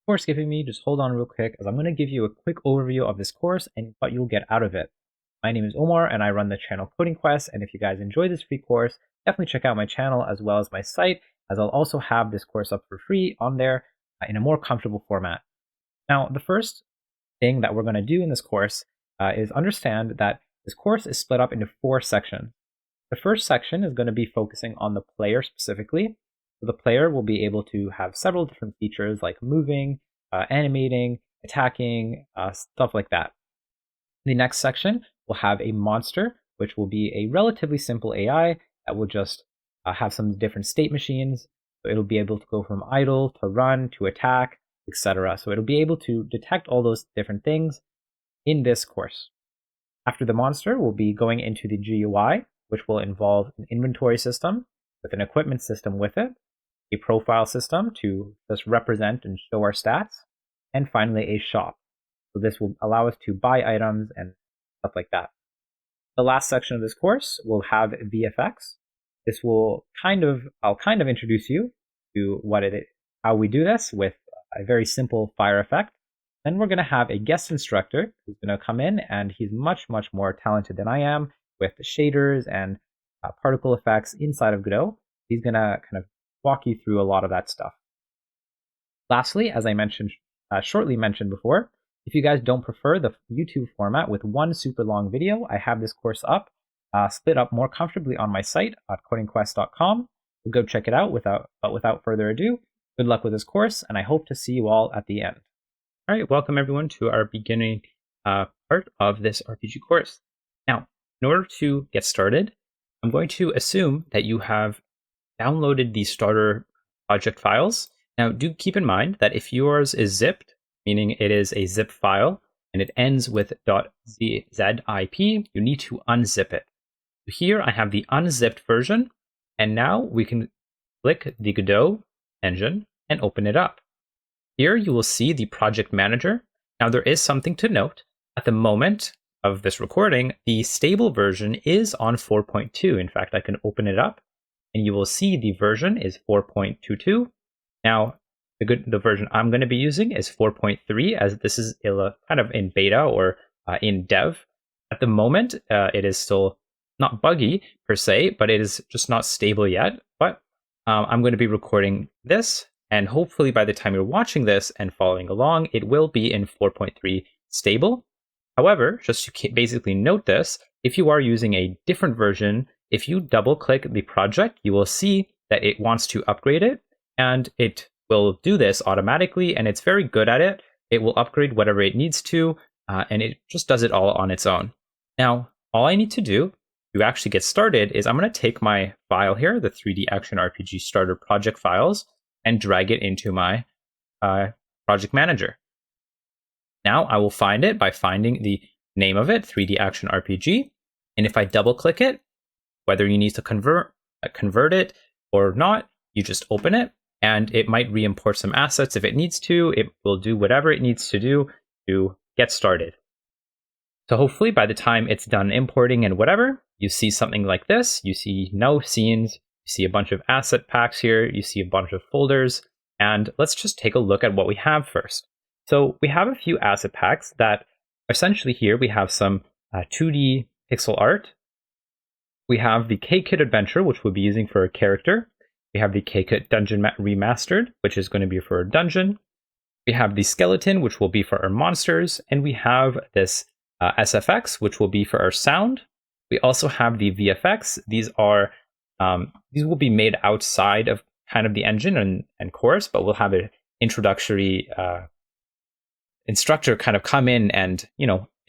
Before skipping me, just hold on real quick as I'm going to give you a quick overview of this course and what you'll get out of it. My name is Omar and I run the channel KwintenH, and if you guys enjoy this free course, definitely check out my channel as well as my site, as I'll also have this course up for free on there in a more comfortable format. Now, the first thing that we're going to do in this course is understand that this course is split up into 4 sections. The first section is going to be focusing on the player specifically. So the player will be able to have several different features like moving, animating, attacking, stuff like that. The next section will have a monster, which will be a relatively simple AI that will just have some different state machines. So it'll be able to go from idle to run to attack, etc. So it'll be able to detect all those different things in this course. After the monster, we'll be going into the GUI, which will involve an inventory system with an equipment system with it, a profile system to just represent and show our stats, and finally a shop. So this will allow us to buy items and stuff like that. The last section of this course will have VFX. This will I'll kind of introduce you to what it is, how we do this with a very simple fire effect. Then we're going to have a guest instructor who's going to come in, and he's much more talented than I am with the shaders and particle effects inside of Godot. He's going to kind of walk you through a lot of that stuff. Lastly, as I shortly mentioned before, if you guys don't prefer the YouTube format with one super long video, I have this course up, split up more comfortably on my site at KwintenH.com. So go check it out. Without further ado, good luck with this course, and I hope to see you all at the end. All right, welcome everyone to our beginning part of this RPG course. Now, in order to get started, I'm going to assume that you have downloaded the starter project files. Now, do keep in mind that if yours is zipped, meaning it is a zip file, and it ends with .zip, you need to unzip it. Here I have the unzipped version, and now we can click the Godot engine and open it up. Here you will see the project manager. Now there is something to note. At the moment of this recording, the stable version is on 4.2. In fact, I can open it up and you will see the version is 4.22. Now, the version I'm going to be using is 4.3, as this is kind of in beta or in dev. At the moment, it is still not buggy per se, but it is just not stable yet. But I'm going to be recording this, and hopefully by the time you're watching this and following along, it will be in 4.3 stable. However, just to basically note this, if you are using a different version, if you double click the project, you will see that it wants to upgrade it, and it will do this automatically, and it's very good at it. It will upgrade whatever it needs to, and it just does it all on its own. Now, all I need to do to actually get started is I'm going to take my file here, the 3D Action RPG Starter project files, and drag it into my project manager. Now I will find it by finding the name of it, 3D Action RPG, and if I double click it, whether you need to convert it or not, you just open it, and it might re-import some assets if it needs to. It will do whatever it needs to do to get started. So hopefully by the time it's done importing and whatever, you see something like this. You see no scenes, you see a bunch of asset packs here, you see a bunch of folders, and let's just take a look at what we have first. So we have a few asset packs that essentially here we have some 2D pixel art. We have the K-Kit Adventure, which we'll be using for a character. We have the K-Kit Dungeon Remastered, which is going to be for a dungeon. We have the Skeleton, which will be for our monsters. And we have this SFX, which will be for our sound. We also have the VFX. These will be made outside of kind of the engine and course, but we'll have an introductory instructor kind of come in and,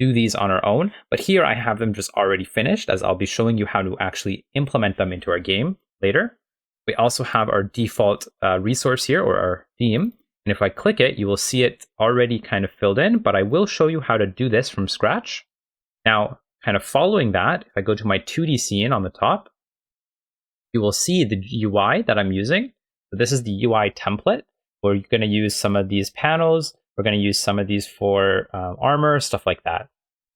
do these on our own. But here I have them just already finished, as I'll be showing you how to actually implement them into our game later. We also have our default resource here, or our theme. And if I click it, you will see it already kind of filled in, but I will show you how to do this from scratch. Now, kind of following that, if I go to my 2D scene on the top, you will see the UI that I'm using. So this is the UI template. We're going to use some of these panels. We're going to use some of these for armor, stuff like that.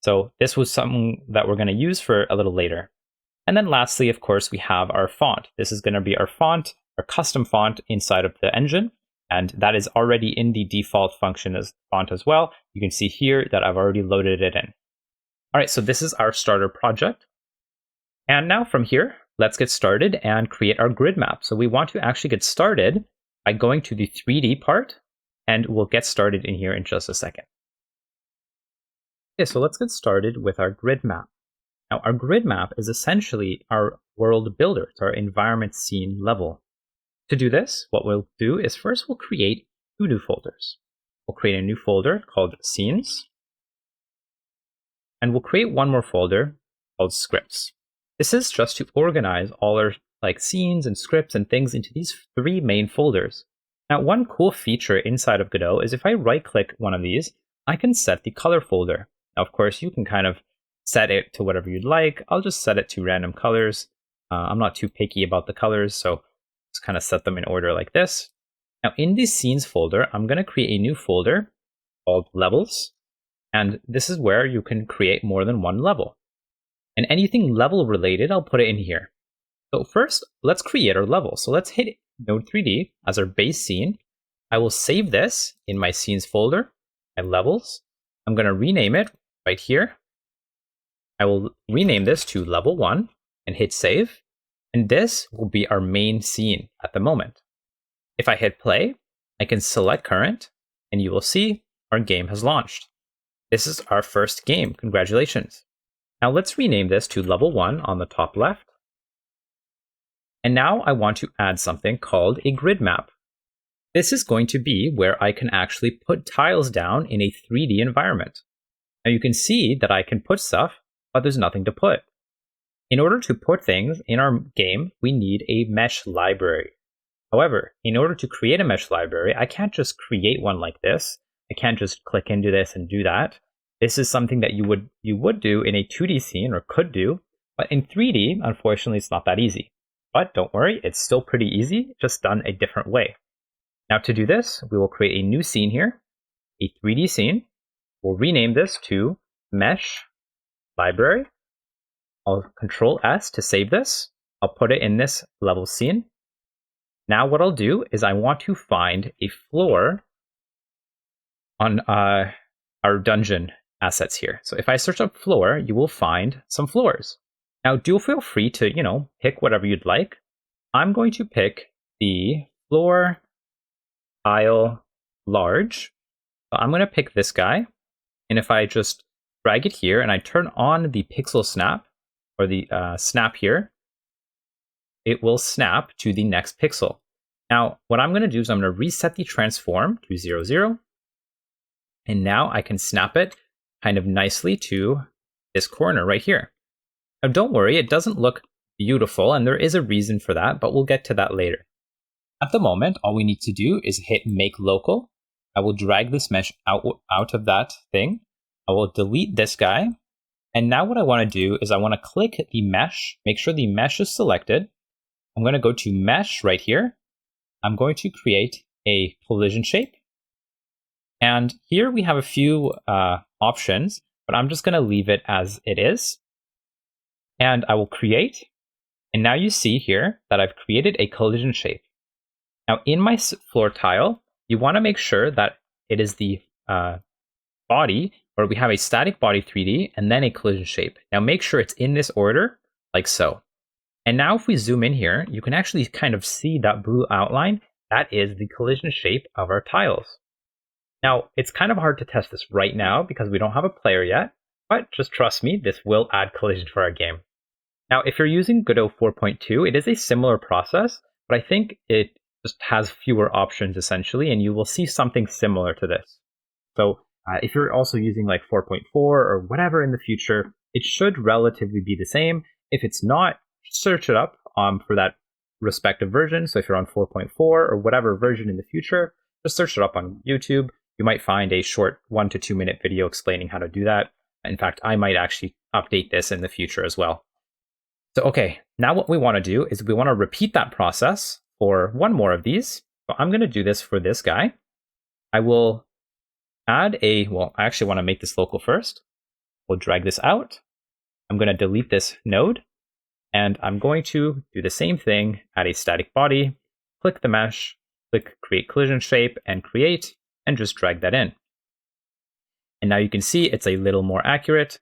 So this was something that we're going to use for a little later. And then lastly, of course, we have our font. This is going to be our font, our custom font inside of the engine. And that is already in the default function as font as well. You can see here that I've already loaded it in. All right, so this is our starter project. And now from here, let's get started and create our grid map. So we want to actually get started by going to the 3D part, and we'll get started in here in just a second. Okay, so let's get started with our grid map. Now, our grid map is essentially our world builder. It's our environment scene level. To do this, what we'll do is first we'll create 2 new folders. We'll create a new folder called Scenes, and we'll create one more folder called Scripts. This is just to organize all our scenes and scripts and things into these 3 main folders. Now, one cool feature inside of Godot is if I right-click one of these, I can set the color folder. Now, of course, you can kind of set it to whatever you'd like. I'll just set it to random colors. I'm not too picky about the colors, so just kind of set them in order like this. Now, in the Scenes folder, I'm going to create a new folder called Levels, and this is where you can create more than one level. And anything level related, I'll put it in here. So first, let's create our level. So let's hit Node 3D as our base scene. I will save this in my Scenes folder, my Levels. I'm going to rename it right here. I will rename this to Level 1 and hit Save. And this will be our main scene at the moment. If I hit play, I can select current, and you will see our game has launched. This is our first game. Congratulations. Now let's rename this to Level 1 on the top left. And now I want to add something called a grid map. This is going to be where I can actually put tiles down in a 3D environment. Now you can see that I can put stuff, but there's nothing to put. In order to put things in our game, we need a mesh library. However, in order to create a mesh library, I can't just create one like this. I can't just click into this and do that. This is something that you would do in a 2D scene, or could do, but in 3D, unfortunately, it's not that easy. But don't worry, it's still pretty easy, just done a different way. Now to do this, we will create a new scene here, a 3D scene. We'll rename this to Mesh Library. I'll Control S to save this. I'll put it in this level scene. Now what I'll do is I want to find a floor on our dungeon assets here. So if I search up floor, you will find some floors. Now do feel free to, pick whatever you'd like. I'm going to pick the floor tile large. So I'm going to pick this guy. And if I just drag it here and I turn on the pixel snap, or the snap here, it will snap to the next pixel. Now, what I'm going to do is I'm going to reset the transform to 0, 0. And now I can snap it kind of nicely to this corner right here. Now, don't worry, it doesn't look beautiful, and there is a reason for that, but we'll get to that later. At the moment, all we need to do is hit Make Local. I will drag this mesh out of that thing. I will delete this guy. And now what I want to do is I want to click the mesh, make sure the mesh is selected. I'm going to go to Mesh right here. I'm going to create a collision shape. And here we have a few options, but I'm just going to leave it as it is. And I will create. And now you see here that I've created a collision shape. Now in my floor tile, you want to make sure that it is the body, where we have a static body 3D and then a collision shape. Now make sure it's in this order, like so. And now if we zoom in here, you can actually kind of see that blue outline. That is the collision shape of our tiles. Now, it's kind of hard to test this right now because we don't have a player yet, but just trust me, this will add collision for our game. Now, if you're using Godot 4.2, it is a similar process, but I think it just has fewer options essentially, and you will see something similar to this. So if you're also using like 4.4 or whatever in the future, it should relatively be the same. If it's not, search it up for that respective version. So if you're on 4.4 or whatever version in the future, just search it up on YouTube. You might find a short 1 to 2 minute video explaining how to do that. In fact, I might actually update this in the future as well. So, okay, now what we want to do is we want to repeat that process for one more of these. So I'm going to do this for this guy. I will add I actually want to make this local first. We'll drag this out. I'm going to delete this node. And I'm going to do the same thing, add a static body, click the mesh, click Create Collision Shape and Create, and just drag that in. And now you can see it's a little more accurate,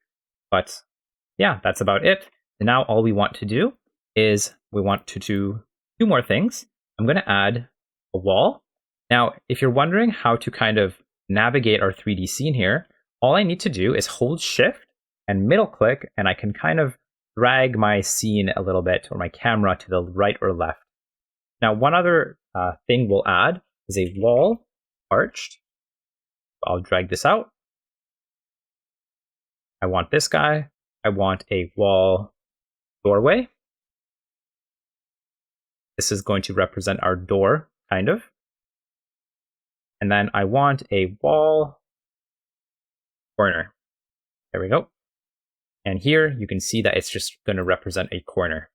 but yeah, that's about it. And now all we want to do is we want to do two more things. I'm going to add a wall. Now, if you're wondering how to kind of navigate our 3D scene here, all I need to do is hold Shift and middle click, and I can kind of drag my scene a little bit, or my camera, to the right or left. Now, one other thing we'll add is a wall arched. I'll drag this out. I want this guy. I want a wall doorway. This is going to represent our door, kind of. And then I want a wall corner. There we go. And here you can see that it's just going to represent a corner.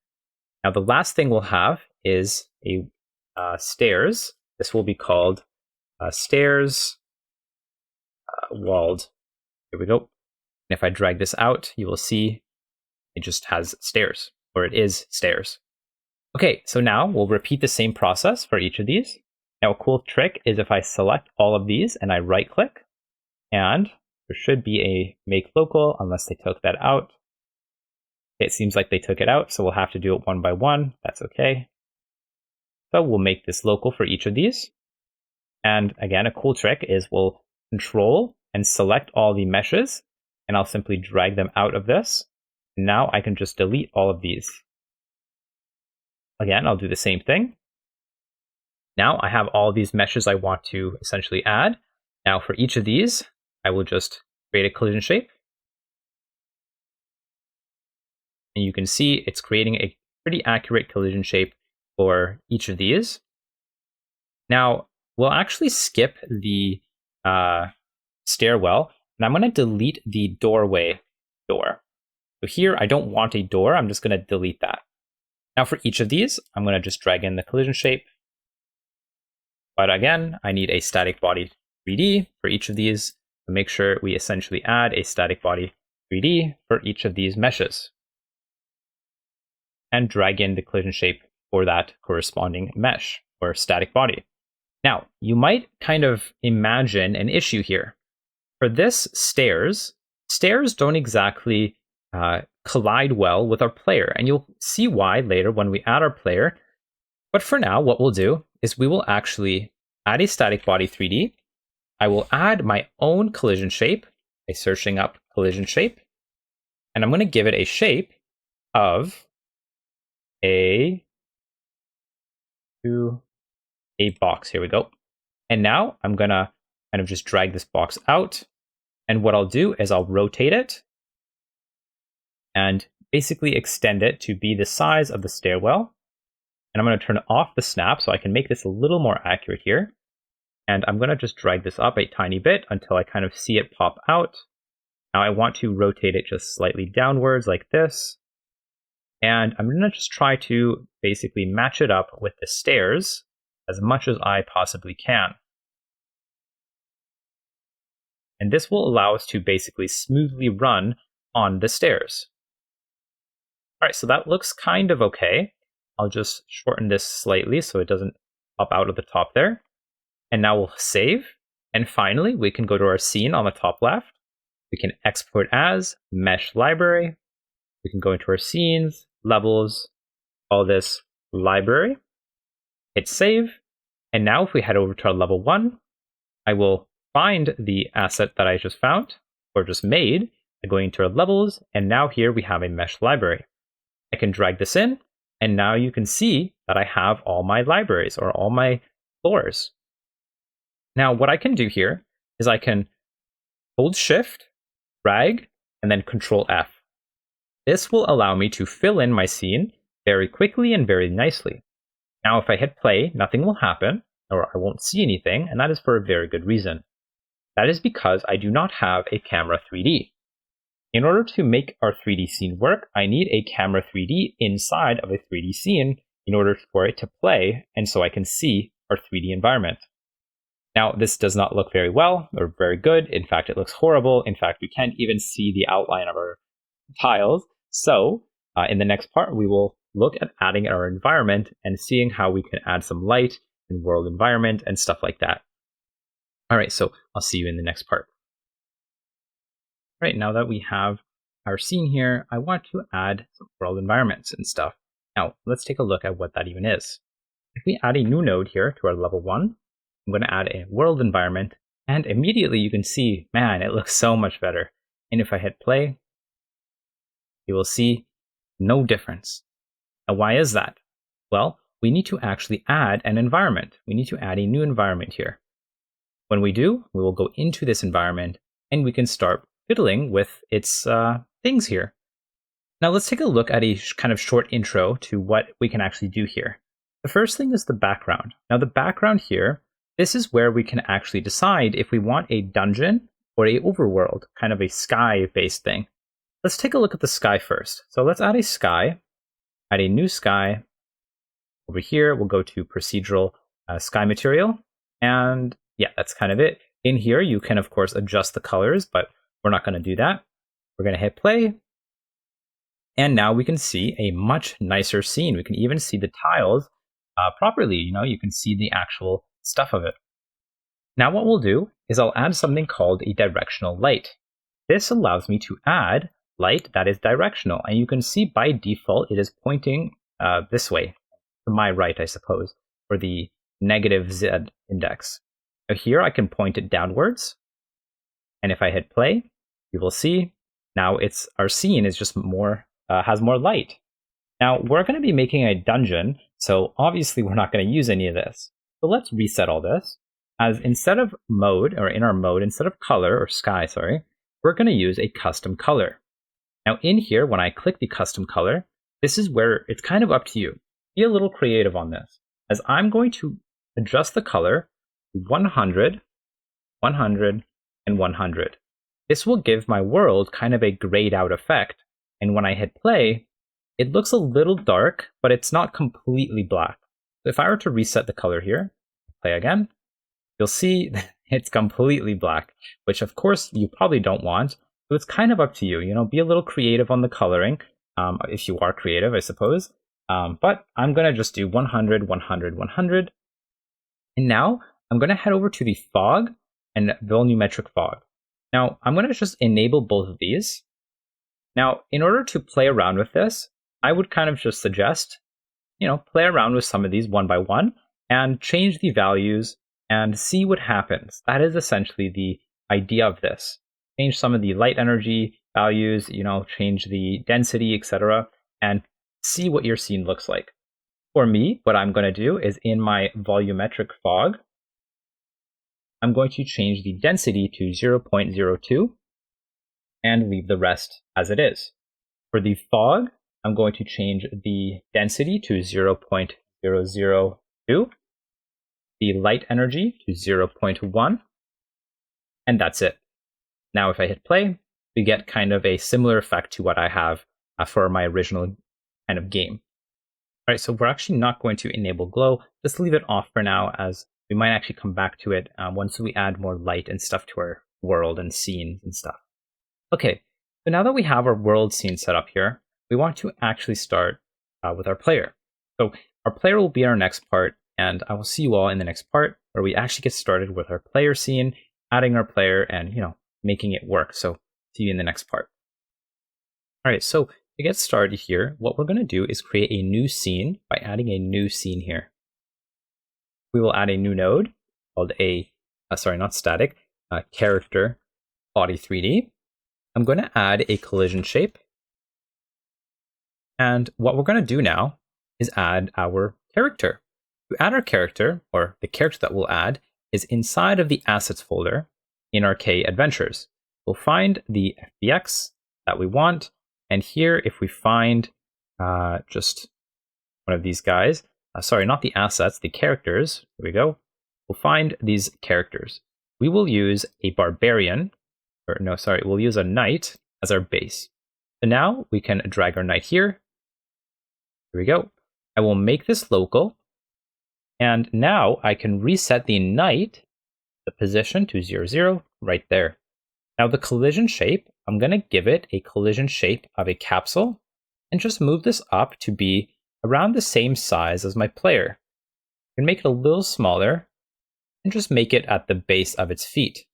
Now the last thing we'll have is a stairs. This will be called stairs walled. Here we go. And if I drag this out, you will see it just has stairs, or it is stairs. Okay, so now we'll repeat the same process for each of these. Now a cool trick is if I select all of these and I right click, and there should be a make local unless they took that out. It seems like they took it out, so we'll have to do it one by one. That's okay. So we'll make this local for each of these. And again, a cool trick is we'll control and select all the meshes, and I'll simply drag them out of this. Now I can just delete all of these. Again, I'll do the same thing. Now I have all these meshes I want to essentially add. Now for each of these, I will just create a collision shape. And you can see it's creating a pretty accurate collision shape for each of these. Now, we'll actually skip the stairwell, and I'm going to delete the doorway door. So here, I don't want a door. I'm just going to delete that. Now for each of these, I'm going to just drag in the collision shape. But again, I need a static body 3D for each of these to make sure we essentially add a static body 3D for each of these meshes. And drag in the collision shape for that corresponding mesh or static body. Now, you might kind of imagine an issue here. For this stairs don't exactly collide well with our player, and you'll see why later when we add our player. But for now, what we'll do is we will actually add a static body 3D. I will add my own collision shape by searching up collision shape, and I'm going to give it a shape of a box. Here we go. And now I'm going to kind of just drag this box out. And what I'll do is I'll rotate it and basically extend it to be the size of the stairwell. And I'm going to turn off the snap so I can make this a little more accurate here. And I'm going to just drag this up a tiny bit until I kind of see it pop out. Now I want to rotate it just slightly downwards like this. And I'm going to just try to basically match it up with the stairs as much as I possibly can. And this will allow us to basically smoothly run on the stairs. All right, so that looks kind of okay. I'll just shorten this slightly so it doesn't pop out of the top there. And now we'll save. And finally, we can go to our scene on the top left. We can export as mesh library. We can go into our scenes, levels, all this library, hit save. And now if we head over to our level 1, I will find the asset that I just found or just made by going into our levels. And now here we have a mesh library. I can drag this in, and now you can see that I have all my libraries or all my floors. Now what I can do here is I can hold Shift, drag, and then Control F. This will allow me to fill in my scene very quickly and very nicely. Now, if I hit play, nothing will happen, or I won't see anything, and that is for a very good reason. That is because I do not have a camera 3D. In order to make our 3D scene work, I need a camera 3D inside of a 3D scene in order for it to play, and so I can see our 3D environment. Now, this does not look very well or very good. In fact, it looks horrible. In fact, we can't even see the outline of our tiles. So in the next part, we will look at adding our environment and seeing how we can add some light and world environment and stuff like that. All right, so I'll see you in the next part. All right, now that we have our scene here, I want to add some world environments and stuff. Now, let's take a look at what that even is. If we add a new node here to our level 1, I'm going to add a world environment, and immediately you can see, man, it looks so much better. And if I hit play, you will see no difference. Now, why is that? Well, we need to actually add an environment. We need to add a new environment here. When we do, we will go into this environment and we can start fiddling with its things here. Now let's take a look at a kind of short intro to what we can actually do here. The first thing is the background. Now the background here, this is where we can actually decide if we want a dungeon or a overworld, kind of a sky-based thing. Let's take a look at the sky first. So let's add a sky, add a new sky. Over here, we'll go to procedural sky material. And yeah, that's kind of it. In here, you can, of course, adjust the colors, but we're not going to do that. We're going to hit play. And now we can see a much nicer scene. We can even see the tiles properly. You can see the actual stuff of it. Now what we'll do is I'll add something called a directional light. This allows me to add light that is directional. And you can see by default, it is pointing this way, to my right, I suppose, for the negative Z index. Now here I can point it downwards. And if I hit play, you will see now our scene is just more, has more light. Now we're going to be making a dungeon, so obviously we're not going to use any of this. So let's reset all this. As instead of mode, or in our mode, instead of color, or sky, sorry, we're going to use a custom color. Now in here, when I click the custom color, this is where it's kind of up to you. Be a little creative on this, as I'm going to adjust the color to 100, 100, and 100. This will give my world kind of a grayed out effect. And when I hit play, it looks a little dark, but it's not completely black. So if I were to reset the color here, play again, you'll see it's completely black, which of course you probably don't want. So it's kind of up to you. Be a little creative on the coloring, if you are creative, I suppose. But I'm going to just do 100, 100, 100. And now I'm going to head over to the fog and volumetric fog. Now I'm going to just enable both of these. Now, in order to play around with this, I would kind of just suggest, play around with some of these one by one and change the values and see what happens. That is essentially the idea of this. Change some of the light energy values, change the density, etc., and see what your scene looks like. For me, what I'm going to do is in my volumetric fog, I'm going to change the density to 0.02 and leave the rest as it is. For the fog, I'm going to change the density to 0.002, the light energy to 0.1, and that's it. Now if I hit play, we get kind of a similar effect to what I have for my original kind of game. All right, so we're actually not going to enable glow. Just leave it off for now, as we might actually come back to it once we add more light and stuff to our world and scenes and stuff. Okay, so now that we have our world scene set up here, we want to actually start with our player. So our player will be our next part, and I will see you all in the next part where we actually get started with our player scene, adding our player and, making it work. So see you in the next part. All right, so to get started here, what we're going to do is create a new scene by adding a new scene here. We will add a new node called character body 3D. I'm going to add a collision shape. And what we're going to do now is add our character. To add our character, or the character that we'll add, is inside of the assets folder in our K adventures. We'll find the FBX that we want. And here, if we find just one of these guys, sorry, not the assets, the characters, here we go. We'll find these characters. We will use a barbarian, we'll use a knight as our base. So now we can drag our knight here. Here we go. I will make this local. And now I can reset the knight, the position to 0, 0, right there. Now the collision shape, I'm going to give it a collision shape of a capsule and just move this up to be around the same size as my player. We can make it a little smaller and just make it at the base of its feet.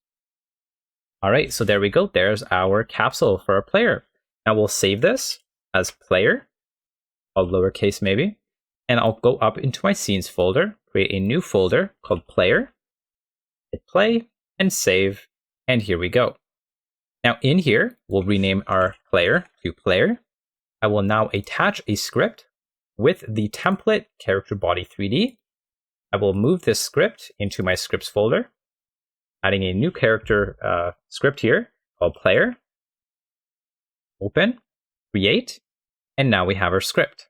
All right, so there we go. There's our capsule for our player. Now we'll save this as player, all lowercase maybe, and I'll go up into my scenes folder, create a new folder called player, hit play and save, and here we go. Now in here, we'll rename our player to player. I will now attach a script with the template character body 3D. I will move this script into my scripts folder, adding a new character script here called player, open, create, and now we have our script.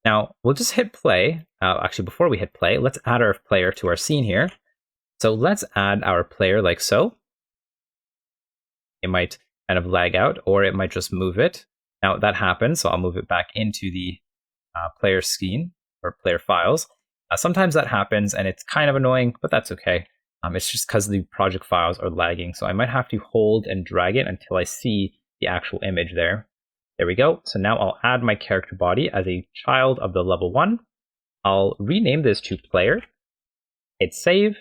Now we'll just hit play. Actually, before we hit play, let's add our player to our scene here. So let's add our player like so. It might kind of lag out, or it might just move it. Now that happens, so I'll move it back into the player scene or player files. Sometimes that happens and it's kind of annoying, but that's okay. It's just because the project files are lagging. So I might have to hold and drag it until I see the actual image there. There we go. So now I'll add my character body as a child of the level 1. I'll rename this to player, hit save,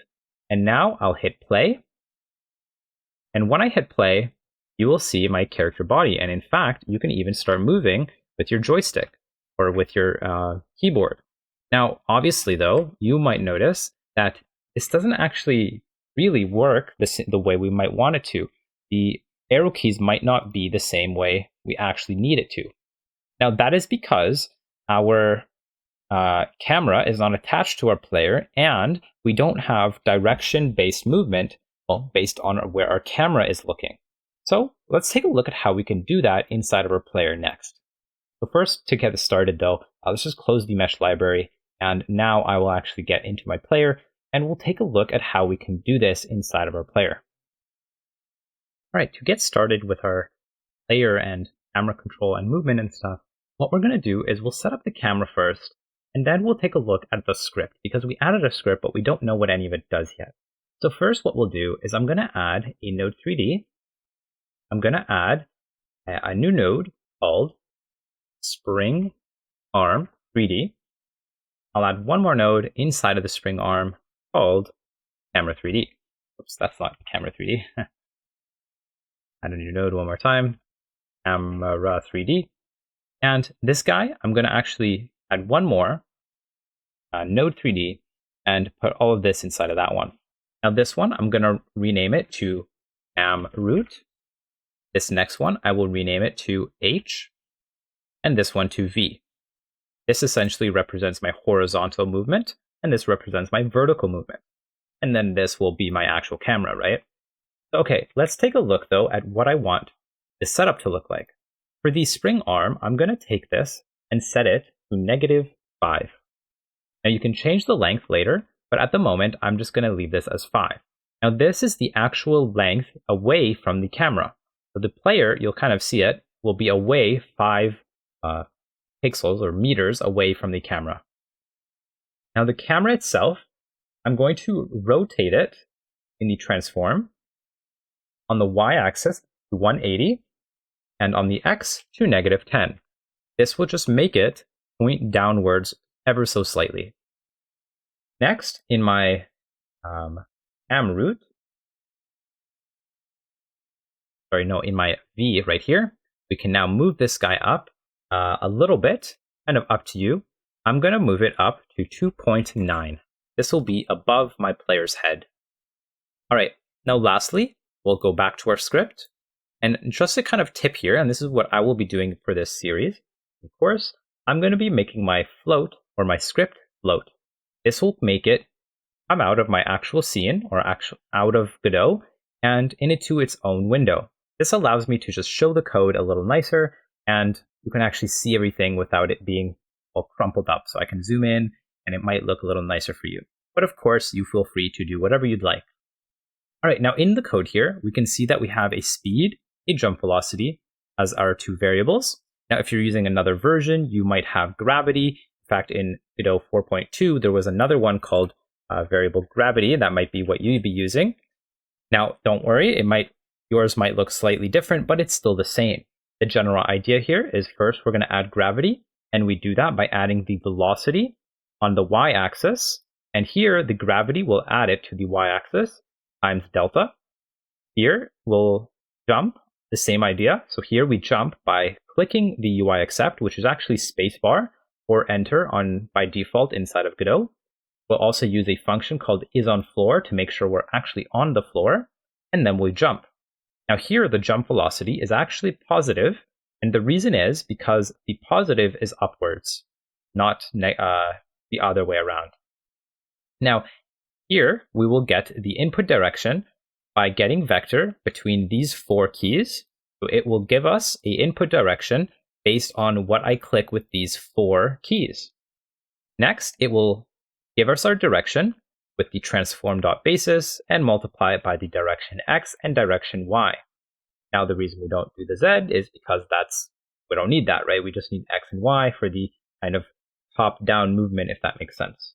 and now I'll hit play. And when I hit play, you will see my character body. And in fact, you can even start moving with your joystick or with your keyboard. Now, obviously, though, you might notice that this doesn't actually really work the way we might want it to. The arrow keys might not be the same way we actually need it to. Now, that is because our camera is not attached to our player, and we don't have direction-based movement, well, based on where our camera is looking. So let's take a look at how we can do that inside of our player next. So first, to get this started, though, let's just close the mesh library. And now I will actually get into my player, and we'll take a look at how we can do this inside of our player. All right, to get started with our player and camera control and movement and stuff, what we're going to do is we'll set up the camera first, and then we'll take a look at the script, because we added a script, but we don't know what any of it does yet. So first what we'll do is I'm going to add a node 3D. I'm going to add a new node called Spring Arm 3D. I'll add one more node inside of the spring arm called Camera 3D. Oops, that's not Camera 3D. Add a new node one more time, Camera 3D. And this guy, I'm going to actually add one more node 3D and put all of this inside of that one. Now this one, I'm going to rename it to root. This next one, I will rename it to H, and this one to V. This essentially represents my horizontal movement, and this represents my vertical movement. And then this will be my actual camera, right? Okay, let's take a look, though, at what I want this setup to look like. For the spring arm, I'm going to take this and set it to -5. Now, you can change the length later, but at the moment, I'm just going to leave this as 5. Now, this is the actual length away from the camera. So the player, you'll kind of see it, will be away 5 pixels or meters away from the camera. Now the camera itself, I'm going to rotate it in the transform on the y-axis to 180 and on the x to -10. This will just make it point downwards ever so slightly. Next, in my in my V right here, we can now move this guy up a little bit, kind of up to you. I'm going to move it up to 2.9. This will be above my player's head. All right, now lastly, we'll go back to our script. And just a kind of tip here, and this is what I will be doing for this series, of course, I'm going to be making my float, or my script float. This will make it come out of my actual scene, or out of Godot, and into its own window. This allows me to just show the code a little nicer, and you can actually see everything without it being all crumpled up. So I can zoom in, and it might look a little nicer for you. But of course, you feel free to do whatever you'd like. All right, now in the code here, we can see that we have a speed, a jump velocity as our two variables. Now, if you're using another version, you might have gravity. In fact, in Godot 4.2, there was another one called variable gravity. That might be what you'd be using. Now, don't worry, yours might look slightly different, but it's still the same. The general idea here is first we're going to add gravity, and we do that by adding the velocity on the y-axis And here, the gravity will add it to the y-axis times delta. Here, we'll jump, the same idea. So here we jump by clicking the UI accept, which is actually spacebar or enter by default inside of Godot. We'll also use a function called isOnFloor to make sure we're actually on the floor, and then we jump. Now here, the jump velocity is actually positive, and the reason is because the positive is upwards, not the other way around. Now, here we will get the input direction by getting vector between these 4 keys. So it will give us an input direction based on what I click with these 4 keys. Next, it will give us our direction with the transform.basis and multiply it by the direction x and direction y. Now, the reason we don't do the z is because we don't need that, right? We just need x and y for the kind of top-down movement, if that makes sense.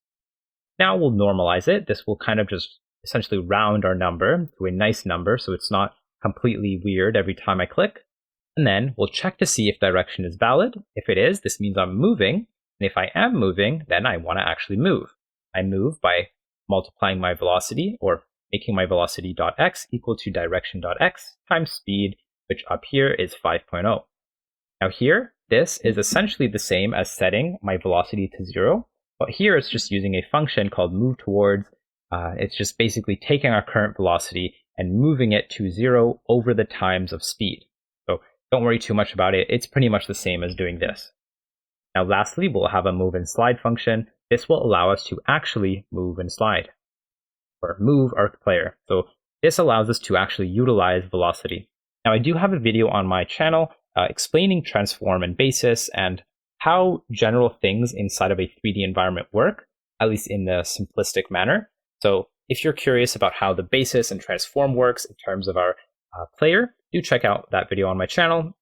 Now we'll normalize it. This will kind of just essentially round our number to a nice number, so it's not completely weird every time I click. And then we'll check to see if direction is valid. If it is, this means I'm moving. And if I am moving, then I want to actually move. I move by multiplying my velocity, or making my velocity.x equal to direction.x times speed, which up here is 5.0. Now here, this is essentially the same as setting my velocity to 0. But here it's just using a function called move towards. It's just basically taking our current velocity and moving it to 0 over the times of speed. So don't worry too much about it. It's pretty much the same as doing this. Now lastly, we'll have a move and slide function. This will allow us to actually move and slide, or move our player. So this allows us to actually utilize velocity. Now I do have a video on my channel explaining transform and basis and how general things inside of a 3D environment work, at least in the simplistic manner. So if you're curious about how the basis and transform works in terms of our player, do check out that video on my channel.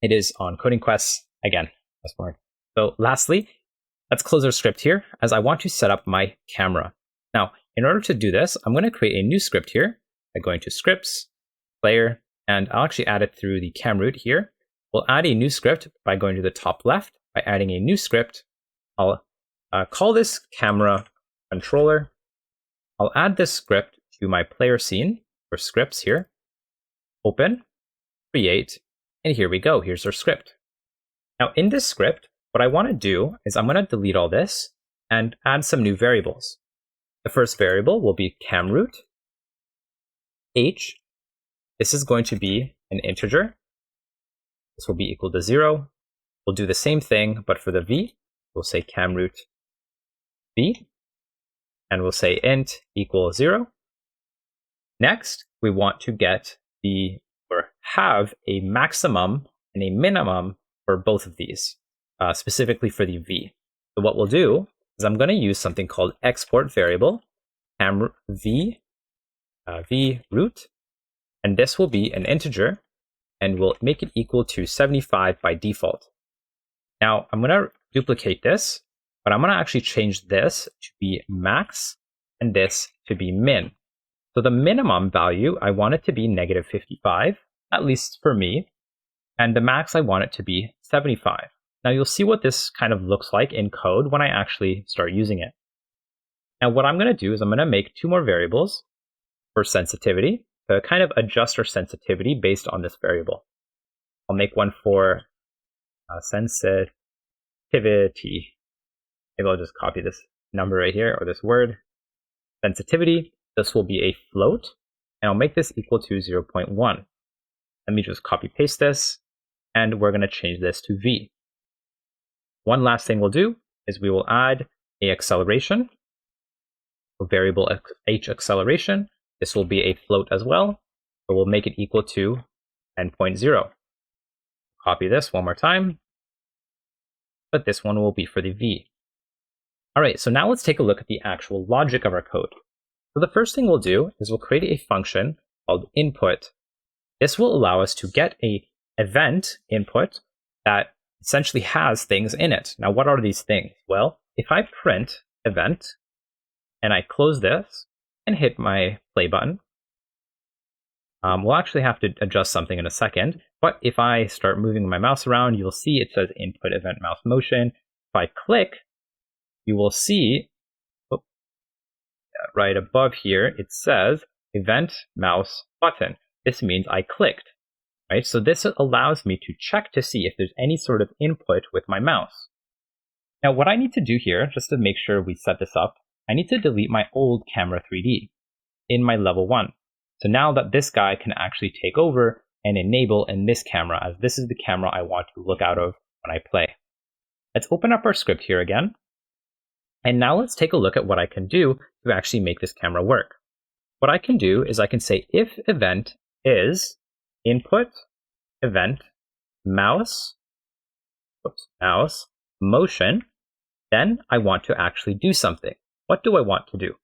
It is on KwintenH. Again, that's more. So lastly, let's close our script here, as I want to set up my camera. Now, in order to do this, I'm going to create a new script here by going to Scripts, Player, and I'll actually add it through the cam root here. We'll add a new script by going to the top left, by adding a new script. I'll call this camera controller. I'll add this script to my player scene, or scripts here. Open, create, and here we go. Here's our script. Now in this script, what I want to do is I'm going to delete all this and add some new variables. The first variable will be camRoot, h. This is going to be an integer. This will be equal to 0. We'll do the same thing, but for the v, we'll say camRoot v, and we'll say int equal 0. Next, we want to get have a maximum and a minimum for both of these, specifically for the v. So what we'll do is I'm going to use something called export variable v root, and this will be an integer, and we'll make it equal to 75 by default. Now I'm going to duplicate this, but I'm going to actually change this to be max and this to be min. So the minimum value, I want it to be negative 55, at least for me, and the max I want it to be 75. Now you'll see what this kind of looks like in code when I actually start using it. Now what I'm going to do is I'm going to make 2 more variables for sensitivity to kind of adjust our sensitivity based on this variable. I'll make one for sensitivity. Maybe I'll just copy this number right here, or this word. Sensitivity, this will be a float, and I'll make this equal to 0.1. Let me just copy paste this, and we're going to change this to v. One last thing we'll do is we will add a acceleration, a variable h acceleration. This will be a float as well, but we'll make it equal to 10.0. Copy this one more time, but this one will be for the v. All right, so now let's take a look at the actual logic of our code. So the first thing we'll do is we'll create a function called input. This will allow us to get an event input that essentially has things in it. Now, what are these things? Well, if I print event and I close this and hit my play button, we'll actually have to adjust something in a second. But if I start moving my mouse around, you'll see it says input event mouse motion. If I click, you will see right above here, it says event mouse button. This means I clicked, right? So this allows me to check to see if there's any sort of input with my mouse. Now what I need to do here, just to make sure we set this up, I need to delete my old camera 3D in my level 1. So now that this guy can actually take over and enable in this camera, as this is the camera I want to look out of when I play. Let's open up our script here again. And now let's take a look at what I can do to actually make this camera work. What I can do is I can say if event is input event mouse motion, then I want to actually do something. What do I want to do?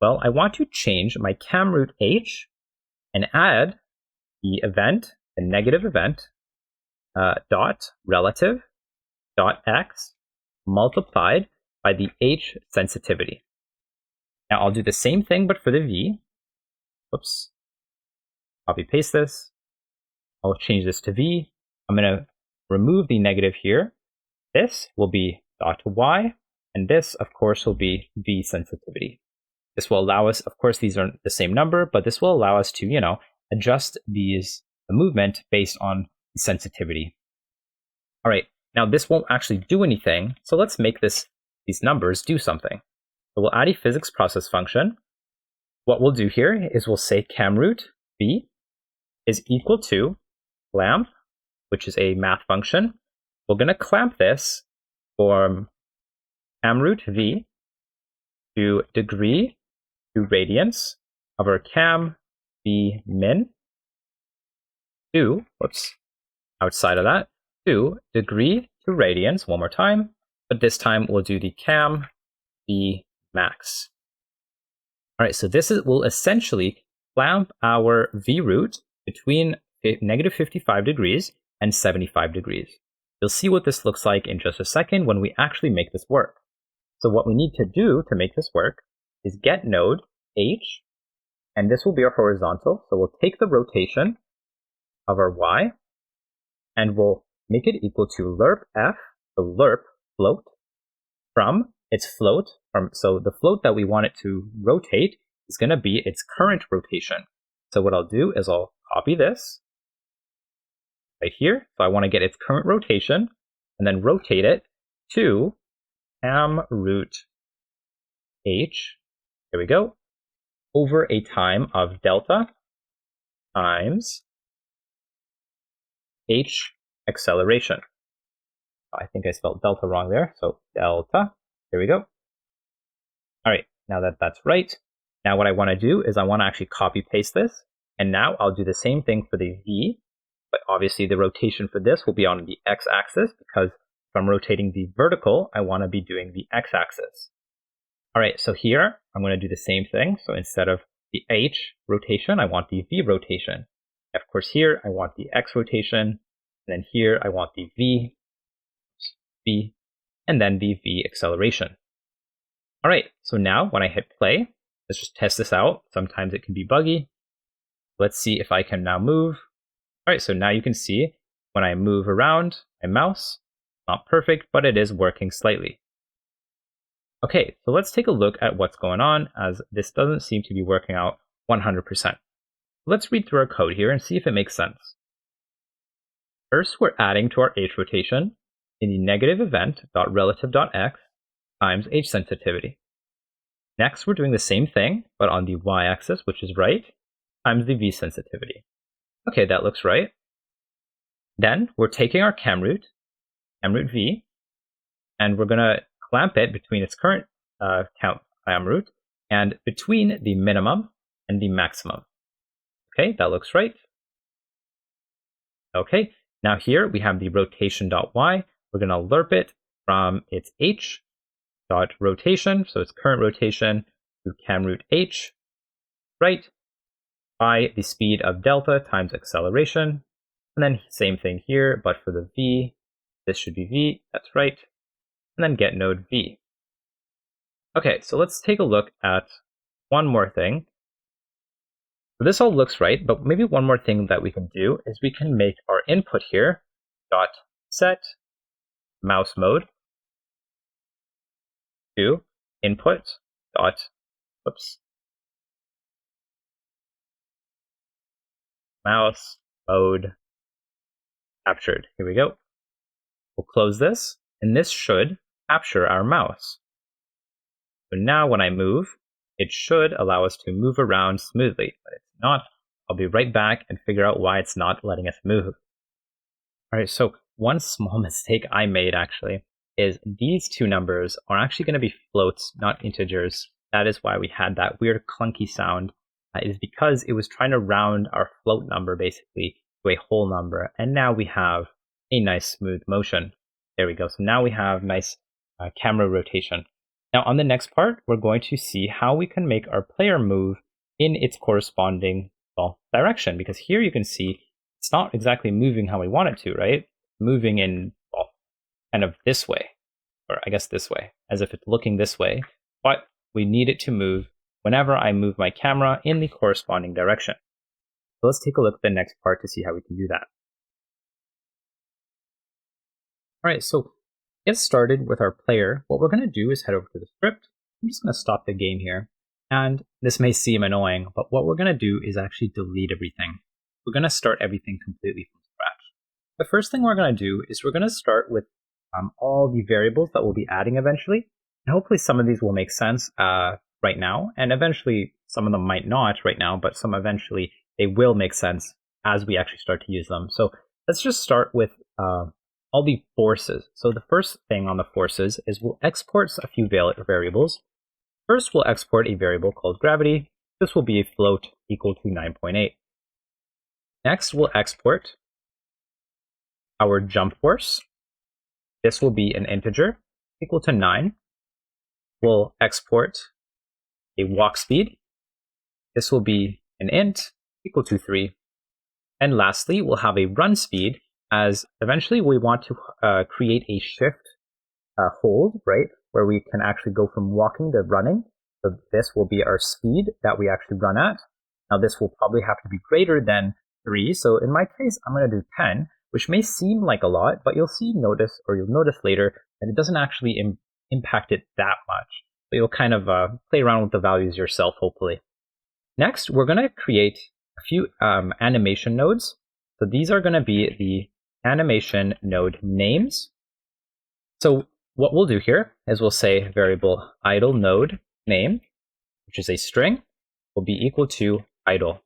Well, I want to change my camroot H and add the event, the negative event, dot relative dot x multiplied by the H sensitivity. Now I'll do the same thing, but for the V. Whoops. Copy paste this. I'll change this to V. I'm going to remove the negative here. This will be dot Y, and this, of course, will be V sensitivity. This will allow us, of course, these aren't the same number, but this will allow us to, adjust the movement based on the sensitivity. All right, now this won't actually do anything, so let's make these numbers do something. So we'll add a physics process function. What we'll do here is we'll say camroot V is equal to clamp, which is a math function. We're going to clamp this from camroot V to degree to radians of our cam V min to, outside of that, to degree to radians one more time, but this time we'll do the cam V max. All right, so this will essentially clamp our V root between negative 55 degrees and 75 degrees. You'll see what this looks like in just a second when we actually make this work. So what we need to do to make this work is get node H, and this will be our horizontal. So we'll take the rotation of our Y, and we'll make it equal to lerp F, the lerp float, from its float. So the float that we want it to rotate is going to be its current rotation. So what I'll do is I'll copy this right here. So I want to get its current rotation, and then rotate it to camroot H, here we go, over a time of delta times H acceleration. I think I spelled delta wrong there, so delta, here we go. All right, now that that's right, now what I want to do is I want to actually copy paste this, and now I'll do the same thing for the V, but obviously the rotation for this will be on the x-axis, because if I'm rotating the vertical, I want to be doing the x-axis. All right, so here I'm going to do the same thing. So instead of the H rotation, I want the V rotation. Of course, here I want the X rotation, and then here I want the V, and then the V acceleration. All right, so now when I hit play, let's just test this out. Sometimes it can be buggy. Let's see if I can now move. All right, so now you can see when I move around my mouse, not perfect, but it is working slightly. Okay, so let's take a look at what's going on, as this doesn't seem to be working out 100%. Let's read through our code here and see if it makes sense. First, we're adding to our H rotation in the negative event.relative.x times H sensitivity. Next, we're doing the same thing, but on the y-axis, which is right, times the V sensitivity. Okay, that looks right. Then we're taking our camroot V, and we're going to clamp it between its current camroot and between the minimum and the maximum. Okay, that looks right. Okay, now here we have the rotation.y. We're going to lerp it from its H dot rotation, so its current rotation, to camroot H, right, by the speed of delta times acceleration. And then same thing here, but for the V, this should be V, that's right. And then get node V. Okay, so let's take a look at one more thing. So this all looks right, but maybe one more thing that we can do is we can make our input here dot set mouse mode to input dot mouse, mode, captured. Here we go. We'll close this, and this should capture our mouse. So now when I move, it should allow us to move around smoothly, but it's not. I'll be right back and figure out why it's not letting us move. All right, so one small mistake I made actually is these two numbers are actually going to be floats, not integers. That is why we had that weird clunky sound. It is because it was trying to round our float number basically to a whole number, and now we have a nice smooth motion. There we go. So now we have nice camera rotation. Now on the next part, we're going to see how we can make our player move in its corresponding direction, because here you can see it's not exactly moving how we want it to, right? Moving in kind of this way, or I guess this way, as if it's looking this way, but we need it to move whenever I move my camera in the corresponding direction. So let's take a look at the next part to see how we can do that. All right, so to get started with our player, what we're going to do is head over to the script. I'm just going to stop the game here. And this may seem annoying, but what we're going to do is actually delete everything. We're going to start everything completely from scratch. The first thing we're going to do is we're going to start with all the variables that we'll be adding eventually. And hopefully some of these will make sense right now, and eventually some of them might not right now, but some eventually they will make sense as we actually start to use them. So let's just start with all the forces. So the first thing on the forces is we'll export a few variables. First, we'll export a variable called gravity. This will be a float equal to 9.8. Next, we'll export our jump force. This will be an integer equal to 9. We'll export a walk speed. This will be an int equal to 3. And lastly, we'll have a run speed, as eventually we want to create a shift hold, right, where we can actually go from walking to running. So this will be our speed that we actually run at. Now this will probably have to be greater than 3. So in my case, I'm going to do 10, which may seem like a lot, but you'll notice later that it doesn't actually impact it that much. But you'll kind of play around with the values yourself, hopefully. Next, we're going to create a few animation nodes. So these are going to be the animation node names. So what we'll do here is we'll say variable idle node name, which is a string, will be equal to idle.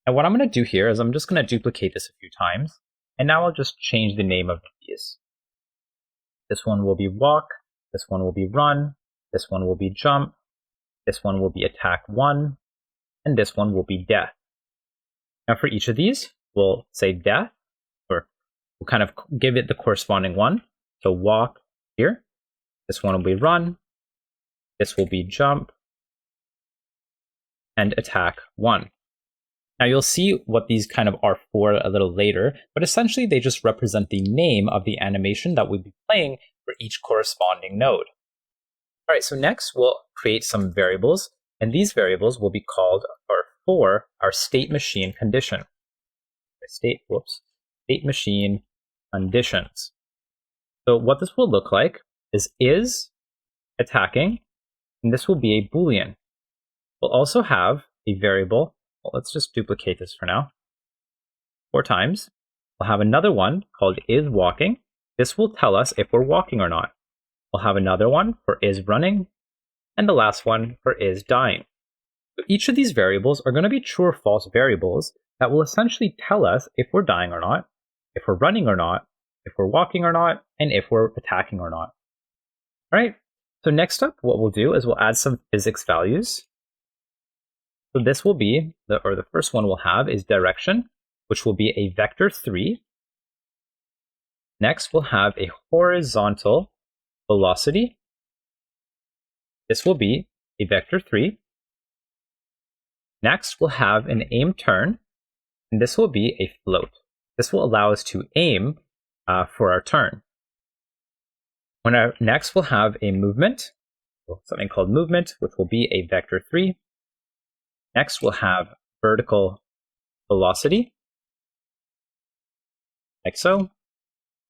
And what I'm going to do here is I'm just going to duplicate this a few times, and now I'll just change the name of these. This one will be walk, this one will be run, this one will be jump, this one will be attack 1, and this one will be death. Now for each of these, we'll say death, or we'll kind of give it the corresponding one. So walk here, this one will be run, this will be jump, and attack 1. Now you'll see what these kind of are for a little later, but essentially they just represent the name of the animation that we'll be playing for each corresponding node. All right, so next we'll create some variables, and these variables will be called for our state machine condition. State machine conditions. So what this will look like is attacking, and this will be a Boolean. We'll also have a variable. Well, let's just duplicate this for now. 4 times. We'll have another one called is walking. This will tell us if we're walking or not. We'll have another one for is running, and the last one for is dying. So each of these variables are going to be true or false variables that will essentially tell us if we're dying or not, if we're running or not, if we're walking or not, and if we're attacking or not. All right, so next up, what we'll do is we'll add some physics values. So this will be, the first one we'll have is direction, which will be a vector 3. Next, we'll have a horizontal velocity. This will be a vector 3. Next, we'll have an aim turn, and this will be a float. This will allow us to aim for our turn. Next, we'll have a movement, something called movement, which will be a vector 3. Next, we'll have vertical velocity, like so,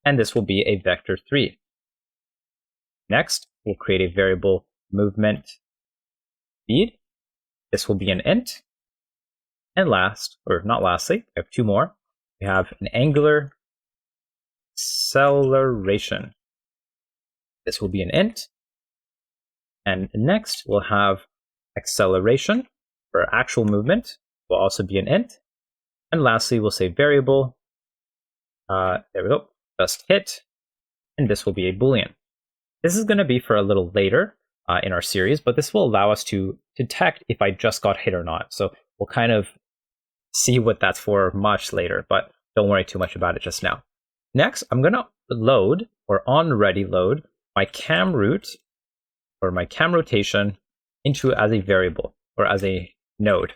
and this will be a vector 3. Next, we'll create a variable movement speed. This will be an int. And last, or not lastly, I have two more. We have an angular acceleration. This will be an int. And next, we'll have acceleration for actual movement, will also be an int. And lastly, we'll say variable. There we go, just hit. And this will be a Boolean. This is going to be for a little later in our series, but this will allow us to detect if I just got hit or not. So we'll kind of see what that's for much later, but don't worry too much about it just now. Next, I'm going to load or onReady load my cam root or my cam rotation into as a variable or as a node.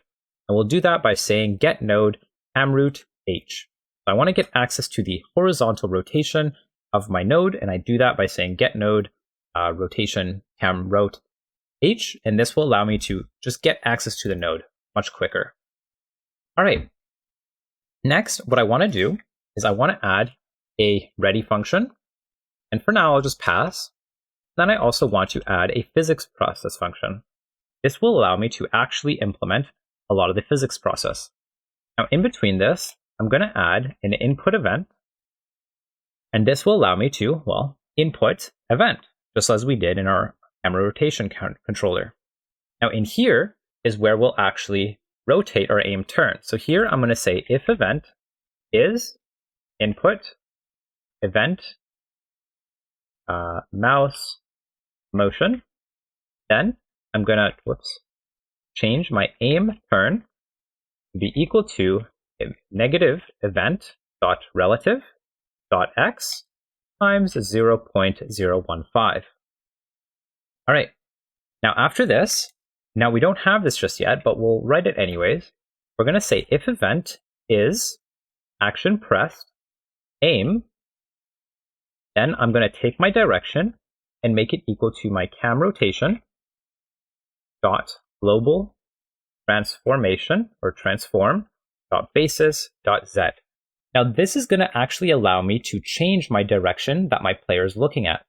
And we'll do that by saying get node camRoot h. So I want to get access to the horizontal rotation of my node, and I do that by saying get node rotation camRot h, and this will allow me to just get access to the node much quicker. All right. Next, what I want to do is I want to add a ready function, and for now I'll just pass. Then I also want to add a physics process function. This will allow me to actually implement a lot of the physics process. Now in between this, I'm going to add an input event, and this will allow me to, well, input event, just as we did in our camera rotation controller. Now in here is where we'll actually rotate our aim turn. So here I'm going to say if event is input event mouse motion, then I'm going to change my aim turn to be equal to negative event dot relative dot x times 0.015. All right. Now after this, now we don't have this just yet, but we'll write it anyways. We're going to say if event is action pressed aim, then I'm going to take my direction and make it equal to my cam rotation dot global transformation or transform dot basis dot z. Now this is going to actually allow me to change my direction that my player is looking at.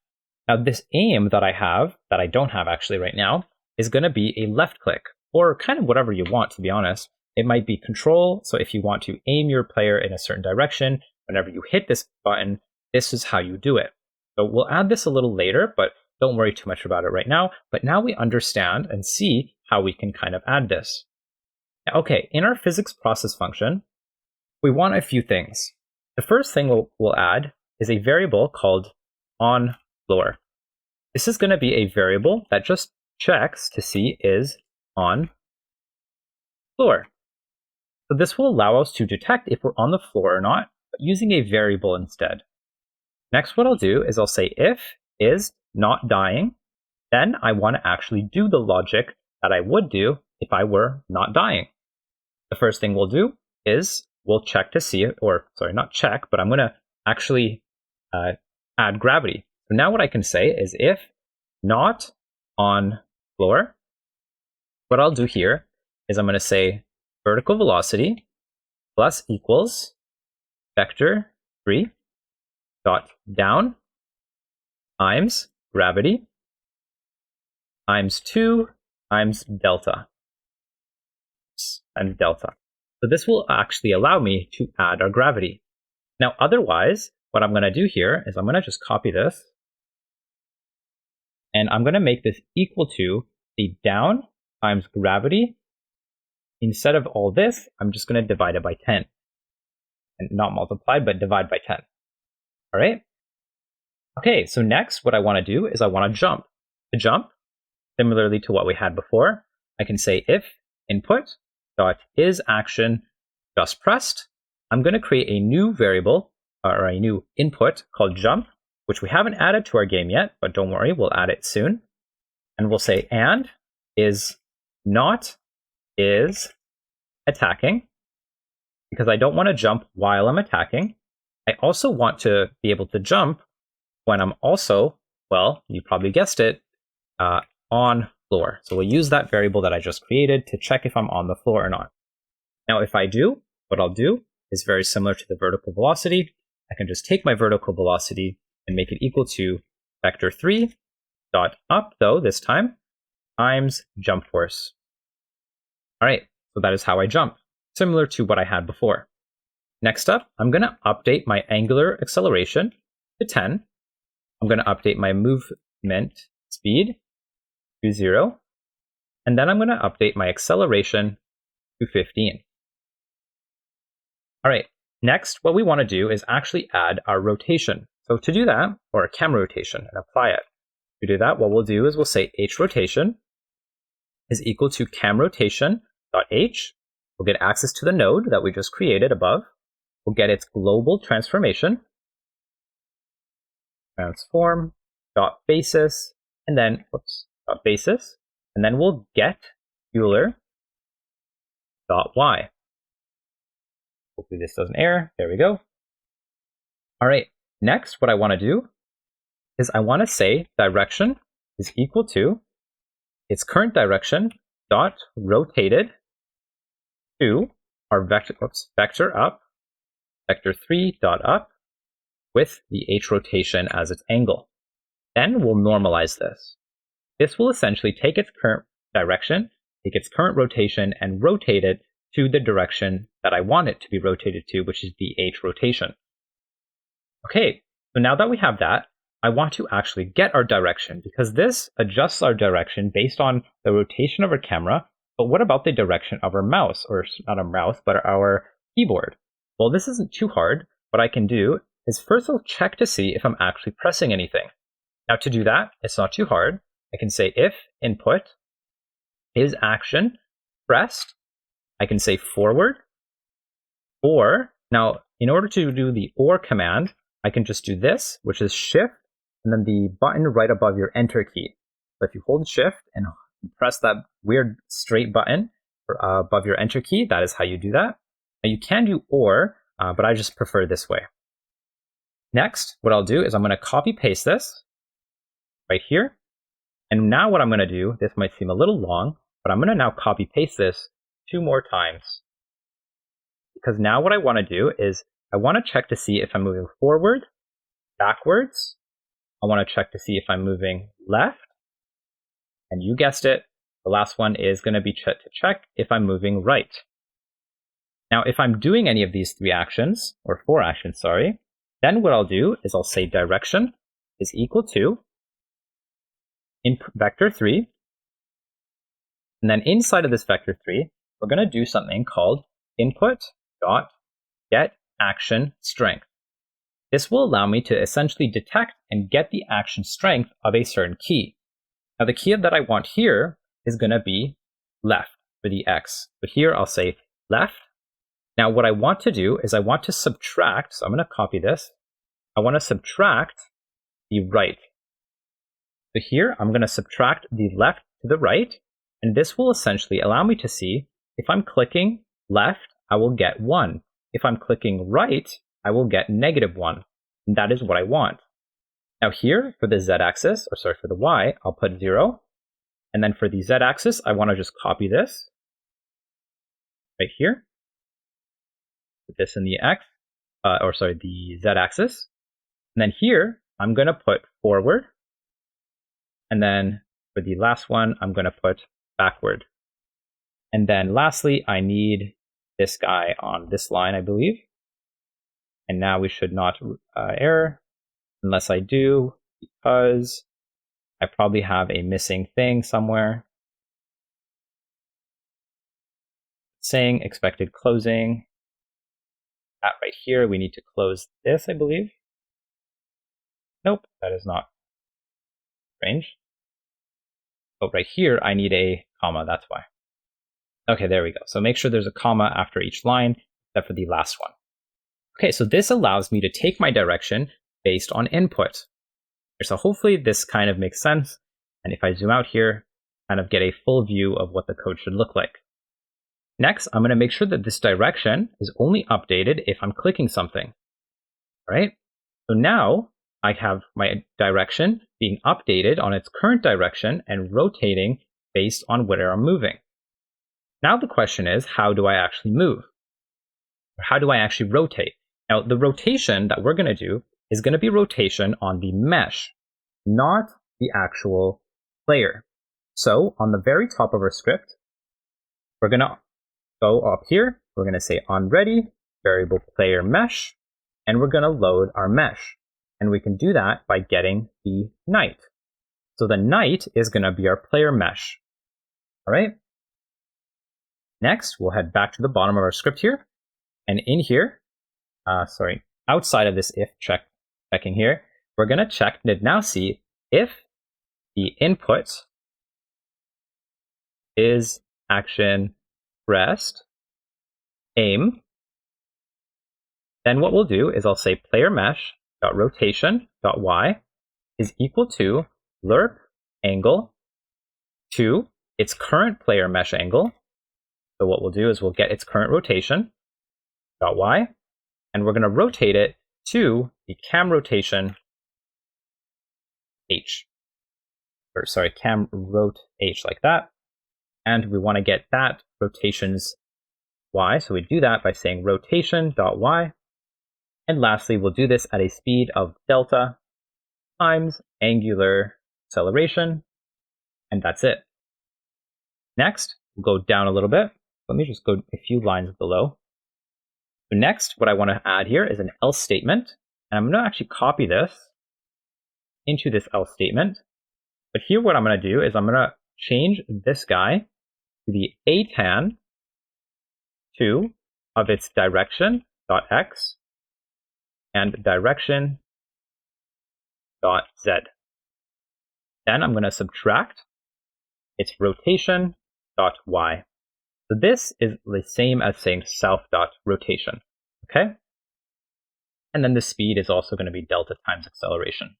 Now this aim that I have, that I don't have actually right now, is going to be a left click, or kind of whatever you want, to be honest. It might be control, so if you want to aim your player in a certain direction, whenever you hit this button, this is how you do it. So we'll add this a little later, but don't worry too much about it right now. But now we understand and see how we can kind of add this. Okay, in our physics process function, we want a few things. The first thing we'll add is a variable called onFloor. This is going to be a variable that just checks to see is on floor. So this will allow us to detect if we're on the floor or not, but using a variable instead. Next, what I'll do is I'll say if is not dying, then I want to actually do the logic that I would do if I were not dying. The first thing we'll do is we'll check to see, or sorry, not check, but I'm going to actually add gravity. So now what I can say is if not on floor, what I'll do here is I'm going to say vertical velocity plus equals vector 3 dot down times gravity times 2 times delta. And delta. So this will actually allow me to add our gravity. Now otherwise, what I'm going to do here is I'm going to just copy this, and I'm going to make this equal to the down times gravity. Instead of all this, I'm just going to divide it by 10. And not multiply, but divide by 10. All right? Okay, so next what I want to do is I want to jump. To jump, similarly to what we had before, I can say if input dot is action just pressed. I'm going to create a new variable or a new input called jump, which we haven't added to our game yet, but don't worry, we'll add it soon. And we'll say and is not is attacking, because I don't want to jump while I'm attacking. I also want to be able to jump when I'm also, well, you probably guessed it, on floor. So we'll use that variable that I just created to check if I'm on the floor or not. Now, if I do, what I'll do is very similar to the vertical velocity. I can just take my vertical velocity and make it equal to vector 3 dot up, though, this time, times jump force. All right, so that is how I jump. similar to what I had before. Next up, I'm going to update my angular acceleration to 10. I'm going to update my movement speed to 0. And then I'm going to update my acceleration to 15. All right, next, what we want to do is actually add our rotation. So to do that, or a camera rotation, and apply it. To do that, what we'll do is we'll say hRotation is equal to camRotation.h. We'll get access to the node that we just created above. We'll get its global transformation, transform.basis, and then, .basis, and then we'll get Euler.y. Hopefully this doesn't error. There we go. All right, next, what I want to do is I want to say direction is equal to its current direction dot rotated to our vector up, vector3 dot up, with the hRotation as its angle. Then we'll normalize this. This will essentially take its current direction, take its current rotation, and rotate it to the direction that I want it to be rotated to, which is the hRotation. Okay, so now that we have that, I want to actually get our direction, because this adjusts our direction based on the rotation of our camera. But what about the direction of our mouse, or not our mouse, but our keyboard? Well, this isn't too hard. What I can do is first I'll check to see if I'm actually pressing anything. Now to do that, it's not too hard. I can say if input is action pressed, I can say forward, or, now in order to do the or command, I can just do this, which is shift, and then the button right above your enter key. So if you hold shift and press that weird straight button above your enter key, that is how you do that. Now you can do or, but I just prefer this way. Next, what I'll do is I'm going to copy paste this right here. And now what I'm going to do, this might seem a little long, but I'm going to now copy paste this 2 more times. Because now what I want to do is I want to check to see if I'm moving forward, backwards. I want to check to see if I'm moving left. And you guessed it, the last one is going to be to check if I'm moving right. Now, if I'm doing any of these 3 actions, or 4 actions, sorry, then what I'll do is I'll say direction is equal to vector3. And then inside of this vector3, we're going to do something called input.getActionStrength. This will allow me to essentially detect and get the action strength of a certain key. Now the key that I want here is going to be left for the X. But here I'll say left. Now what I want to do is I want to subtract, so I'm going to copy this. I want to subtract the right. So here I'm going to subtract the left to the right, and this will essentially allow me to see if I'm clicking left, I will get 1. If I'm clicking right, I will get -1. And that is what I want. Now here, for the z-axis, or sorry, for the y, I'll put 0. And then for the z-axis, I want to just copy this right here. Put this in the x, the z-axis. And then here, I'm going to put forward. And then for the last one, I'm going to put backward. And then lastly, I need this guy on this line, I believe. And now we should not error, unless I do, because I probably have a missing thing somewhere. Saying expected closing. That right here, we need to close this, I believe. Nope, that is not strange. But right here, I need a comma, that's why. Okay, there we go. So make sure there's a comma after each line, except for the last one. Okay, so this allows me to take my direction based on input. So hopefully this kind of makes sense. And if I zoom out here, kind of get a full view of what the code should look like. Next, I'm going to make sure that this direction is only updated if I'm clicking something. All right, so now I have my direction being updated on its current direction and rotating based on where I'm moving. Now the question is, how do I actually move? Or how do I actually rotate? Now the rotation that we're going to do is going to be rotation on the mesh, not the actual layer. So on the very top of our script, we're going to go up here we're going to say onReady, variable player mesh, and we're going to load our mesh. And we can do that by getting the knight. So the knight is going to be our player mesh. All right. Next, we'll head back to the bottom of our script here. And in here, outside of this if checking here, we're going to check and now see if the input is action rest aim. Then what we'll do is I'll say player mesh dot rotation dot y is equal to lerp angle to its current player mesh angle. So what we'll do is we'll get its current rotation dot y, and we're going to rotate it to the cam rotation h, cam rot h, like that. And we want to get that rotation's y, so we do that by saying rotation dot y. And lastly, we'll do this at a speed of delta times angular acceleration, and that's it. Next, we'll go down a little bit. Let me just go a few lines below. So next, what I want to add here is an else statement, and I'm going to actually copy this into this else statement. But here what I'm going to do is I'm going to change this guy to the atan to of its direction dot x and direction dot z. Then I'm going to subtract its rotation dot y. So this is the same as saying self dot rotation. Okay? And then the speed is also going to be delta times acceleration.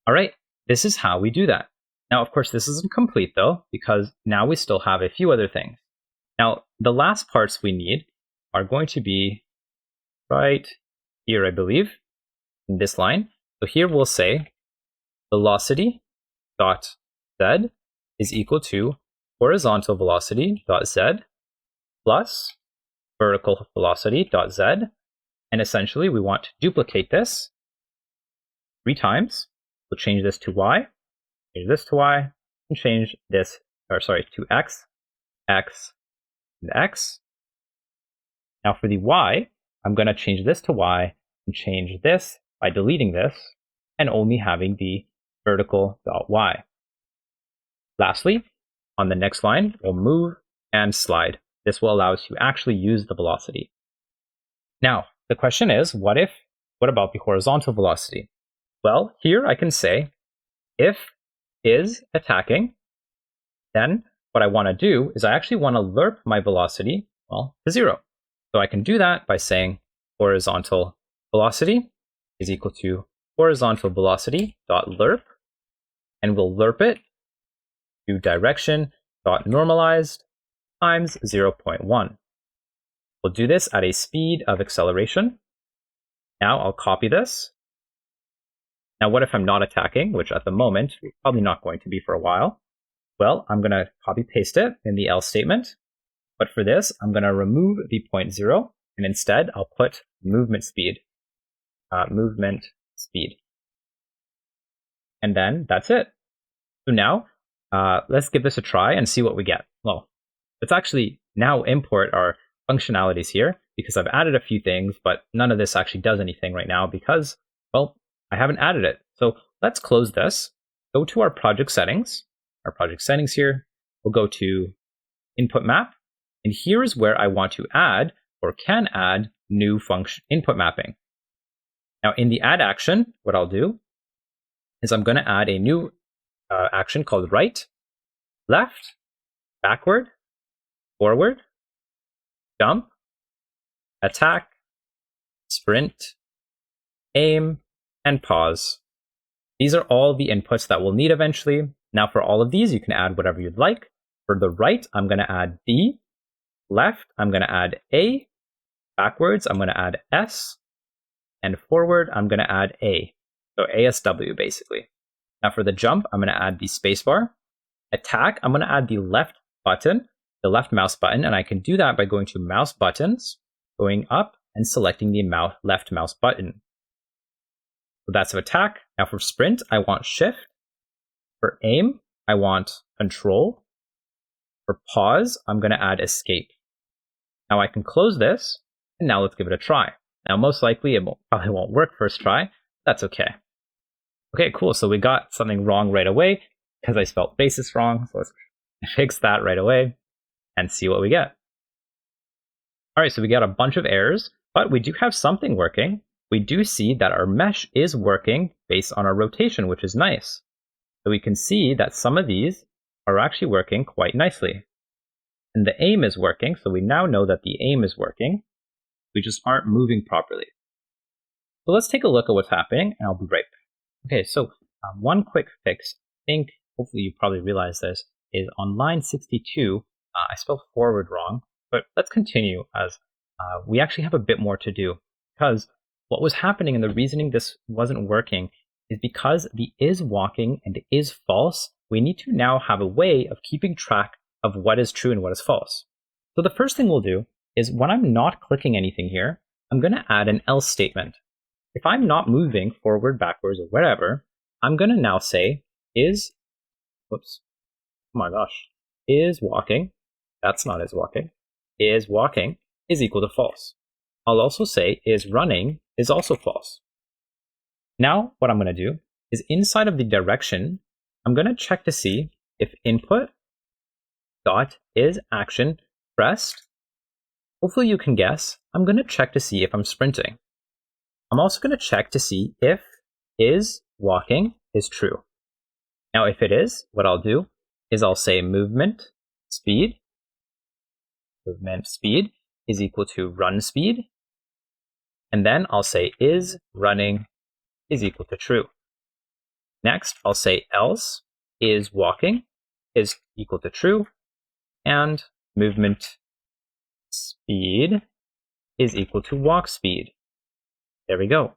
All right, this is how we do that. Now, of course, this isn't complete though, because now we still have a few other things. Now, the last parts we need are going to be right here, I believe, in this line. So here we'll say velocity dot z is equal to horizontal velocity dot z plus vertical velocity dot z. And essentially, we want to duplicate this 3 times. We'll change this to y, change this to y, and change this, to x, x, and x. Now for the y, I'm going to change this to y and change this by deleting this and only having the vertical dot y. Lastly, on the next line, we'll move and slide. This will allow us to actually use the velocity. Now, the question is, what about the horizontal velocity? Well, here I can say if is attacking, then what I want to do is I actually want to lerp my velocity, to 0. So I can do that by saying horizontal velocity is equal to horizontal velocity dot lerp, and we'll lerp it to direction dot normalized times 0.1. We'll do this at a speed of acceleration. Now I'll copy this. Now what if I'm not attacking, which at the moment we're probably not going to be for a while? Well, I'm going to copy paste it in the else statement. But for this, I'm going to remove the 0.0, and instead I'll put movement speed. And then that's it. So now let's give this a try and see what we get. Well, let's actually now import our functionalities here, because I've added a few things, but none of this actually does anything right now because, well, I haven't added it. So let's close this, go to our project settings. Our project settings here, we'll go to input map, and here is where I want to add or can add new function input mapping. Now in the add action, what I'll do is I'm going to add a new action called right, left, backward, forward, jump, attack, sprint, aim, and pause. These are all the inputs that we'll need eventually. Now for all of these, you can add whatever you'd like. For the right, I'm going to add D. Left, I'm going to add A. Backwards, I'm going to add S. And forward, I'm going to add A. So ASW, basically. Now for the jump, I'm going to add the spacebar. Attack, I'm going to add the left button, the left mouse button, and I can do that by going to mouse buttons, going up, and selecting the left mouse button. So that's for attack. Now for sprint, I want shift. For aim, I want control. For pause, I'm going to add escape. Now I can close this, and now let's give it a try. Now most likely it probably won't work first try. That's okay. Okay, cool. So we got something wrong right away because I spelled basis wrong. So let's fix that right away and see what we get. All right, so we got a bunch of errors, but we do have something working. We do see that our mesh is working based on our rotation, which is nice. So we can see that some of these are actually working quite nicely. And the aim is working, so we now know that the aim is working. We just aren't moving properly. So let's take a look at what's happening, and I'll be right back. Okay, so one quick fix, I think hopefully you probably realize this, is on line 62, I spelled forward wrong, but let's continue as we actually have a bit more to do, because what was happening and the reasoning this wasn't working is because the is walking and is false, we need to now have a way of keeping track of what is true and what is false. So the first thing we'll do is when I'm not clicking anything here, I'm going to add an else statement. If I'm not moving forward, backwards, or whatever, I'm going to now say is, whoops, oh my gosh, is walking, that's not is walking is equal to false. I'll also say is running is also false. Now what I'm going to do is inside of the direction, I'm going to check to see if input dot is action pressed. Hopefully you can guess. I'm going to check to see if I'm sprinting. I'm also going to check to see if is walking is true. Now if it is, what I'll do is I'll say movement speed is equal to run speed. And then I'll say is running is equal to true. Next, I'll say else is walking is equal to true. And movement speed is equal to walk speed. There we go.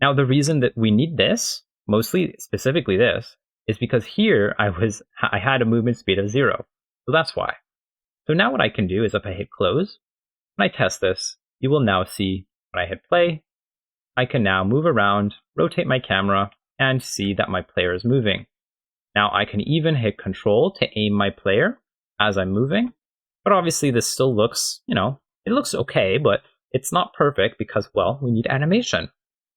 Now the reason that we need this, mostly specifically this, is because here I had a movement speed of 0. So that's why. So now what I can do is if I hit close, when I test this, you will now see when I hit play, I can now move around, rotate my camera, and see that my player is moving. Now I can even hit control to aim my player as I'm moving, but obviously this still looks, it looks okay, but it's not perfect because, well, we need animation.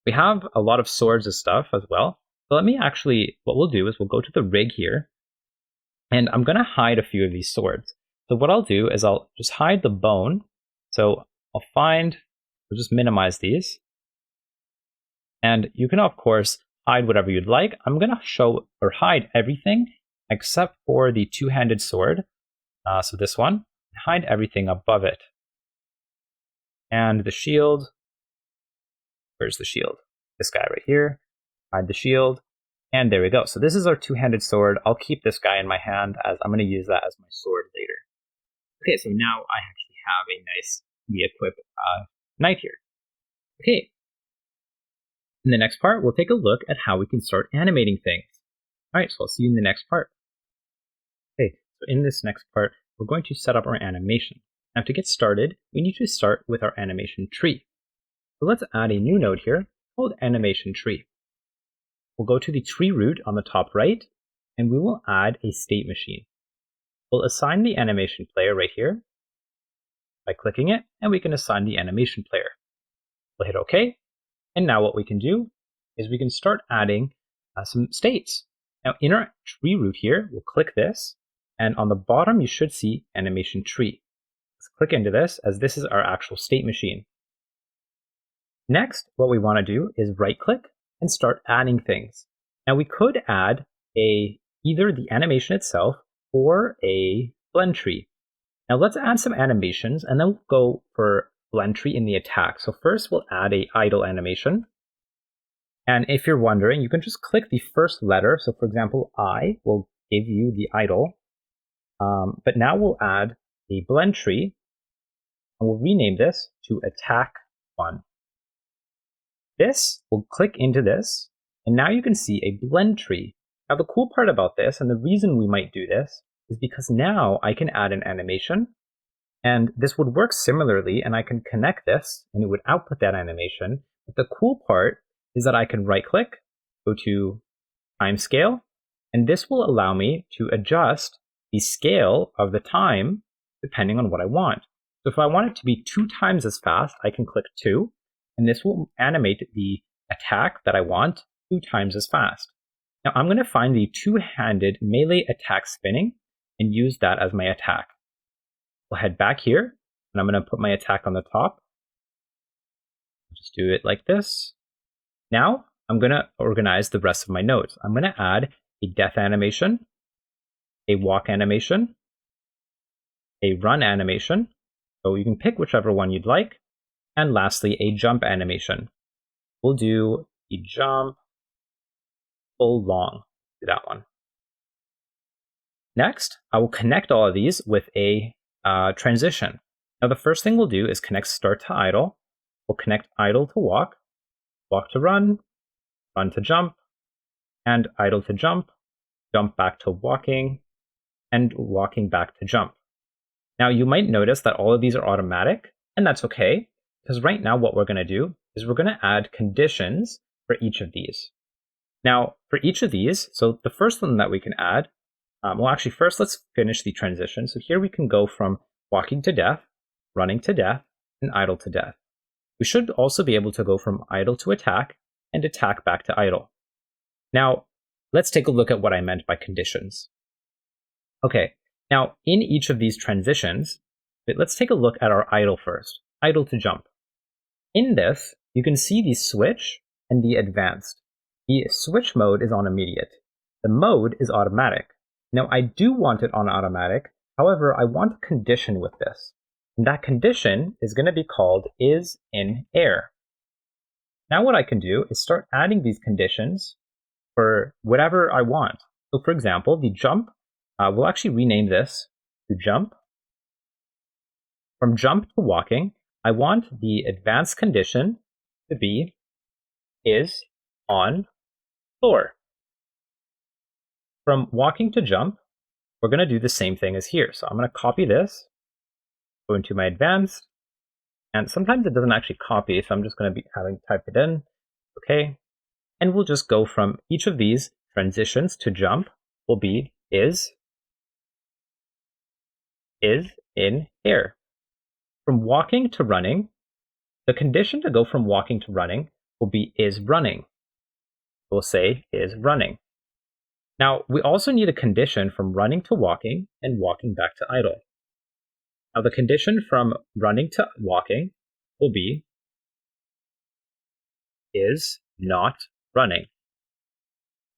We have a lot of swords and stuff as well. So let me actually, what we'll do is we'll go to the rig here, and I'm going to hide a few of these swords. So what I'll do is I'll just hide the bone. So we'll just minimize these. And you can, of course, hide whatever you'd like. I'm going to show or hide everything except for the two-handed sword. So this one, hide everything above it. And the shield, where's the shield? This guy right here, hide the shield. And there we go. So this is our two-handed sword. I'll keep this guy in my hand as I'm going to use that as my sword later. Okay, so now I actually have a nice re-equip knight here. Okay. In the next part, we'll take a look at how we can start animating things. All right, so I'll see you in the next part. Okay, so in this next part, we're going to set up our animation. Now to get started, we need to start with our animation tree. So let's add a new node here called AnimationTree. We'll go to the tree root on the top right, and we will add a state machine. We'll assign the animation player right here by clicking it, and we can assign the animation player. We'll hit OK, and now what we can do is we can start adding some states. Now in our tree root here, we'll click this, and on the bottom you should see AnimationTree. Let's click into this as this is our actual state machine. Next, what we want to do is right-click and start adding things. Now we could add either the animation itself or a blend tree. Now let's add some animations and then we'll go for blend tree in the attack. So first we'll add a idle animation. And if you're wondering, you can just click the first letter. So for example, I will give you the idle. But now we'll add a blend tree and we'll rename this to attack 1. We'll click into this, and now you can see a blend tree. Now the cool part about this, and the reason we might do this, is because now I can add an animation, and this would work similarly, and I can connect this, and it would output that animation. But the cool part is that I can right-click, go to time scale, and this will allow me to adjust the scale of the time depending on what I want. So if I want it to be 2 times as fast, I can click 2, and this will animate the attack that I want 2 times as fast. Now I'm going to find the two-handed melee attack spinning and use that as my attack. We'll head back here, and I'm going to put my attack on the top. Just do it like this. Now I'm going to organize the rest of my nodes. I'm going to add a death animation, a walk animation, a run animation, so you can pick whichever one you'd like, and lastly a jump animation. We'll do the jump full long, do that one. Next, I will connect all of these with a transition. Now the first thing we'll do is connect start to idle. We'll connect idle to walk, walk to run to jump, and idle to jump back to walking, and walking back to jump. Now you might notice that all of these are automatic, and that's okay, because right now what we're going to do is we're going to add conditions for each of these. Now for each of these, so the first one that we can add, well actually first let's finish the transition. So here we can go from walking to death, running to death, and idle to death. We should also be able to go from idle to attack, and attack back to idle. Now, let's take a look at what I meant by conditions. Okay, now in each of these transitions, let's take a look at our idle first, idle to jump. In this, you can see the switch and the advanced. The switch mode is on immediate. The mode is automatic. Now I do want it on automatic, however, I want a condition with this. And that condition is going to be called is in air. Now what I can do is start adding these conditions for whatever I want. So for example, the jump, we'll actually rename this to jump. From jump to walking, I want the advanced condition to be is on floor. From walking to jump, we're going to do the same thing as here. So I'm going to copy this, go into my advanced, and sometimes it doesn't actually copy, so I'm just going to be having type it in. Okay. And we'll just go from each of these transitions to jump will be is in air. From walking to running, the condition to go from walking to running will be is running. We'll say is running. Now, we also need a condition from running to walking and walking back to idle. Now, the condition from running to walking will be is not running.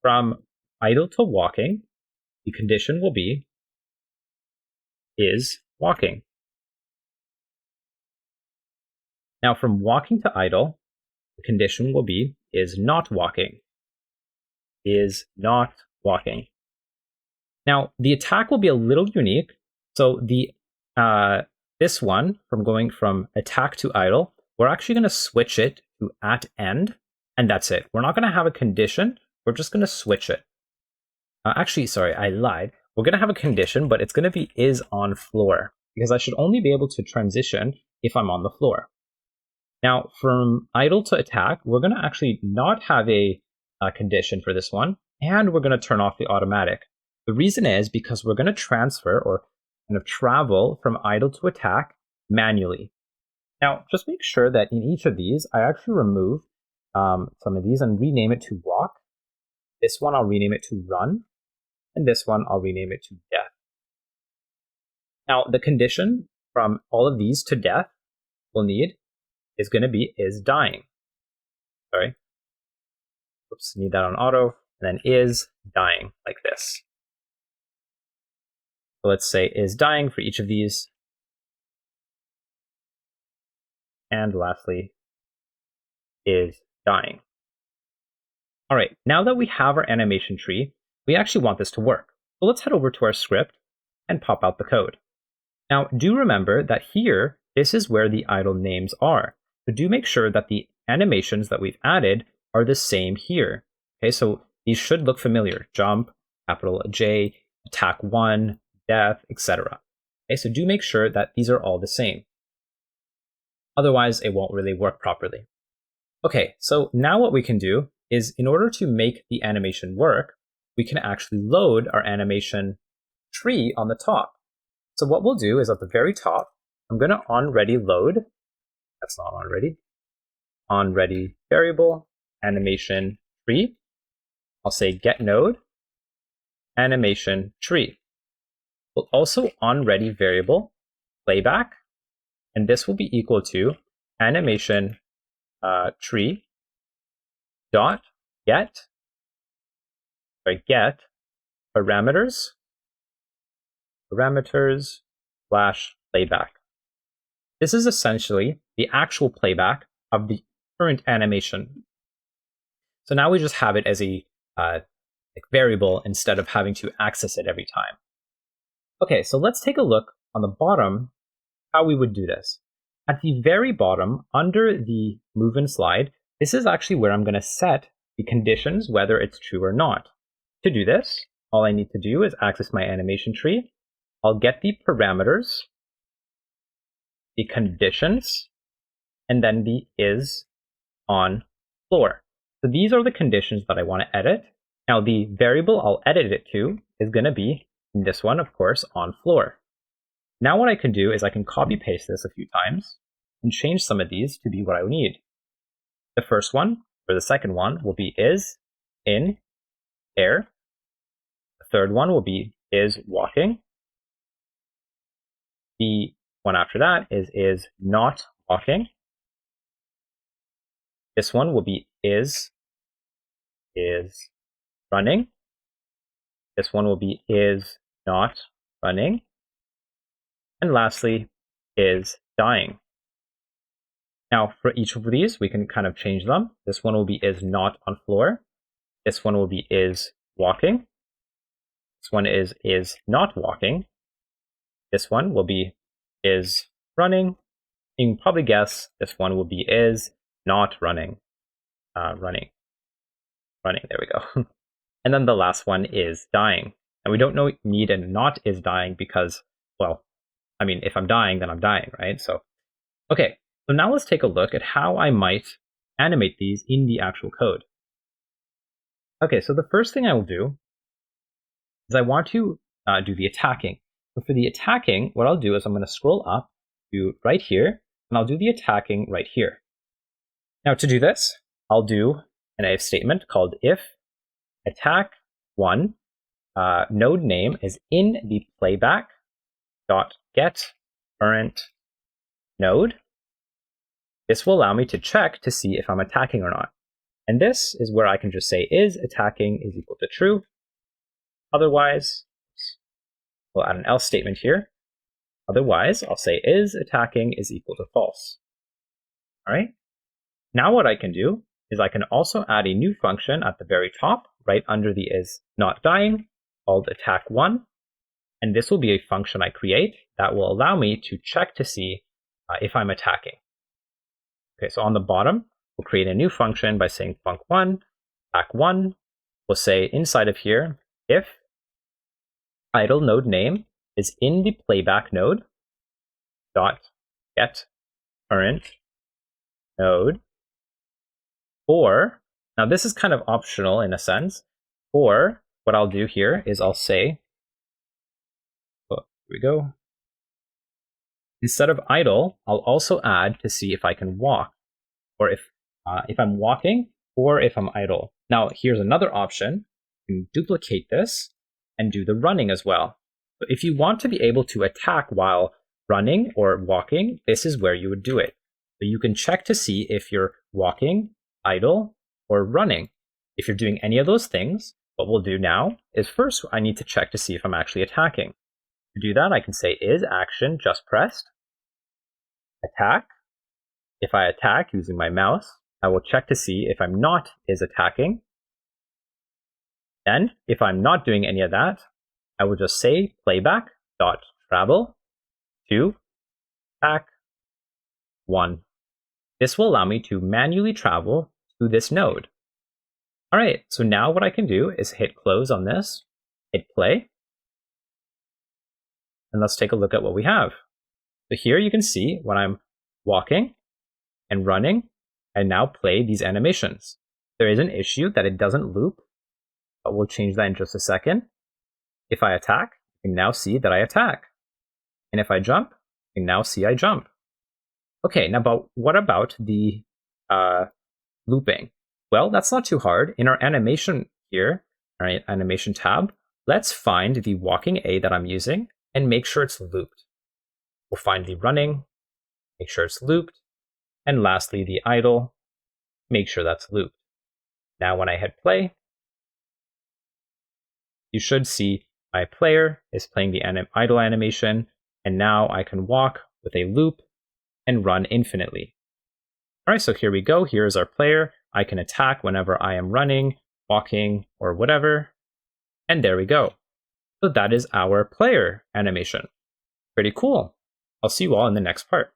From idle to walking, the condition will be is walking. Now, from walking to idle, the condition will be is not walking. Is not walking. Now, the attack will be a little unique. So this one, from going from attack to idle, we're actually going to switch it to at end, and that's it. We're not going to have a condition. We're just going to switch it. Actually, sorry, I lied. We're going to have a condition, but it's going to be is on floor, because I should only be able to transition if I'm on the floor. Now, from idle to attack, we're going to actually not have a condition for this one, and we're going to turn off the automatic. The reason is because we're going to transfer or kind of travel from idle to attack manually. Now, just make sure that in each of these, I actually remove some of these and rename it to walk. This one, I'll rename it to run. And this one, I'll rename it to death. Now, the condition from all of these to death we'll need is going to be is dying. Sorry. Oops, need that on auto. And then is dying, like this. So let's say is dying for each of these. And lastly, is dying. All right, now that we have our animation tree, we actually want this to work. So let's head over to our script and pop out the code. Now, do remember that here, this is where the idle names are. So do make sure that the animations that we've added are the same here. Okay, so these should look familiar. Jump, capital J, attack 1, death, etc. Okay, so do make sure that these are all the same. Otherwise, it won't really work properly. Okay, so now what we can do is in order to make the animation work, we can actually load our animation tree on the top. So what we'll do is at the very top, I'm going to onReadyLoad. That's not onReady. onReady variable, AnimationTree. I'll say getNode, AnimationTree. We'll also onReady variable, playback, and this will be equal to AnimationTree dot get parameters slash playback. This is essentially the actual playback of the current animation. So now we just have it as a variable instead of having to access it every time. Okay, so let's take a look on the bottom how we would do this. At the very bottom, under the move and slide, this is actually where I'm going to set the conditions, whether it's true or not. To do this, all I need to do is access my animation tree. I'll get the parameters, the conditions, and then the is on floor. So these are the conditions that I want to edit. Now the variable I'll edit it to is going to be this one, of course, on floor. Now what I can do is I can copy paste this a few times and change some of these to be what I need. The first one, or the second one, will be is in air. The third one will be is walking. The one after that is not walking. This one will be is running. This one will be is not running. And lastly, is dying. Now, for each of these, we can kind of change them. This one will be is not on floor. This one will be is walking. This one is not walking. This one will be is running. You can probably guess this one will be is not running. Running. There we go. And then the last one is dying. And we don't need a not is dying because, well, I mean, if I'm dying, then I'm dying, right? So, okay. So now let's take a look at how I might animate these in the actual code. Okay, so the first thing I will do is I want to do the attacking. So for the attacking, what I'll do is I'm going to scroll up to right here, and I'll do the attacking right here. Now to do this, I'll do an if statement called if attack1 node name is in the playback dot get current node. This will allow me to check to see if I'm attacking or not. And this is where I can just say is attacking is equal to true. Otherwise, we'll add an else statement here. Otherwise, I'll say is attacking is equal to false. All right. Now what I can do is I can also add a new function at the very top, right under the is not dying, called attack1. And this will be a function I create that will allow me to check to see if I'm attacking. Okay, so on the bottom, we'll create a new function by saying func1, attack1. We'll say inside of here, if idle node name is in the playback node dot get current node, or, now this is kind of optional in a sense, or what I'll do here is I'll say, oh, here we go. Instead of idle, I'll also add to see if I can walk, or if I'm walking, or if I'm idle. Now, here's another option. You can duplicate this and do the running as well. So if you want to be able to attack while running or walking, this is where you would do it. So you can check to see if you're walking, idle, or running. If you're doing any of those things, what we'll do now is first I need to check to see if I'm actually attacking. To do that, I can say is action just pressed, attack. If I attack using my mouse, I will check to see if I'm not is attacking. Then, if I'm not doing any of that, I will just say playback dot travel to attack 1. This will allow me to manually travel to this node. All right, so now what I can do is hit close on this, hit play, and let's take a look at what we have. So here you can see when I'm walking and running, I now play these animations. There is an issue that it doesn't loop, but we'll change that in just a second. If I attack, you can now see that I attack. And if I jump, And now see I jump. Okay, now but what about the looping? Well, that's not too hard. In our animation here, all right, animation tab, let's find the walking A that I'm using and make sure it's looped. We'll find the running, make sure it's looped, and lastly the idle, make sure that's looped. Now when I hit play, you should see my player is playing the idle animation, and now I can walk with a loop and run infinitely. All right, so here we go. Here's our player. I can attack whenever I am running, walking, or whatever. And there we go. So that is our player animation. Pretty cool. I'll see you all in the next part.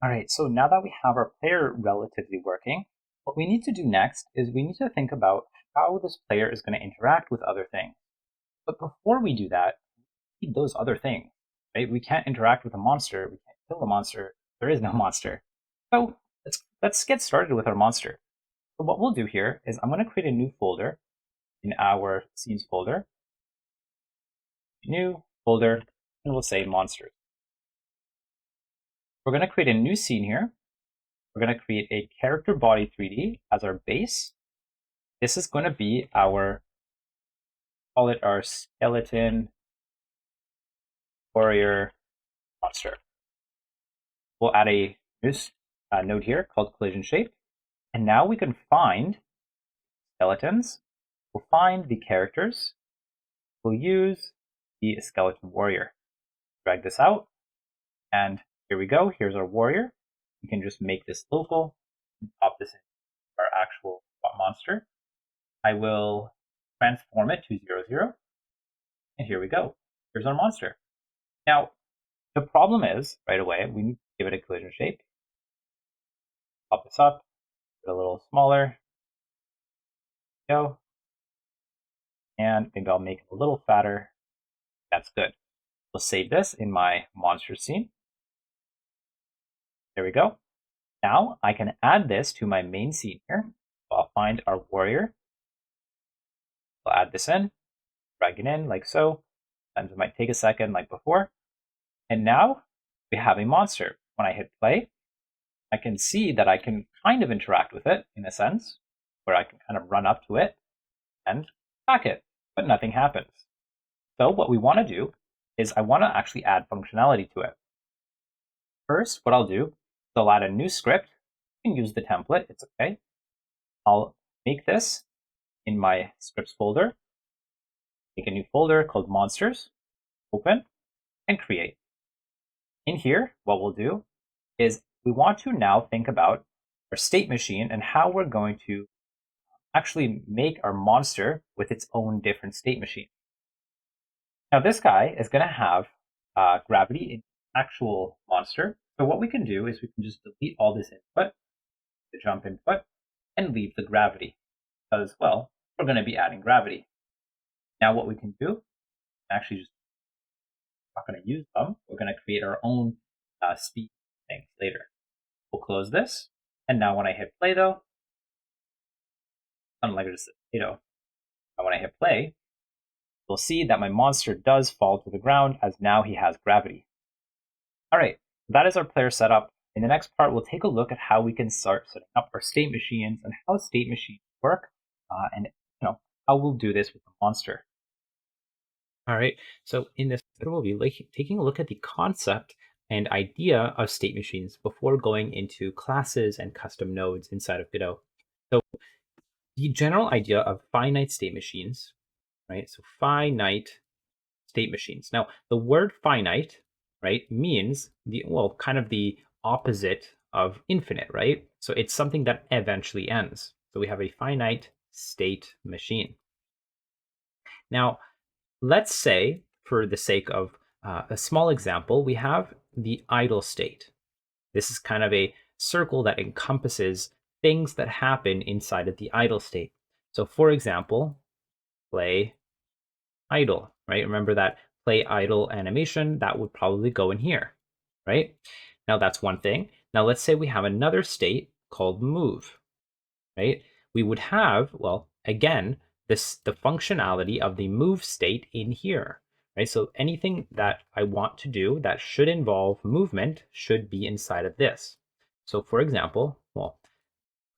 All right, so now that we have our player relatively working, what we need to do next is we need to think about how this player is going to interact with other things. But before we do that, we need those other things, right? We can't interact with a monster. We can't kill a monster. There is no monster. So let's get started with our monster. So what we'll do here is I'm going to create a new folder in our scenes folder. New folder, and we'll say monsters. We're going to create a new scene here. We're going to create a character body 3D as our base. This is going to be our, call it our skeleton warrior monster. We'll add a new node here called collision shape. And now we can find skeletons. We'll find the characters. We'll use the skeleton warrior. Drag this out. And here we go. Here's our warrior. We can just make this local and pop this in our actual monster. I will transform it to 0, 0. And here we go. Here's our monster. Now, the problem is, right away, we need to give it a collision shape. Pop this up, get a little smaller. Go. And maybe I'll make it a little fatter. That's good. We'll save this in my monster scene. There we go. Now I can add this to my main scene here. So I'll find our warrior. I'll add this in, drag it in like so. Sometimes it might take a second like before. And now we have a monster. When I hit play, I can see that I can kind of interact with it in a sense, where I can kind of run up to it and attack it, but nothing happens. So what we want to do is I want to actually add functionality to it. First, what I'll do is I'll add a new script. You can use the template, it's okay. I'll make this in my scripts folder, make a new folder called monsters, open, and create. In here, what we'll do is we want to now think about our state machine and how we're going to actually make our monster with its own different state machine. Now this guy is going to have gravity in actual monster. So what we can do is we can just delete all this input, the jump input, and leave the gravity. Because, well, we're going to be adding gravity. Now what we can do, actually just not going to use them. We're going to create our own speed things later. We'll close this. And now when I hit play though, unlike just, when I hit play, we'll see that my monster does fall to the ground as now he has gravity. All right, that is our player setup. In the next part, we'll take a look at how we can start setting up our state machines and how state machines work, and how we'll do this with the monster. All right, so in this video, we'll be taking a look at the concept and idea of state machines before going into classes and custom nodes inside of Godot. So the general idea of finite state machines, right? So finite state machines. Now, the word finite, right, means kind of the opposite of infinite, right? So it's something that eventually ends. So we have a finite state machine. Now, let's say, for the sake of a small example, we have the idle state. This is kind of a circle that encompasses things that happen inside of the idle state. So for example, play idle, right? Remember that play idle animation, that would probably go in here, right? Now that's one thing. Now let's say we have another state called move, right? We would have, well, again, the functionality of the move state in here, right? So anything that I want to do that should involve movement should be inside of this. So for example, well,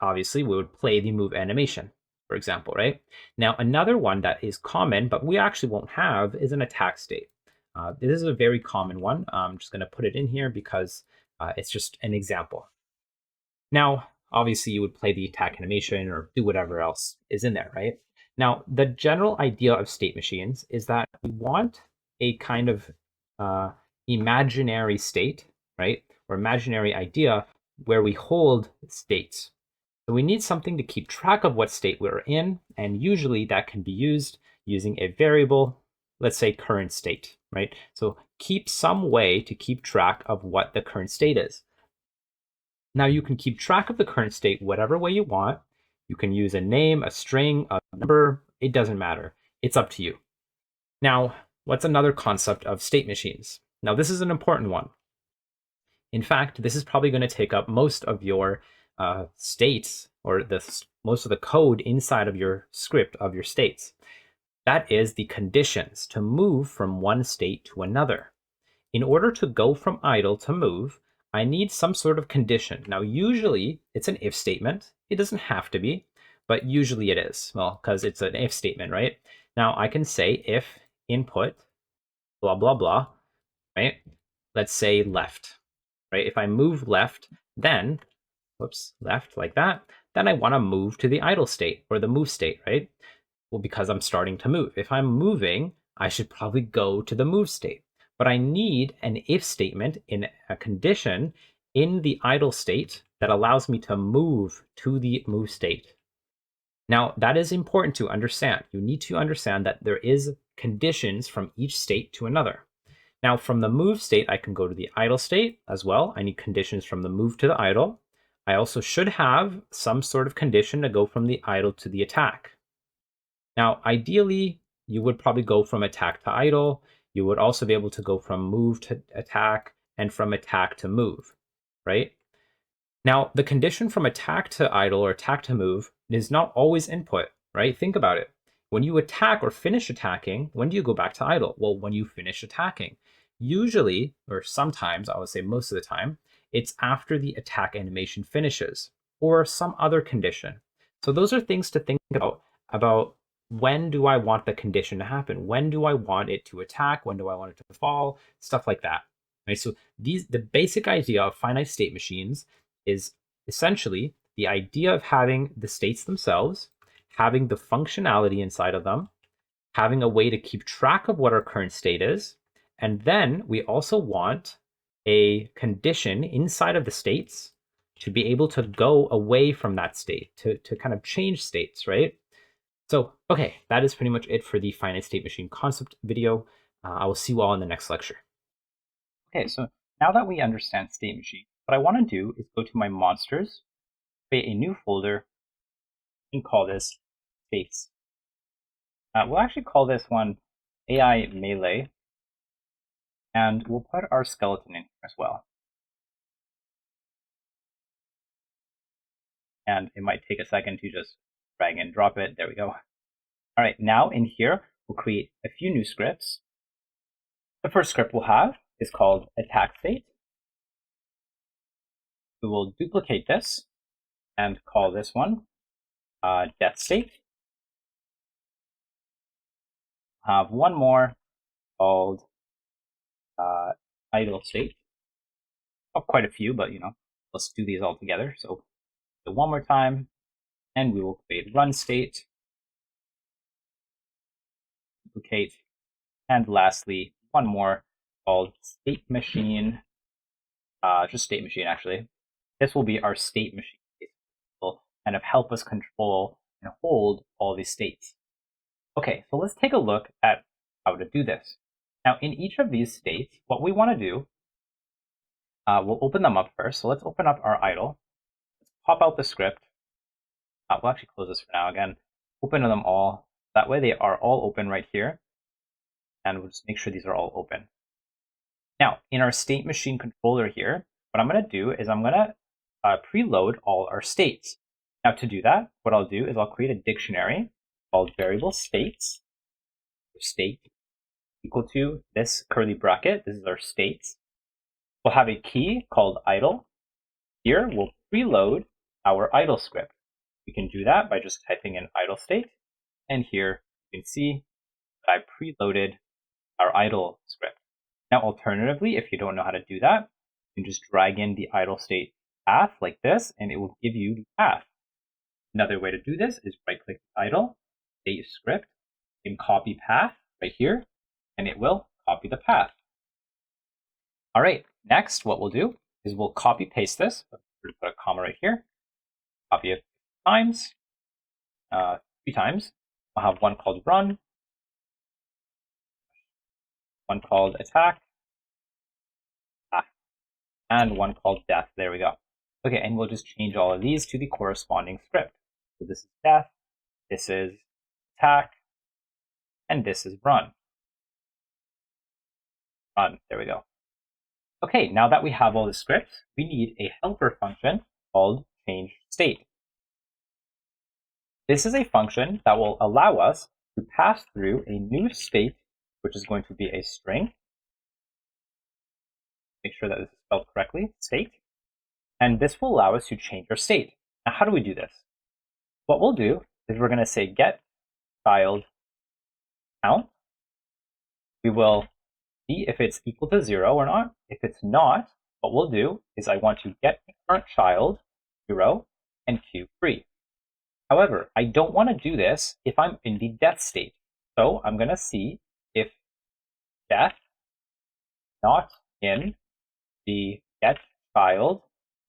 obviously we would play the move animation, for example, right? Now, another one that is common, but we actually won't have, is an attack state. This is a very common one. I'm just going to put it in here because it's just an example. Now, obviously, you would play the attack animation or do whatever else is in there, right? Now, the general idea of state machines is that we want a kind of imaginary state, right? Or imaginary idea where we hold states. So we need something to keep track of what state we're in, and usually that can be used using a variable, let's say current state, right? So keep some way to keep track of what the current state is. Now you can keep track of the current state whatever way you want. You can use a name, a string, a number, it doesn't matter. It's up to you. Now, what's another concept of state machines? Now this is an important one. In fact, this is probably going to take up most of your states or most of the code inside of your script of your states. That is the conditions to move from one state to another. In order to go from idle to move, I need some sort of condition. Now, usually it's an if statement. It doesn't have to be, but usually it is. Well, because it's an if statement, right? Now I can say if input, blah, blah, blah, right? Let's say left, right? If I move left, then, whoops, left like that, then I want to move to the idle state or the move state, right? Well, because I'm starting to move. If I'm moving, I should probably go to the move state. But I need an if statement in a condition in the idle state that allows me to move to the move state. Now, that is important to understand. You need to understand that there is conditions from each state to another. Now, from the move state, I can go to the idle state as well. I need conditions from the move to the idle. I also should have some sort of condition to go from the idle to the attack. Now, ideally, you would probably go from attack to idle. You would also be able to go from move to attack and from attack to move, right? Now, the condition from attack to idle or attack to move is not always input, right? Think about it. When you attack or finish attacking, when do you go back to idle? Well, when you finish attacking. Usually, or sometimes, I would say most of the time, it's after the attack animation finishes or some other condition. So those are things to think about when do I want the condition to happen? When do I want it to attack? When do I want it to fall? Stuff like that. Right? So the basic idea of finite state machines is essentially the idea of having the states themselves, having the functionality inside of them, having a way to keep track of what our current state is, and then we also want a condition inside of the states to be able to go away from that state, to kind of change states, right? So, okay, that is pretty much it for the finite state machine concept video. I will see you all in the next lecture. Okay, so now that we understand state machine, what I want to do is go to my monsters, create a new folder, and call this states. We'll actually call this one AI Melee, and we'll put our skeleton in here as well. And it might take a second to just drag and drop it. There we go. All right, now in here, we'll create a few new scripts. The first script we'll have is called attack state. We will duplicate this and call this one death state. We'll have one more called idle state. Oh, quite a few, but let's do these all together. So one more time, and we will create run state, duplicate, and lastly, one more called state machine. Just state machine, actually. This will be our state machine. It will kind of help us control and hold all these states. Okay, so let's take a look at how to do this. Now, in each of these states, what we want to do, we'll open them up first. So let's open up our idle. Let's pop out the script. We'll actually close this for now again. Open them all. That way they are all open right here. And we'll just make sure these are all open. Now, in our state machine controller here, what I'm going to do is I'm going to preload all our states. Now, to do that, what I'll do is I'll create a dictionary called variable states, or state, equal to this curly bracket. This is our states. We'll have a key called idle. Here we'll preload our idle script. We can do that by just typing in idle state. And here you can see that I preloaded our idle script. Now, alternatively, if you don't know how to do that, you can just drag in the idle state path like this, and it will give you the path. Another way to do this is right-click idle, state script, and copy path right here, and it will copy the path. All right, next what we'll do is we'll copy paste this. Put a comma right here, copy it times, 3 times. I'll have one called run, one called attack, and one called death. There we go. Okay, and we'll just change all of these to the corresponding script. So this is death, this is attack, and this is run. Run, there we go. Okay, now that we have all the scripts, we need a helper function called change state. This is a function that will allow us to pass through a new state, which is going to be a string. Make sure that this is spelled correctly, state. And this will allow us to change our state. Now, how do we do this? What we'll do is we're going to say get child count. We will see if it's equal to 0 or not. If it's not, what we'll do is I want to get the current child 0 and queue free. However, I don't want to do this if I'm in the death state. So I'm going to see if death not in the get child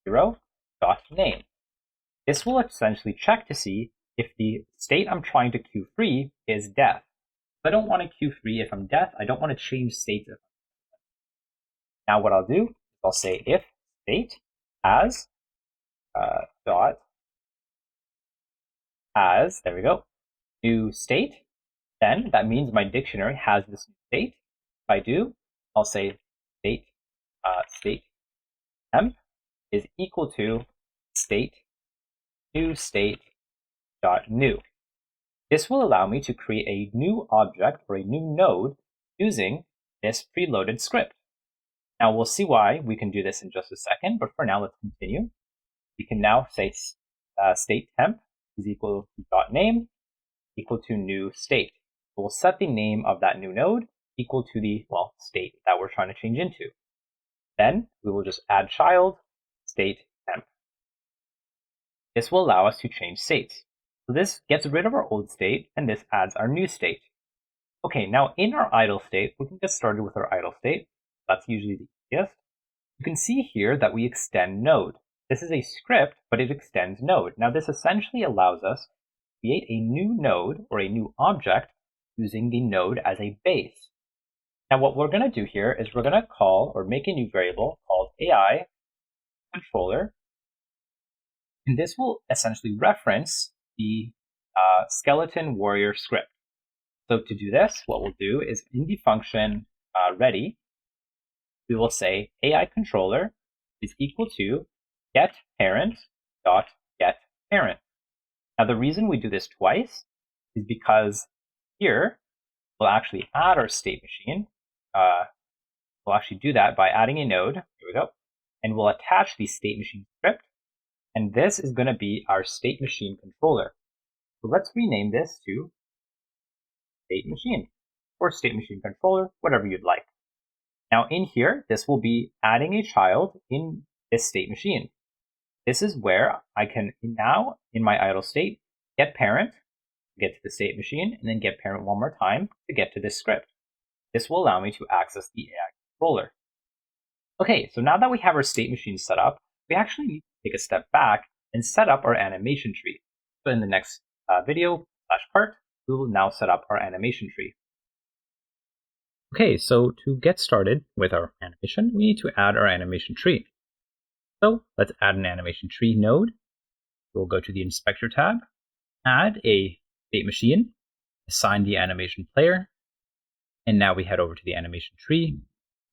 0.name. This will essentially check to see if the state I'm trying to queue free is death. If I don't want to queue free if I'm death, I don't want to change states. Now what I'll do is I'll say if state as dot as, there we go, new state, then that means my dictionary has this new state. If I do, I'll say state state temp is equal to state dot new. This will allow me to create a new object or a new node using this preloaded script. Now we'll see why we can do this in just a second, but for now let's continue. We can now say state temp is equal to dot name equal to new state. We'll set the name of that new node equal to the state that we're trying to change into. Then we will just add child state temp. This will allow us to change states. So this gets rid of our old state, and this adds our new state. Okay, now in our idle state, we can get started with our idle state. That's usually the easiest. You can see here that we extend node. This is a script, but it extends node. Now this essentially allows us to create a new node or a new object using the node as a base. Now what we're going to do here is we're going to call or make a new variable called AI controller. And this will essentially reference the skeleton warrior script. So to do this, what we'll do is in the function ready, we will say AI controller is equal to get parent dot get parent. Now the reason we do this twice is because here we'll actually add our state machine. We'll actually do that by adding a node. Here we go. And we'll attach the state machine script. And this is going to be our state machine controller. So let's rename this to state machine or state machine controller, whatever you'd like. Now in here, this will be adding a child in this state machine. This is where I can now, in my idle state, get parent, get to the state machine, and then get parent one more time to get to this script. This will allow me to access the AI controller. Okay, so now that we have our state machine set up, we actually need to take a step back and set up our animation tree. So in the next video / part, we will now set up our animation tree. Okay, so to get started with our animation, we need to add our animation tree. So let's add an animation tree node. We'll go to the inspector tab, add a state machine, assign the animation player, and now we head over to the animation tree,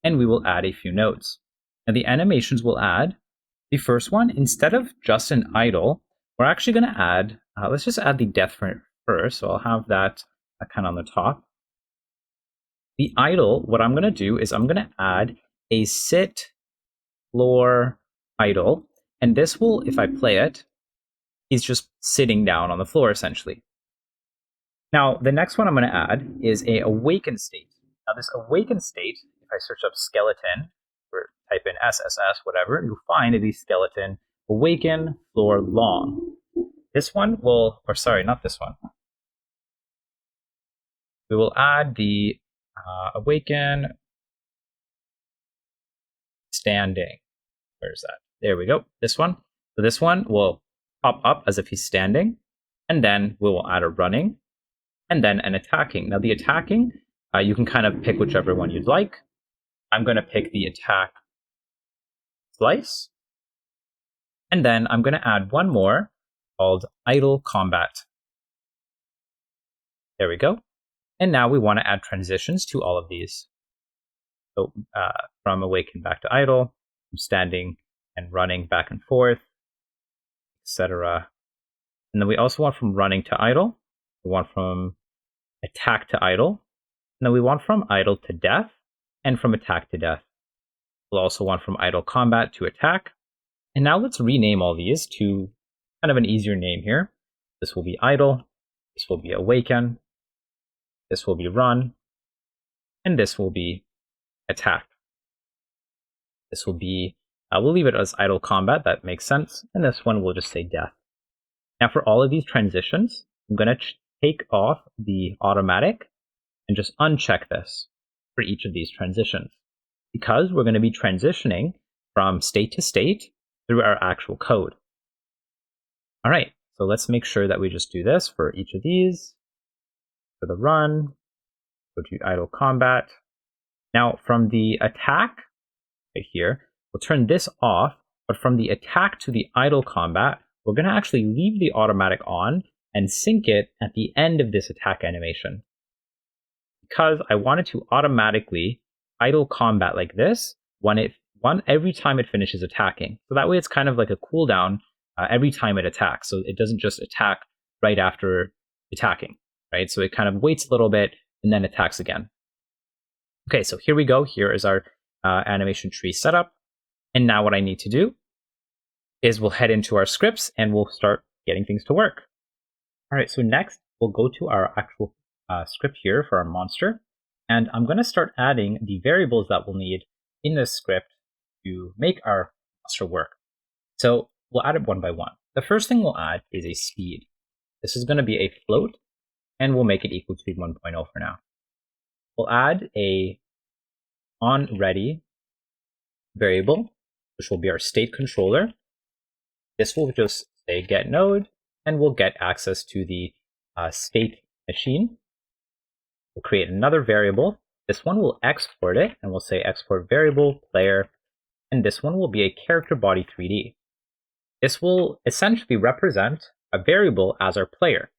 and we will add a few nodes. Now the animations we'll add, the first one, instead of just an idle, we're actually going to add, let's just add the death frame first. So I'll have that kind of on the top. The idle, what I'm going to do is I'm going to add a sit floor idle. And this will, if I play it, he's just sitting down on the floor essentially. Now, the next one I'm going to add is a awaken state. Now, this awaken state, if I search up skeleton or type in SSS, whatever, you'll find the skeleton awaken floor long. This one will, or sorry, not this one. We will add the awaken standing. Where's that? There we go. This one. So this one will pop up as if he's standing, and then we will add a running, and then an attacking. Now the attacking, you can kind of pick whichever one you'd like. I'm going to pick the attack slice, and then I'm going to add one more called idle combat. There we go. And now we want to add transitions to all of these. So from awaken back to idle, from standing and running back and forth, etc. And then we also want from running to idle. We want from attack to idle. And then we want from idle to death, and from attack to death. We'll also want from idle combat to attack. And now let's rename all these to kind of an easier name here. This will be idle, this will be awaken, this will be run, and this will be attack. This will be, we'll leave it as idle combat, that makes sense. And this one will just say death. Now for all of these transitions, I'm going to take off the automatic and just uncheck this for each of these transitions, because we're going to be transitioning from state to state through our actual code. All right, so let's make sure that we just do this for each of these. For the run, go to idle combat. Now from the attack right here, we'll turn this off, but from the attack to the idle combat, we're going to actually leave the automatic on and sync it at the end of this attack animation, because I wanted to automatically idle combat like this every time it finishes attacking. So that way it's kind of like a cooldown every time it attacks. So it doesn't just attack right after attacking, right? So it kind of waits a little bit and then attacks again. Okay, so here we go. Here is our animation tree setup. And now what I need to do is we'll head into our scripts and we'll start getting things to work. All right, so next we'll go to our actual script here for our monster. And I'm going to start adding the variables that we'll need in this script to make our monster work. So we'll add it one by one. The first thing we'll add is a speed. This is going to be a float, and we'll make it equal to 1.0 for now. We'll add a onReady variable, which will be our state controller. This will just say get node, and we'll get access to the state machine. We'll create another variable. This one will export it, and we'll say export variable player, and this one will be a character body 3D. This will essentially represent a variable as our player.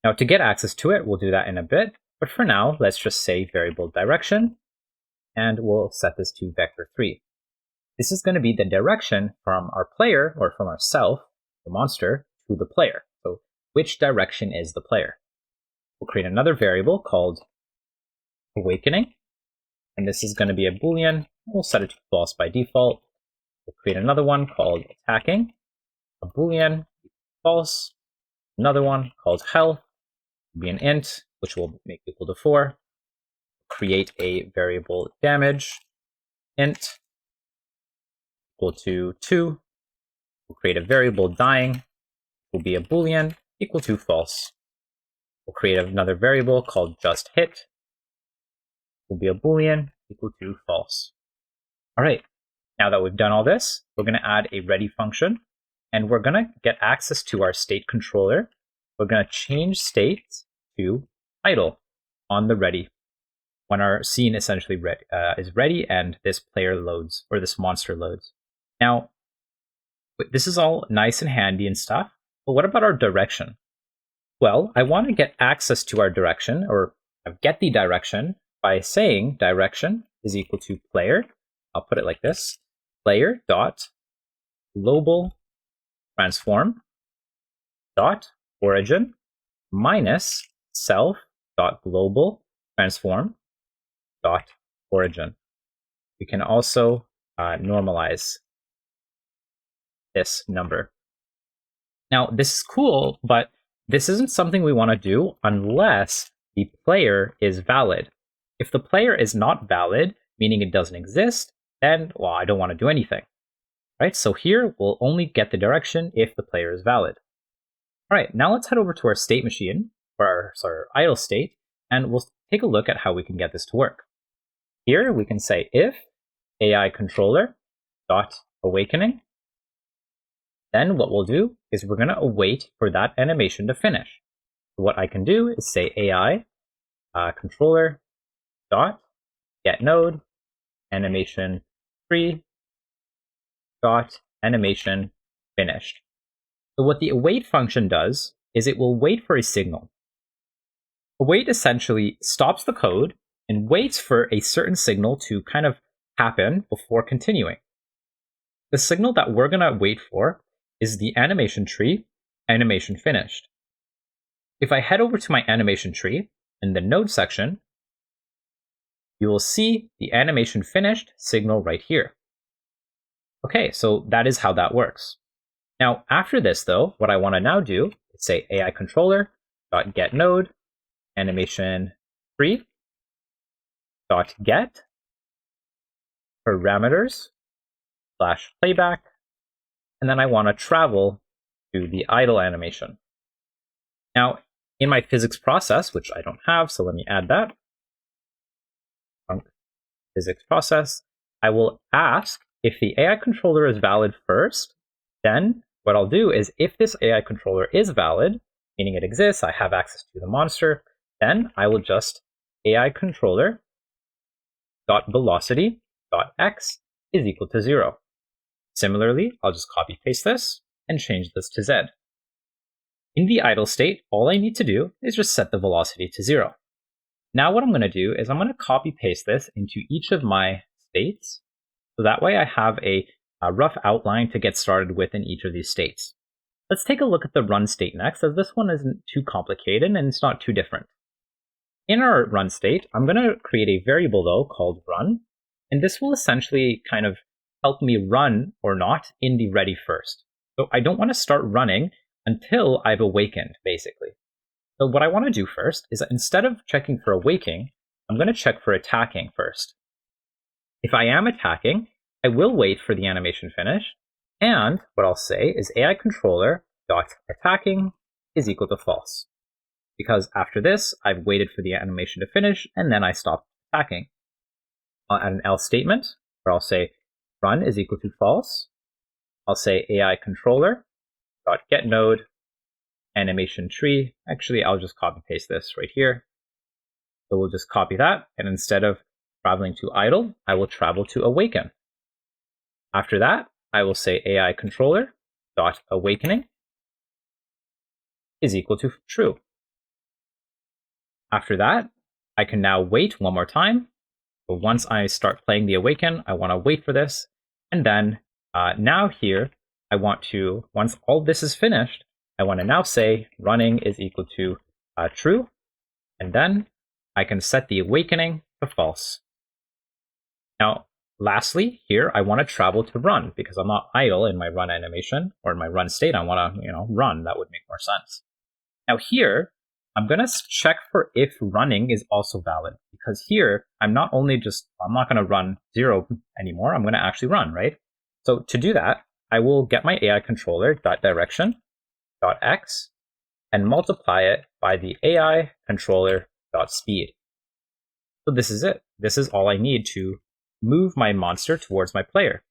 Now to get access to it, we'll do that in a bit, but for now, let's just say variable direction, and we'll set this to vector3. This is going to be the direction from our player, or from ourself, the monster, to the player. So which direction is the player? We'll create another variable called awakening, and this is going to be a boolean. We'll set it to false by default. We'll create another one called attacking, a boolean, false, another one called health, will be an int, which will make equal to 4. Create a variable damage, int, equal to 2. We'll create a variable dying, will be a boolean, equal to false. We'll create another variable called just hit, will be a boolean, equal to false. All right, now that we've done all this, we're going to add a ready function, and we're going to get access to our state controller. We're going to change state to idle on the ready when our scene essentially is ready and this player loads, or this monster loads. Now, this is all nice and handy and stuff, but what about our direction? Well, I want to get access to our direction, or get the direction, by saying direction is equal to player. I'll put it like this: player dot global transform dot origin minus self dot global transform dot origin. We can also normalize this number. Now, this is cool, but this isn't something we want to do unless the player is valid. If the player is not valid, meaning it doesn't exist, then, well, I don't want to do anything. Right? So here, we'll only get the direction if the player is valid. All right, now let's head over to our state machine, or our idle state, and we'll take a look at how we can get this to work. Here, we can say if AI controller dot awakening. Then what we'll do is we're going to await for that animation to finish. What I can do is say AI controller dot get node animation tree dot animation finished. So what the await function does is it will wait for a signal. Await essentially stops the code and waits for a certain signal to kind of happen before continuing. The signal that we're going to wait for is the animation tree, animation finished. If I head over to my animation tree in the node section, you will see the animation finished signal right here. Okay, so that is how that works. Now, after this though, what I want to now do is say AI controller dot get node animation tree dot get parameters slash playback, and then I want to travel to the idle animation. Now, in my physics process, which I don't have, so let me add that. Physics process, I will ask if the AI controller is valid first. Then what I'll do is if this AI controller is valid, meaning it exists, I have access to the monster, then I will just AI controller dot velocity dot x is equal to 0. Similarly, I'll just copy paste this and change this to z. In the idle state, all I need to do is just set the velocity to 0. Now what I'm going to do is I'm going to copy paste this into each of my states, so that way I have a rough outline to get started with in each of these states. Let's take a look at the run state next, as this one isn't too complicated and it's not too different. In our run state, I'm going to create a variable though called run, and this will essentially kind of help me run or not in the ready first. So I don't want to start running until I've awakened, basically. So what I want to do first is that instead of checking for awaking, I'm going to check for attacking first. If I am attacking, I will wait for the animation finish, and what I'll say is AI controller dot attacking is equal to false. Because after this, I've waited for the animation to finish, and then I stop attacking. I'll add an else statement, where I'll say run is equal to false. I'll say AI controller dot get node animation tree. Actually, I'll just copy paste this right here. So we'll just copy that, and instead of traveling to idle, I will travel to awaken. After that, I will say AI controller dot awakening is equal to true. After that, I can now wait one more time. But once I start playing the awaken, I want to wait for this. And then now here, I want to, once all this is finished, I want to now say running is equal to true. And then I can set the awakening to false. Now, lastly, here I want to travel to run because I'm not idle in my run animation or in my run state. I want to, run. That would make more sense. Now here, I'm going to check for if running is also valid, because here I'm not going to run 0 anymore. I'm going to actually run, right? So to do that, I will get my AI controller dot direction dot x and multiply it by the AI controller dot speed. So this is it. This is all I need to move my monster towards my player.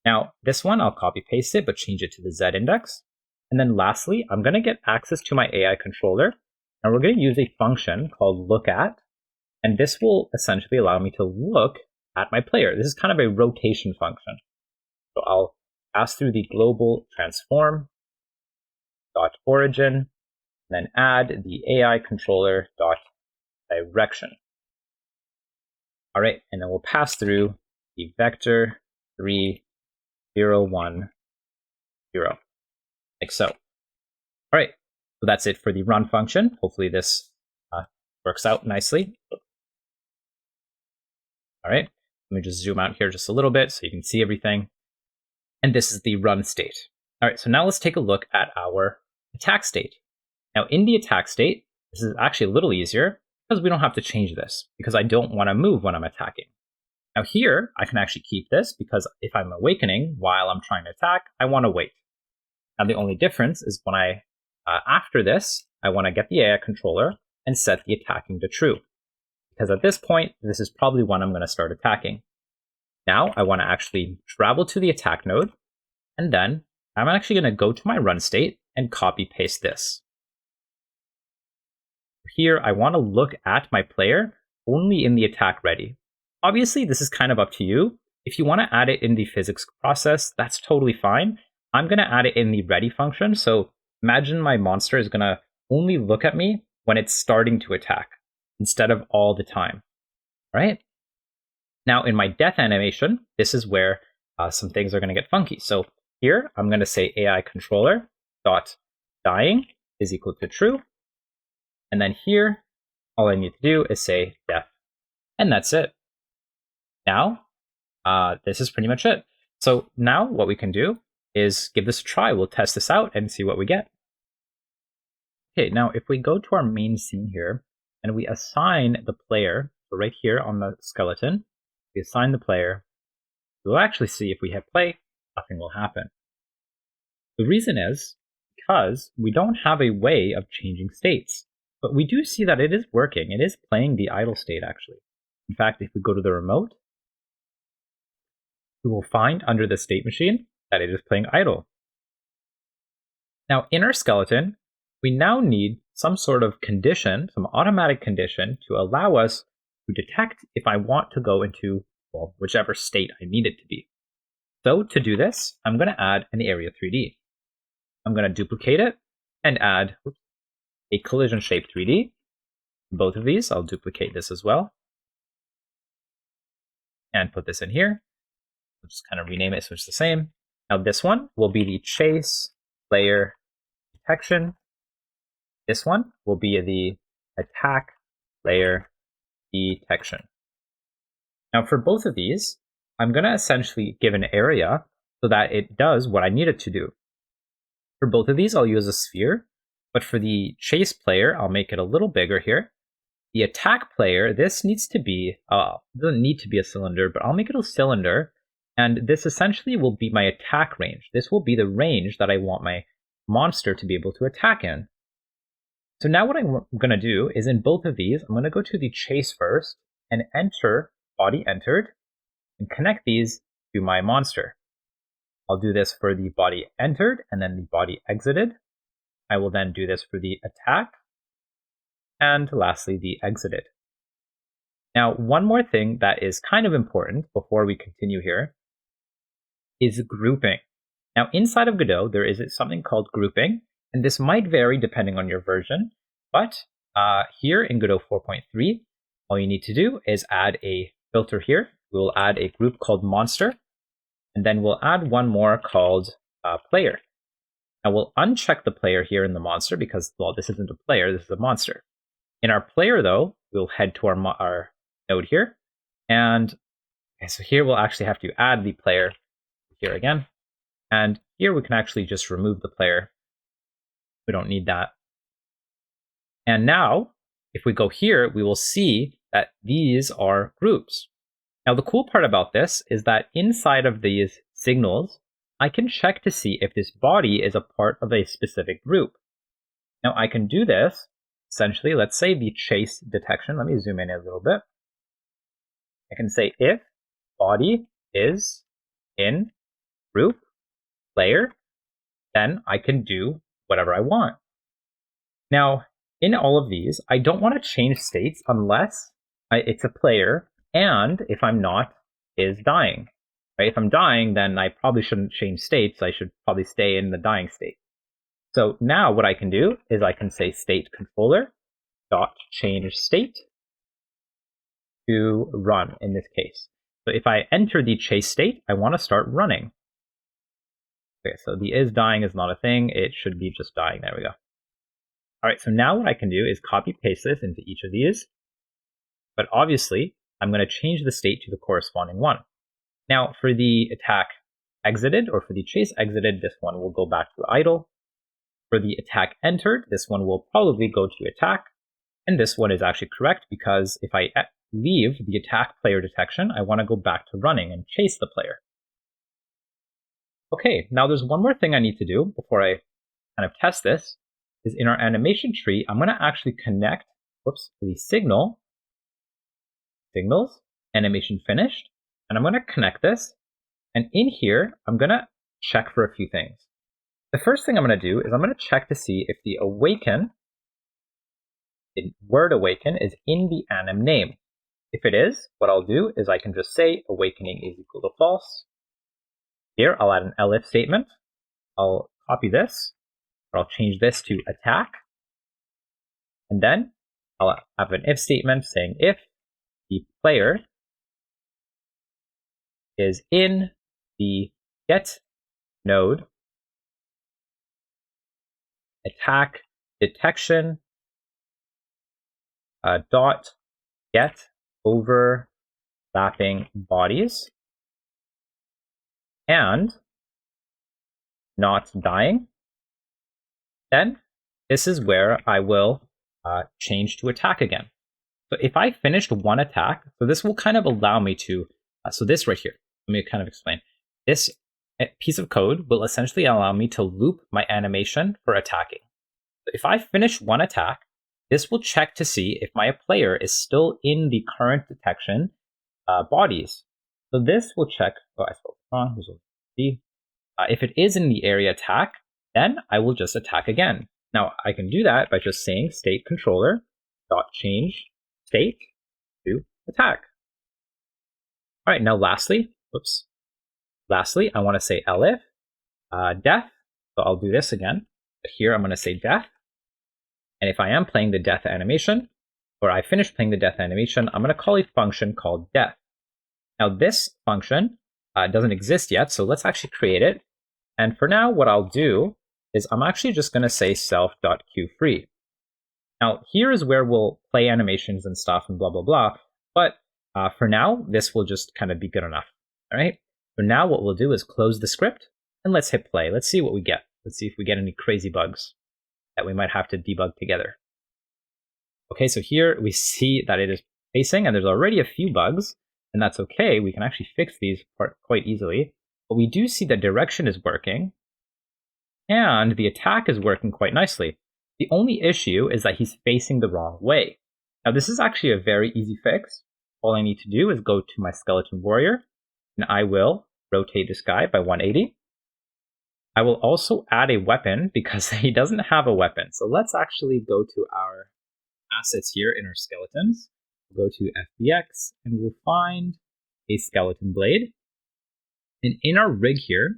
Now, this one, I'll copy paste it, but change it to the Z index. And then lastly, I'm going to get access to my AI controller, and we're going to use a function called lookAt, and this will essentially allow me to look at my player. This is kind of a rotation function. So I'll pass through the global transform dot origin, and then add the AI controller dot direction. All right, and then we'll pass through the vector 3, 0, 1, 0, like so. All right, so that's it for the run function. Hopefully this works out nicely. All right, let me just zoom out here just a little bit so you can see everything. And this is the run state. All right, so now let's take a look at our attack state. Now in the attack state, this is actually a little easier because we don't have to change this because I don't want to move when I'm attacking. Now here, I can actually keep this because if I'm awakening while I'm trying to attack, I want to wait. Now the only difference is when after this, I want to get the AI controller and set the attacking to true. Because at this point, this is probably when I'm going to start attacking. Now I want to actually travel to the attack node, and then I'm actually going to go to my run state and copy paste this. Here, I want to look at my player only in the attack ready. Obviously, this is kind of up to you. If you want to add it in the physics process, that's totally fine. I'm going to add it in the ready function. So imagine my monster is going to only look at me when it's starting to attack instead of all the time, right? Now in my death animation, this is where some things are going to get funky. So here, I'm going to say AI controller dot dying is equal to true. And then here, all I need to do is say death. And that's it. Now, this is pretty much it. So now what we can do is give this a try. We'll test this out and see what we get. Okay, now if we go to our main scene here and we assign the player, so right here on the skeleton, we assign the player, we'll actually see if we hit play, nothing will happen. The reason is because we don't have a way of changing states, but we do see that it is working. It is playing the idle state actually. In fact, if we go to the remote, we will find under the state machine that it is playing idle. Now in our skeleton, we now need some sort of condition, some automatic condition to allow us to detect if I want to go into, well, whichever state I need it to be. So to do this, I'm going to add an area 3D. I'm going to duplicate it and add a collision shape 3D. Both of these, I'll duplicate this as well. And put this in here. I'll just kind of rename it so it's the same. Now this one will be the chase player detection. This one will be the attack player detection. Now for both of these, I'm going to essentially give an area so that it does what I need it to do. For both of these, I'll use a sphere, but for the chase player, I'll make it a little bigger here. The attack player, this needs to be, doesn't need to be a cylinder, but I'll make it a cylinder, and this essentially will be my attack range. This will be the range that I want my monster to be able to attack in. So now what I'm going to do is in both of these, I'm going to go to the chase first and enter body entered and connect these to my monster. I'll do this for the body entered and then the body exited. I will then do this for the attack and lastly the exited. Now one more thing that is kind of important before we continue here is grouping. Now inside of Godot there is something called grouping, and this might vary depending on your version, but here in Godot 4.3, all you need to do is add a filter here. We'll add a group called monster, and then we'll add one more called player. Now we'll uncheck the player here in the monster because, well, this isn't a player, this is a monster. In our player though, we'll head to our node here, and okay, so here we'll actually have to add the player here again, and here we can actually just remove the player. We don't need that. And now, if we go here, we will see that these are groups. Now, the cool part about this is that inside of these signals, I can check to see if this body is a part of a specific group. Now, I can do this, essentially, let's say the chase detection. Let me zoom in a little bit. I can say if body is in group player, then I can do whatever I want. Now, in all of these, I don't want to change states unless it's a player and if I'm not, is dying. Right? If I'm dying, then I probably shouldn't change states. I should probably stay in the dying state. So now what I can do is I can say state controller dot change state to run in this case. So if I enter the chase state, I want to start running. Okay, so the is dying is not a thing. It should be just dying. There we go. All right, so now what I can do is copy paste this into each of these. But obviously, I'm going to change the state to the corresponding one. Now, for the attack exited, or for the chase exited, this one will go back to idle. For the attack entered, this one will probably go to attack. And this one is actually correct because if I leave the attack player detection, I want to go back to running and chase the player. Okay, now there's one more thing I need to do before I kind of test this, is in our animation tree, I'm going to actually connect, the signals, animation finished, and I'm going to connect this. And in here, I'm going to check for a few things. The first thing I'm going to do is I'm going to check to see if the awaken, the word awaken, is in the anim name. If it is, what I'll do is I can just say awakening is equal to false. Here, I'll add an elif statement. I'll copy this, or I'll change this to attack. And then I'll have an if statement saying if the player is in the get node attack detection dot get overlapping bodies and not dying, then this is where I will change to attack again. So if I finished one attack, so this will kind of allow me to, so this right here, let me kind of explain. This piece of code will essentially allow me to loop my animation for attacking. So if I finish one attack, this will check to see if my player is still in the current detection bodies. So this will check, I spelled it wrong, if it is in the area attack, then I will just attack again. Now I can do that by just saying state controller dot change state to attack. All right, now lastly, I want to say elif death. So I'll do this again. But here I'm going to say death. And if I am playing the death animation, or I finish playing the death animation, I'm going to call a function called death. Now this function doesn't exist yet, so let's actually create it. And for now, what I'll do is I'm actually just going to say self.queueFree. Now here is where we'll play animations and stuff and blah, blah, blah. But for now, this will just kind of be good enough. All right. So now what we'll do is close the script and let's hit play. Let's see what we get. Let's see if we get any crazy bugs that we might have to debug together. Okay, so here we see that it is pacing and there's already a few bugs, and that's okay. We can actually fix these quite easily. But we do see the direction is working and the attack is working quite nicely. The only issue is that he's facing the wrong way. Now this is actually a very easy fix. All I need to do is go to my skeleton warrior and I will rotate this guy by 180. I will also add a weapon because he doesn't have a weapon. So let's actually go to our assets here in our skeletons. We'll go to FBX and we'll find a skeleton blade. And in our rig here,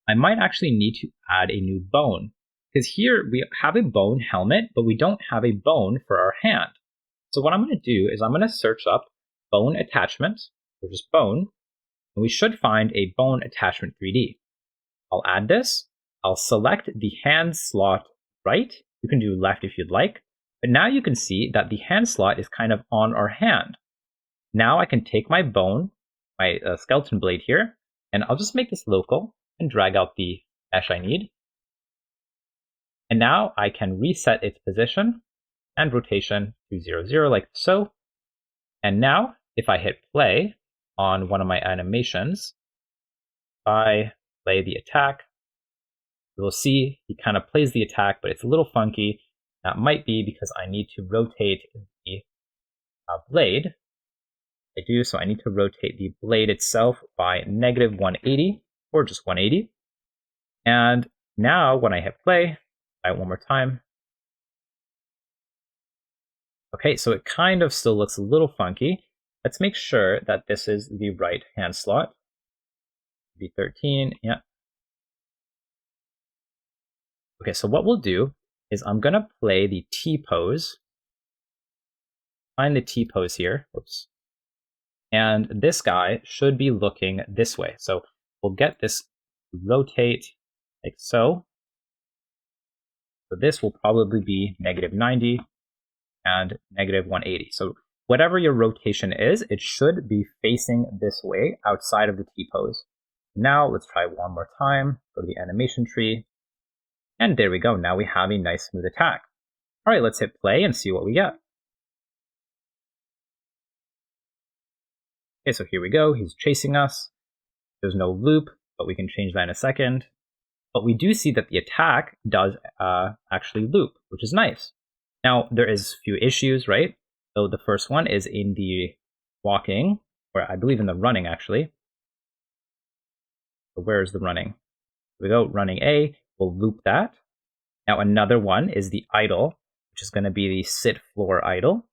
I might actually need to add a new bone. Because here we have a bone helmet, but we don't have a bone for our hand. So what I'm going to do is I'm going to search up bone attachment, or just bone, and we should find a bone attachment 3D. I'll add this. I'll select the hand slot right. You can do left if you'd like. But now you can see that the hand slot is kind of on our hand. Now I can take my bone, my skeleton blade here, and I'll just make this local and drag out the mesh I need. And now I can reset its position and rotation to 0, 0 like so. And now if I hit play on one of my animations, I play the attack, you'll see he kind of plays the attack, but it's a little funky. That might be because I need to rotate the blade. I do, so I need to rotate the blade itself by -180 or just 180. And now when I hit play, try it one more time. Okay, so it kind of still looks a little funky. Let's make sure that this is the right hand slot. B13, yeah. Okay, so what we'll do is I'm going to play the T-pose. Find the T-pose here. Whoops. And this guy should be looking this way. So we'll get this to rotate like so. So this will probably be -90 and -180. So whatever your rotation is, it should be facing this way outside of the T-pose. Now let's try one more time. Go to the animation tree. And there we go. Now we have a nice smooth attack. All right, let's hit play and see what we get. Okay, so here we go. He's chasing us. There's no loop, but we can change that in a second. But we do see that the attack does actually loop, which is nice. Now, there is a few issues, right? So the first one is in the walking, or I believe in the running, actually. So where is the running? Here we go, running A, we'll loop that. Now, another one is the idle, which is going to be the sit floor idle.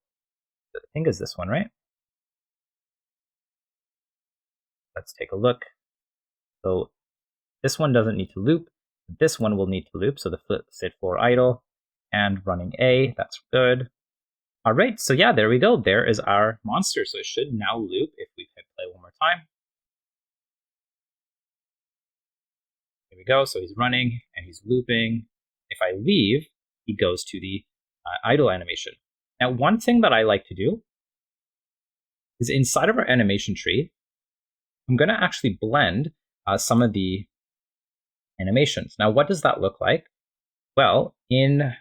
I think is this one, right? Let's take a look. So this one doesn't need to loop. This one will need to loop. So the sit floor idle and running A, that's good. All right, so yeah, there we go. There is our monster. So it should now loop if we hit play one more time. Here we go. So he's running and he's looping. If I leave, he goes to the idle animation. Now, one thing that I like to do is inside of our animation tree, I'm going to actually blend some of the animations. Now, what does that look like? Well, in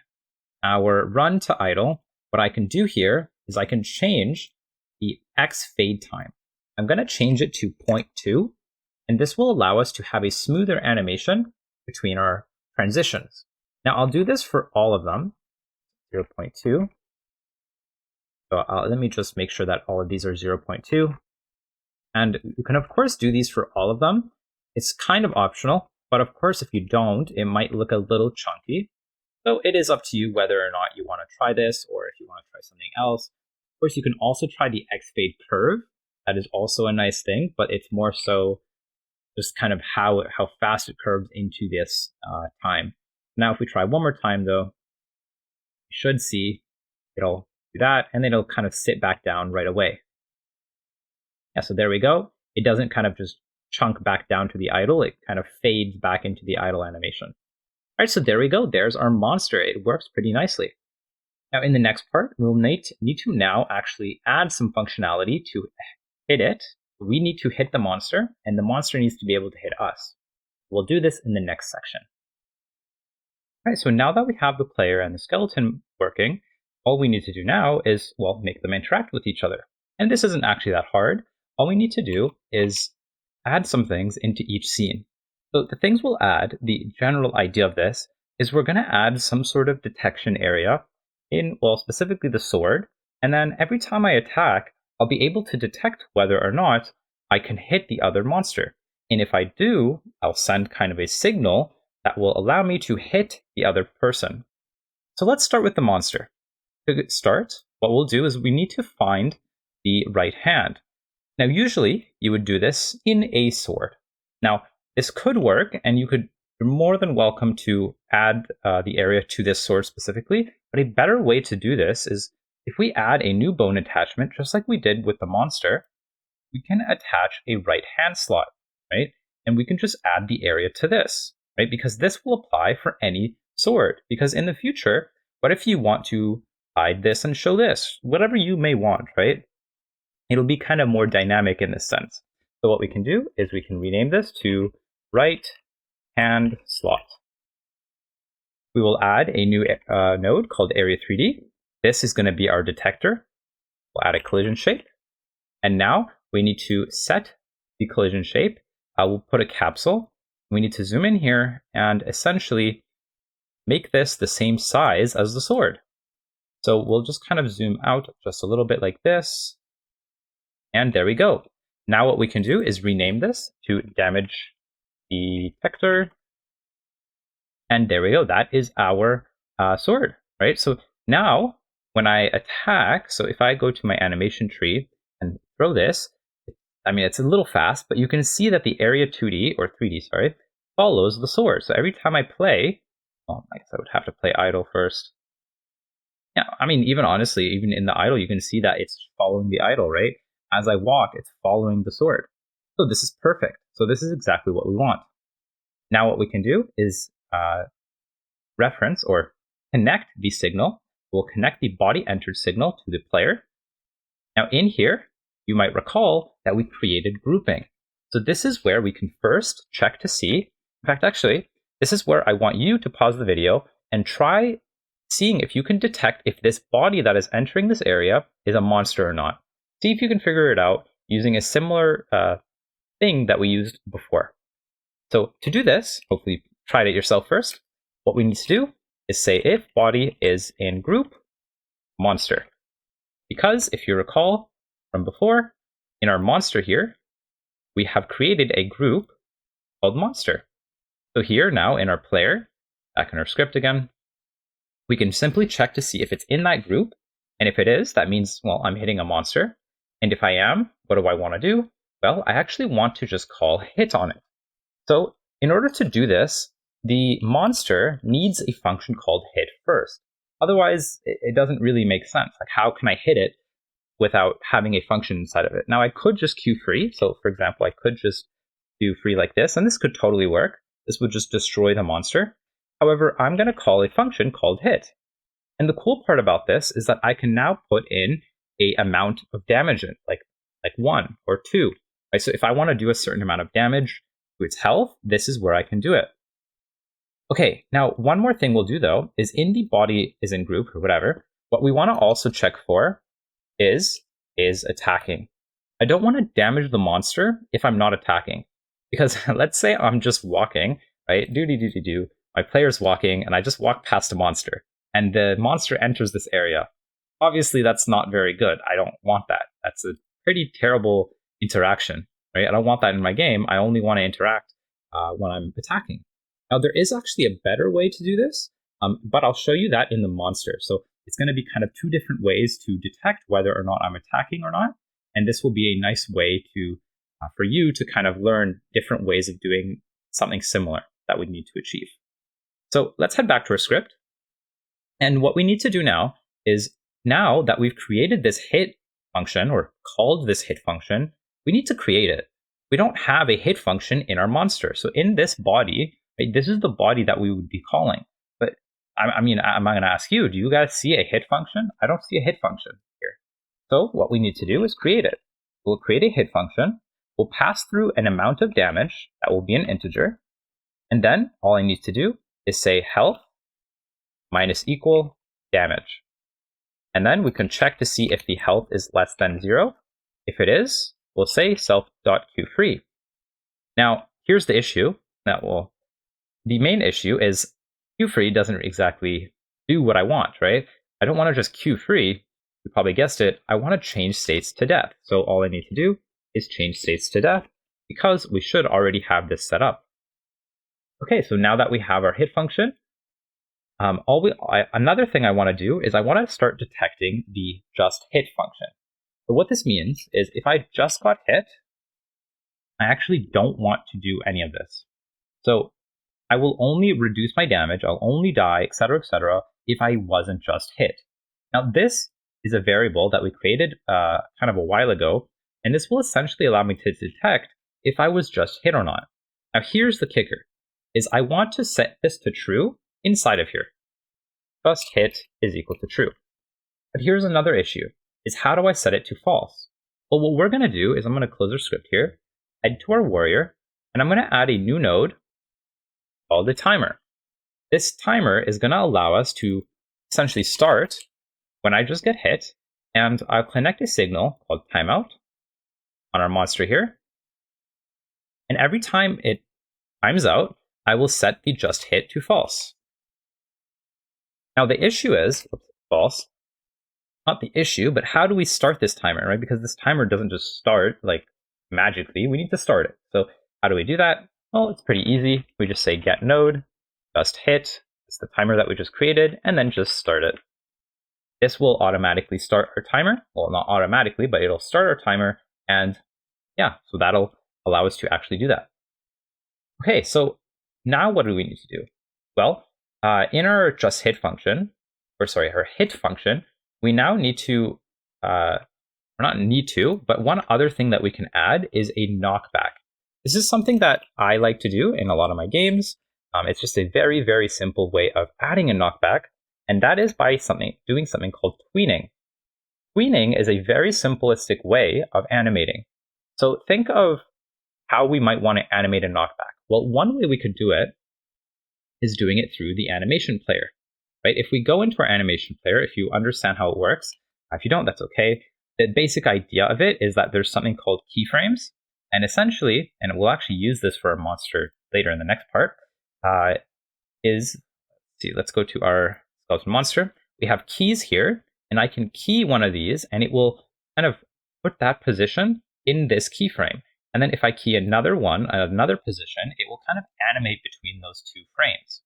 our run to idle, what I can do here is I can change the X fade time. I'm going to change it to 0.2, and this will allow us to have a smoother animation between our transitions. Now, I'll do this for all of them, 0.2. So let me just make sure that all of these are 0.2. And you can, of course, do these for all of them. It's kind of optional, but of course, if you don't, it might look a little chunky. So it is up to you whether or not you want to try this, or if you want to try something else. Of course, you can also try the X-Fade curve. That is also a nice thing, but it's more so just kind of how fast it curves into this time. Now, if we try one more time, though, you should see it'll do that, and then it'll kind of sit back down right away. Yeah, so there we go. It doesn't kind of just chunk back down to the idle. It kind of fades back into the idle animation. All right, so there we go. There's our monster. It works pretty nicely. Now, in the next part, we'll need to now actually add some functionality to hit it. We need to hit the monster, and the monster needs to be able to hit us. We'll do this in the next section. All right, so now that we have the player and the skeleton working, all we need to do now is, well, make them interact with each other. And this isn't actually that hard. All we need to do is add some things into each scene. So the things we'll add, the general idea of this, is we're going to add some sort of detection area in, well, specifically the sword. And then every time I attack, I'll be able to detect whether or not I can hit the other monster. And if I do, I'll send kind of a signal that will allow me to hit the other person. So let's start with the monster. To start, what we'll do is we need to find the right hand. Now, usually you would do this in a sword. Now, this could work, and you're more than welcome to add the area to this sword specifically, but a better way to do this is if we add a new bone attachment, just like we did with the monster, we can attach a right hand slot, right? And we can just add the area to this, right? Because this will apply for any sword. Because in the future, what if you want to hide this and show this? Whatever you may want, right? It'll be kind of more dynamic in this sense. So what we can do is we can rename this to right hand slot. We will add a new node called Area 3D. This is going to be our detector. We'll add a collision shape. And now we need to set the collision shape. We'll put a capsule. We need to zoom in here and essentially make this the same size as the sword. So we'll just kind of zoom out just a little bit like this. And there we go. Now what we can do is rename this to damage detector. And there we go. That is our sword, right? So now when I attack, so if I go to my animation tree and throw this, I mean, it's a little fast, but you can see that the area 2D or 3D, sorry, follows the sword. So every time I play, well, I guess I would have to play idle first. Yeah, I mean, even honestly, even in the idle, you can see that it's following the idle, right? As I walk, it's following the sword. So this is perfect. So this is exactly what we want. Now what we can do is reference or connect the signal. We'll connect the body entered signal to the player. Now in here, you might recall that we created grouping. So this is where we can first check to see. In fact, actually, this is where I want you to pause the video and try seeing if you can detect if this body that is entering this area is a monster or not. See if you can figure it out using a similar thing that we used before. So to do this, hopefully try it yourself first. What we need to do is say if body is in group monster. Because if you recall from before, in our monster here, we have created a group called monster. So here now in our player, back in our script again, we can simply check to see if it's in that group. And if it is, that means, well, I'm hitting a monster. And if I am, what do I want to do? Well, I actually want to just call hit on it. So in order to do this, the monster needs a function called hit first. Otherwise, it doesn't really make sense. Like, how can I hit it without having a function inside of it? Now, I could just queue free. So for example, I could just do free like this, and this could totally work. This would just destroy the monster. However, I'm going to call a function called hit. And the cool part about this is that I can now put in a amount of damage in, like 1 or 2. Right? So if I want to do a certain amount of damage to its health, this is where I can do it. Okay, now one more thing we'll do though is in the body is in group or whatever, what we want to also check for is attacking. I don't want to damage the monster if I'm not attacking. Because let's say I'm just walking, right? My player's walking and I just walk past a monster and the monster enters this area. Obviously, that's not very good. I don't want that. That's a pretty terrible interaction, right? I don't want that in my game. I only want to interact when I'm attacking. Now, there is actually a better way to do this, but I'll show you that in the monster. So it's going to be kind of 2 different ways to detect whether or not I'm attacking or not. And this will be a nice way to for you to kind of learn different ways of doing something similar that we need to achieve. So let's head back to our script. And what we need to do now is, now that we've created this hit function or called this hit function, we need to create it. We don't have a hit function in our monster. So in this body, right, this is the body that we would be calling. But I mean, I'm going to ask you, do you guys see a hit function? I don't see a hit function here. So what we need to do is create it. We'll create a hit function. We'll pass through an amount of damage that will be an integer. And then all I need to do is say health minus equal damage. And then we can check to see if the health is less than 0. If it is, we'll say self.queueFree. Now, here's the issue. The main issue is queueFree doesn't exactly do what I want, right? I don't want to just queueFree. You probably guessed it. I want to change states to death. So all I need to do is change states to death because we should already have this set up. Okay, so now that we have our hit function, another thing I want to do is I want to start detecting the just hit function. So what this means is if I just got hit, I actually don't want to do any of this. So I will only reduce my damage, I'll only die, etc., if I wasn't just hit. Now this is a variable that we created kind of a while ago, and this will essentially allow me to detect if I was just hit or not. Now here's the kicker, is I want to set this to true inside of here. Just hit is equal to true. But here's another issue, is how do I set it to false? Well, what we're going to do is I'm going to close our script here, head to our warrior, and I'm going to add a new node called the timer. This timer is going to allow us to essentially start when I just get hit, and I'll connect a signal called timeout on our monster here. And every time it times out, I will set the just hit to false. Now the issue is, false, not the issue, but how do we start this timer, right? Because this timer doesn't just start like magically, we need to start it. So how do we do that? Well, it's pretty easy. We just say get node, just hit, it's the timer that we just created, and then just start it. This will automatically start our timer. Well, not automatically, but it'll start our timer. And yeah, so that'll allow us to actually do that. Okay, so now what do we need to do? Well, in our just hit function, our hit function, we now need to, or not need to, but one other thing that we can add is a knockback. This is something that I like to do in a lot of my games. It's just a very, very simple way of adding a knockback, and that is by doing something called tweening. tweening is a very simplistic way of animating. So think of how we might want to animate a knockback. Well, one way we could do it is doing it through the animation player, right? If we go into our animation player, if you understand how it works, if you don't, that's okay. The basic idea of it is that there's something called keyframes, and essentially, and we'll actually use this for a monster later in the next part, let's go to our skeleton monster. We have keys here, and I can key one of these, and it will kind of put that position in this keyframe. And then if I key another one at another position, it will kind of animate between those two frames.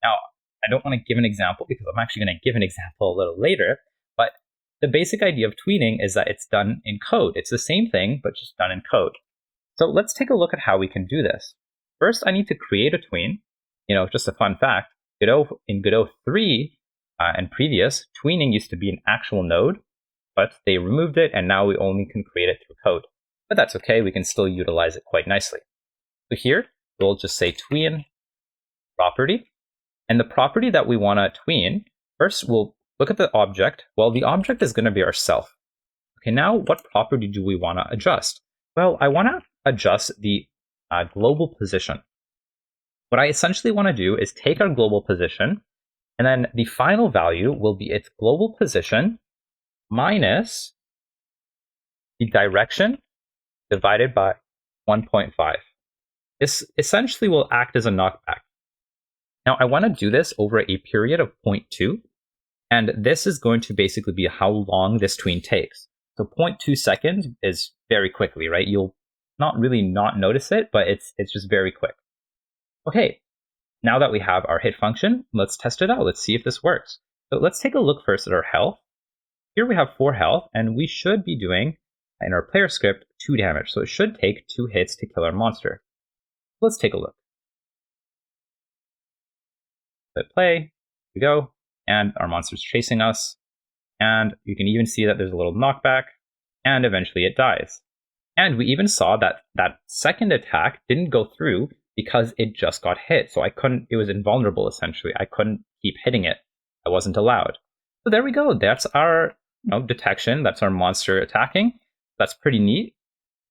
Now, I don't want to give an example because I'm actually going to give an example a little later, but the basic idea of tweening is that it's done in code. It's the same thing, but just done in code. So let's take a look at how we can do this. First, I need to create a tween. Just a fun fact, in Godot 3 and previous, tweening used to be an actual node, but they removed it, and now we only can create it through code. But that's okay, we can still utilize it quite nicely. So here, we'll just say tween property. And the property that we want to tween, first we'll look at the object. Well, the object is going to be our self. Okay, now what property do we want to adjust? Well, I want to adjust the global position. What I essentially want to do is take our global position, and then the final value will be its global position minus the direction divided by 1.5. This essentially will act as a knockback. Now, I want to do this over a period of 0.2, and this is going to basically be how long this tween takes. So 0.2 seconds is very quickly, right? You'll not really not notice it, but it's just very quick. Okay, now that we have our hit function, let's test it out. Let's see if this works. So let's take a look first at our health. Here we have 4 health, and we should be doing, in our player script, 2 damage. So it should take 2 hits to kill our monster. Let's take a look. Hit play, here we go, and our monster's chasing us. And you can even see that there's a little knockback, and eventually it dies. And we even saw that that second attack didn't go through because it just got hit. So it was invulnerable essentially. I couldn't keep hitting it. I wasn't allowed. So there we go. That's our detection. That's our monster attacking. That's pretty neat.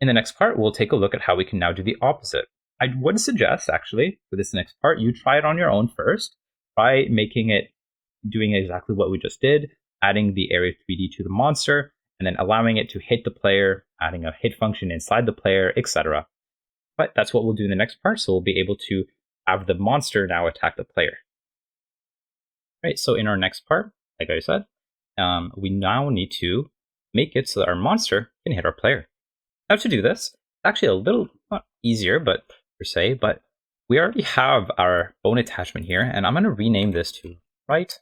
In the next part, we'll take a look at how we can now do the opposite. I would suggest, actually, for this next part, you try it on your own first. Try doing exactly what we just did, adding the area 3D to the monster, and then allowing it to hit the player, adding a hit function inside the player, etc. But that's what we'll do in the next part, so we'll be able to have the monster now attack the player. Right, so in our next part, like I said, we now need to make it so that our monster can hit our player. Now to do this, it's actually a little not easier, but we already have our bone attachment here, and I'm going to rename this to right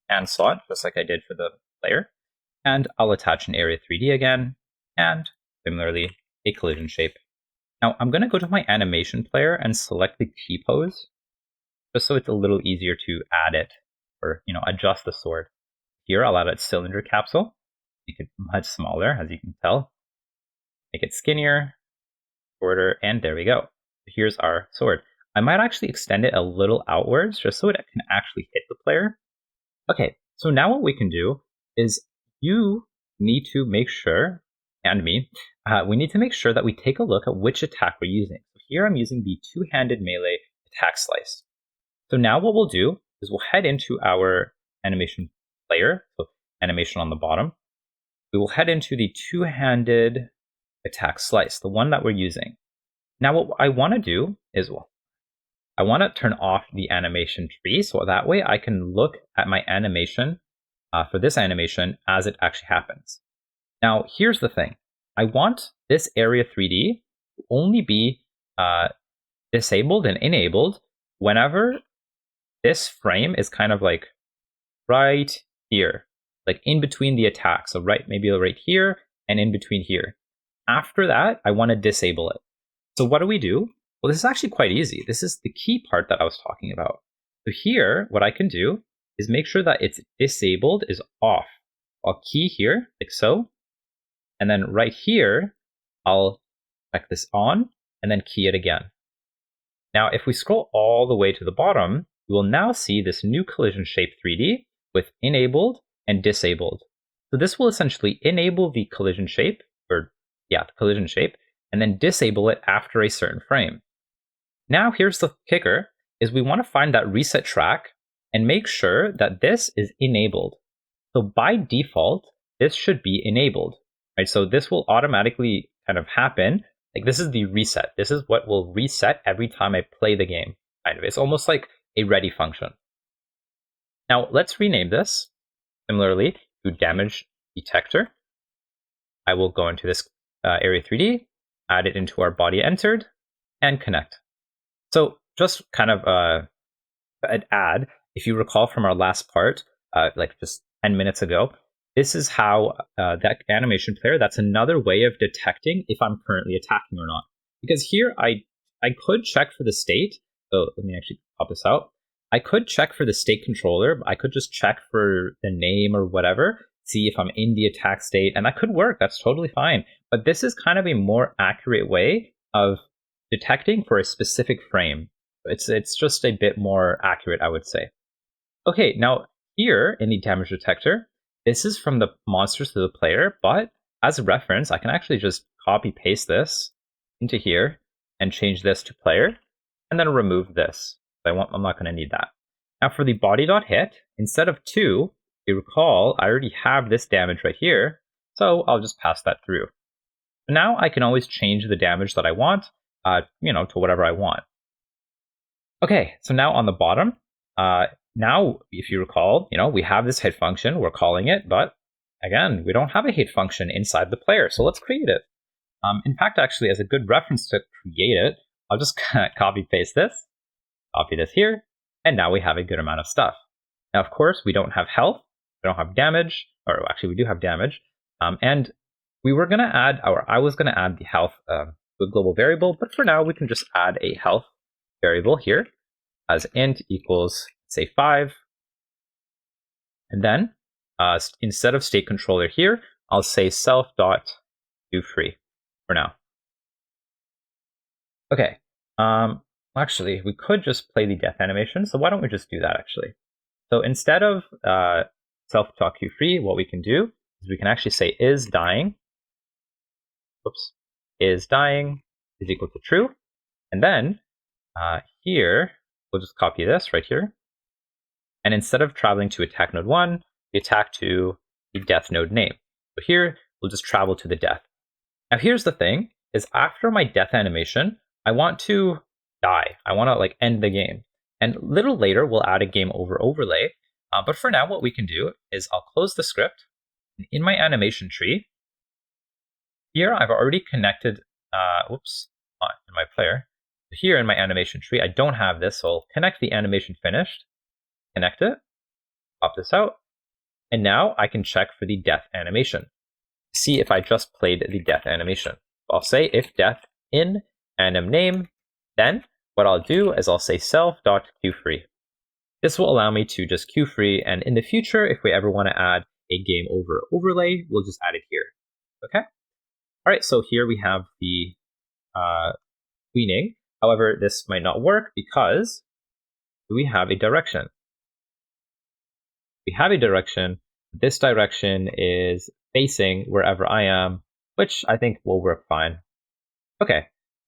hand slot, just like I did for the player. And I'll attach an area 3D again, and similarly, a collision shape. Now I'm going to go to my animation player and select the key pose, just so it's a little easier to add it, or adjust the sword. Here I'll add a cylinder capsule, make it much smaller, as you can tell. Make it skinnier, shorter, and there we go. Here's our sword. I might actually extend it a little outwards, just so it can actually hit the player. Okay, so now what we can do is you need to make sure, and me, we need to make sure that we take a look at which attack we're using. So here I'm using the two-handed melee attack slice. So now what we'll do is we'll head into our animation player, so animation on the bottom. We will head into the two-handed attack slice, the one that we're using. Now what I want to do is, I want to turn off the animation tree, so that way I can look at my animation for this animation as it actually happens. Now here's the thing. I want this area 3D to only be disabled and enabled whenever this frame is kind of like right here, like in between the attacks. So maybe right here and in between here. After that, I want to disable it. So what do we do? Well, this is actually quite easy. This is the key part that I was talking about. So here, what I can do is make sure that it's disabled is off. I'll key here, like so. And then right here, I'll check this on and then key it again. Now, if we scroll all the way to the bottom, we will now see this new collision shape 3D with enabled and disabled. So this will essentially enable the collision shape, the collision shape, and then disable it after a certain frame. Now here's the kicker, is we want to find that reset track and make sure that this is enabled. So by default, this should be enabled, right? So this will automatically kind of happen. Like this is the reset. This is what will reset every time I play the game. Kind of. It's almost like a ready function. Now let's rename this similarly to damage detector. I will go into this area 3D, add it into our body entered, and connect. So just kind of an add, if you recall from our last part, like just 10 minutes ago, this is how that animation player, that's another way of detecting if I'm currently attacking or not. Because here I could check for the state. So let me actually pop this out. I could check for the state controller. I could just check for the name or whatever, see if I'm in the attack state, and that could work. That's totally fine. But this is kind of a more accurate way of detecting for a specific frame. It's just a bit more accurate, I would say. Okay, now here in the damage detector, this is from the monsters to the player, but as a reference, I can actually just copy paste this into here and change this to player, and then remove this. I'm not going to need that. Now for the body.hit, instead of 2, if you recall, I already have this damage right here, so I'll just pass that through. Now I can always change the damage that I want, to whatever I want. Okay, so now on the bottom, now if you recall, we have this hit function, we're calling it, but again, we don't have a hit function inside the player, so let's create it. In fact, actually, as a good reference to create it, I'll just copy paste this, copy this here, and now we have a good amount of stuff. Now, of course, we don't have health, we don't have damage, or actually we do have damage, and we were going to add, or I was going to add the health to a global variable, but for now we can just add a health variable here as int equals, say, 5. And then instead of state controller here, I'll say self.doFree for now. Okay, actually, we could just play the death animation, so why don't we just do that actually? So instead of self.doFree, what we can do is we can actually say is dying, is dying is equal to true, and then here, we'll just copy this right here. And instead of traveling to attack node 1, we attack to the death node name. So here, we'll just travel to the death. Now here's the thing, is after my death animation, I want to die. I want to end the game. And a little later, we'll add a game over overlay. But for now, what we can do is I'll close the script. In my animation tree, here I've already connected, in my player. Here in my animation tree, I don't have this, so I'll connect the animation finished, connect it, pop this out, and now I can check for the death animation. See if I just played the death animation. I'll say if death in anim name, then what I'll do is I'll say self.queueFree. This will allow me to just queue free, and in the future, if we ever want to add a game over overlay, we'll just add it here. Okay? All right, so here we have the queening. However, this might not work because we have a direction. We have a direction. This direction is facing wherever I am, which I think will work fine. Okay,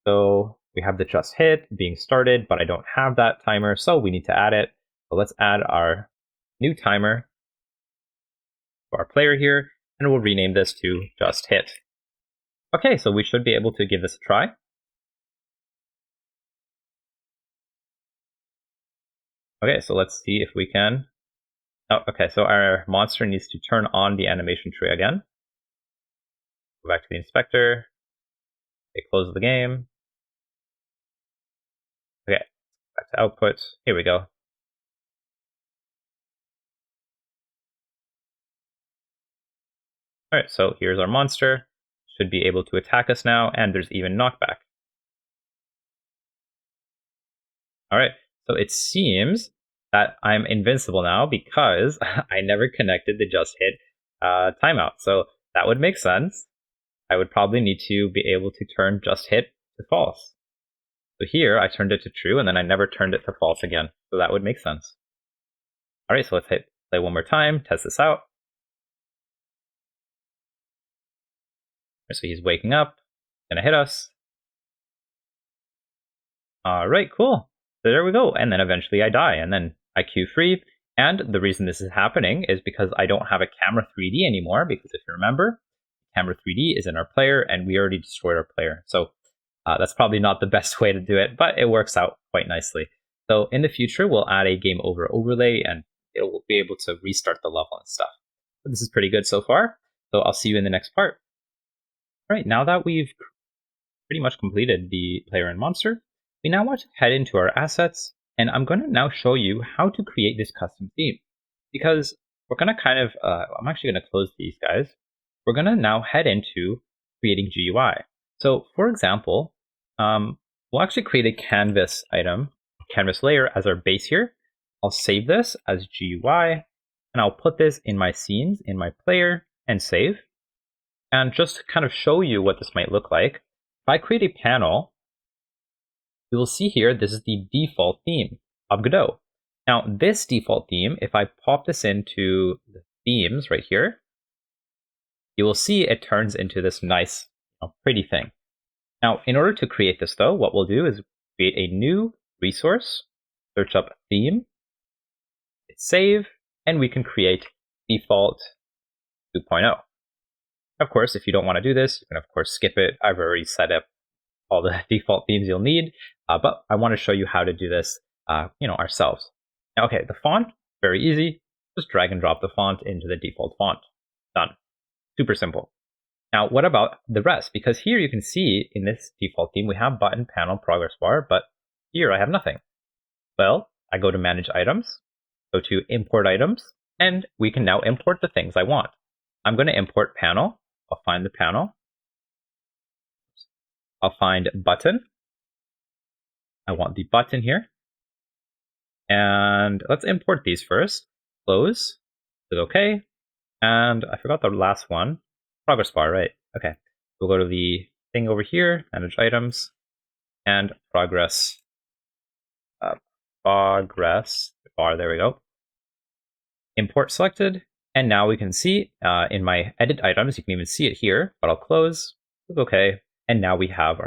so we have the just hit being started, but I don't have that timer, so we need to add it. So let's add our new timer to our player here, and we'll rename this to just hit. Okay, so we should be able to give this a try. Okay, so let's see if we can. Oh, okay, so our monster needs to turn on the animation tree again. Go back to the inspector. Okay, close the game. Okay, back to output. Here we go. All right, so here's our monster. Should be able to attack us now, and there's even knockback. All right, so it seems that I'm invincible now because I never connected the just hit timeout. So that would make sense. I would probably need to be able to turn just hit to false. So here I turned it to true, and then I never turned it to false again. So that would make sense. All right, so let's hit play one more time, test this out. So he's waking up, gonna hit us. All right, cool. So there we go. And then eventually I die, and then I queue free. And the reason this is happening is because I don't have a camera 3D anymore, because if you remember, camera 3D is in our player, and we already destroyed our player. So that's probably not the best way to do it, but it works out quite nicely. So in the future, we'll add a game over overlay, and it will be able to restart the level and stuff. But this is pretty good so far. So I'll see you in the next part. All right, now that we've pretty much completed the player and monster, we now want to head into our assets, and I'm going to now show you how to create this custom theme. Because we're going to kind of, I'm actually going to close these guys. We're going to now head into creating GUI. So for example, we'll actually create a canvas item, canvas layer as our base here. I'll save this as GUI, and I'll put this in my scenes, in my player, and save. And just to kind of show you what this might look like, if I create a panel, you will see here, this is the default theme of Godot. Now, this default theme, if I pop this into the themes right here, you will see it turns into this nice, pretty thing. Now, in order to create this though, what we'll do is create a new resource, search up theme, hit save, and we can create default 2.0. Of course, if you don't want to do this, you can of course skip it. I've already set up all the default themes you'll need, but I want to show you how to do this, ourselves. Now, okay, the font, very easy. Just drag and drop the font into the default font. Done. Super simple. Now, what about the rest? Because here you can see in this default theme, we have button, panel, progress bar, but here I have nothing. Well, I go to manage items, go to import items, and we can now import the things I want. I'm going to import panel. I'll find the panel. I'll find button. I want the button here. And let's import these first. Close. Click OK. And I forgot the last one. Progress bar, right? Okay. We'll go to the thing over here, manage items, and progress bar. There we go. Import selected. And now we can see in my edit items, you can even see it here, but I'll close. Click OK. And now we have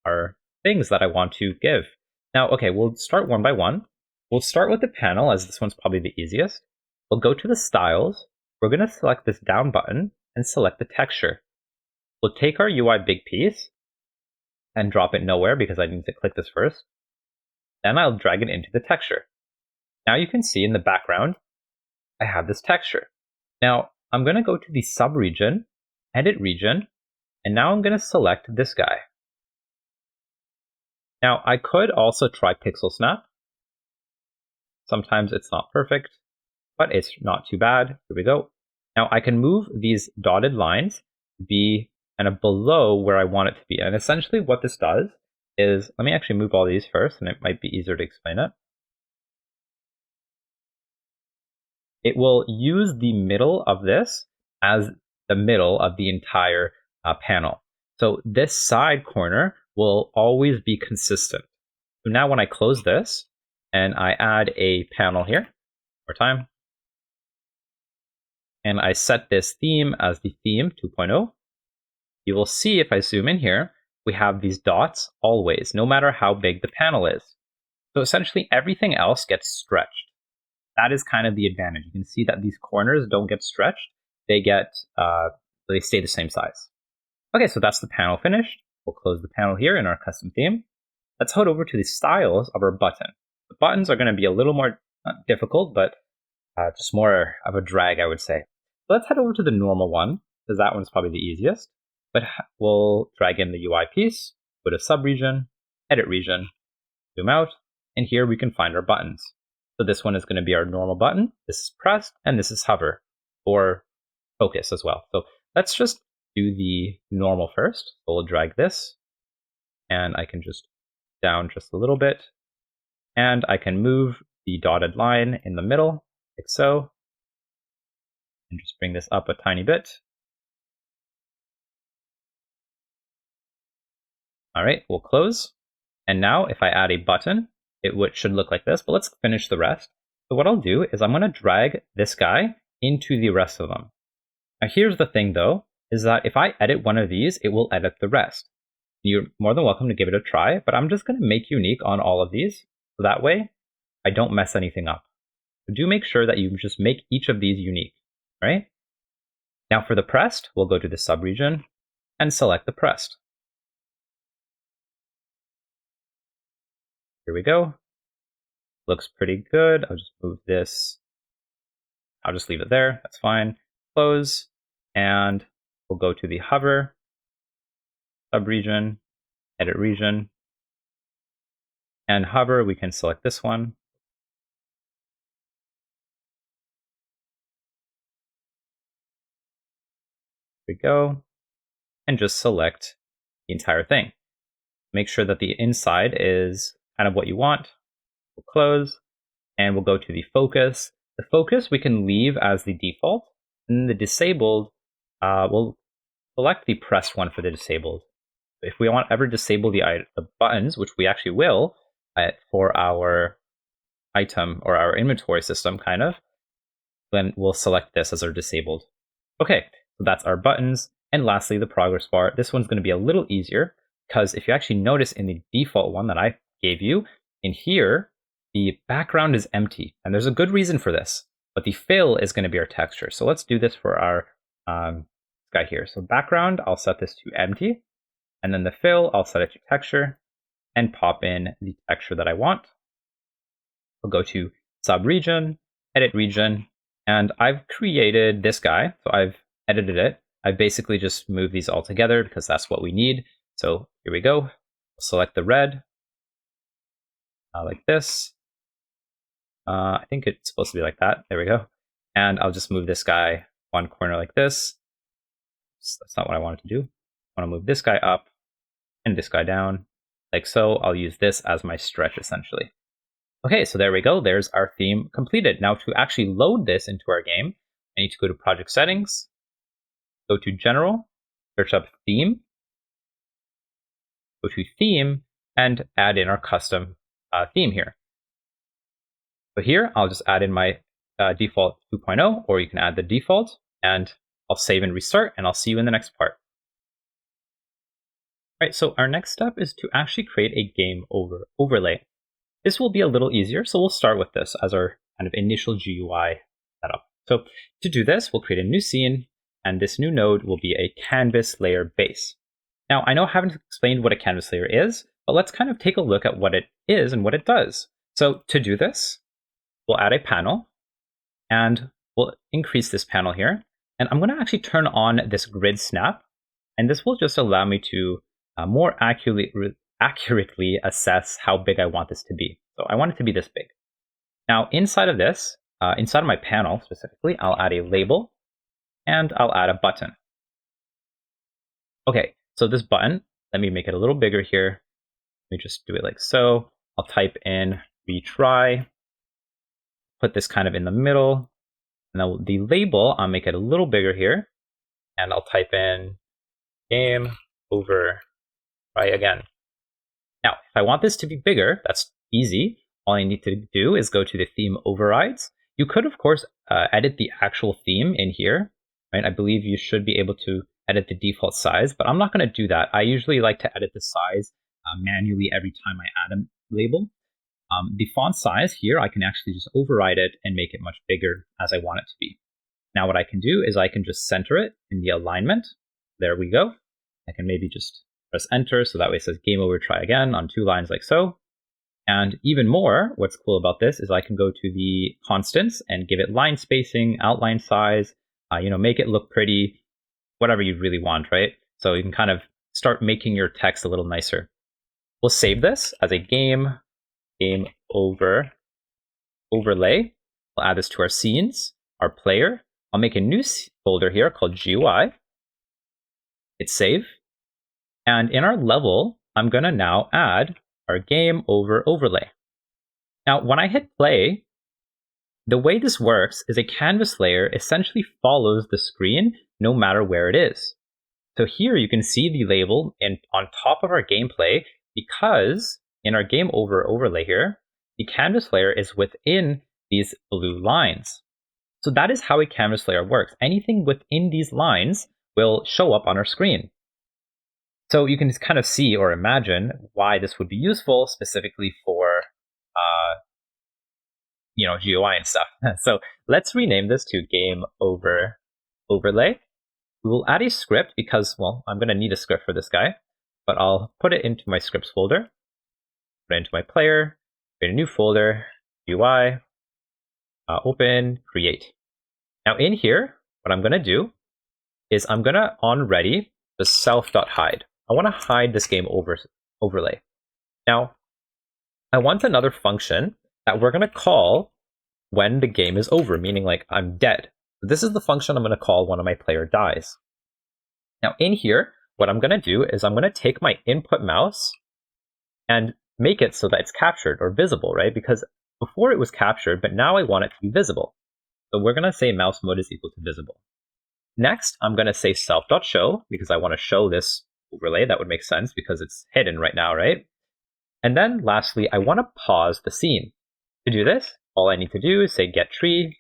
our things that I want to give. Now, okay, we'll start one by one. We'll start with the panel, as this one's probably the easiest. We'll go to the styles. We're going to select this down button and select the texture. We'll take our UI big piece and drop it nowhere because I need to click this first. Then I'll drag it into the texture. Now you can see in the background, I have this texture. Now I'm going to go to the subregion, edit region, and now I'm going to select this guy. Now I could also try pixel snap. Sometimes it's not perfect, but it's not too bad. Here we go. Now I can move these dotted lines to be kind of below where I want it to be. And essentially what this does is, let me actually move all these first, and it might be easier to explain it. It will use the middle of this as the middle of the entire panel. So this side corner will always be consistent. So now when I close this and I add a panel here, more time, and I set this theme as the theme 2.0, you will see if I zoom in here, we have these dots always, no matter how big the panel is. So essentially everything else gets stretched. That is kind of the advantage. You can see that these corners don't get stretched. They stay the same size. Okay, so that's the panel finished. We'll close the panel here in our custom theme. Let's head over to the styles of our button. The buttons are going to be a little more, not difficult, but just more of a drag, I would say. So let's head over to the normal one, because that one's probably the easiest. But we'll drag in the UI piece, go to subregion, edit region, zoom out, and here we can find our buttons. So this one is going to be our normal button. This is pressed, and this is hover, or focus as well. So let's just do the normal first. So we'll drag this, and I can just down just a little bit, and I can move the dotted line in the middle, like so, and just bring this up a tiny bit. All right, we'll close. And now if I add a button, it should look like this, but let's finish the rest. So what I'll do is I'm going to drag this guy into the rest of them. Now here's the thing though, is that if I edit one of these, it will edit the rest. You're more than welcome to give it a try, but I'm just going to make unique on all of these. So that way, I don't mess anything up. So do make sure that you just make each of these unique, right? Now for the pressed, we'll go to the subregion and select the pressed. Here we go. Looks pretty good. I'll just move this. I'll just leave it there. That's fine. Close. And we'll go to the hover, subregion, edit region. And hover, we can select this one. Here we go. And just select the entire thing. Make sure that the inside is kind of what you want. We'll close, and we'll go to the focus. The focus we can leave as the default, and the disabled, we'll select the pressed one for the disabled. If we want ever disable the buttons, which we actually will for our item or our inventory system, kind of, then we'll select this as our disabled. Okay, so that's our buttons. And lastly, the progress bar. This one's going to be a little easier because if you actually notice in the default one that I gave you, in here, the background is empty. And there's a good reason for this, but the fill is going to be our texture. So let's do this for our guy here. So background, I'll set this to empty. And then the fill, I'll set it to texture and pop in the texture that I want. We'll go to subregion, edit region, and I've created this guy. So I've edited it. I basically just moved these all together because that's what we need. So here we go. We'll select the red like this. I think it's supposed to be like that. There we go. And I'll just move this guy one corner like this. That's not what I wanted to do. I want to move this guy up and this guy down like so. I'll use this as my stretch essentially. Okay, so there we go. There's our theme completed. Now to actually load this into our game, I need to go to project settings, go to general, search up theme, go to theme, and add in our custom theme here. So here, I'll just add in my default 2.0, or you can add the default, and I'll save and restart, and I'll see you in the next part. All right, so our next step is to actually create a game overlay. This will be a little easier, so we'll start with this as our kind of initial GUI setup. So to do this, we'll create a new scene, and this new node will be a canvas layer base. Now, I know I haven't explained what a canvas layer is, but let's kind of take a look at what it is and what it does. So to do this, we'll add a panel, and we'll increase this panel here. And I'm going to actually turn on this grid snap, and this will just allow me to more accurately assess how big I want this to be. So I want it to be this big. Now, inside of this, inside of my panel specifically, I'll add a label, and I'll add a button. Okay, so this button, let me make it a little bigger here. Let me just do it like so. I'll type in retry, put this kind of in the middle. Now the label, I'll make it a little bigger here, and I'll type in game over try again. Now, if I want this to be bigger, that's easy. All I need to do is go to the theme overrides. You could, of course, edit the actual theme in here, right? I believe you should be able to edit the default size, but I'm not going to do that. I usually like to edit the size manually every time I add a label. The font size here, I can actually just override it and make it much bigger as I want it to be. Now what I can do is I can just center it in the alignment. There we go. I can maybe just press enter, so that way it says game over, try again on 2 lines like so. And even more, what's cool about this is I can go to the constants and give it line spacing, outline size, make it look pretty, whatever you really want, right? So you can kind of start making your text a little nicer. We'll save this as a game over overlay. We'll add this to our scenes, our player. I'll make a new folder here called GUI. Hit save. And in our level, I'm going to now add our game over overlay. Now, when I hit play, the way this works is a canvas layer essentially follows the screen no matter where it is. So here you can see the label on top of our gameplay because in our game over overlay here, the canvas layer is within these blue lines. So that is how a canvas layer works. Anything within these lines will show up on our screen. So you can kind of see or imagine why this would be useful specifically for GUI and stuff. So let's rename this to game overlay. We will add a script because, well, I'm going to need a script for this guy, but I'll put it into my scripts folder, put it into my player, create a new folder, GUI, open, create. Now in here, what I'm going to do is I'm going to on ready the self.hide. I want to hide this game overlay. Now, I want another function that we're going to call when the game is over, meaning like I'm dead. This is the function I'm going to call when my player dies. Now in here, what I'm going to do is I'm going to take my input mouse and make it so that it's captured or visible, right? Because before it was captured, but now I want it to be visible. So we're going to say mouse mode is equal to visible. Next, I'm going to say self.show because I want to show this overlay. That would make sense because it's hidden right now, right? And then lastly, I want to pause the scene. To do this, all I need to do is say getTree.pause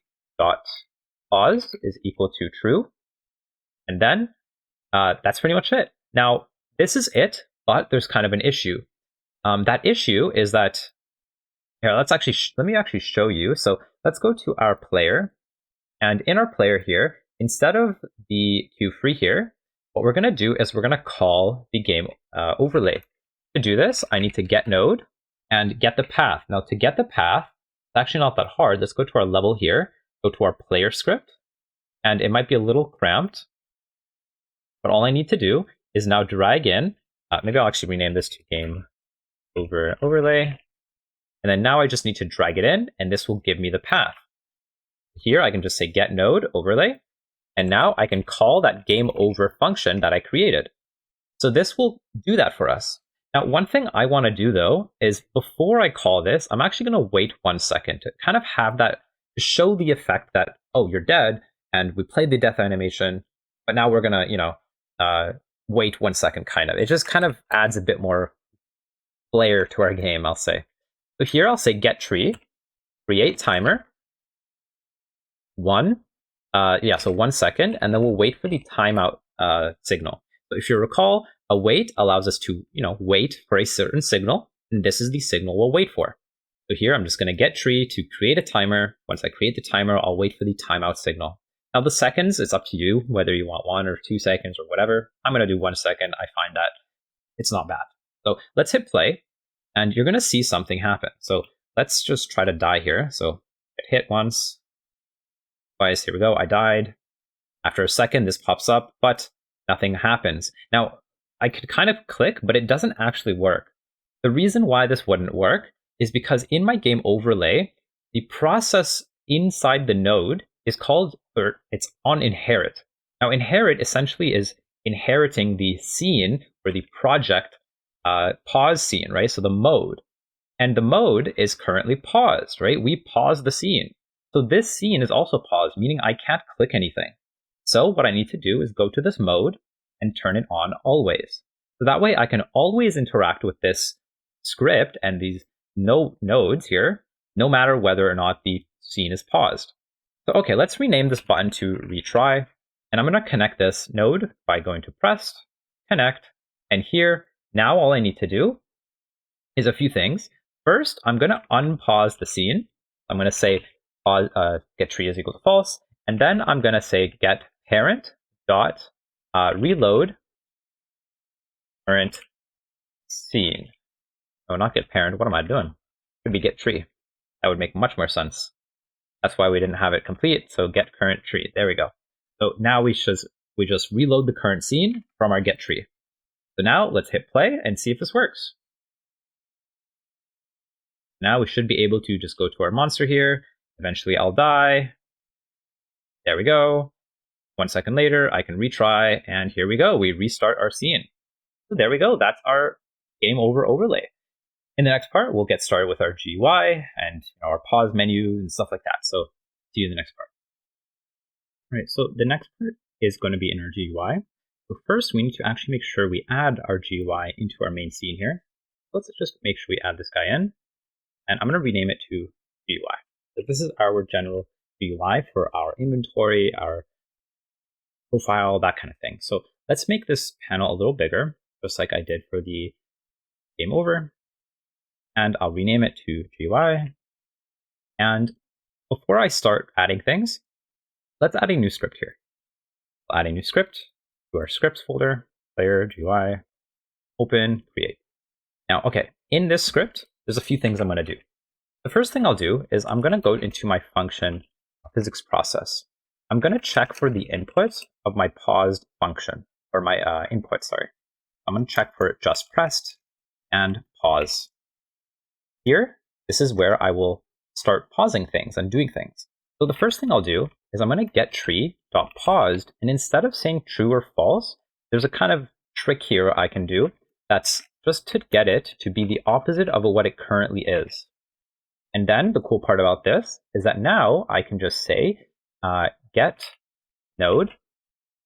is equal to true. And then that's pretty much it. Now, this is it, but there's kind of an issue. That issue is that, here, let me actually show you. So let's go to our player. And in our player here, instead of the Q3 here, what we're going to do is we're going to call the game overlay. To do this, I need to get node and get the path. Now to get the path, it's actually not that hard. Let's go to our level here, go to our player script, and it might be a little cramped, but all I need to do is now drag in, maybe I'll actually rename this to game overlay, and then now I just need to drag it in, and this will give me the path. Here I can just say get node overlay, and now I can call that game over function that I created. So this will do that for us. Now, one thing I want to do though is before I call this, I'm actually going to wait 1 second to kind of have that, to show the effect that, oh, you're dead, and we played the death animation, but now we're going to, wait 1 second kind of. It just kind of adds a bit more flair to our game, I'll say. So here I'll say get tree, create timer, so 1 second, and then we'll wait for the timeout signal. So if you recall, a wait allows us to, wait for a certain signal, and this is the signal we'll wait for. So here I'm just going to get tree to create a timer. Once I create the timer, I'll wait for the timeout signal. Now the seconds, it's up to you, whether you want 1 or 2 seconds or whatever. I'm going to do 1 second. I find that it's not bad. So let's hit play, and you're going to see something happen. So let's just try to die here. So hit once, twice, here we go, I died. After a second, this pops up, but nothing happens. Now, I could kind of click, but it doesn't actually work. The reason why this wouldn't work is because in my game overlay, the process inside the node is called, or it's on inherit. Now, inherit essentially is inheriting the scene or the project pause scene, right? So the mode. And the mode is currently paused, right? We pause the scene. So this scene is also paused, meaning I can't click anything. So what I need to do is go to this mode and turn it on always. So that way I can always interact with this script and these nodes here, no matter whether or not the scene is paused. So okay, let's rename this button to retry. And I'm going to connect this node by going to pressed, connect, and here, now all I need to do is a few things. First, I'm going to unpause the scene. I'm going to say get tree is equal to false, and then I'm going to say get parent dot reload current scene. Oh, not get parent. What am I doing? Could be get tree. That would make much more sense. That's why we didn't have it complete. So get current tree. There we go. So now we just reload the current scene from our get tree. So now let's hit play and see if this works. Now we should be able to just go to our monster here. Eventually I'll die. There we go. 1 second later, I can retry, and here we go. We restart our scene. So there we go. That's our game over overlay. In the next part, we'll get started with our GUI and our pause menu and stuff like that. So see you in the next part. All right, so the next part is going to be in our GUI. So first, we need to actually make sure we add our GUI into our main scene here. Let's just make sure we add this guy in, and I'm going to rename it to GUI. So this is our general GUI for our inventory, our profile, that kind of thing. So let's make this panel a little bigger, just like I did for the game over. And I'll rename it to GUI. And before I start adding things, let's add a new script here. We'll add a new script to our scripts folder, player, GUI, open, create. Now, okay, in this script, there's a few things I'm going to do. The first thing I'll do is I'm going to go into my function physics process. I'm going to check for the input of my paused function, or my input, sorry. I'm going to check for just pressed and pause. Here, this is where I will start pausing things and doing things. So the first thing I'll do is I'm going to get tree.paused, and instead of saying true or false, there's a kind of trick here I can do that's just to get it to be the opposite of what it currently is. And then the cool part about this is that now I can just say get node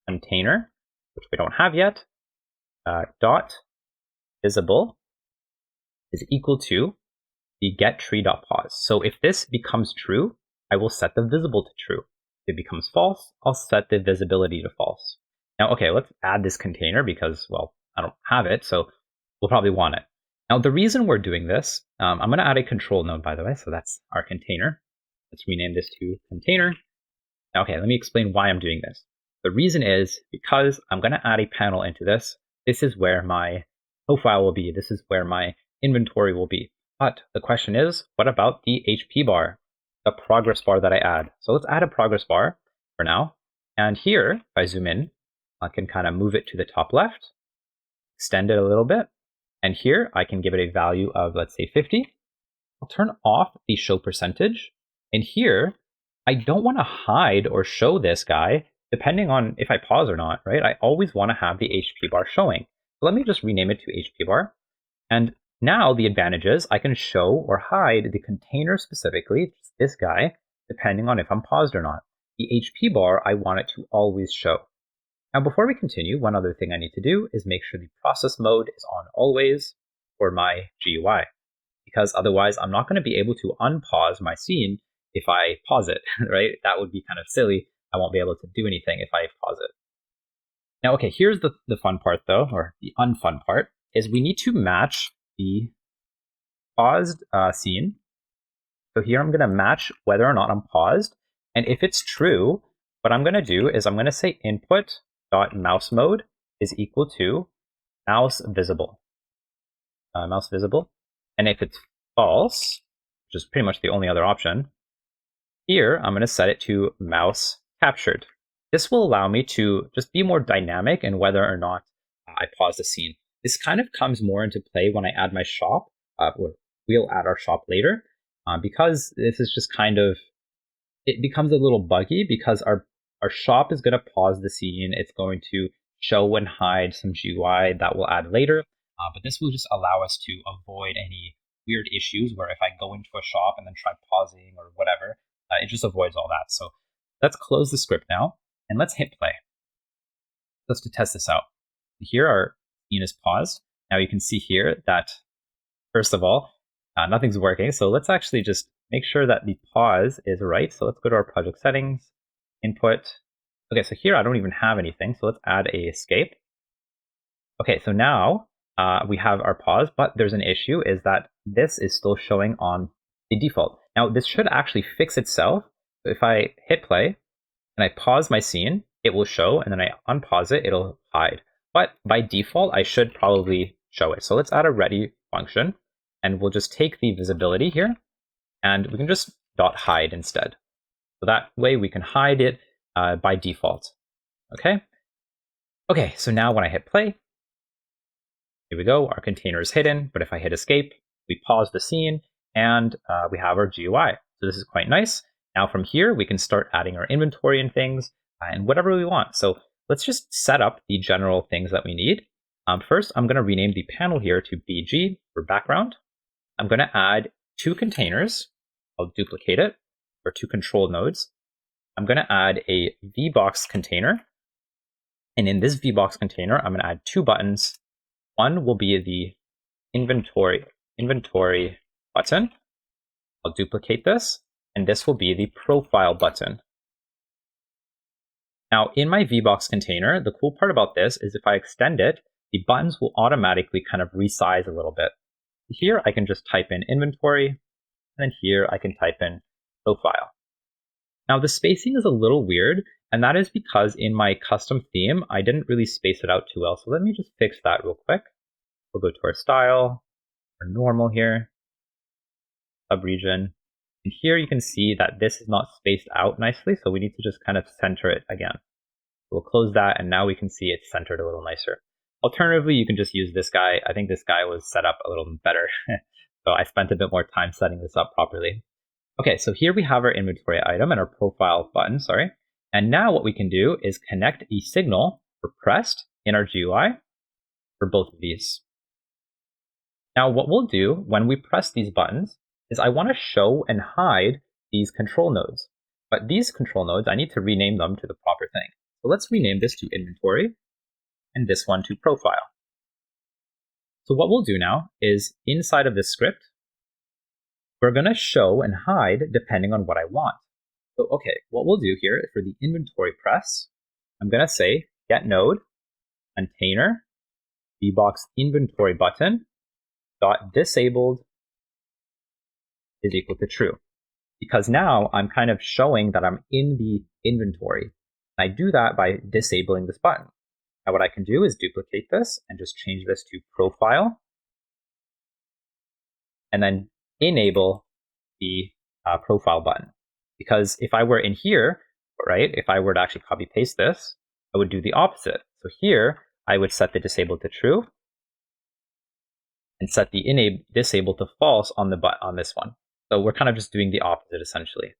container, which we don't have yet, dot visible is equal to the get tree.pause. So if this becomes true, I will set the visible to true. If it becomes false, I'll set the visibility to false. Now, okay, let's add this container because, well, I don't have it, so we'll probably want it. Now, the reason we're doing this, I'm going to add a control node, by the way, so that's our container. Let's rename this to container. Now, okay, let me explain why I'm doing this. The reason is because I'm going to add a panel into this. This is where my profile will be. This is where my inventory will be. But the question is, what about the HP bar, the progress bar that I add? So let's add a progress bar for now. And here, if I zoom in, I can kind of move it to the top left, extend it a little bit. And here I can give it a value of, let's say, 50. I'll turn off the show percentage. And here, I don't want to hide or show this guy depending on if I pause or not, right? I always want to have the HP bar showing. So let me just rename it to HP bar. And now the advantage is I can show or hide the container specifically, this guy, depending on if I'm paused or not. The HP bar, I want it to always show. Now, before we continue, one other thing I need to do is make sure the process mode is on always for my GUI, because otherwise I'm not going to be able to unpause my scene if I pause it, right? That would be kind of silly. I won't be able to do anything if I pause it. Now, okay, here's the fun part though, or the unfun part, is we need to match the paused scene. So here I'm going to match whether or not I'm paused. And if it's true, what I'm going to do is I'm going to say input.mouse mode is equal to mouse visible. Mouse visible. And if it's false, which is pretty much the only other option, here I'm going to set it to mouse captured. This will allow me to just be more dynamic in whether or not I pause the scene. This kind of comes more into play when I add my shop, we'll add our shop later, because this is just kind of, it becomes a little buggy because our shop is going to pause the scene. It's going to show and hide some GUI that we'll add later, but this will just allow us to avoid any weird issues where if I go into a shop and then try pausing or whatever, it just avoids all that. So let's close the script now and let's hit play. Just to test this out. Here our scene is paused. Now you can see here that, first of all, nothing's working. So let's actually just make sure that the pause is right. So let's go to our project settings, input. Okay, so here I don't even have anything. So let's add a escape. Okay, so now we have our pause, but there's an issue is that this is still showing on the default. Now this should actually fix itself. So if I hit play and I pause my scene, it will show, and then I unpause it, it'll hide. But by default, I should probably show it. So let's add a ready function, and we'll just take the visibility here, and we can just .hide instead. So that way we can hide it by default. Okay? Okay, so now when I hit play, here we go, our container is hidden, but if I hit escape, we pause the scene, and we have our GUI. So this is quite nice. Now from here, we can start adding our inventory and things, and whatever we want. So let's just set up the general things that we need. First, I'm going to rename the panel here to BG for background. I'm going to add 2 containers. I'll duplicate it, or 2 control nodes. I'm going to add a VBox container. And in this VBox container, I'm going to add 2 buttons. One will be the inventory button. I'll duplicate this, and this will be the profile button. Now, in my VBox container, the cool part about this is if I extend it, the buttons will automatically kind of resize a little bit. Here, I can just type in inventory, and then here I can type in profile. Now, the spacing is a little weird, and that is because in my custom theme, I didn't really space it out too well. So let me just fix that real quick. We'll go to our style, our normal here, subregion. And here you can see that this is not spaced out nicely, so we need to just kind of center it again. We'll close that, and now we can see it's centered a little nicer. Alternatively, you can just use this guy. I think this guy was set up a little better. So I spent a bit more time setting this up properly. Okay, so here we have our inventory item and our profile button, sorry. And now what we can do is connect a signal for pressed in our GUI for both of these. Now what we'll do when we press these buttons is I want to show and hide these control nodes. But these control nodes, I need to rename them to the proper thing. So let's rename this to inventory and this one to profile. So what we'll do now is inside of this script, we're going to show and hide depending on what I want. So, okay, what we'll do here for the inventory press, I'm going to say get node container vbox inventory button dot disabled is equal to true. Because now I'm kind of showing that I'm in the inventory. I do that by disabling this button. Now what I can do is duplicate this and just change this to profile and then enable the profile button. Because if I were in here, right, if I were to actually copy paste this, I would do the opposite. So here I would set the disabled to true and set the disabled to false on this one. So we're kind of just doing the opposite essentially.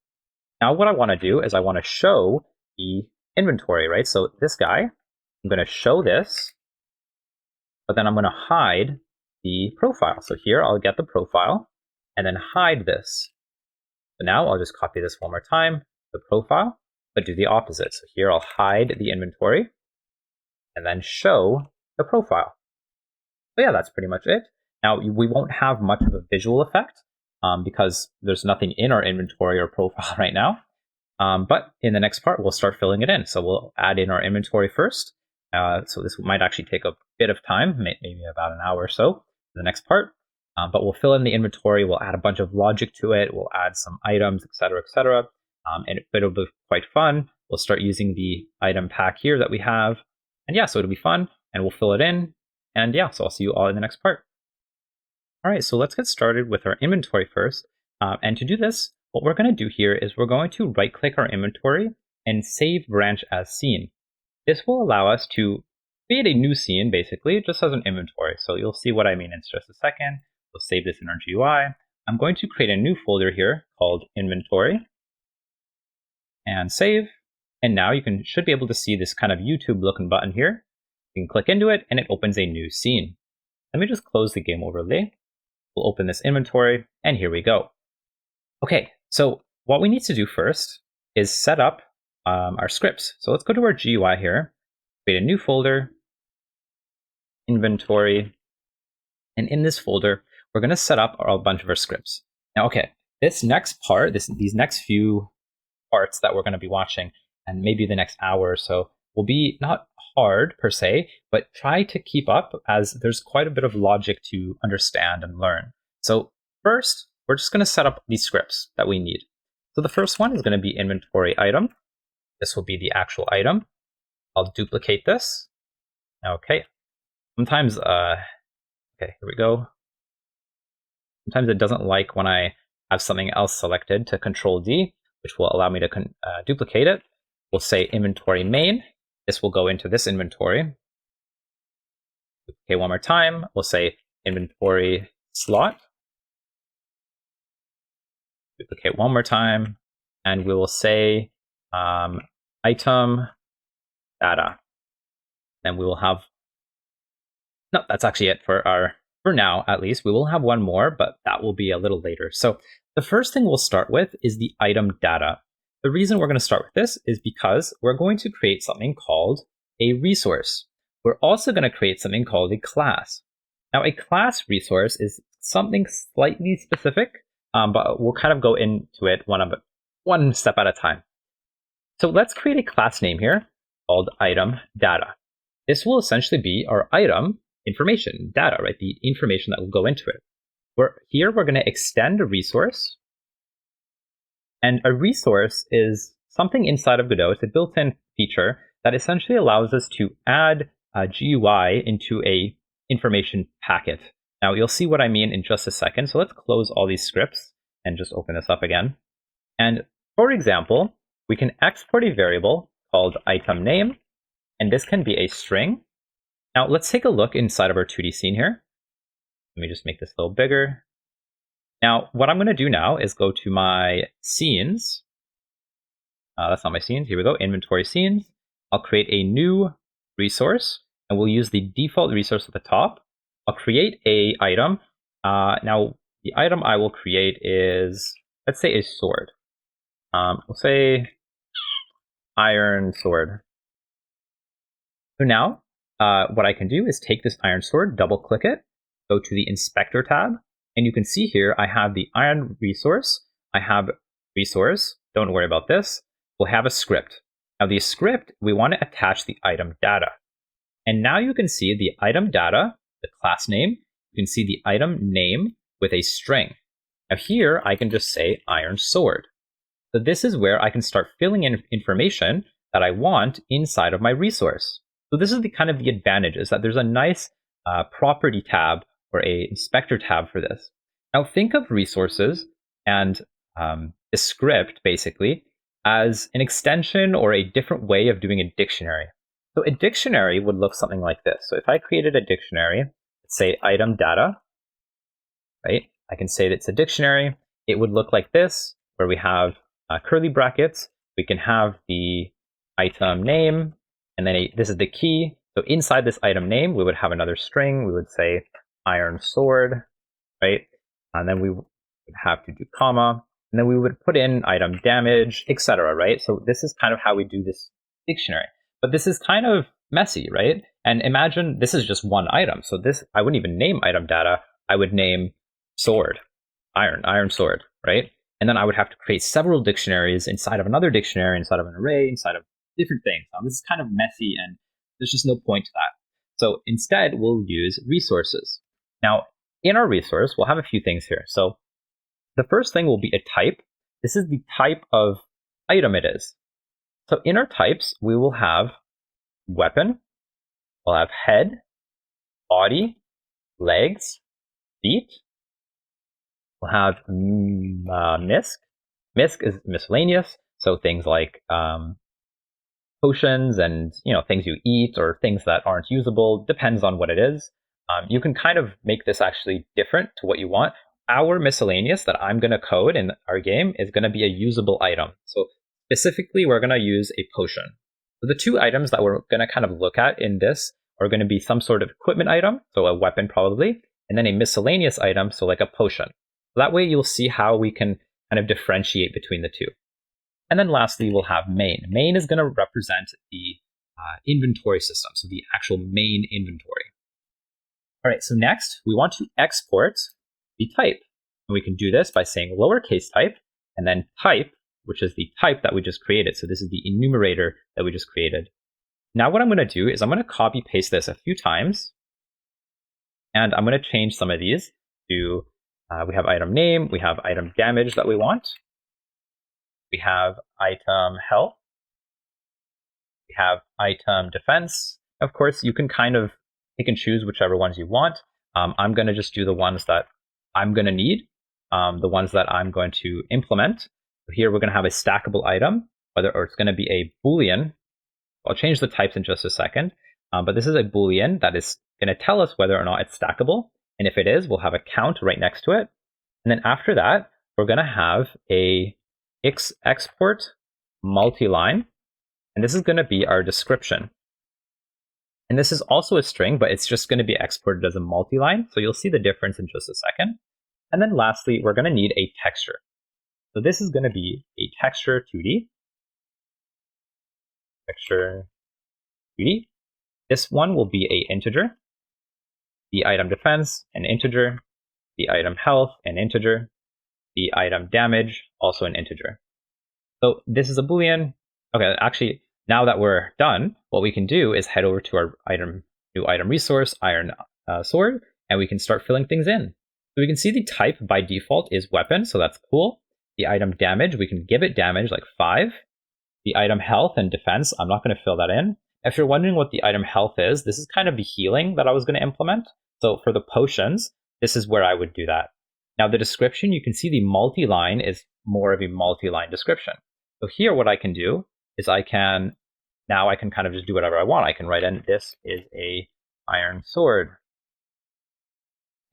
Now what I want to do is I want to show the inventory, right? So this guy, I'm going to show this, but then I'm going to hide the profile. So here I'll get the profile and then hide this. So now I'll just copy this one more time, the profile, but do the opposite. So here I'll hide the inventory and then show the profile. So yeah, that's pretty much it. Now we won't have much of a visual effect because there's nothing in our inventory or profile right now. But in the next part, we'll start filling it in. So we'll add in our inventory first. So this might actually take a bit of time, maybe about an hour or so for the next part. But we'll fill in the inventory. We'll add a bunch of logic to it. We'll add some items, etc., etc. And it'll be quite fun. We'll start using the item pack here that we have. And yeah, so it'll be fun. And we'll fill it in. And yeah, so I'll see you all in the next part. All right, so let's get started with our inventory first. And to do this, what we're going to do here is we're going to right-click our inventory and save branch as scene. This will allow us to create a new scene, basically, just as an inventory. So you'll see what I mean in just a second. We'll save this in our GUI. I'm going to create a new folder here called inventory and save. And now you should be able to see this kind of YouTube-looking button here. You can click into it and it opens a new scene. Let me just close the game overlay. We'll open this inventory and here we go. Okay, so what we need to do first is set up our scripts. So let's go to our GUI here, create a new folder, inventory, and in this folder, we're going to set up a bunch of our scripts. Now, okay, this next part, these next few parts that we're going to be watching, and maybe the next hour or so, will be not hard per se, but try to keep up as there's quite a bit of logic to understand and learn. So first, we're just going to set up these scripts that we need. So the first one is going to be inventory item. This will be the actual item. I'll duplicate this. Okay. Sometimes, okay, here we go. Sometimes it doesn't like when I have something else selected to Control D, which will allow me to duplicate it. We'll say inventory main. This will go into this inventory. Duplicate one more time. We'll say inventory slot. Duplicate one more time. And we will say item data. Then we will have, no, that's actually it for now, at least. We will have one more, but that will be a little later. So the first thing we'll start with is the item data. The reason we're going to start with this is because we're going to create something called a resource. We're also going to create something called a class. Now, a class resource is something slightly specific, but we'll kind of go into it one step at a time. So let's create a class name here. called item data. This will essentially be our item information, data, right? The information that will go into it. Here we're going to extend a resource. And a resource is something inside of Godot. It's a built-in feature that essentially allows us to add a GUI into a information packet. Now, you'll see what I mean in just a second. So let's close all these scripts and just open this up again. And for example, we can export a variable called item name, and this can be a string. Now, let's take a look inside of our 2D scene here. Let me just make this a little bigger. Now, what I'm going to do now is go to my scenes. That's not my scenes. Here we go. Inventory scenes. I'll create a new resource, and we'll use the default resource at the top. I'll create a item. Now, the item I will create is, let's say, a sword. We'll say iron sword. So now, what I can do is take this iron sword, double-click it, go to the Inspector tab, and you can see here I have the iron resource. I have resource. Don't worry about this. We'll have a script. Now, the script, we want to attach the item data. And now you can see the item data, the class name. You can see the item name with a string. Now here, I can just say iron sword. So this is where I can start filling in information that I want inside of my resource. So this is the kind of the advantage, is that there's a nice property tab or a inspector tab for this. Now think of resources and the script basically as an extension or a different way of doing a dictionary. So a dictionary would look something like this. So if I created a dictionary, let's say item data, right? I can say that it's a dictionary. It would look like this, where we have curly brackets. We can have the item name, and then this is the key. So inside this item name, we would have another string. We would say iron sword, right? And then we would have to do comma, and then we would put in item damage, etc., right? So this is kind of how we do this dictionary. But this is kind of messy, right? And imagine this is just one item. So this, I wouldn't even name item data. I would name sword, iron sword, right? And then I would have to create several dictionaries inside of another dictionary, inside of an array, inside of different things. This is kind of messy, and there's just no point to that. So instead, we'll use resources. Now, in our resource, we'll have a few things here. So the first thing will be a type. This is the type of item it is. So in our types, we will have weapon, we'll have head, body, legs, feet. We'll have misc. Misc is miscellaneous, so things like potions and things you eat or things that aren't usable, depends on what it is. You can kind of make this actually different to what you want. Our miscellaneous that I'm going to code in our game is going to be a usable item. So specifically, we're going to use a potion. So the two items that we're going to kind of look at in this are going to be some sort of equipment item, so a weapon probably, and then a miscellaneous item, so like a potion. So that way you'll see how we can kind of differentiate between the two. And then lastly, we'll have main. Main is going to represent the inventory system, so the actual main inventory. All right, so next we want to export the type. And we can do this by saying lowercase type, and then type, which is the type that we just created. So this is the enumerator that we just created. Now what I'm going to do is I'm going to copy paste this a few times, and I'm going to change some of these to, we have item name, we have item damage that we want, we have item health, we have item defense. Of course, you can kind of pick and choose whichever ones you want. I'm going to just do the ones that I'm going to need, the ones that I'm going to implement. So here we're going to have a stackable item, or it's going to be a Boolean. I'll change the types in just a second, but this is a Boolean that is going to tell us whether or not it's stackable. And if it is, we'll have a count right next to it. And then after that, we're going to have a export multi-line, and this is going to be our description. And this is also a string, but it's just going to be exported as a multi-line. So you'll see the difference in just a second. And then lastly, we're going to need a texture. So this is going to be a texture 2D. Texture 2D. This one will be an integer. The item defense, an integer. The item health, an integer. The item damage, also an integer. So this is a Boolean. Okay, actually, Now that we're done, what we can do is head over to our new item resource, iron sword, and we can start filling things in. So we can see the type by default is weapon, so that's cool. The item damage, we can give it damage like 5. The item health and defense, I'm not going to fill that in. If you're wondering what the item health is, this is kind of the healing that I was going to implement. So for the potions, this is where I would do that. Now the description, you can see the multi-line is more of a multi-line description. So here what I can do is I can kind of just do whatever I want. I can write in, this is a iron sword.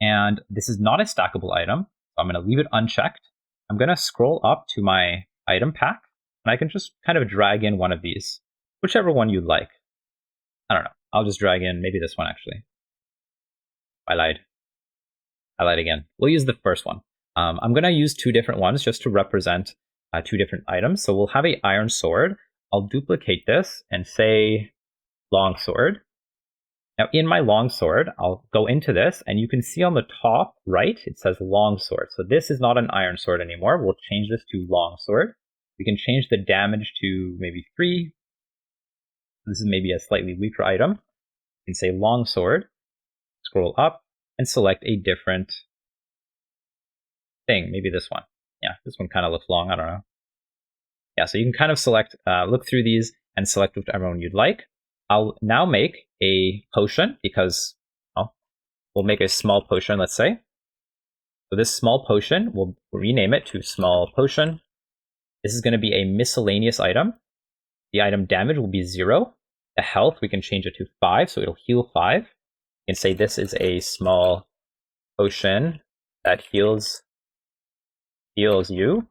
And this is not a stackable item, so I'm going to leave it unchecked. I'm going to scroll up to my item pack, and I can just kind of drag in one of these, whichever one you'd like. I don't know. I'll just drag in maybe this one, actually. I lied again. We'll use the first one. I'm going to use 2 different ones just to represent 2 different items. So we'll have an iron sword. I'll duplicate this and say long sword. Now in my long sword, I'll go into this, and you can see on the top right, it says long sword. So this is not an iron sword anymore. We'll change this to long sword. We can change the damage to maybe 3. This is maybe a slightly weaker item. You can say long sword, scroll up, and select a different thing. Maybe this one. Yeah, this one kind of looks long. I don't know. Yeah, so you can kind of select, look through these and select whichever one you'd like. I'll now make a potion because, well, we'll make a small potion, let's say. So this small potion, we'll rename it to small potion. This is going to be a miscellaneous item. The item damage will be 0. The health, we can change it to 5, so it'll heal 5. You can say this is a small potion that heals you.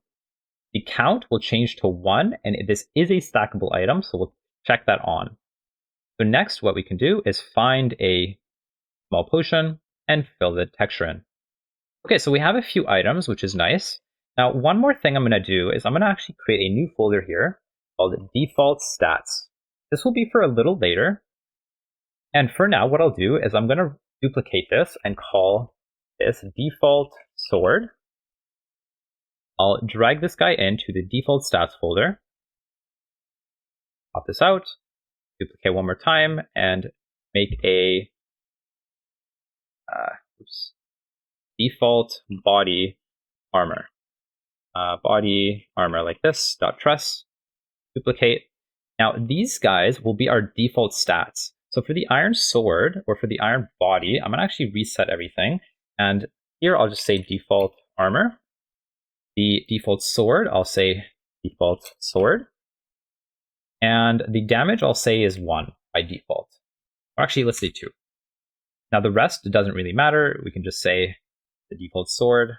The count will change to 1, and this is a stackable item, so we'll check that on. So next, what we can do is find a small potion and fill the texture in. Okay, so we have a few items, which is nice. Now, one more thing I'm going to do is I'm going to actually create a new folder here called default stats. This will be for a little later. And for now, what I'll do is I'm going to duplicate this and call this default sword. I'll drag this guy into the default stats folder. Pop this out, duplicate one more time, and make a default body armor. Body armor like this, .truss, duplicate. Now these guys will be our default stats. So for the iron sword or for the iron body, I'm gonna actually reset everything. And here I'll just say default armor. The default sword, I'll say default sword. And the damage I'll say is 1 by default. Or actually, let's say 2. Now the rest doesn't really matter. We can just say the default sword.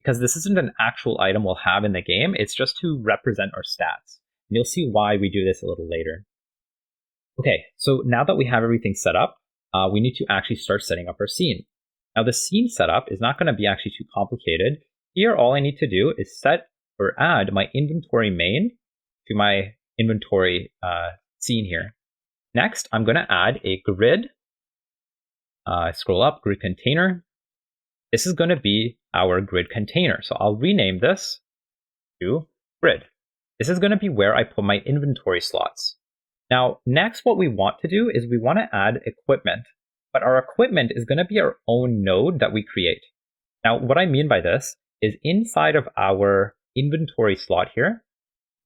Because this isn't an actual item we'll have in the game, it's just to represent our stats. And you'll see why we do this a little later. Okay, so now that we have everything set up, we need to actually start setting up our scene. Now the scene setup is not going to be actually too complicated. Here, all I need to do is set or add my inventory main to my inventory scene here. Next, I'm going to add a grid. Scroll up, grid container. This is going to be our grid container. So I'll rename this to grid. This is going to be where I put my inventory slots. Now, next, what we want to do is we want to add equipment. But our equipment is going to be our own node that we create. Now, what I mean by this is inside of our inventory slot here,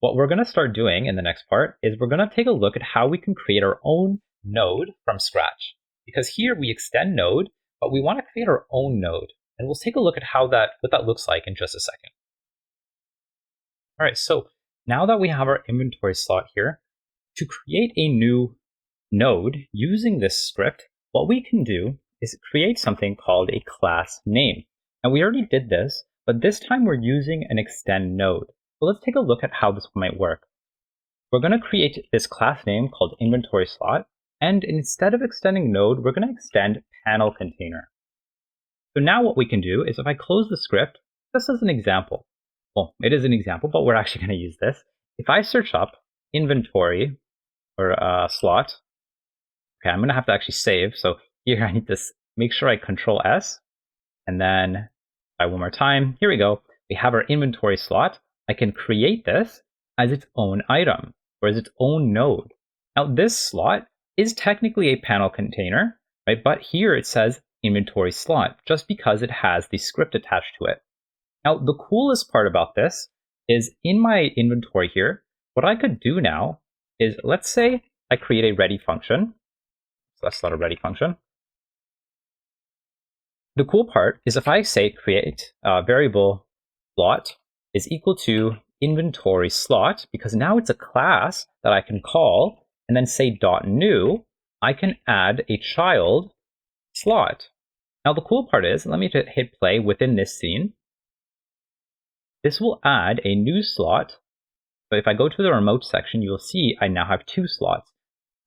what we're going to start doing in the next part is we're going to take a look at how we can create our own node from scratch. Because here we extend node, but we want to create our own node. And we'll take a look at what that looks like in just a second. All right, so now that we have our inventory slot here, to create a new node using this script, what we can do is create something called a class name. And we already did this, but this time we're using an extend node. So let's take a look at how this might work. We're going to create this class name called inventory slot. And instead of extending node, we're going to extend panel container. So now what we can do is if I close the script, just as an example, well, it is an example, but we're actually going to use this. If I search up inventory or slot, okay, I'm going to have to actually save. So here I need to make sure I Control S and then try one more time. Here we go. We have our inventory slot. I can create this as its own item. or is its own node. Now this slot is technically a panel container, right? But here it says inventory slot just because it has the script attached to it. Now the coolest part about this is in my inventory here, what I could do now is, let's say I create a ready function. So that's not a ready function. The cool part is if I say create variable slot is equal to inventory slot, because now it's a class that I can call, and then say .new, I can add a child slot. Now the cool part is, let me hit play within this scene. This will add a new slot. So if I go to the remote section, you'll see I now have 2 slots,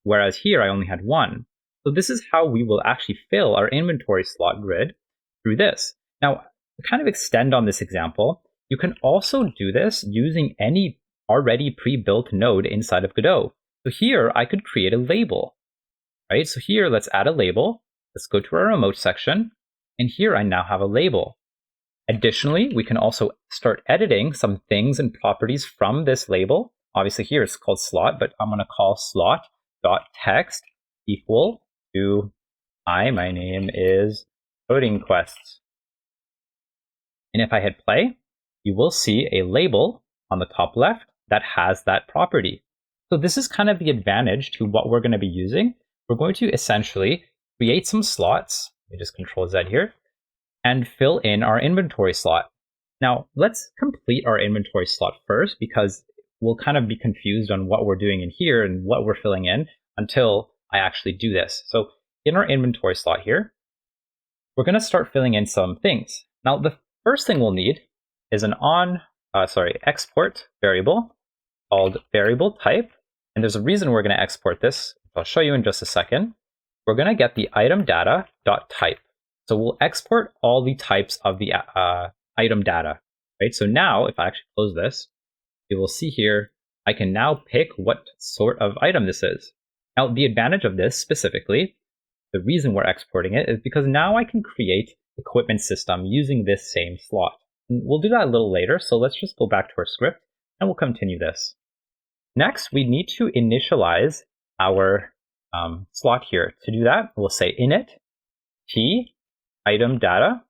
whereas here I only had 1. So this is how we will actually fill our inventory slot grid through this. Now, to kind of extend on this example, you can also do this using any already pre-built node inside of Godot. So here I could create a label, right? So here, let's add a label. Let's go to our remote section. And here I now have a label. Additionally, we can also start editing some things and properties from this label. Obviously here it's called slot, but I'm going to call slot.text equal to hi, my name is Coding Quests. And if I hit play, you will see a label on the top left that has that property. So this is kind of the advantage to what we're going to be using. We're going to essentially create some slots. Let me just Control Z here and fill in our inventory slot. Now let's complete our inventory slot first, because we'll kind of be confused on what we're doing in here and what we're filling in until I actually do this. So in our inventory slot here, we're going to start filling in some things. Now the first thing we'll need is an export variable called variable type. And there's a reason we're going to export this. I'll show you in just a second. We're going to get the item data.type. So we'll export all the types of the item data, right? So now if I actually close this, you will see here, I can now pick what sort of item this is. Now the advantage of this specifically, the reason we're exporting it is because now I can create equipment system using this same slot. And we'll do that a little later. So let's just go back to our script and we'll continue this. Next, we need to initialize our slot here. To do that, we'll say init t item data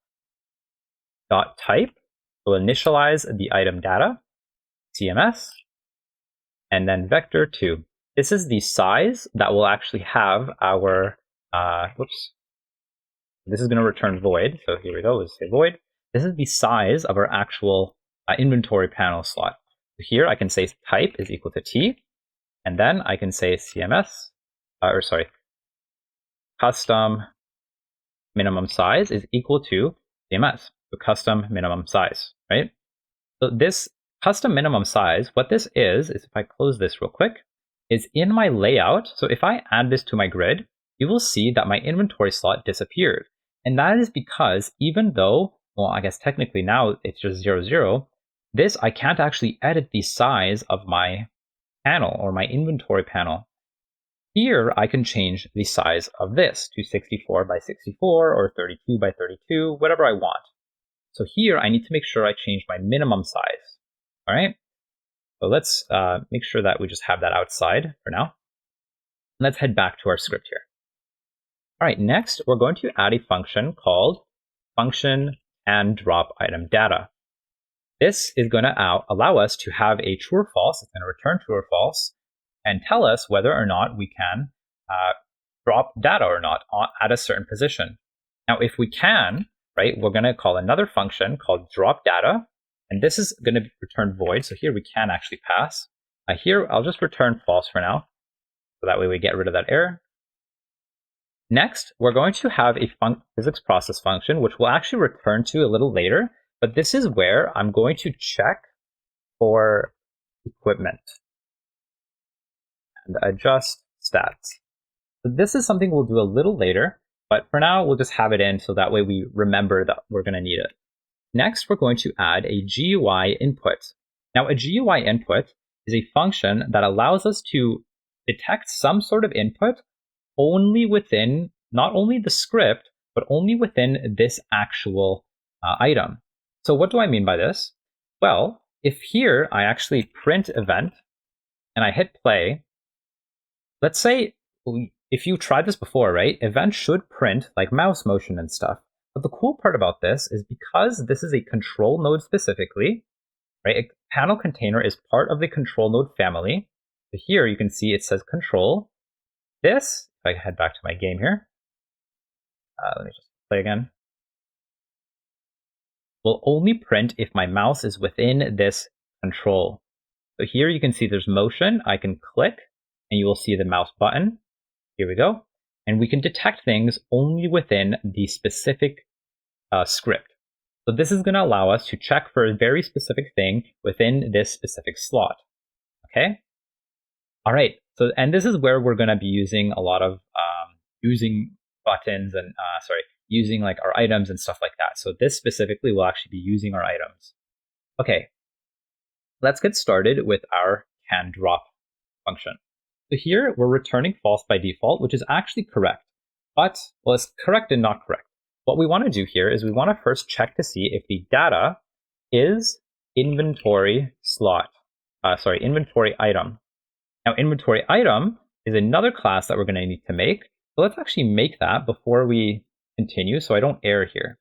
dot type. We'll initialize the item data CMS and then vector2. This is the size that will actually have our this is going to return void. So here we go. Let's say void. This is the size of our actual inventory panel slot. So here I can say type is equal to t, and then I can say CMS custom minimum size is equal to CMS, so custom minimum size, right? So this custom minimum size, what this is if I close this real quick, is in my layout. So if I add this to my grid, you will see that my inventory slot disappeared. And that is because even though, well, I guess technically now it's just 0, 0, this, I can't actually edit the size of my panel or my inventory panel. Here, I can change the size of this to 64 by 64 or 32 by 32, whatever I want. So here, I need to make sure I change my minimum size. All right. So let's make sure that we just have that outside for now. Let's head back to our script here. All right, next, we're going to add a function called function and drop item data. This is going to allow us to have a true or false. It's going to return true or false and tell us whether or not we can drop data or not at a certain position. Now, if we can, right, we're going to call another function called drop data, and this is going to return void. So here we can actually pass. Here, I'll just return false for now. So that way we get rid of that error. Next, we're going to have a physics process function, which we'll actually return to a little later. But this is where I'm going to check for equipment and adjust stats. So this is something we'll do a little later, but for now, we'll just have it in so that way we remember that we're going to need it. Next, we're going to add a GUI input. Now, a GUI input is a function that allows us to detect some sort of input only within, not only the script, but only within this actual item. So what do I mean by this? Well, if here I actually print event, and I hit play, let's say if you tried this before, right, events should print like mouse motion and stuff. But the cool part about this is because this is a control node specifically, right, a panel container is part of the control node family. So here you can see it says control. This, if I head back to my game here, let me just play again, will only print if my mouse is within this control. So here you can see there's motion. I can click and you will see the mouse button. Here we go. And we can detect things only within the specific script. So this is going to allow us to check for a very specific thing within this specific slot. Okay. All right. So, and this is where we're going to be using a lot of using buttons and using like our items and stuff like that. So this specifically will actually be using our items. Okay. Let's get started with our canDrop function. So here we're returning false by default, which is actually correct. But, well, it's correct and not correct. What we want to do here is we want to first check to see if the data is inventory item. Now, inventory item is another class that we're going to need to make. So let's actually make that before we continue so I don't error here.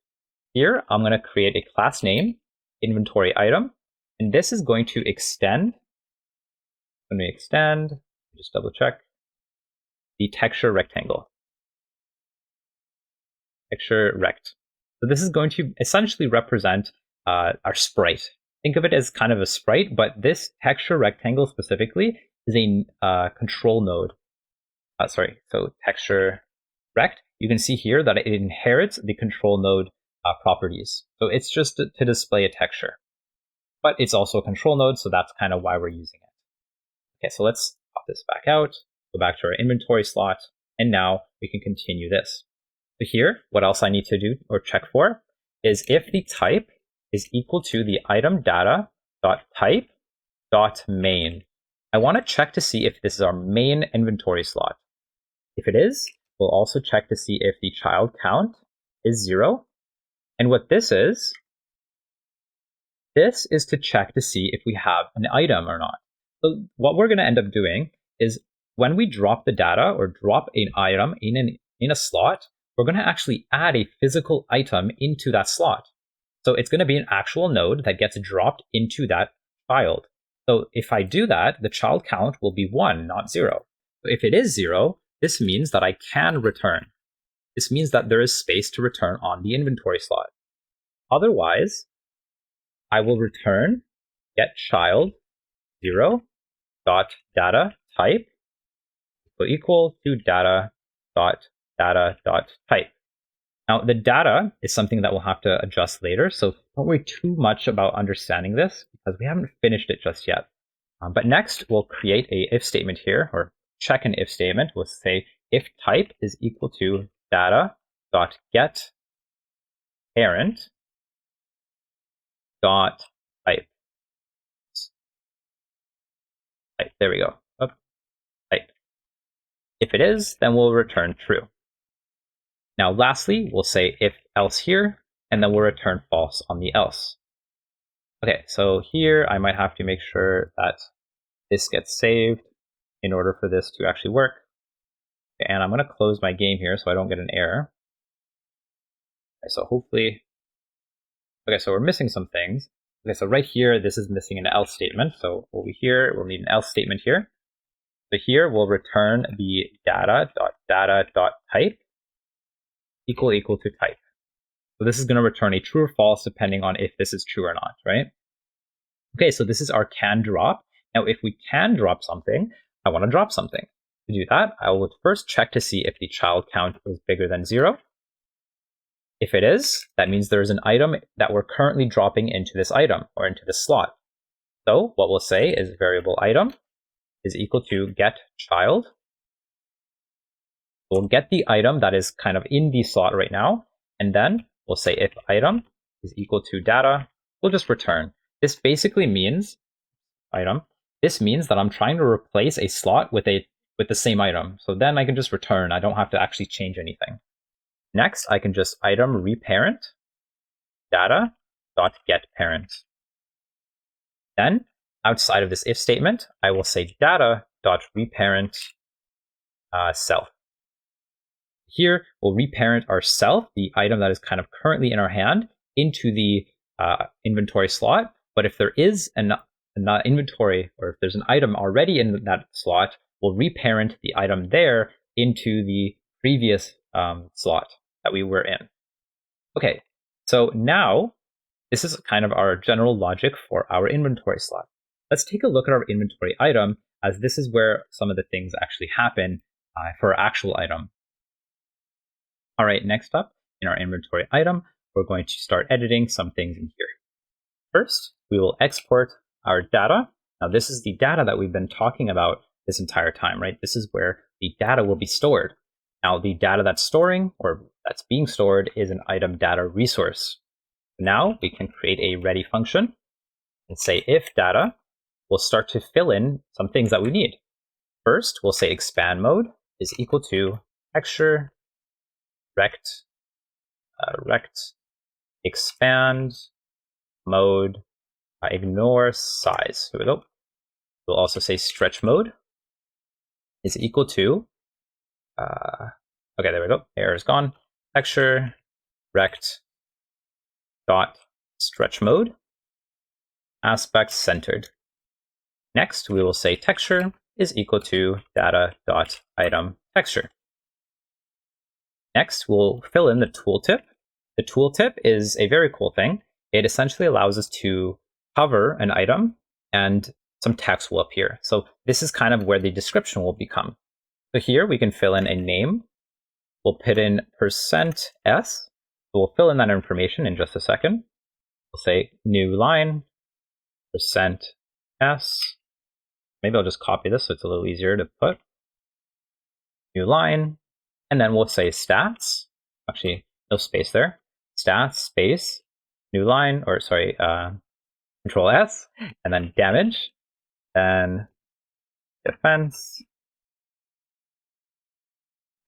Here, I'm going to create a class name, inventory item, and this is going to extend, just double check, the texture rectangle. Texture rect. So this is going to essentially represent our sprite. Think of it as kind of a sprite, but this texture rectangle specifically is a control node. So texture rect, you can see here that it inherits the control node properties. So it's just to display a texture. But it's also a control node, so that's kind of why we're using it. Okay, so let's pop this back out, go back to our inventory slot, and now we can continue this. So here, what else I need to do or check for is if the type is equal to the item data dot type dot main. I want to check to see if this is our main inventory slot. If it is, we'll also check to see if the child count is 0. And what this is to check to see if we have an item or not. So what we're going to end up doing is when we drop the data or drop an item in a slot, we're going to actually add a physical item into that slot. So it's going to be an actual node that gets dropped into that child. So if I do that, the child count will be 1, not 0. So if it is 0, this means that I can return. This means that there is space to return on the inventory slot. Otherwise, I will return get child 0 dot data type equal to data dot type. Now, the data is something that we'll have to adjust later, so don't worry too much about understanding this because we haven't finished it just yet. But next, we'll create a if statement here, or check an if statement. We'll say if type is equal to data dot get parent dot type. There we go. Type. If it is, then we'll return true. Now, lastly, we'll say if else here, and then we'll return false on the else. Okay, so here I might have to make sure that this gets saved in order for this to actually work. Okay, and I'm going to close my game here so I don't get an error. Okay, so hopefully, okay, so we're missing some things. Okay, so right here, this is missing an else statement. So over here, we'll need an else statement here. So here we'll return the data.data.type equal to type. So this is going to return a true or false depending on if this is true or not, right? Okay, so this is our canDrop. Now, if we can drop something, I want to drop something. To do that, I will first check to see if the child count is bigger than 0. If it is, that means there's an item that we're currently dropping into this item or into this slot. So what we'll say is variable item is equal to get child. We'll get the item that is kind of in the slot right now, and then we'll say if item is equal to data, we'll just return. This basically means this means that I'm trying to replace a slot with the same item. So then I can just return. I don't have to actually change anything. Next, I can just item reparent data.getParent. Then outside of this if statement, I will say data.reparent self. Here, we'll reparent our self, the item that is kind of currently in our hand, into the inventory slot. But if there is an inventory, or if there's an item already in that slot, we'll reparent the item there into the previous slot that we were in. Okay, so now this is kind of our general logic for our inventory slot. Let's take a look at our inventory item, as this is where some of the things actually happen for our actual item. All right, next up in our inventory item, we're going to start editing some things in here. First, we will export our data. Now, this is the data that we've been talking about this entire time, right? This is where the data will be stored. Now, the data that's storing, or that's being stored, is an item data resource. Now, we can create a ready function and say if data. We'll start to fill in some things that we need. First, we'll say expand mode is equal to texture rect expand mode ignore size. Here we go. We'll also say stretch mode is equal to okay, there we go. Error is gone. Texture rect dot stretch mode aspect centered. Next, we will say texture is equal to data.item texture. Next, we'll fill in the tooltip. The tooltip is a very cool thing. It essentially allows us to cover an item and some text will appear. So this is kind of where the description will become. So here we can fill in a name. We'll put in %s. So we'll fill in that information in just a second. We'll say new line, %s. Maybe I'll just copy this so it's a little easier to put. New line. And then we'll say stats. Actually, no space there. Stats, space, new line, or sorry, Control S, and then damage, then defense,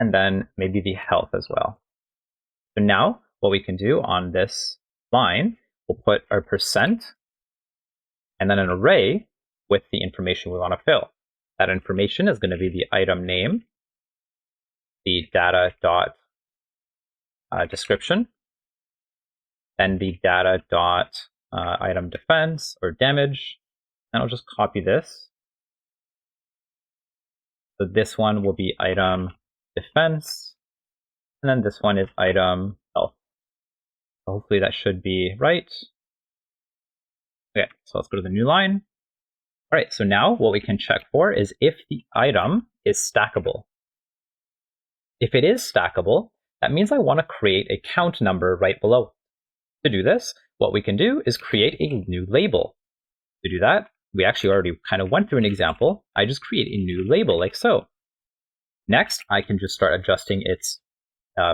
and then maybe the health as well. So now what we can do on this line, we'll put our %, and then an array with the information we want to fill. That information is going to be the item name, the data dot description, then the data dot item defense or damage, and I'll just copy this. So this one will be item defense, and then this one is item health. So hopefully that should be right. Okay, so let's go to the new line. All right, so now what we can check for is if the item is stackable. If it is stackable, that means I want to create a count number right below. To do this, what we can do is create a new label. To do that, we actually already kind of went through an example. I just create a new label like so. Next, I can just start adjusting its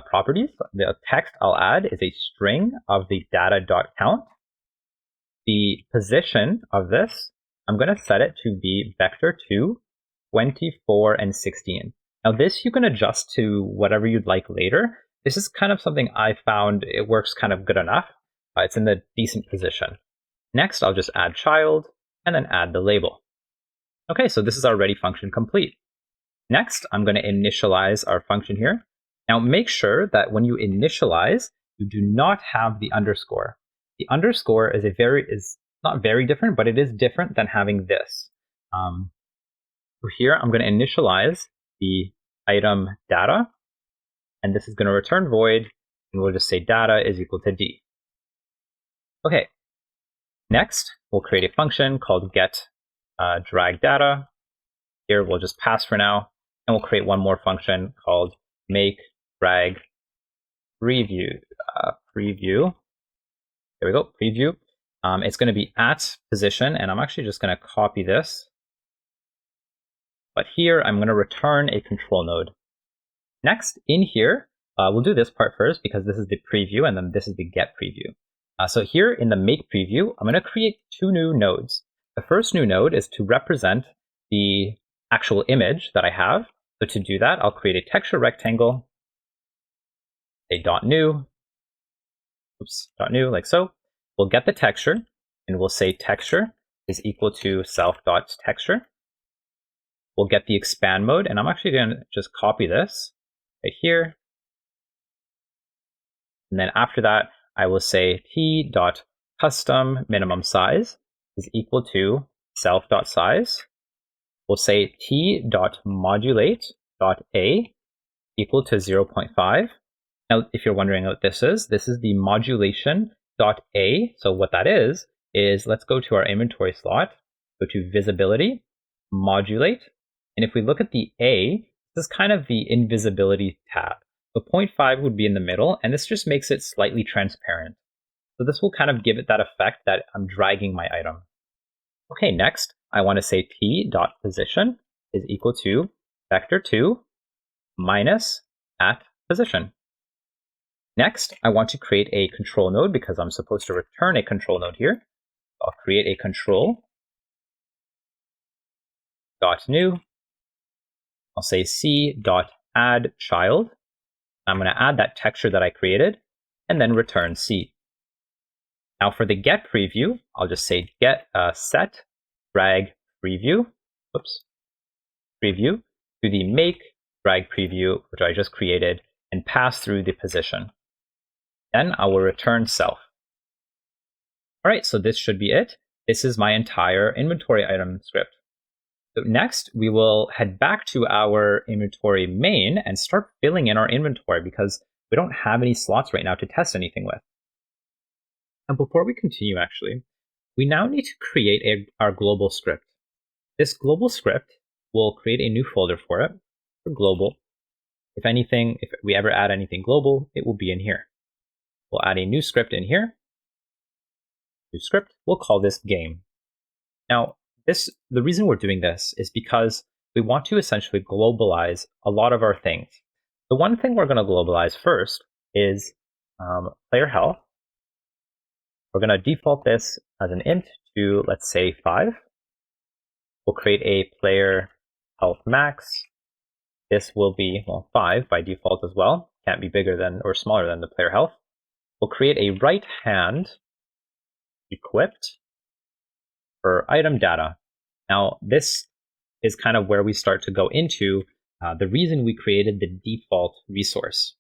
properties. The text I'll add is a string of the data.count. The position of this, I'm going to set it to be vector 2, 24, and 16. Now this you can adjust to whatever you'd like later. This is kind of something I found it works kind of good enough. It's in the decent position. Next, I'll just add child and then add the label. Okay, so this is our ready function complete. Next, I'm going to initialize our function here. Now make sure that when you initialize, you do not have the underscore. The underscore is not very different, but it is different than having this. So here I'm going to initialize the item data, and this is going to return void, and we'll just say data is equal to D. Okay, next we'll create a function called get drag data. Here we'll just pass for now, and we'll create one more function called make drag preview. There we go, preview. It's going to be at position, and I'm actually just going to copy this. But here I'm going to return a control node. Next, in here, we'll do this part first because this is the preview, and then this is the get preview. So here in the make preview, I'm going to create two new nodes. The first new node is to represent the actual image that I have. So to do that, I'll create a texture rectangle, a .new, .new like so. We'll get the texture, and we'll say texture is equal to self.texture. We'll get the expand mode, and I'm actually going to just copy this right here. And then after that, I will say t.custom minimum size is equal to self.size. We'll say t.modulate.a equal to 0.5. Now, if you're wondering what this is the modulation.a. So what that is let's go to our inventory slot, go to visibility, modulate. And if we look at the A, this is kind of the invisibility tab. So 0.5 would be in the middle, and this just makes it slightly transparent. So this will kind of give it that effect that I'm dragging my item. Okay, next, I want to say t.position is equal to vector2 minus at position. Next, I want to create a control node because I'm supposed to return a control node here. I'll create a control.new. I'll say c.addChild. I'm going to add that texture that I created and then return C. Now for the get preview, I'll just say get set drag preview, preview to the make drag preview, which I just created, and pass through the position. Then I will return self. All right, so this should be it. This is my entire inventory item script. So next, we will head back to our inventory main and start filling in our inventory because we don't have any slots right now to test anything with. And before we continue, actually, we now need to create our global script. This global script, we'll create a new folder for it, for global. If we ever add anything global, it will be in here. We'll add a new script in here. New script, we'll call this game. Now, the reason we're doing this is because we want to essentially globalize a lot of our things. The one thing we're going to globalize first is player health. We're going to default this as an int to, let's say, 5. We'll create a player health max. This will be, 5 by default as well. Can't be bigger than or smaller than the player health. We'll create a right hand equipped for item data. Now, this is kind of where we start to go into the reason we created the default resource.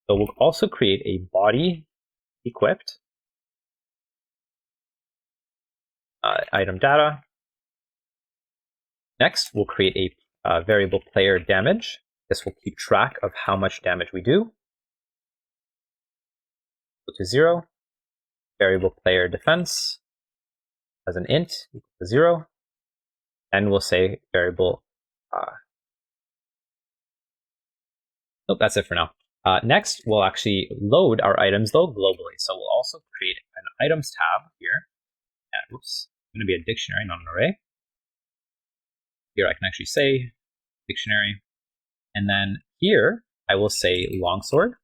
So we'll also create a body equipped item data. Next, we'll create a variable player damage. This will keep track of how much damage we do. Equal to 0. Variable player defense as an int equal to 0. And we'll say variable. Nope, that's it for now. Next, we'll actually load our items though globally. So we'll also create an items tab here. And oops, it's going to be a dictionary, not an array. Here I can actually say dictionary. And then here I will say longsword.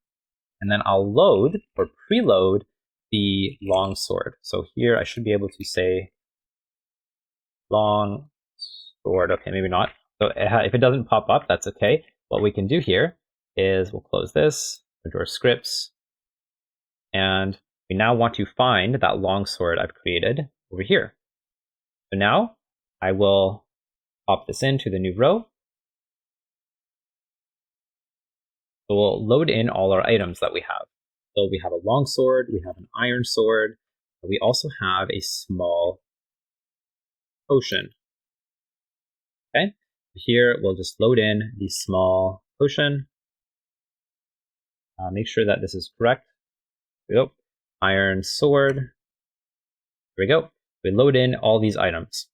And then I'll load or preload the longsword. So here I should be able to say longsword. Okay, maybe not. So if it doesn't pop up, that's okay. What we can do here is we'll close this, go to our scripts, and we now want to find that longsword I've created over here. So now I will pop this into the new row. So we'll load in all our items that we have. So we have a longsword, we have an iron sword, we also have a small potion. Okay, here we'll just load in the small potion. Make sure that this is correct. There we go. Iron sword. There we go. We load in all these items.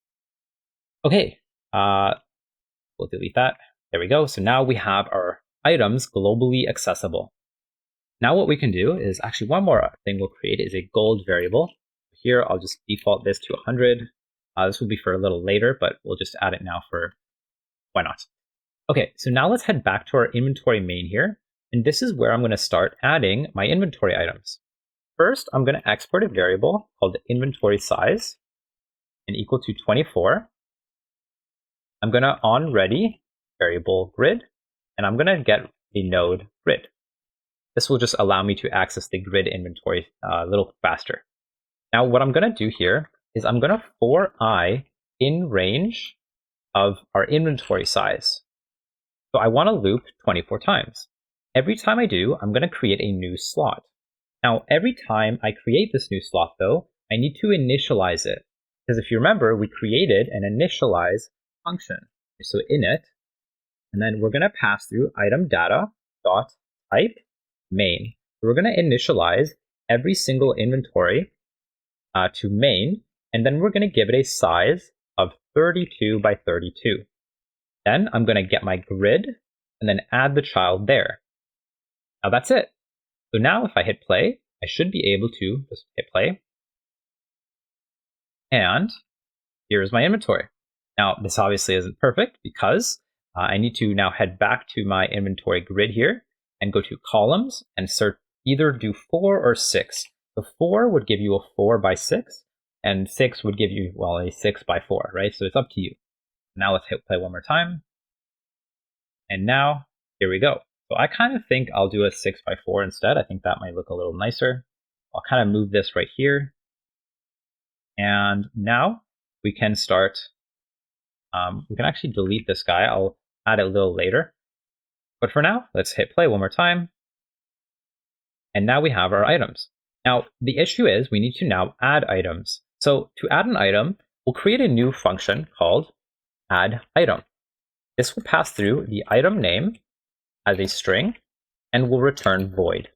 Okay, we'll delete that. There we go. So now we have our items globally accessible. Now what we can do is actually one more thing we'll create is a gold variable. Here I'll just default this to 100. This will be for a little later, but we'll just add it now for why not. Okay, so now let's head back to our inventory main here. And this is where I'm going to start adding my inventory items. First, I'm going to export a variable called inventory size and equal to 24. I'm going to onReady variable grid, and I'm going to get the node grid. This will just allow me to access the grid inventory a little faster. Now, what I'm going to do here is I'm going to for I in range of our inventory size. So I want to loop 24 times. Every time I do, I'm going to create a new slot. Now, every time I create this new slot, though, I need to initialize it. Because if you remember, we created an initialize function. So init, and then we're going to pass through item data dot type main. So we're going to initialize every single inventory to main, and then we're going to give it a size of 32 by 32. Then I'm going to get my grid and then add the child there. Now that's it. So now if I hit play, I should be able to just hit play. And here's my inventory. Now this obviously isn't perfect because I need to now head back to my inventory grid here and go to columns and either do 4 or 6. The 4 would give you a 4 by 6, and 6 would give you, well, a 6 by 4, right? So it's up to you. Now let's hit play one more time. And now, here we go. So I kind of think I'll do a 6 by 4 instead. I think that might look a little nicer. I'll kind of move this right here. And now we can start, we can actually delete this guy. I'll add it a little later. But for now, let's hit play one more time. And now we have our items. Now, the issue is we need to now add items. So to add an item, we'll create a new function called add item. This will pass through the item name as a string and will return void.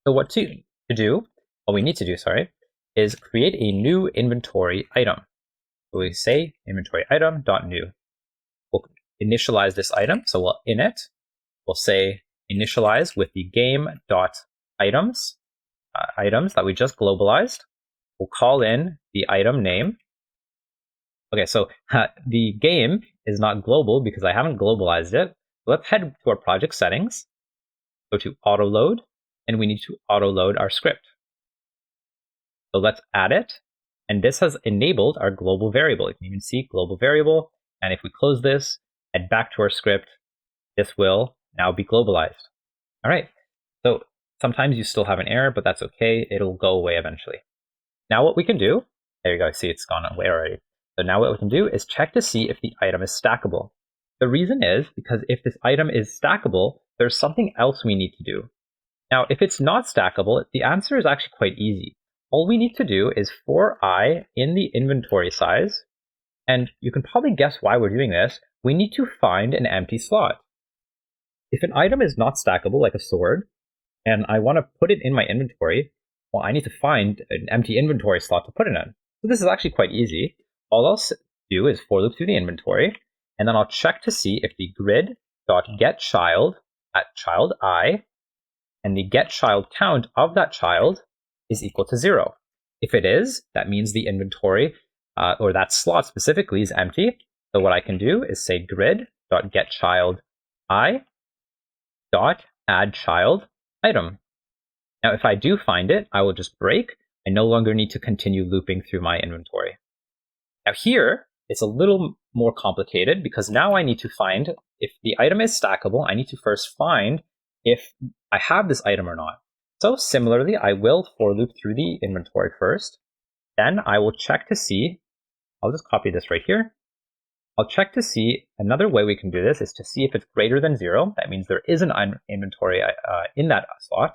So what we need to do, is create a new inventory item. So we say inventory item.new. We'll initialize this item. So we'll init, we'll say initialize with the game.items, items that we just globalized. We'll call in the item name. Okay, so the game is not global because I haven't globalized it. Let's head to our project settings, go to auto load, and we need to auto load our script. So let's add it. And this has enabled our global variable. You can even see global variable. And if we close this, head back to our script, this will now be globalized. All right. So sometimes you still have an error, but that's okay. It'll go away eventually. Now what we can do, there you go. See, it's gone away already. So now what we can do is check to see if the item is stackable. The reason is because if this item is stackable, there's something else we need to do. Now, if it's not stackable, the answer is actually quite easy. All we need to do is for I in the inventory size, and you can probably guess why we're doing this. We need to find an empty slot. If an item is not stackable, like a sword, and I want to put it in my inventory, well, I need to find an empty inventory slot to put it in. So this is actually quite easy. All I'll do is for loop through the inventory, and then I'll check to see if the grid.getChild at child I and the getChild count of that child is equal to 0. If it is, that means the inventory or that slot specifically is empty. So what I can do is say grid.getChild I dot add child item. Now, if I do find it, I will just break. I no longer need to continue looping through my inventory. Now here, it's a little more complicated because now I need to find if the item is stackable. I need to first find if I have this item or not. So similarly, I will for loop through the inventory first. Then I will check to see, I'll just copy this right here. I'll check to see, another way we can do this is to see if it's greater than 0. That means there is an inventory in that slot.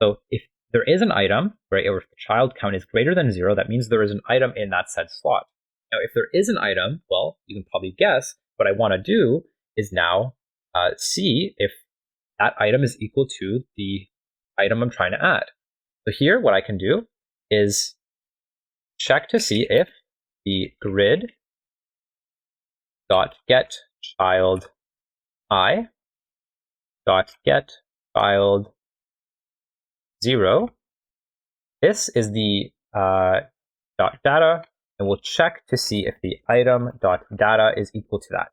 So if there is an item, right, or if the child count is greater than 0, that means there is an item in that said slot. Now, if there is an item, well, you can probably guess what I want to do is now see if that item is equal to the item I'm trying to add. So here, what I can do is check to see if the grid.getChild I dot getChild 0. This is the dot data, and we'll check to see if the item dot data is equal to that.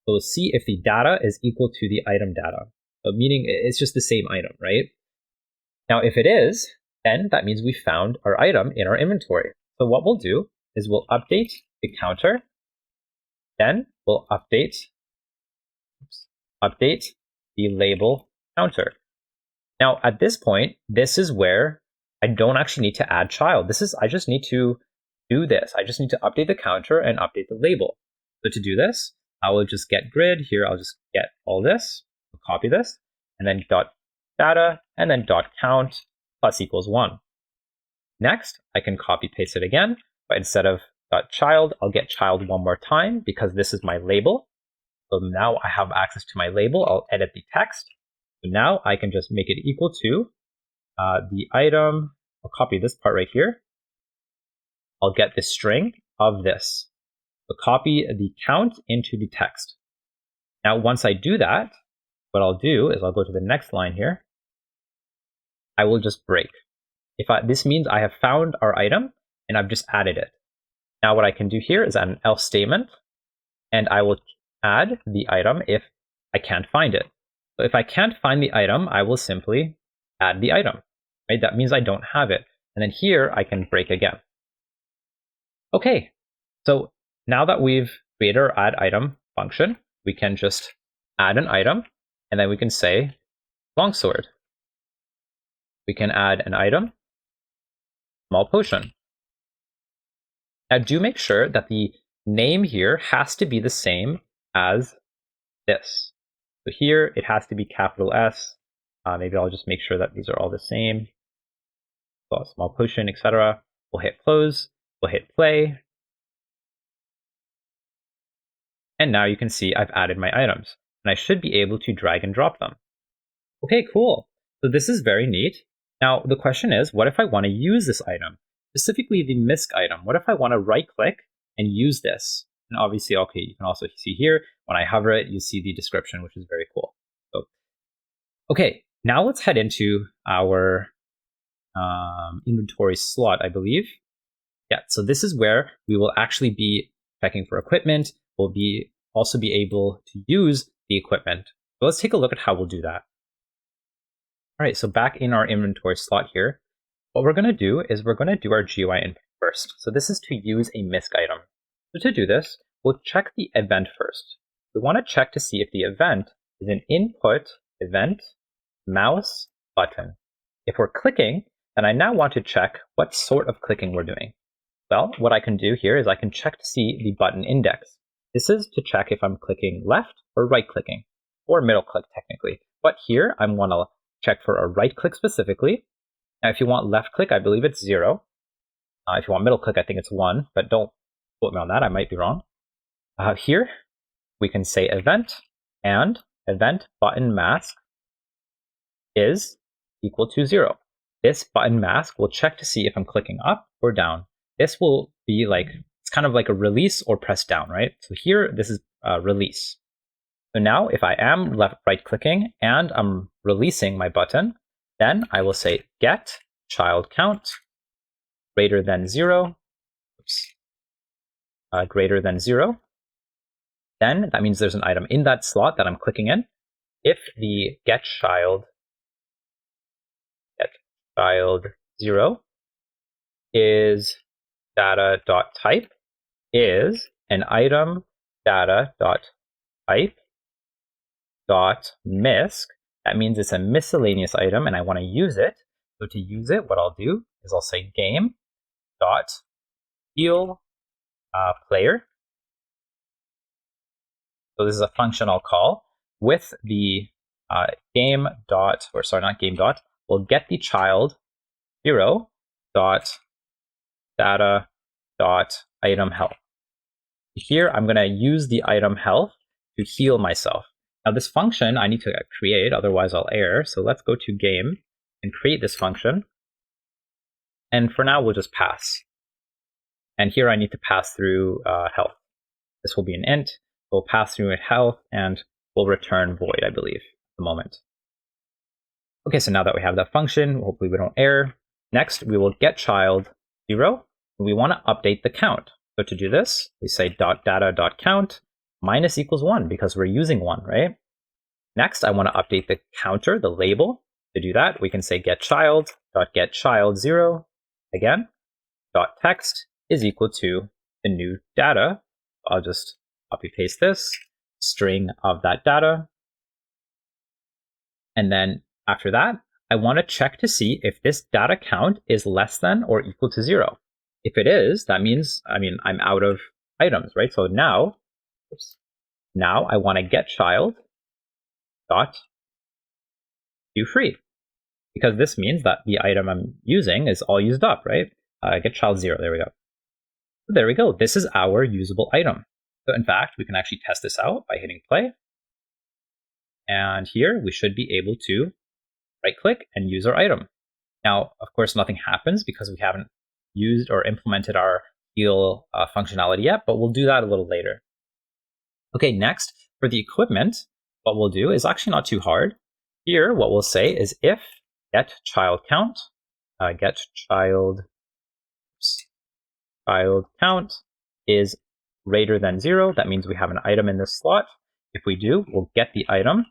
So we'll see if the data is equal to the item data. So meaning it's just the same item, right? Now, if it is, then that means we found our item in our inventory. So what we'll do is we'll update the counter. Then we'll update the label counter. Now, at this point, this is where I don't actually need to add child. I just need to do this. I just need to update the counter and update the label. So to do this, I will just get grid. Here, I'll just get all this, copy this, and then dot data, and then dot count plus equals 1. Next, I can copy paste it again, but instead of dot child, I'll get child one more time because this is my label. So now I have access to my label. I'll edit the text. So now I can just make it equal to the item. I'll copy this part right here. I'll get the string of this. So copy the count into the text. Now, once I do that, what I'll do is I'll go to the next line here. I will just break. This means I have found our item and I've just added it. Now what I can do here is add an else statement, and I will add the item if I can't find it. So if I can't find the item, I will simply add the item. Right? That means I don't have it. And then here I can break again. Okay, so now that we've created our add item function, we can just add an item, and then we can say longsword. We can add an item, small potion. Now do make sure that the name here has to be the same as this. So here it has to be capital S. Maybe I'll just make sure that these are all the same. So small potion, etc. We'll hit close. We'll hit play. And now you can see I've added my items. And I should be able to drag and drop them. Okay, cool. So this is very neat. Now the question is, what if I want to use this item? Specifically the misc item. What if I want to right click and use this? And obviously, okay, you can also see here, when I hover it, you see the description, which is very cool. So, okay, now let's head into our inventory slot, I believe. Yeah, so this is where we will actually be checking for equipment. We'll also be able to use the equipment. So let's take a look at how we'll do that. All right, so back in our inventory slot here, what we're going to do is we're going to do our GUI input first. So this is to use a misc item. So to do this, we'll check the event first. We want to check to see if the event is an input event mouse button. If we're clicking, then I now want to check what sort of clicking we're doing. Well, what I can do here is I can check to see the button index. This is to check if I'm clicking left or right clicking, or middle click technically. But here I want to check for a right click specifically. Now if you want left click, I believe it's 0. If you want middle click, I think it's 1, but don't quote me on that, I might be wrong. Here we can say event, and event button mask is equal to 0. This button mask will check to see if I'm clicking up or down. This will be like, it's kind of like a release or press down, right? So here, this is release. So now if I am right clicking and I'm releasing my button, then I will say get child count greater than 0. Oops. Greater than 0. Then that means there's an item in that slot that I'm clicking in. If the get child 0 is data.type is an item data.type .misc. That means it's a miscellaneous item and I want to use it. So to use it, what I'll do is I'll say game dot heal player. So this is a function I'll call with the game dot, or sorry, not game dot, we'll get the child 0 dot data dot item health. Here I'm going to use the item health to heal myself. Now this function I need to create, otherwise I'll error. So let's go to game and create this function. And for now, we'll just pass. And here I need to pass through health. This will be an int. We'll pass through health and we'll return void, I believe, at the moment. Okay, so now that we have that function, hopefully we don't error. Next, we will get child 0. And we want to update the count. So to do this, we say .data.count minus equals 1 because we're using 1, right? Next, I want to update the counter, the label. To do that, we can say getChild.getChild0 again. .text is equal to the new data. I'll just copy paste this string of that data. And then after that, I want to check to see if this data count is less than or equal to 0. If it is, that means, I'm out of items, right? So now I want to get child dot do free, because this means that the item I'm using is all used up, right? Get child 0, there we go. So there we go, this is our usable item. So in fact, we can actually test this out by hitting play. And here we should be able to right-click and use our item. Now, of course, nothing happens because we haven't used or implemented our heal functionality yet, but we'll do that a little later. Okay, next, for the equipment, what we'll do is actually not too hard. Here, what we'll say is if get child count, get child count is greater than 0. That means we have an item in this slot. If we do, we'll get the item.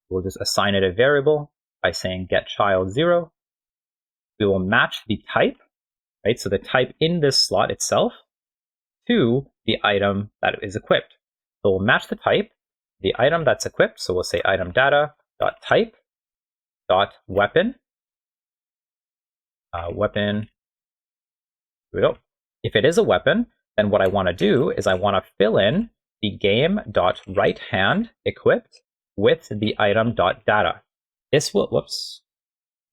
We'll just assign it a variable by saying get child 0. We will match the type, right? So the type in this slot itself to the item that is equipped. So we'll match the type, the item that's equipped. So we'll say item data dot type dot weapon. Weapon. Here we go. If it is a weapon, then what I want to do is I want to fill in the game dot right hand equipped with the item dot data. This will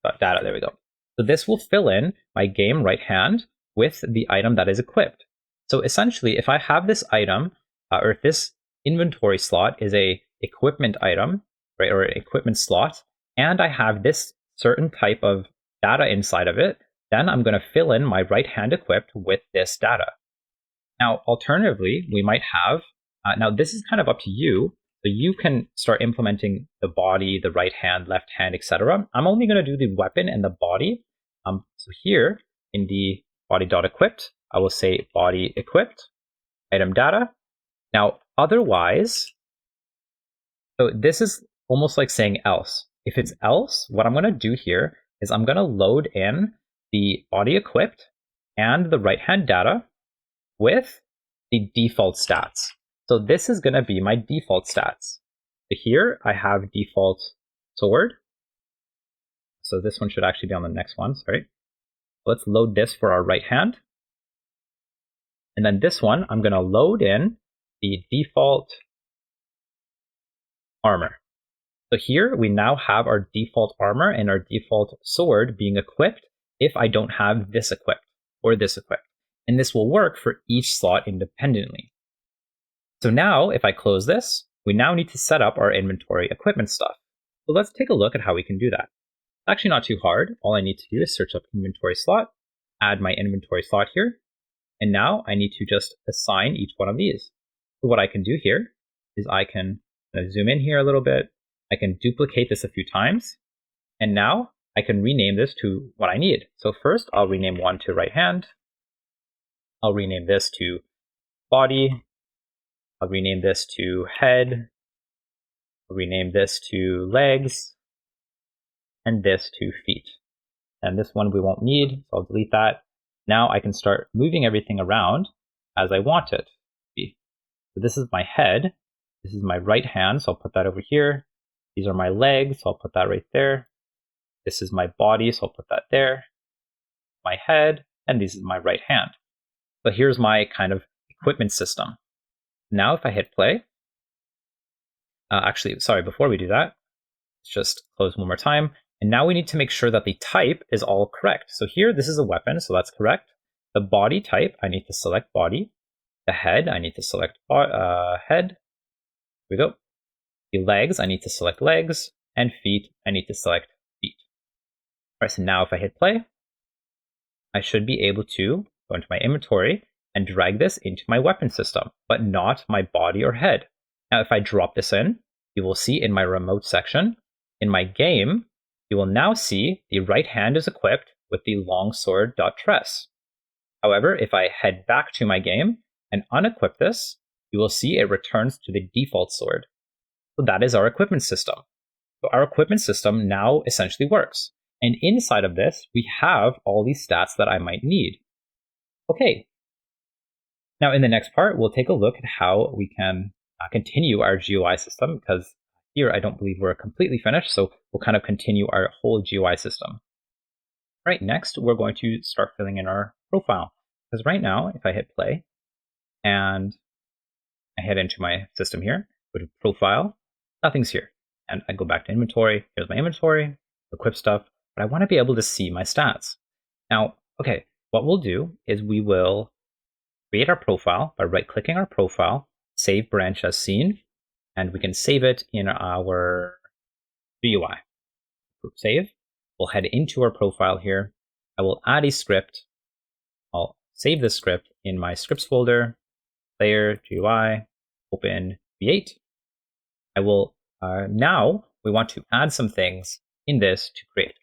dot data. There we go. So this will fill in my game right hand with the item that is equipped. So essentially, if I have this item, or if this inventory slot is a equipment item, right, or an equipment slot, and I have this certain type of data inside of it, then I'm going to fill in my right hand equipped with this data. Now, alternatively, we might have, now this is kind of up to you, so you can start implementing the body, the right hand, left hand, etc. I'm only going to do the weapon and the body. So here in the body.equipped, I will say body equipped, item data. Now, otherwise, so this is almost like saying else. If it's else, what I'm going to do here is I'm going to load in the body equipped and the right hand data with the default stats. So this is going to be my default stats. So here I have default sword. So this one should actually be on the next one, sorry. Let's load this for our right hand. And then this one, I'm going to load in the default armor. So here we now have our default armor and our default sword being equipped if I don't have this equipped or this equipped. And this will work for each slot independently. So now if I close this, we now need to set up our inventory equipment stuff. So let's take a look at how we can do that. It's actually not too hard. All I need to do is search up inventory slot, add my inventory slot here, and now I need to just assign each one of these. So what I can do here is I can zoom in here a little bit. I can duplicate this a few times, and now I can rename this to what I need. So first, I'll rename one to right hand. I'll rename this to body. I'll rename this to head. I'll rename this to legs. And this to feet. And this one we won't need, so I'll delete that. Now I can start moving everything around as I want it. So this is my head. This is my right hand, so I'll put that over here. These are my legs, so I'll put that right there. This is my body, so I'll put that there. My head, and this is my right hand. So here's my kind of equipment system. Now if I hit play, actually, sorry, before we do that, let's just close one more time. And now we need to make sure that the type is all correct. So here, this is a weapon, so that's correct. The body type, I need to select body. The head, I need to select head. Here we go. The legs, I need to select legs. And feet, I need to select feet. All right, so now if I hit play, I should be able to go into my inventory and drag this into my weapon system, but not my body or head. Now, if I drop this in, you will see in my remote section, in my game, you will now see the right hand is equipped with the longsword.tress. However, if I head back to my game and unequip this, you will see it returns to the default sword. So that is our equipment system. So our equipment system now essentially works. And inside of this, we have all these stats that I might need. Okay. Now in the next part, we'll take a look at how we can continue our GUI system, because here I don't believe we're completely finished, so we'll kind of continue our whole GUI system. All right, next we're going to start filling in our profile. Because right now, if I hit play and I head into my system here, go to profile, nothing's here. And I go back to inventory. Here's my inventory, equip stuff, but I want to be able to see my stats. Now, okay, what we'll do is we will create our profile by right-clicking our profile, save branch as seen, and we can save it in our GUI. Save. We'll head into our profile here. I will add a script. I'll save this script in my scripts folder, player, GUI, open V8. I will, now we want to add some things in this to create.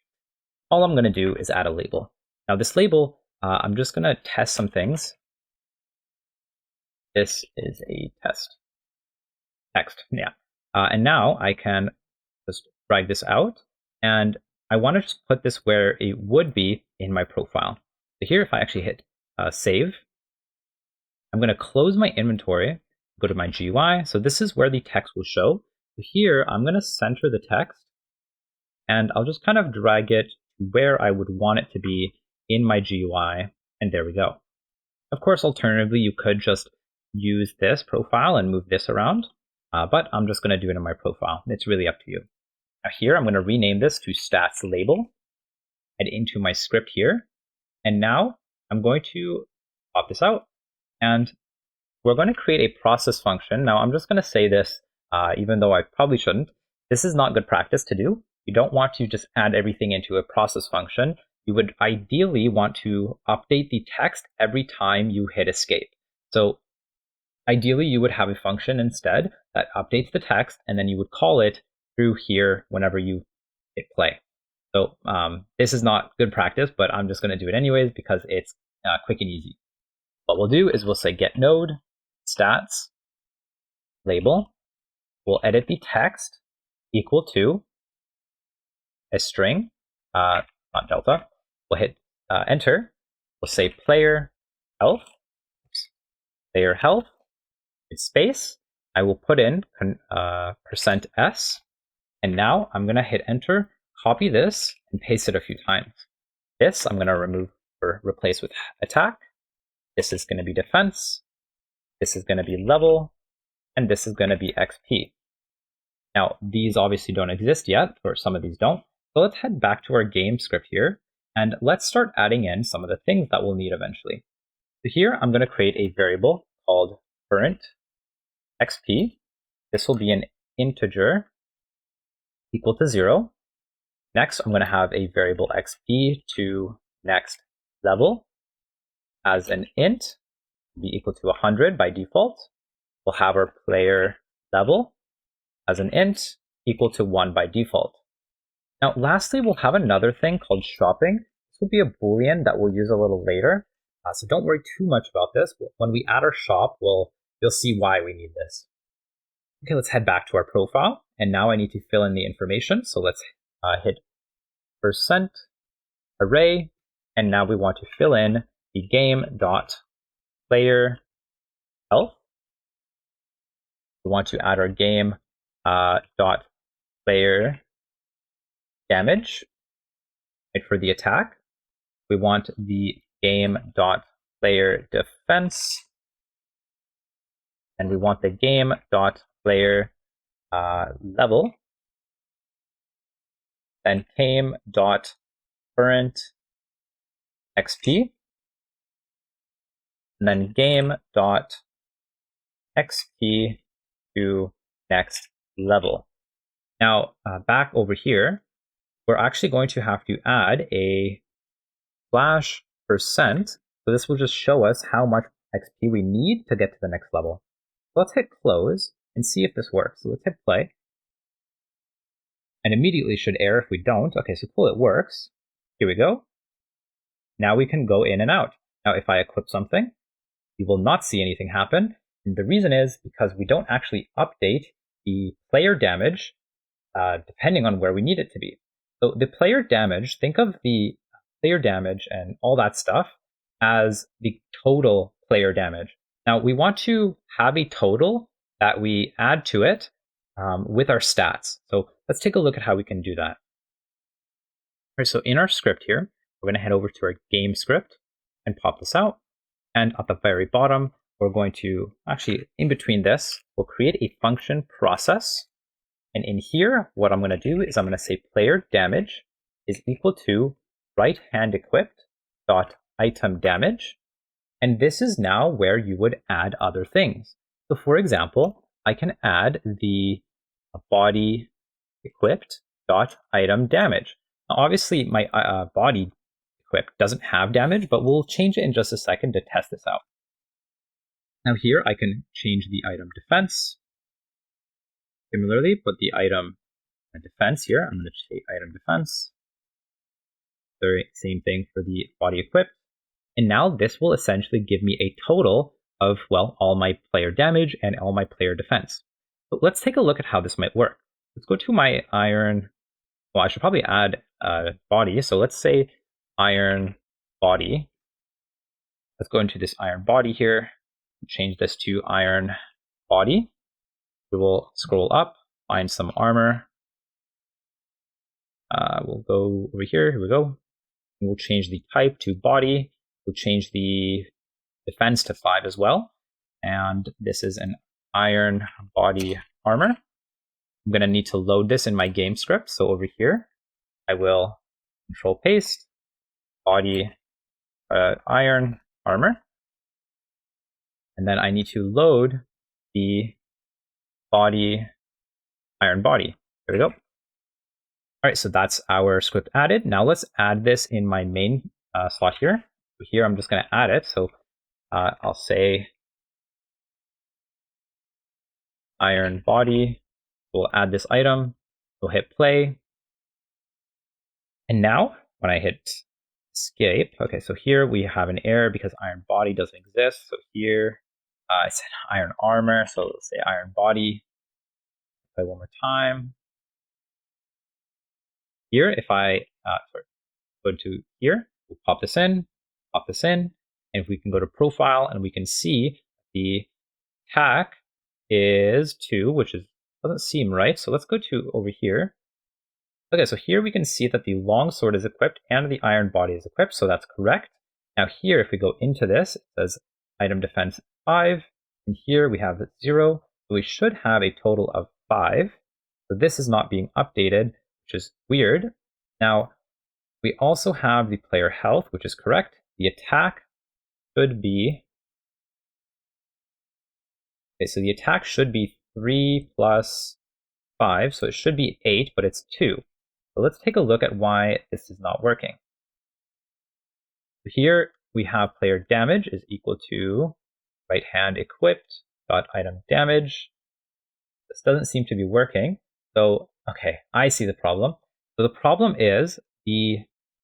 All I'm going to do is add a label. Now this label, I'm just going to test some things. This is a text, yeah. And now I can just drag this out, and I want to just put this where it would be in my profile. So here, if I actually hit save, I'm going to close my inventory, go to my GUI. So this is where the text will show. So here, I'm going to center the text, and I'll just kind of drag it where I would want it to be in my GUI, and there we go. Of course, alternatively, you could just use this profile and move this around, but I'm just going to do it in my profile. It's really up to you. Now here, I'm going to rename this to stats label, head into my script here, and now I'm going to pop this out, and we're going to create a process function. Now I'm just going to say this, even though I probably shouldn't. This is not good practice to do. You don't want to just add everything into a process function. You would ideally want to update the text every time you hit escape. So ideally, you would have a function instead that updates the text, and then you would call it through here whenever you hit play. So this is not good practice, but I'm just going to do it anyways because it's quick and easy. What we'll do is we'll say get node stats label. We'll edit the text equal to a string, not delta. We'll hit enter. We'll say player health. Player health. It's space. I will put in %s. And now I'm going to hit enter, copy this, and paste it a few times. This I'm going to remove or replace with attack. This is going to be defense. This is going to be level. And this is going to be XP. Now, these obviously don't exist yet, or some of these don't. So let's head back to our game script here, and let's start adding in some of the things that we'll need eventually. So here I'm going to create a variable called current XP. This will be an integer equal to 0. Next, I'm going to have a variable XP to next level as an int, be equal to 100 by default. We'll have our player level as an int equal to 1 by default. Now, lastly, we'll have another thing called shopping. This will be a Boolean that we'll use a little later. So don't worry too much about this. When we add our shop, you'll see why we need this. Okay, let's head back to our profile. And now I need to fill in the information. So let's hit %array. And now we want to fill in the game.player health. We want to add our game dot player damage for the attack. We want the game dot player defense, and we want the game dot player level, then game dot current XP, and then game dot XP to next level. Now, back over here, we're actually going to have to add a /%. So this will just show us how much XP we need to get to the next level. So let's hit close and see if this works. So let's hit play. And immediately should error if we don't. Okay, so cool, it works. Here we go. Now we can go in and out. Now, if I equip something, you will not see anything happen. And the reason is because we don't actually update the player damage depending on where we need it to be. So the player damage, think of the player damage and all that stuff as the total player damage. Now we want to have a total that we add to it with our stats. So let's take a look at how we can do that. All right, so in our script here, we're going to head over to our game script and pop this out. And at the very bottom, we're going to, actually in between this, we'll create a function process. And in here, what I'm going to do is I'm going to say player damage is equal to right hand equipped dot item damage. And this is now where you would add other things. So for example, I can add the body equipped dot item damage. Now, obviously, my body equipped doesn't have damage, but we'll change it in just a second to test this out. Now here I can change the item defense. Similarly, put the item defense here. I'm going to say item defense. The same thing for the body equipped. And now this will essentially give me a total of, well, all my player damage and all my player defense. So let's take a look at how this might work. Let's go to my iron. Well, I should probably add body. So let's say iron body. Let's go into this iron body here. Change this to iron body. We will scroll up, find some armor. We'll go over here. Here we go. And we'll change the type to body. We'll change the defense to 5 as well. And this is an iron body armor. I'm going to need to load this in my game script. So over here, I will control paste, body iron armor. And then I need to load the body iron body. There we go. All right, so that's our script added. Now let's add this in my main slot here. Here I'm just going to add it. So I'll say iron body. We'll add this item. We'll hit play. And now when I hit escape, okay, so here we have an error because iron body doesn't exist. So here I said iron armor. So let's say iron body. Play one more time. Here, if I go to here, we'll pop this in, and if we can go to profile and we can see the attack is 2, which doesn't seem right. So let's go to over here. Okay, so here we can see that the longsword is equipped and the iron body is equipped, so that's correct. Now here, if we go into this, it says item defense 5, and here we have 0, so we should have a total of 5. So this is not being updated, which is weird. Now, we also have the player health, which is correct. The attack should be... Okay, so the attack should be 3 plus 5, so it should be 8, but it's 2. So let's take a look at why this is not working. So here we have player damage is equal to right hand equipped dot item damage. This doesn't seem to be working. So, okay, I see the problem. So the problem is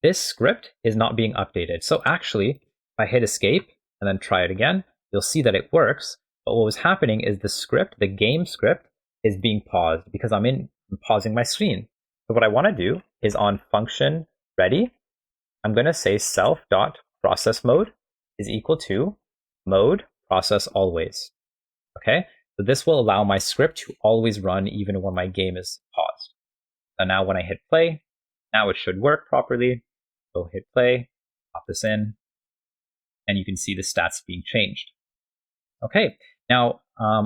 this script is not being updated. So actually, if I hit escape and then try it again, you'll see that it works. But what was happening is the script, the game script, is being paused because I'm pausing my screen. So what I want to do is on function ready, I'm going to say self.processMode is equal to mode process always. Okay, so this will allow my script to always run even when my game is paused. So now when I hit play, now it should work properly. So hit play, pop this in, and you can see the stats being changed. Okay, now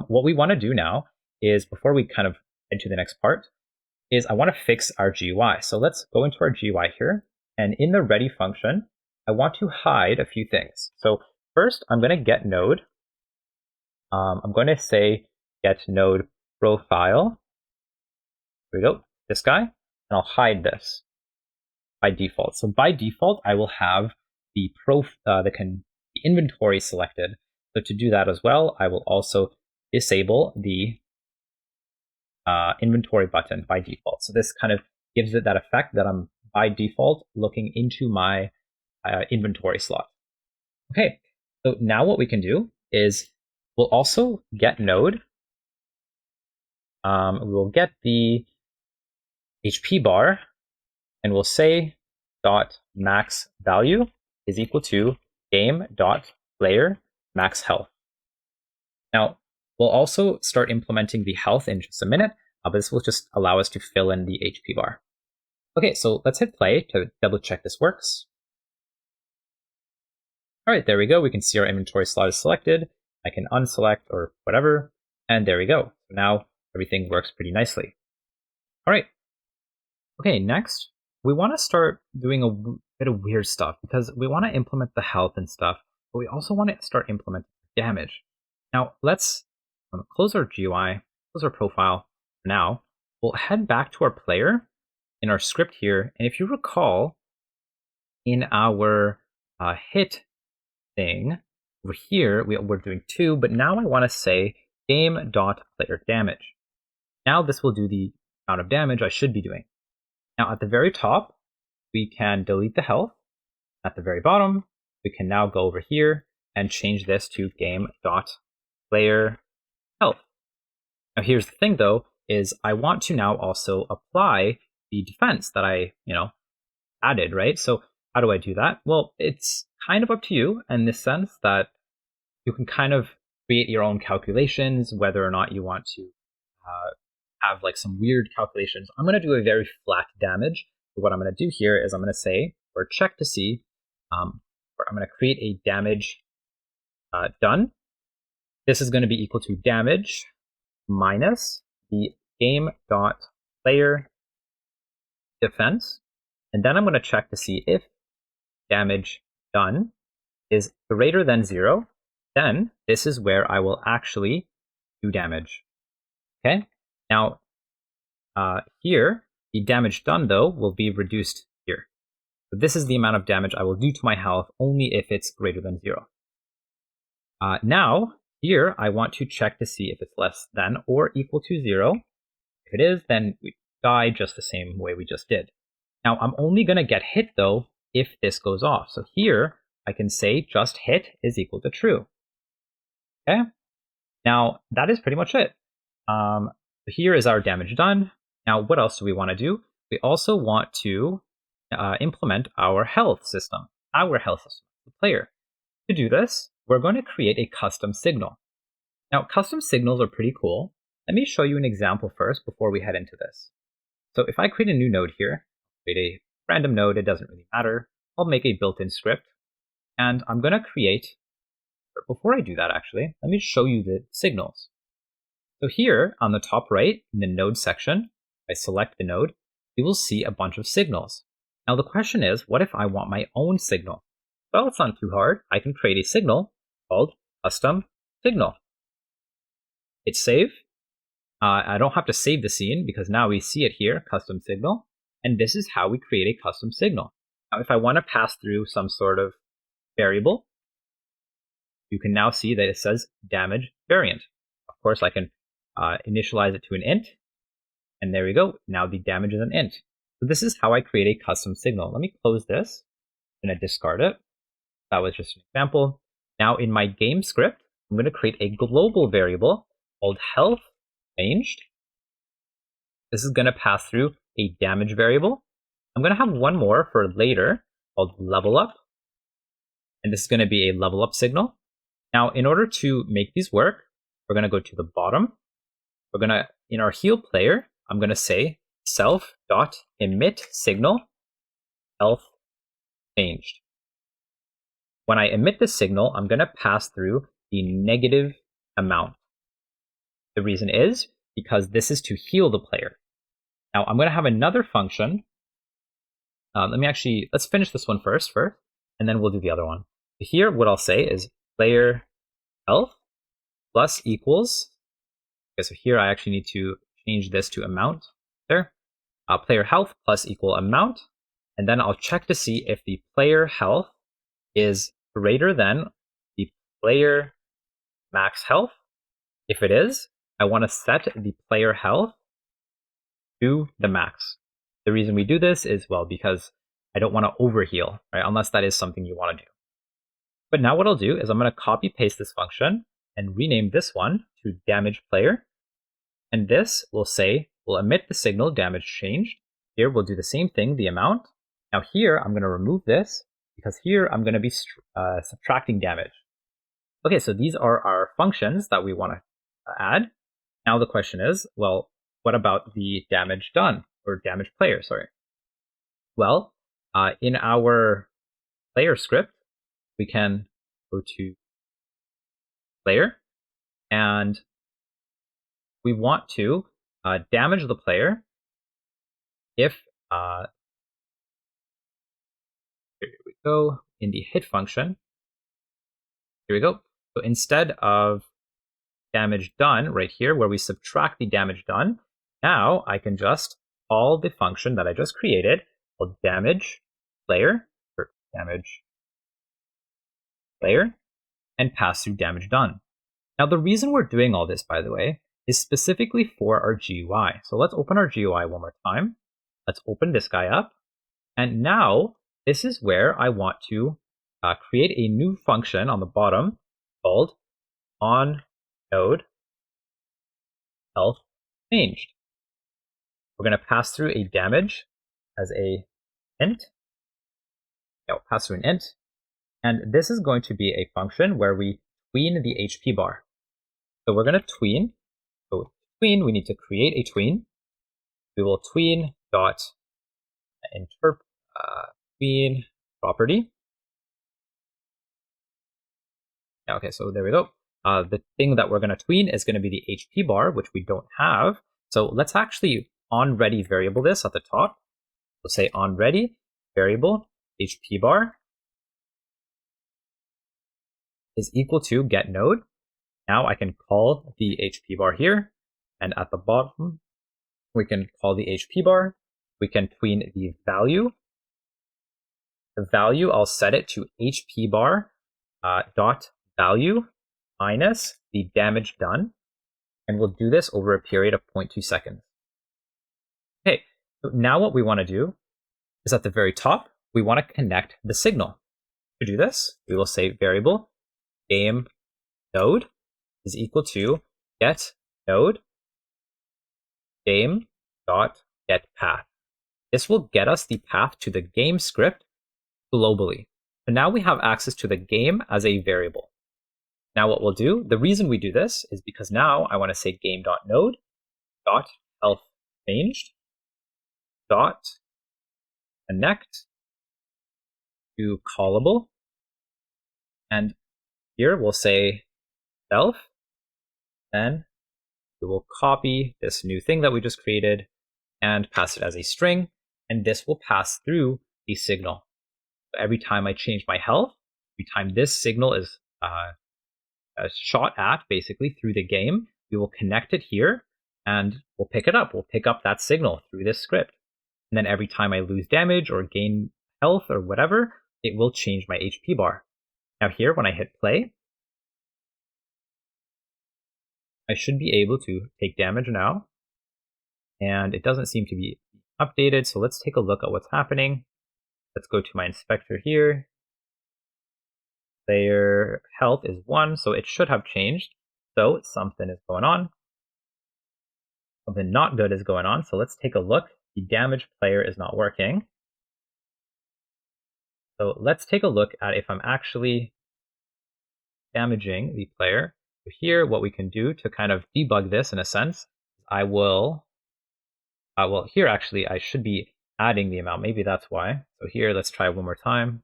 what we want to do now is, before we kind of head to the next part, is I want to fix our GUI. So let's go into our GUI here, and in the ready function, I want to hide a few things. So first, I'm going to get node. I'm going to say get node profile. Here we go, this guy, and I'll hide this by default. So by default, I will have the inventory selected. So to do that as well, I will also disable the inventory button by default. So this kind of gives it that effect that I'm by default looking into my inventory slot. Okay, so now what we can do is we'll also get node. We will get the HP bar, and we'll say dot max value is equal to game dot player max health. Now, we'll also start implementing the health in just a minute, but this will just allow us to fill in the HP bar. Okay, so let's hit play to double check this works. All right, there we go. We can see our inventory slot is selected. I can unselect or whatever, and there we go. So now everything works pretty nicely. All right. Okay, next, we want to start doing a bit of weird stuff because we want to implement the health and stuff, but we also want to start implementing damage. Now, let's close our GUI, close our profile for now. We'll head back to our player in our script here, and if you recall, in our hit thing over here, we're doing 2, but now I want to say game.playerDamage. Now this will do the amount of damage I should be doing. Now at the very top, we can delete the health. At the very bottom, we can now go over here and change this to game.playerHealth. Now here's the thing though, is I want to now also apply the defense that I, added, right? So how do I do that? Well, it's kind of up to you in the sense that you can kind of create your own calculations, whether or not you want to have like some weird calculations. I'm going to do a very flat damage. So what I'm going to do here is I'm going to say, or check to see, or I'm going to create a damage done. This is going to be equal to damage minus the game.player defense. And then I'm going to check to see if damage done is greater than 0, then this is where I will actually do damage. Okay? Now, here, the damage done, though, will be reduced here. So this is the amount of damage I will do to my health only if it's greater than 0. Now, here, I want to check to see if it's less than or equal to 0. If it is, then we die just the same way we just did. Now, I'm only going to get hit, though, if this goes off. So here, I can say just hit is equal to true. Okay? Now, that is pretty much it. Here is our damage done. Now, what else do we want to do? We also want to implement our health system, the player. To do this, we're going to create a custom signal. Now, custom signals are pretty cool. Let me show you an example first before we head into this. So if I create a new node here, create a random node, it doesn't really matter. I'll make a built-in script, and I'm going to create, before I do that actually, let me show you the signals. So here on the top right, in the node section, if I select the node, you will see a bunch of signals. Now the question is, what if I want my own signal? Well, it's not too hard. I can create a signal called custom signal. Hit save. I don't have to save the scene because now we see it here, custom signal. And this is how we create a custom signal. Now, if I want to pass through some sort of variable, you can now see that it says damage variant. Of course, I can initialize it to an int, and there we go. Now the damage is an int. So this is how I create a custom signal. Let me close this. I'm going to discard it. That was just an example. Now in my game script, I'm going to create a global variable called health ranged. This is going to pass through a damage variable. I'm going to have one more for later called level up. And this is going to be a level up signal. Now, in order to make these work, we're going to go to the bottom. We're going to, in our heal player, I'm going to say self.emit signal health changed. When I emit this signal, I'm going to pass through the negative amount. The reason is because this is to heal the player. Now, I'm going to have another function. Let's finish this one first, and then we'll do the other one. Here, what I'll say is player health plus equals. Okay, so here I actually need to change this to amount there. Player health plus equal amount. And then I'll check to see if the player health is greater than the player max health. If it is, I want to set the player health to the max. The reason we do this is, well, because I don't want to overheal, right? Unless that is something you want to do. But now what I'll do is I'm going to copy paste this function and rename this one to damage player. And this will say, we'll emit the signal damage changed. Here we'll do the same thing, the amount. Now here I'm going to remove this because here I'm going to be subtracting damage. Okay, so these are our functions that we want to add. Now the question is, well, what about the damage done, or damage player, sorry? Well, in our player script, we can go to player, and we want to damage the player if, here we go, in the hit function, here we go. So instead of damage done right here, where we subtract the damage done, now I can just call the function that I just created called damage player, or damage player, and pass through damage done. Now the reason we're doing all this, by the way, is specifically for our GUI. So let's open our GUI one more time. Let's open this guy up. And now this is where I want to create a new function on the bottom called onNode health changed. We're going to pass through a damage as a int. Yeah, we'll pass through an int. And this is going to be a function where we tween the HP bar. So we're going to tween. So to tween, we need to create a tween. We will tween dot tween property. Okay, so there we go. The thing that we're going to tween is going to be the HP bar, which we don't have. So let's actually onReady variable this at the top. We'll say onReady variable HP bar is equal to get node. Now I can call the HP bar here, and at the bottom we can call the HP bar. We can tween the value. The value, I'll set it to HP bar dot value minus the damage done, and we'll do this over a period of 0.2 seconds. Okay, so now what we want to do is at the very top, we want to connect the signal. To do this, we will say variable game node is equal to get node game dot get path. This will get us the path to the game script globally. So now we have access to the game as a variable. Now what we'll do, the reason we do this is because now I want to say game.node dot health changed dot connect to callable, and here we'll say self, then we will copy this new thing that we just created and pass it as a string, and this will pass through the signal. So every time I change my health, every time this signal is shot at basically through the game, we will connect it here and we'll pick it up. We'll pick up that signal through this script. And then every time I lose damage or gain health or whatever, it will change my HP bar. Now here, when I hit play, I should be able to take damage now. And it doesn't seem to be updated, so let's take a look at what's happening. Let's go to my inspector here. Player health is 1, so it should have changed. So something is going on. Something not good is going on, so let's take a look. The damage player is not working. So let's take a look at if I'm actually damaging the player. So here, what we can do to kind of debug this in a sense, well, here actually I should be adding the amount. Maybe that's why. So here, let's try one more time.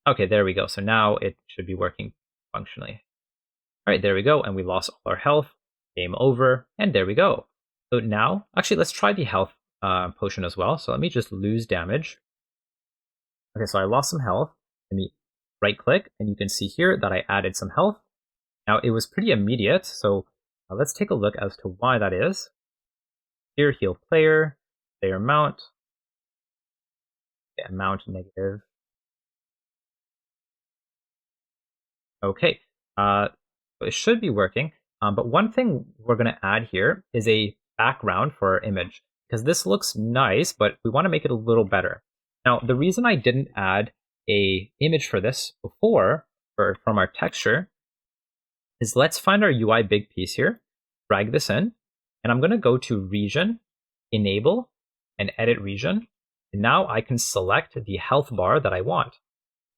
Okay, there we go. So now it should be working functionally. All right, there we go. And we lost all our health. Game over. And there we go. So now, actually, let's try the health potion as well. So let me just lose damage. Okay, so I lost some health. Let me right click, and you can see here that I added some health. Now it was pretty immediate, so let's take a look as to why that is. Here, heal player, player mount, yeah, mount negative. Okay, it should be working, but one thing we're going to add here is a background for our image, because this looks nice, but we want to make it a little better. Now, the reason I didn't add a image for this before, from our texture, is let's find our UI big piece here, drag this in, and I'm going to go to region, enable, and edit region. And now I can select the health bar that I want,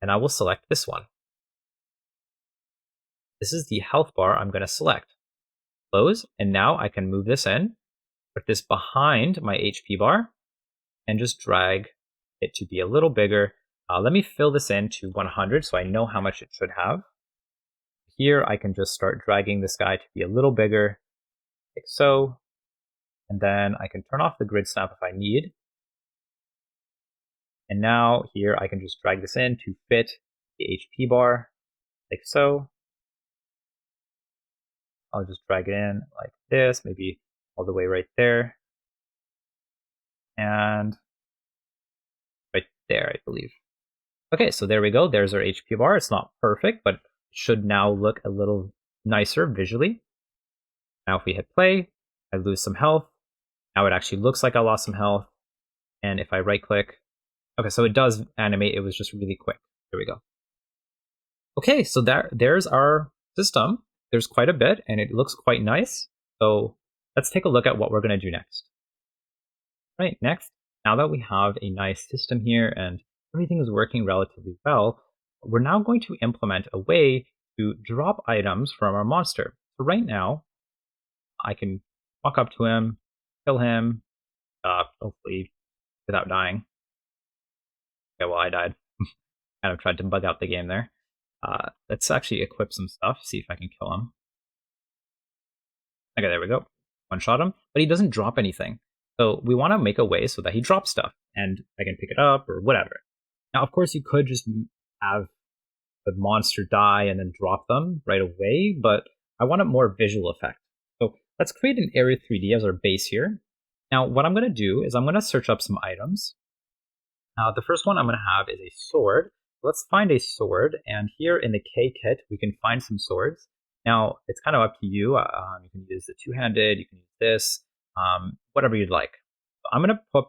and I will select this one. This is the health bar I'm going to select. Close, and now I can move this in, put this behind my HP bar, and just drag it to be a little bigger Let me fill this in to 100 so I know how much it should have. Here I can just start dragging this guy to be a little bigger, like so. And then I can turn off the grid snap if I need. And now here I can just drag this in to fit the HP bar, like so. I'll just drag it in like this, maybe all the way right there. And right there, I believe. Okay, so there we go. There's our HP bar. It's not perfect, but it should now look a little nicer visually. Now if we hit play, I lose some health. Now it actually looks like I lost some health. And if I right click, okay, so it does animate. It was just really quick. There we go. Okay, so there's our system. There's quite a bit, and it looks quite nice. So let's take a look at what we're going to do next. Right, next, now that we have a nice system here and everything is working relatively well, we're now going to implement a way to drop items from our monster. So right now, I can walk up to him, kill him, hopefully without dying. Okay, well, I died. Kind of tried to bug out the game there. Let's actually equip some stuff, see if I can kill him. Okay, there we go. One-shot him, but he doesn't drop anything. So we want to make a way so that he drops stuff, and I can pick it up or whatever. Now, of course, you could just have the monster die and then drop them right away, but I want a more visual effect. So let's create an area 3D as our base here. Now, what I'm going to do is I'm going to search up some items. The first one I'm going to have is a sword. Let's find a sword, and here in the K kit, we can find some swords. Now, it's kind of up to you. You can use the two-handed, you can use this, whatever you'd like. So I'm going to put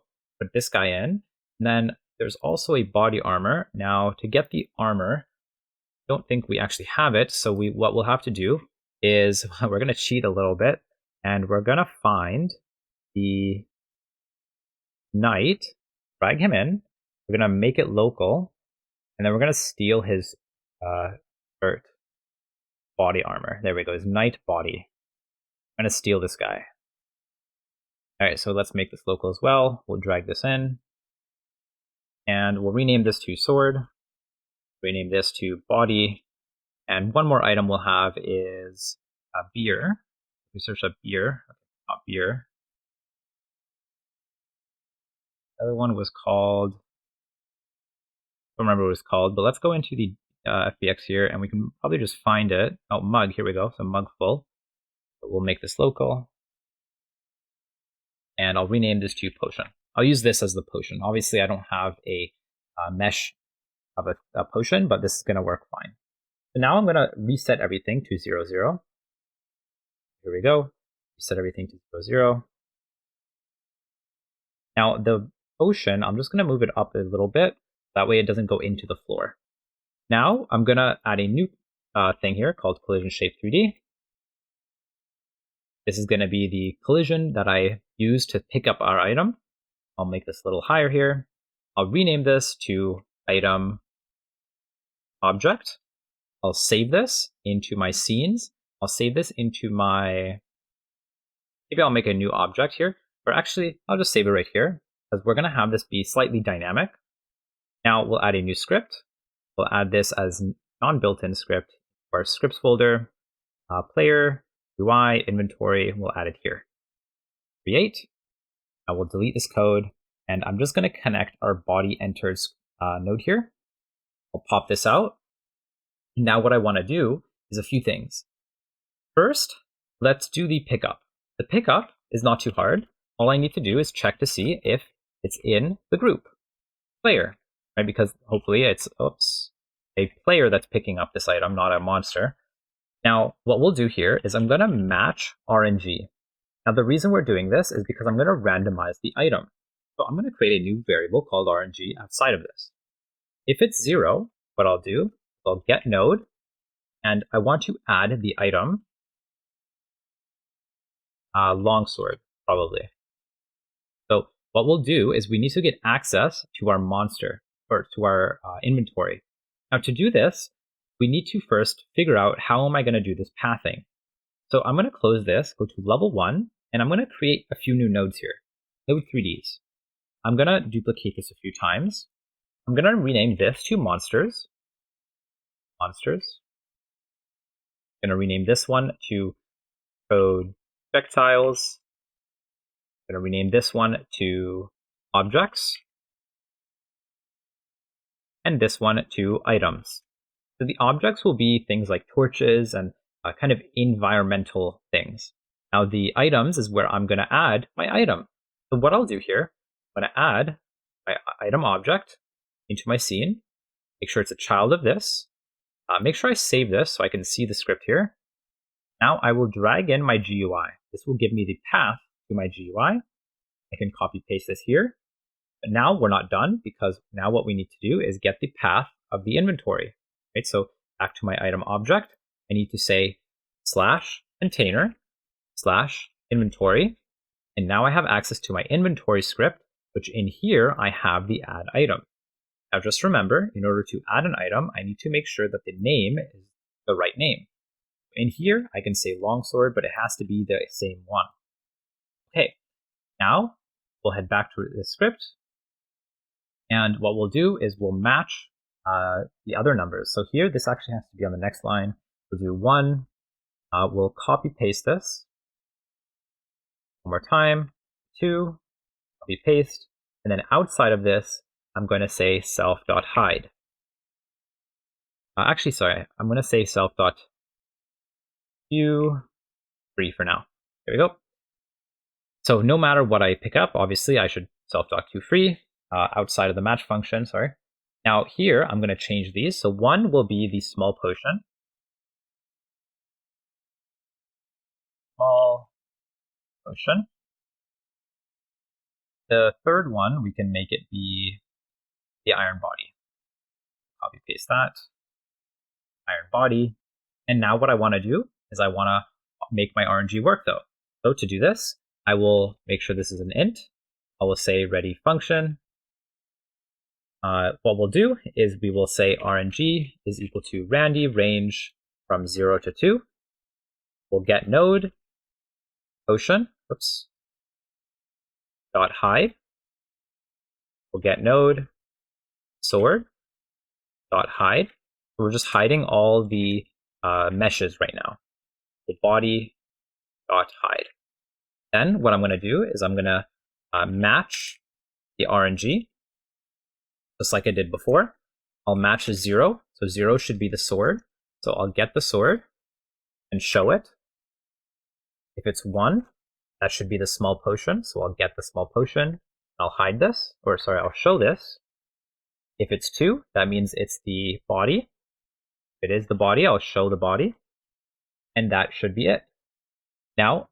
this guy in, and then there's also a body armor. Now, to get the armor, I don't think we actually have it, so what we'll have to do is we're going to cheat a little bit, and we're going to find the knight, drag him in, we're going to make it local, and then we're going to steal his body armor. There we go, his knight body. I'm going to steal this guy. Alright, so let's make this local as well. We'll drag this in. And we'll rename this to sword. Rename this to body. And one more item we'll have is a beer. We search up beer. Not beer. The other one was called... I don't remember what it was called, but let's go into the FBX here, and we can probably just find it. Oh, mug, here we go, so mug full. But we'll make this local. And I'll rename this to potion. I'll use this as the potion. Obviously, I don't have a mesh of a potion, but this is going to work fine. So now I'm going to reset everything to 0, 0. Here we go. Reset everything to 0, 0. Now, the potion, I'm just going to move it up a little bit. That way it doesn't go into the floor. Now I'm going to add a new thing here called Collision Shape 3D. This is going to be the collision that I use to pick up our item. I'll make this a little higher here. I'll rename this to item object. I'll save this into my scenes. I'll save this into my... Maybe I'll make a new object here. Or actually, I'll just save it right here, because we're going to have this be slightly dynamic. Now we'll add a new script. We'll add this as non-built-in script for our scripts folder, player, UI, inventory. We'll add it here. Create. I will delete this code, and I'm just going to connect our body enters node here. I'll pop this out. Now what I want to do is a few things. First, let's do the pickup. The pickup is not too hard. All I need to do is check to see if it's in the group player. Right, because hopefully it's a player that's picking up this item, not a monster. Now, what we'll do here is I'm going to match RNG. Now, the reason we're doing this is because I'm going to randomize the item. So I'm going to create a new variable called RNG outside of this. If it's 0, what I'll do is I'll get node, and I want to add the item longsword, probably. So what we'll do is we need to get access to our monster, or to our inventory. Now to do this, we need to first figure out how am I going to do this pathing. So I'm going to close this, go to level 1, and I'm going to create a few new nodes here. Node 3Ds. I'm going to duplicate this a few times. I'm going to rename this to monsters. Monsters. I'm going to rename this one to projectiles. I'm going to rename this one to objects. And this one to items. So the objects will be things like torches and kind of environmental things. Now the items is where I'm going to add my item. So what I'll do here, I'm going to add my item object into my scene. Make sure it's a child of this. Make sure I save this so I can see the script here. Now I will drag in my GUI. This will give me the path to my GUI. I can copy paste this here. But now we're not done, because now what we need to do is get the path of the inventory. Right? So back to my item object, I need to say /container/inventory. And now I have access to my inventory script, which in here I have the add item. Now just remember, in order to add an item, I need to make sure that the name is the right name. In here, I can say longsword, but it has to be the same one. Okay, now we'll head back to the script. And what we'll do is we'll match the other numbers. So here, this actually has to be on the next line. We'll do 1. We'll copy paste this. One more time. 2. Copy paste. And then outside of this, I'm going to say self.hide. Actually, sorry. I'm going to say self.view free for now. There we go. So no matter what I pick up, obviously I should self.toFree outside of the match function, sorry. Now here, I'm going to change these. So 1 will be the small potion. Small potion. The third one, we can make it be the iron body. Copy paste that. Iron body. And now what I want to do is I want to make my RNG work though. So to do this, I will make sure this is an int. I will say ready function. What we'll do is we will say RNG is equal to Randy range from 0 to 2. We'll get node potion, dot hide. We'll get node sword dot hide. We're just hiding all the meshes right now. The body dot hide. Then what I'm going to do is I'm going to match the RNG, just like I did before. I'll match 0. So 0 should be the sword. So I'll get the sword and show it. If it's 1, that should be the small potion. So I'll get the small potion. I'll hide this, or sorry, I'll show this. If it's 2, that means it's the body. If it is the body, I'll show the body. And that should be it. Now,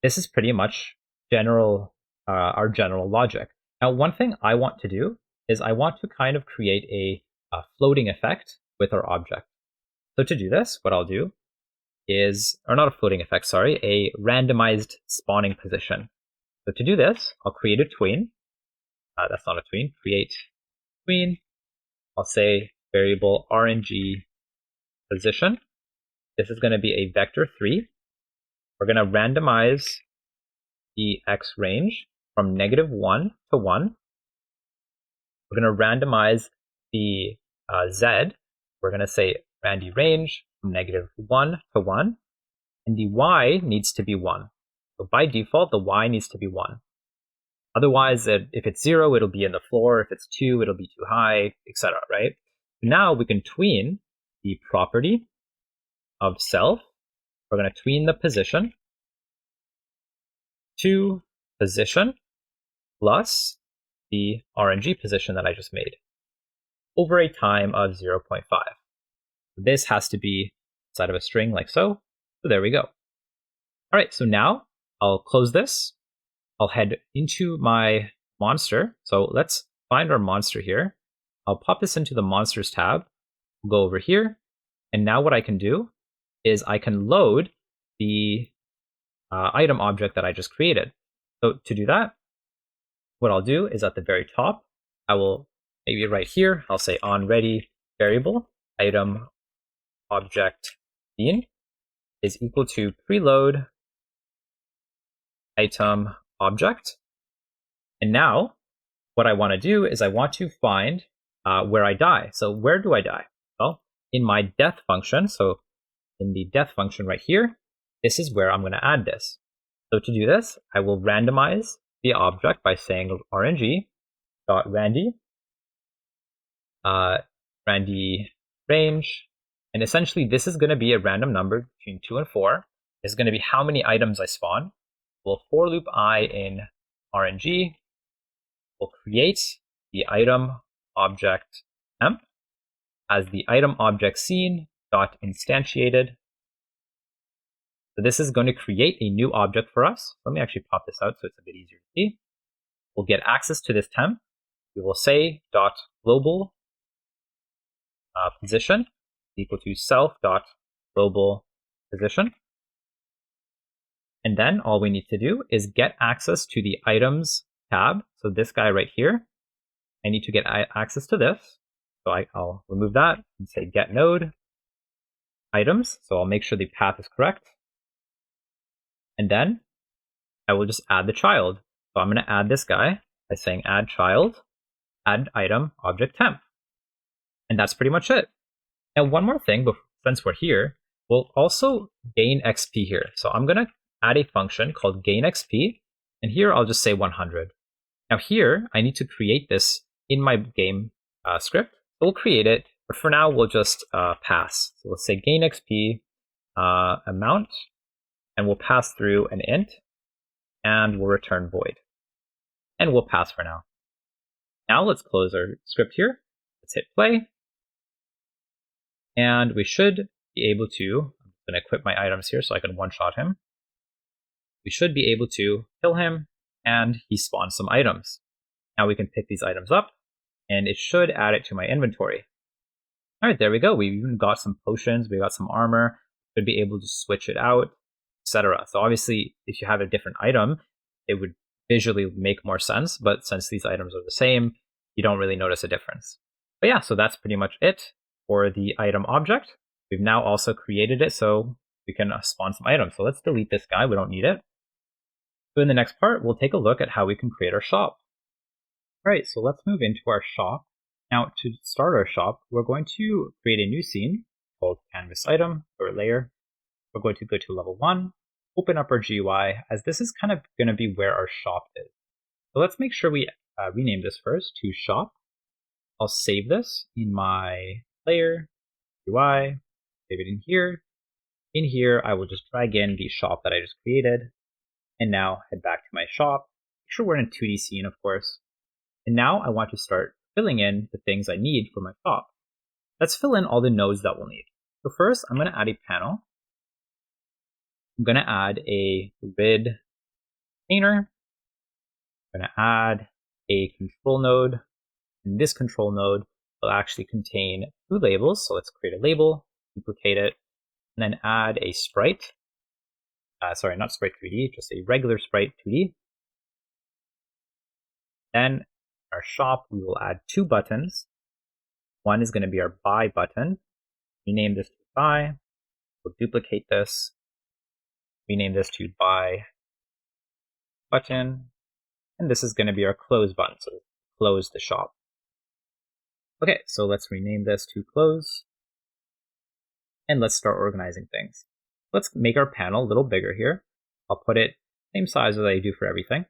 this is pretty much our general logic. Now, one thing I want to do is I want to kind of create a floating effect with our object. So to do this, what I'll do is, or not a floating effect, sorry, a randomized spawning position. So to do this, I'll create a tween. That's not a tween, create tween. I'll say variable RNG position. This is going to be a vector 3. We're going to randomize the x range from -1 to 1. We're going to randomize the z. We're going to say Randy range from -1 to 1. And the y needs to be 1. So by default, the y needs to be 1. Otherwise, if it's 0, it'll be in the floor. If it's 2, it'll be too high, etc. Right? Now we can tween the property of self. We're going to tween the position to position plus the RNG position that I just made over a time of 0.5. This has to be inside of a string like so. So there we go. All right, so now I'll close this. I'll head into my monster. So let's find our monster here. I'll pop this into the monsters tab. We'll go over here. And now what I can do is I can load the item object that I just created. So to do that, what I'll do is at the very top, I will maybe right here, I'll say onReady variable item object bean is equal to preload item object. And now what I want to do is I want to find where I die. So where do I die? Well, in my death function, so in the death function right here, this is where I'm going to add this. So to do this, I will randomize the object by saying rng.randy, randy range, and essentially this is going to be a random number between 2 and 4. This is going to be how many items I spawn. We'll for loop I in RNG. We'll create the item object temp as the item object scene dot instantiated. So this is going to create a new object for us. Let me actually pop this out so it's a bit easier to see. We'll get access to this temp. We will say dot global position equal to self dot global position. And then all we need to do is get access to the items tab. So this guy right here, I need to get access to this. So I'll remove that and say get node items. So I'll make sure the path is correct. And then I will just add the child. So I'm going to add this guy by saying add child, add item object temp. And that's pretty much it. Now, one more thing, since we're here, we'll also gain XP here. So I'm going to add a function called gain XP. And here I'll just say 100. Now here, I need to create this in my game script. So we'll create it, but for now, we'll just pass. So we'll say gain XP amount, and we'll pass through an int, and we'll return void. And we'll pass for now. Now let's close our script here. Let's hit play. And we should be able to, I'm going to equip my items here so I can one-shot him. We should be able to kill him, and he spawns some items. Now we can pick these items up, and it should add it to my inventory. All right, there we go. We even got some potions, we got some armor, should be able to switch it out, etc. So obviously, if you have a different item, it would visually make more sense, but since these items are the same, you don't really notice a difference. But yeah, so that's pretty much it for the item object. We've now also created it so we can spawn some items. So let's delete this guy, we don't need it. So in the next part, we'll take a look at how we can create our shop. All right, so let's move into our shop. Now, to start our shop, we're going to create a new scene called canvas item or layer. We're going to go to level 1, open up our GUI, as this is kind of going to be where our shop is. So let's make sure we rename this first to shop. I'll save this in my layer, UI, save it in here. In here, I will just drag in the shop that I just created. And now head back to my shop. Make sure we're in a 2D scene, of course. And now I want to start filling in the things I need for my shop. Let's fill in all the nodes that we'll need. So first, I'm going to add a panel. I'm going to add a grid container. I'm going to add a control node. And this control node will actually contain 2 labels. So let's create a label, duplicate it, and then add a sprite. Sorry, not sprite 3D, just a regular sprite 2D. Then our shop, we will add 2 buttons. One is going to be our buy button. Rename this to buy. We'll duplicate this. Rename this to buy button. And this is going to be our close button, so close the shop. Okay, so let's rename this to close. And let's start organizing things. Let's make our panel a little bigger here. I'll put it same size as I do for everything.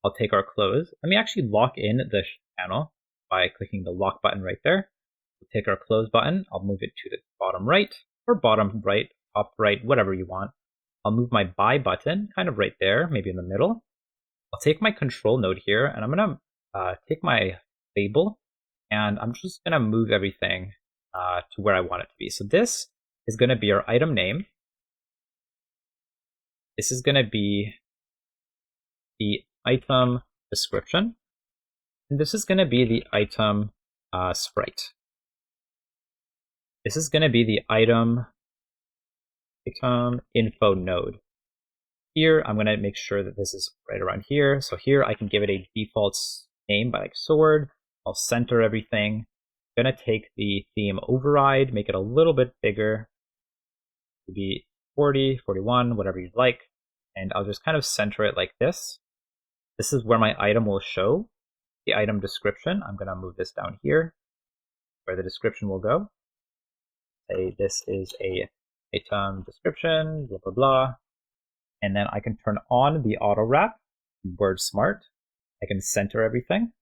I'll take our close. Let me actually lock in the panel by clicking the lock button right there. We'll take our close button. I'll move it to the bottom right or bottom right, top right, whatever you want. I'll move my buy button kind of right there, maybe in the middle. I'll take my control node here and I'm going to take my label and I'm just going to move everything to where I want it to be. So this is going to be our item name. This is going to be the item description. And this is going to be the item sprite. This is going to be the item info node. Here, I'm going to make sure that this is right around here. So here I can give it a default name by like sword. I'll center everything. I'm going to take the theme override, make it a little bit bigger. Maybe 40, 41, whatever you'd like. And I'll just kind of center it like this. This is where my item will show the item description. I'm going to move this down here. where the description will go. Say this is a item description, blah, blah, blah. And then I can turn on the auto wrap, word smart. I can center everything.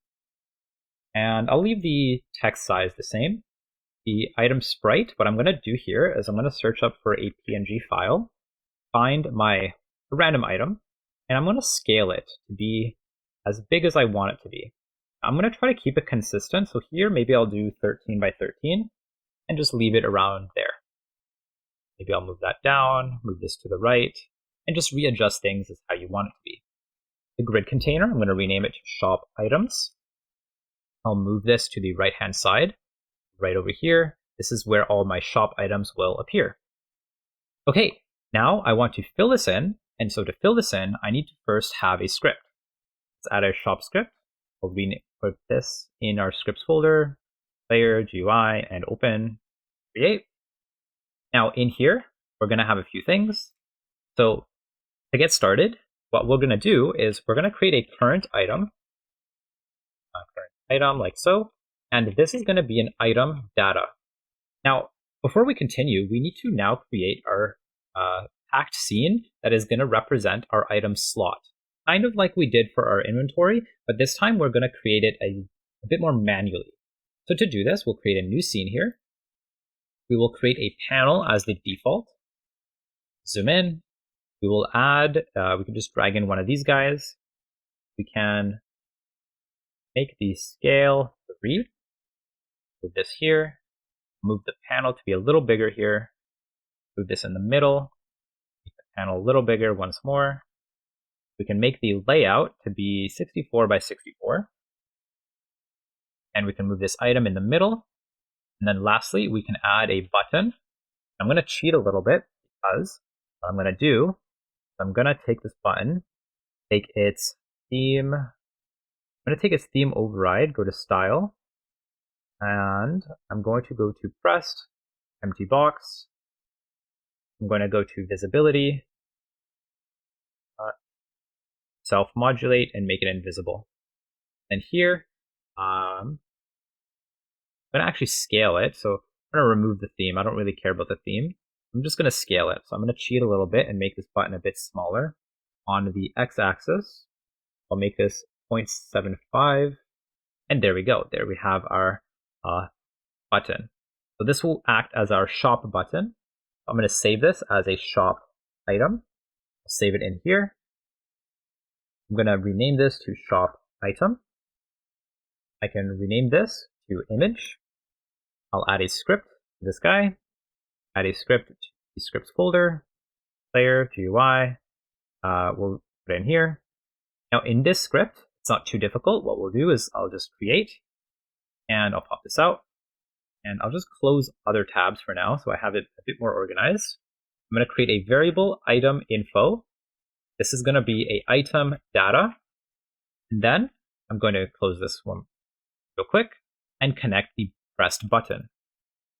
And I'll leave the text size the same. The item sprite, what I'm going to do here is I'm going to search up for a PNG file, find my random item, and I'm going to scale it to be as big as I want it to be. I'm going to try to keep it consistent. So here, maybe I'll do 13 by 13 and just leave it around there. Maybe I'll move that down, move this to the right, and just readjust things as how you want it to be. The grid container, I'm going to rename it to shop items. I'll move this to the right-hand side, right over here. This is where all my shop items will appear. Okay, now I want to fill this in. And so to fill this in, I need to first have a script. Let's add a shop script. We'll put this in our scripts folder, layer, GUI, and open, create. Now in here, we're going to have a few things. So to get started, what we're going to do is we're going to create a current item like so, and this is going to be an item data. Now, before we continue, we need to now create our packed scene that is going to represent our item slot, kind of like we did for our inventory, but this time we're going to create it a bit more manually. So to do this, we'll create a new scene here. We will create a panel as the default. Zoom in. We will add, we can just drag in one of these guys. We can make the scale 3. Move this here. Move the panel to be a little bigger here. Move this in the middle. Make the panel a little bigger once more. We can make the layout to be 64 by 64. And we can move this item in the middle. And then lastly, we can add a button. I'm going to cheat a little bit because what I'm going to do, I'm going to take this button, take its theme. I'm going to take its theme override, go to style, and I'm going to go to pressed, empty box. I'm going to go to visibility, self-modulate, and make it invisible. And here, I'm going to actually scale it. So I'm going to remove the theme. I don't really care about the theme. I'm just going to scale it. So I'm going to cheat a little bit and make this button a bit smaller. On the x-axis, I'll make this 0.75. And there we go. There we have our button. So this will act as our shop button. I'm going to save this as a shop item. I'll save it in here. I'm going to rename this to shop item. I can rename this to image. I'll add a script to this guy. Add a script to the scripts folder, layer, GUI. We'll put it in here. Now in this script, it's not too difficult. What we'll do is I'll just create, and I'll pop this out, and I'll just close other tabs for now so I have it a bit more organized. I'm going to create a variable item info. This is going to be a item data. And then I'm going to close this one real quick and connect the pressed button.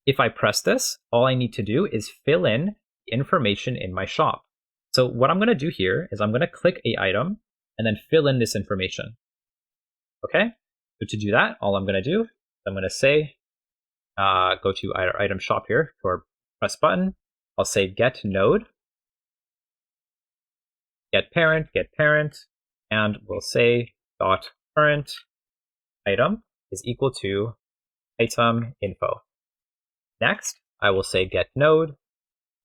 If I press this, all I need to do is fill in the information in my shop. So what I'm going to do here is I'm going to click a item and then fill in this information. Okay, so to do that, all I'm going to do is I'm going to say, go to our item shop here to our press button. I'll say get node, get parent, and we'll say dot current item is equal to item info. Next, I will say get node.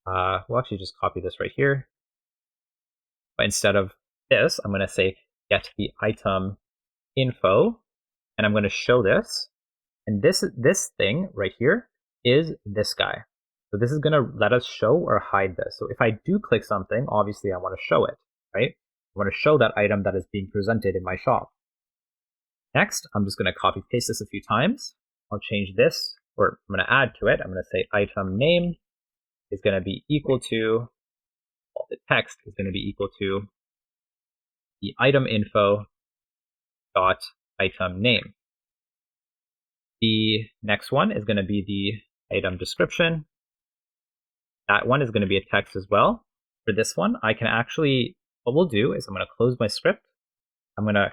We'll actually just copy this right here. But instead of this, I'm going to say get the item info, and I'm going to show this. And this thing right here is this guy. So this is going to let us show or hide this. So if I do click something, obviously I want to show it, right? I want to show that item that is being presented in my shop. Next, I'm just going to copy paste this a few times. I'll change this, or I'm going to add to it. I'm going to say item name is going to be equal to, well, the text is going to be equal to the item info dot item name. The next one is going to be the item description. That one is going to be a text as well. For this one, I can actually, what we'll do is I'm going to close my script. I'm going to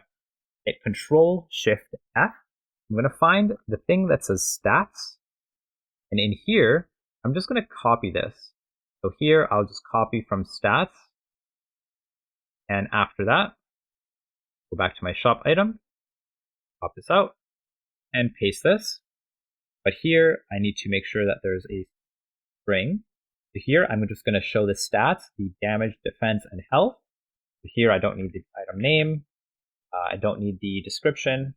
hit Control Shift F. I'm I'm going to find the thing that says stats. And in here, I'm just going to copy this. So here, I'll just copy from stats. And after that, go back to my shop item, pop this out, and paste this. But here, I need to make sure that there's a string. So here, I'm just going to show the stats, the damage, defense, and health. So here, I don't need the item name. I don't need the description.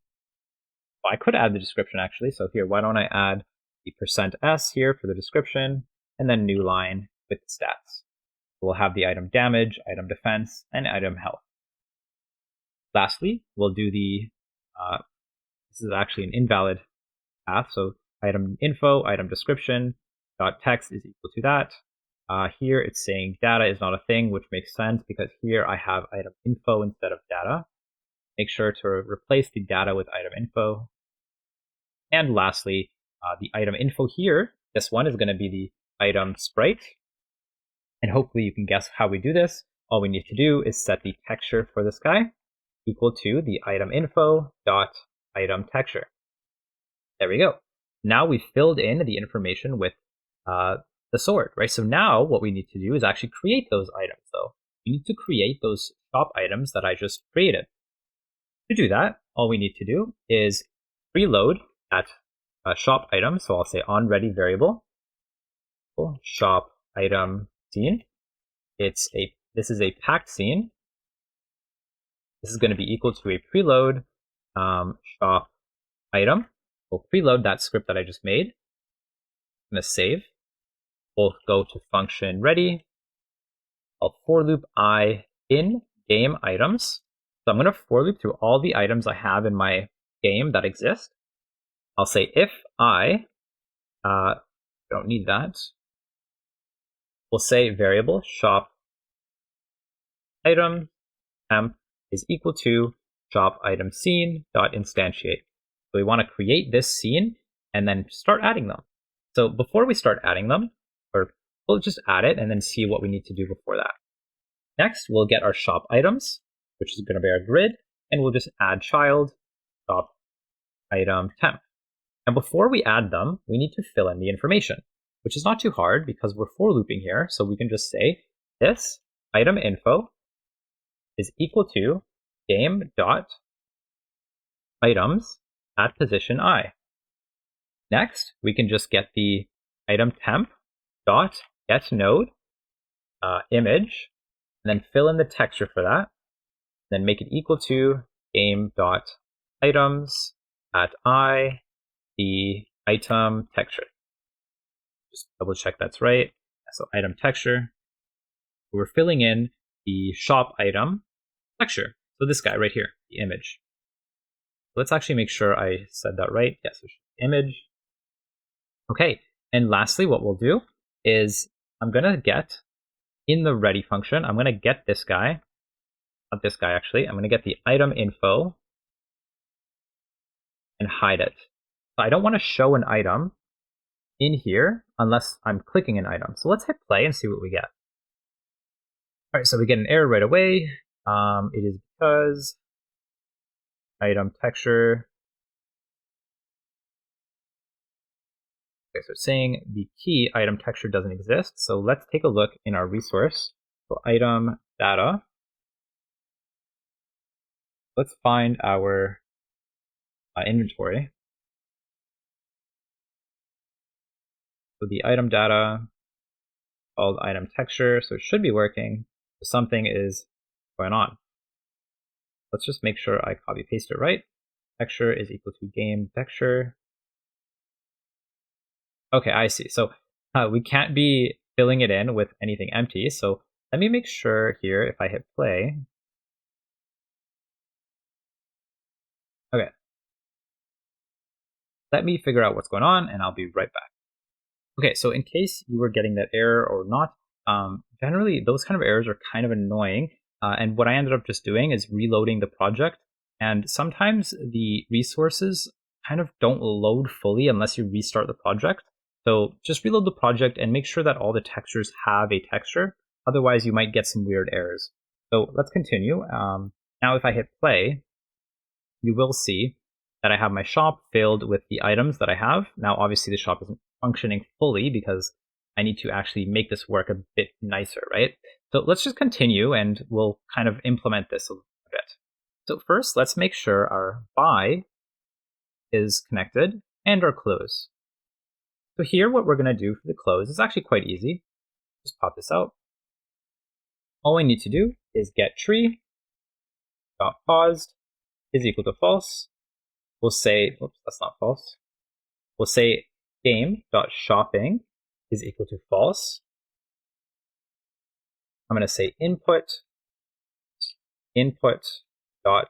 Well, I could add the description, actually. So here, why don't I add the %s here for the description, and then new line with the stats. We'll have the item damage, item defense, and item health. Lastly, we'll do the, this is actually an invalid path, so item info, item description, dot text is equal to that. Here it's saying data is not a thing, which makes sense because here I have item info instead of data. Make sure to replace the data with item info. And lastly, the item info here, this one is going to be the item sprite. And hopefully you can guess how we do this. All we need to do is set the texture for this guy equal to the item info dot item texture. There we go. Now we've filled in the information with the sword, right? So now what we need to do is actually create those items. So we need to create those shop items that I just created. To do that, all we need to do is preload that shop item. So I'll say onReady variable, shop item scene. This is a packed scene. This is going to be equal to a preload shop item. We'll preload that script that I just made. I'm going to save. We'll go to function ready. I'll for loop I in game items. So I'm going to for loop through all the items I have in my game that exist. I'll say if I don't need that. We'll say variable shop item temp is equal to shop item scene dot instantiate. So we want to create this scene and then start adding them. So before we start adding them, or we'll just add it and then see what we need to do before that. Next, we'll get our shop items, which is going to be our grid, and we'll just add child shop item temp. And before we add them, we need to fill in the information, which is not too hard because we're for looping here. So we can just say this item info is equal to game dot items at position I. Next, we can just get the item temp dot get node image, and then fill in the texture for that. Then make it equal to game dot items at I the item texture. Just double check that's right. So item texture. We're filling in the shop item texture. So this guy right here, the image. Let's actually make sure I said that right. Yes, image. Okay, and lastly, what we'll do is I'm gonna get in the ready function, I'm gonna get this guy, not this guy actually, I'm gonna get the item info and hide it. So I don't want to show an item in here unless I'm clicking an item. So let's hit play and see what we get. All right, so we get an error right away. It is because item texture. Okay, so it's saying the key item texture doesn't exist. So let's take a look in our resource. So item data. Let's find our inventory. So the item data called item texture, so it should be working. Something is going on. Let's just make sure I copy paste it right. Texture is equal to game texture. Okay, I see. So we can't be filling it in with anything empty. So let me make sure here if I hit play. Okay. Let me figure out what's going on and I'll be right back. Okay, so in case you were getting that error or not, generally those kind of errors are kind of annoying. And what I ended up just doing is reloading the project. And sometimes the resources kind of don't load fully unless you restart the project. So just reload the project and make sure that all the textures have a texture. Otherwise, you might get some weird errors. So let's continue. Now, if I hit play, you will see that I have my shop filled with the items that I have. Now, obviously, the shop isn't functioning fully because I need to actually make this work a bit nicer, right? So let's just continue and we'll kind of implement this a bit. So first, let's make sure our buy is connected and our close. So here, what we're going to do for the close is actually quite easy. Just pop this out. All we need to do is get tree dot paused is equal to false. We'll say, oops, that's not false. We'll say game dot shopping is equal to false. I'm going to say input dot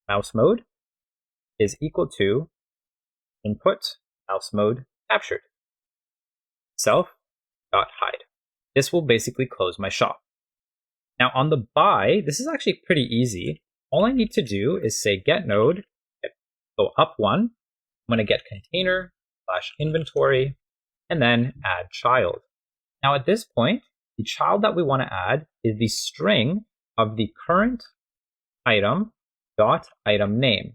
mouse mode is equal to input mouse mode captured. Self dot hide. This will basically close my shop. Now on the buy, this is actually pretty easy. All I need to do is say get node, go up one. I'm going to get container / inventory, and then add child. Now at this point, the child that we want to add is the string of the current item dot item name.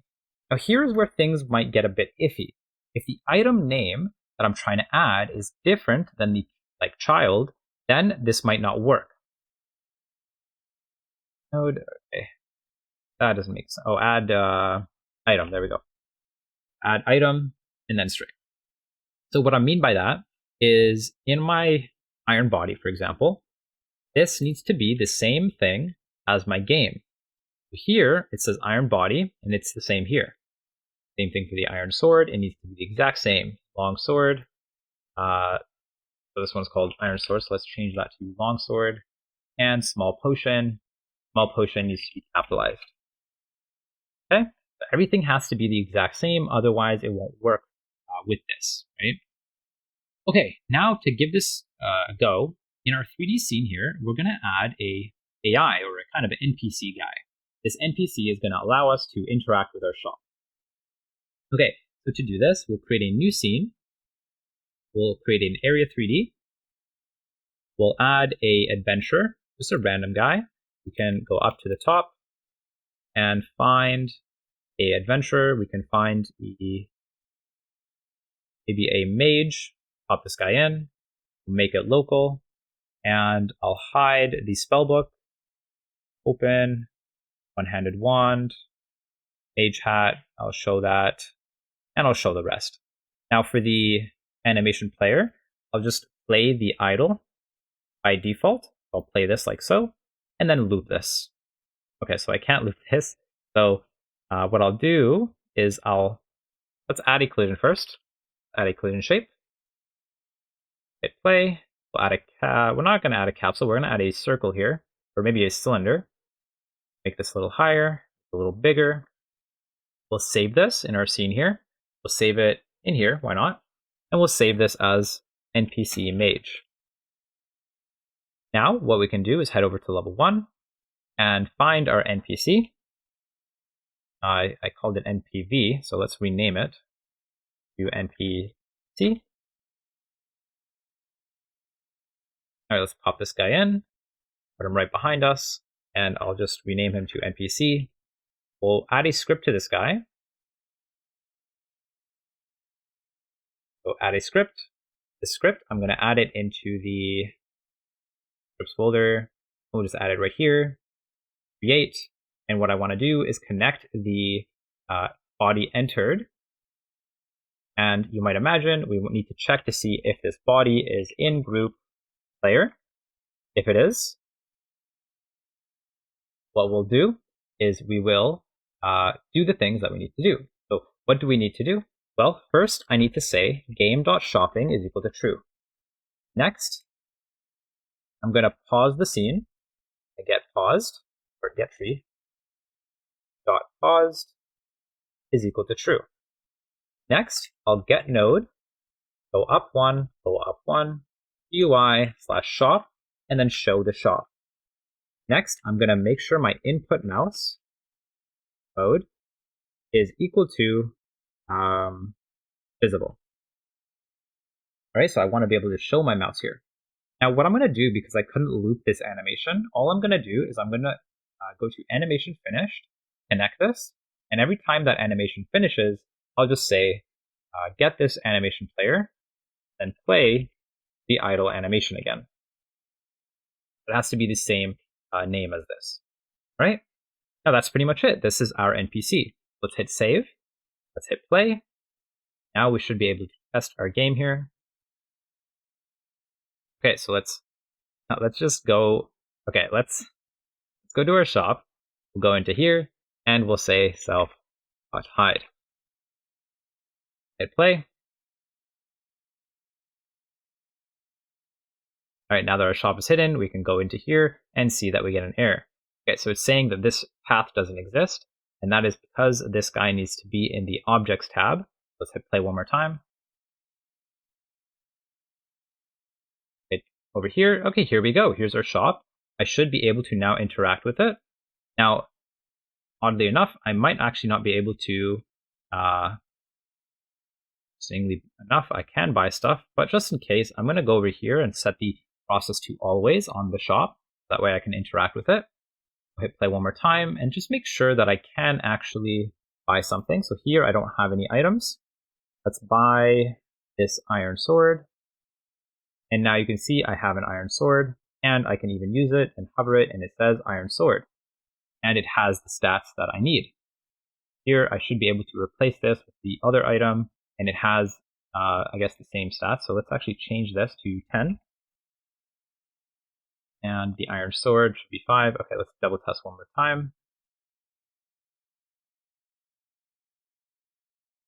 Now here's where things might get a bit iffy. If the item name that I'm trying to add is different than the child, then this might not work. Node, okay, that doesn't make sense. Oh, add item. There we go. Add item and then string. So what I mean by that is in my iron body, for example, this needs to be the same thing as my game. Here it says iron body, and it's the same here. Same thing for the iron sword. It needs to be the exact same. Long sword. So this one's called iron sword. So let's change that to long sword. And small potion. Small potion needs to be capitalized. Okay. So everything has to be the exact same. Otherwise, it won't work with this, right? Okay. Now to give this a go, in our 3D scene here, we're going to add a AI or a kind of an NPC guy. This NPC is going to allow us to interact with our shop. Okay, so to do this, we'll create a new scene. We'll create an area 3D. We'll add a adventure, just a random guy. We can go up to the top and find a adventure. We can find maybe a mage. Pop this guy in. We'll make it local. And I'll hide the spellbook. Open. One-handed wand. Mage hat. I'll show that. And I'll show the rest. Now for the animation player, I'll just play the idle by default. I'll play this like so, and then loop this. Okay, so I can't loop this. So what I'll do is let's add a collision first. Add a collision shape. Hit play. We'll add we're not going to add a capsule. We're going to add a circle here, or maybe a cylinder. Make this a little higher, a little bigger. We'll save this in our scene here. We'll save it in here, why not? And we'll save this as NPC mage. Now, what we can do is head over to level 1 and find our NPC. I called it NPV, so let's rename it to NPC. All right, let's pop this guy in, put him right behind us, and I'll just rename him to NPC. We'll add a script to this guy. So add a script. The script, I'm going to add it into the scripts folder. We'll just add it right here. Create. And what I want to do is connect the body entered. And you might imagine we need to check to see if this body is in group player. If it is, what we'll do is we will do the things that we need to do. So what do we need to do? Well, first I need to say game.shopping is equal to true. Next, I'm going to pause the scene. I get paused, or get tree, dot paused is equal to true. Next, I'll get node, go up one, GUI/shop, and then show the shop. Next, I'm going to make sure my input mouse mode is equal to visible. All right, so I want to be able to show my mouse here. Now, what I'm going to do, because I couldn't loop this animation, all I'm going to do is I'm going to go to animation finished, connect this, And every time that animation finishes, I'll just say, get this animation player, then play the idle animation again. It has to be the same name as this, right? Now that's pretty much it. This is our NPC. Let's hit save. Let's hit play. Now we should be able to test our game here. Okay, so let's just go. Okay, let's go to our shop. We'll go into here and we'll say self.hide. Hit play. All right, now that our shop is hidden, we can go into here and see that we get an error. Okay, so it's saying that this path doesn't exist, and that is because this guy needs to be in the Objects tab. Let's hit play one more time. Hit over here. Okay, here we go. Here's our shop. I should be able to now interact with it. Now, oddly enough, I might actually not be able to, interestingly enough, I can buy stuff, but just in case, I'm going to go over here and set the process to always on the shop. That way I can interact with it. I'll hit play one more time and just make sure that I can actually buy something. So here I don't have any items. Let's buy this iron sword. And now you can see I have an iron sword and I can even use it and hover it and it says iron sword. And it has the stats that I need. Here I should be able to replace this with the other item and it has, I guess, the same stats. So let's actually change this to 10. And the iron sword should be 5. Okay, let's double test one more time.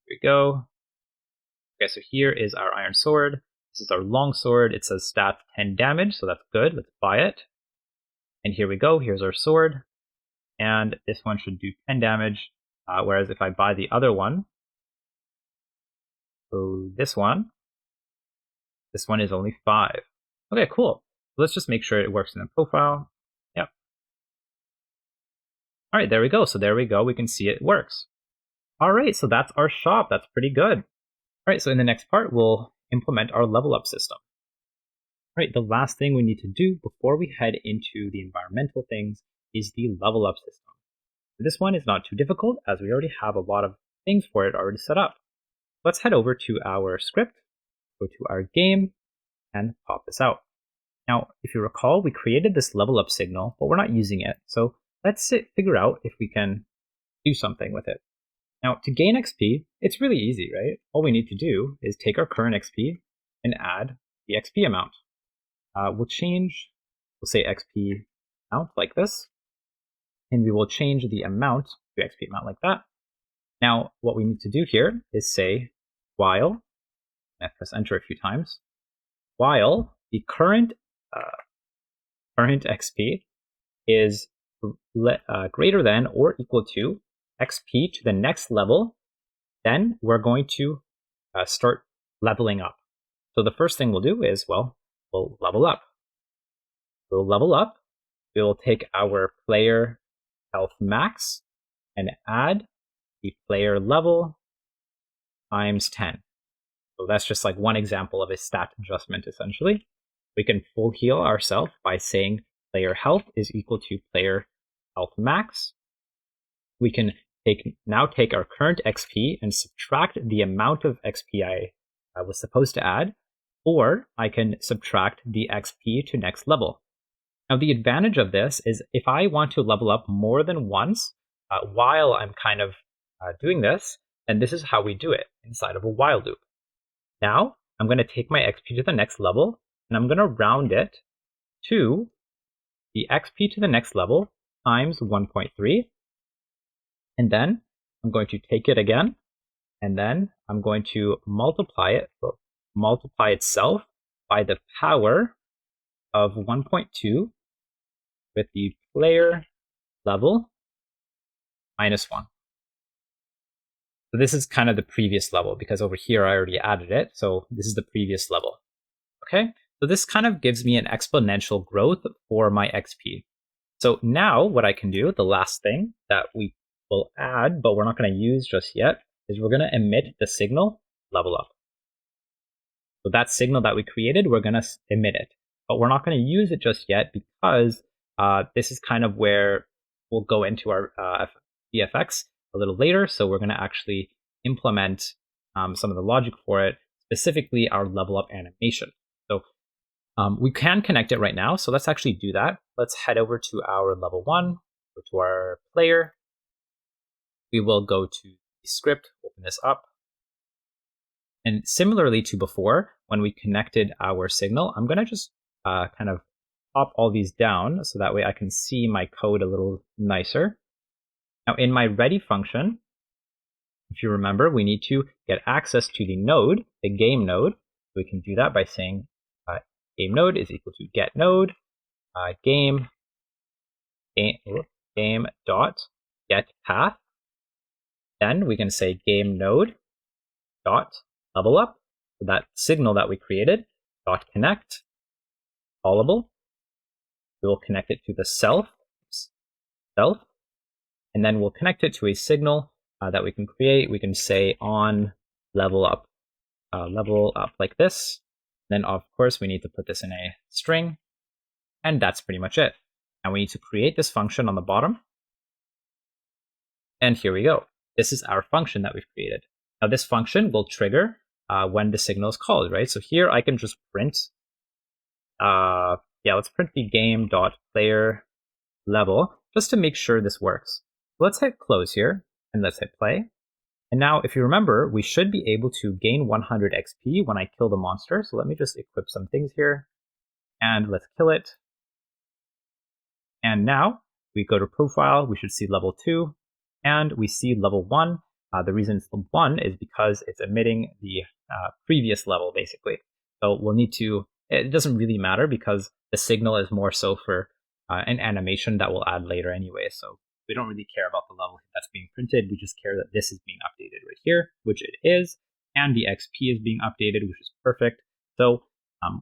Here we go. Okay, so here is our iron sword. This is our long sword. It says stats 10 damage, so that's good. Let's buy it. And here we go. Here's our sword. And this one should do 10 damage. Whereas if I buy the other one, so this one is only 5. Okay, cool. Let's just make sure it works in the profile. Yep. All right, there we go. So there we go. We can see it works. All right, so that's our shop. That's pretty good. All right, so in the next part, we'll implement our level up system. All right, the last thing we need to do before we head into the environmental things is the level up system. This one is not too difficult as we already have a lot of things for it already set up. Let's head over to our script, go to our game, and pop this out. Now, if you recall, we created this level up signal, but we're not using it. So let's figure out if we can do something with it. Now, to gain XP, it's really easy, right? All we need to do is take our current XP and add the XP amount. We'll say XP amount like this, and we will change the amount to XP amount like that. Now, what we need to do here is say while, I press enter a few times, while the current XP is greater than or equal to XP to the next level, then we're going to start leveling up. So the first thing we'll do is, well, we'll level up. We'll level up. We will take our player health max and add the player level times 10. So that's just like one example of a stat adjustment, essentially. We can full heal ourselves by saying player health is equal to player health max. We can now take our current XP and subtract the amount of XP I was supposed to add, or I can subtract the XP to next level. Now, the advantage of this is if I want to level up more than once while I'm kind of doing this, then this is how we do it inside of a while loop. Now, I'm going to take my XP to the next level, and I'm going to round it to the XP to the next level times 1.3. And then I'm going to take it again, and then I'm going to multiply itself by the power of 1.2 with the player level minus 1. So this is kind of the previous level because over here I already added it. So this is the previous level. Okay, so this kind of gives me an exponential growth for my XP. So now what I can do, the last thing that we will add, but we're not going to use just yet, is we're going to emit the signal level up. So that signal that we created, we're going to emit it, but we're not going to use it just yet because this is kind of where we'll go into our VFX a little later. So we're going to actually implement some of the logic for it, specifically our level up animation. So we can connect it right now. So let's actually do that. Let's head over to our level 1, go to our player. We will go to the script, open this up. And similarly to before, when we connected our signal, I'm going to just kind of pop all these down so that way I can see my code a little nicer. Now in my ready function, if you remember, we need to get access to the node, the game node. We can do that by saying game node is equal to get node game dot get path. Then we can say game node dot level up. So that signal that we created dot connect callable. We will connect it to the self, and then we'll connect it to a signal that we can create. We can say on level up like this. Then of course we need to put this in a string, and that's pretty much it. And we need to create this function on the bottom. And here we go. This is our function that we've created. Now this function will trigger when the signal is called, right? So here I can just print, let's print the game.player level just to make sure this works. Let's hit close here and let's hit play. And now if you remember, we should be able to gain 100 XP when I kill the monster. So let me just equip some things here and let's kill it. And now we go to profile, we should see level 2 and we see level 1. The reason it's 1 is because it's emitting the previous level basically. So we'll need to, it doesn't really matter because the signal is more so for an animation that we'll add later anyway. So we don't really care about the level that's being printed. We just care that this is being updated right here, which it is. And the XP is being updated, which is perfect. So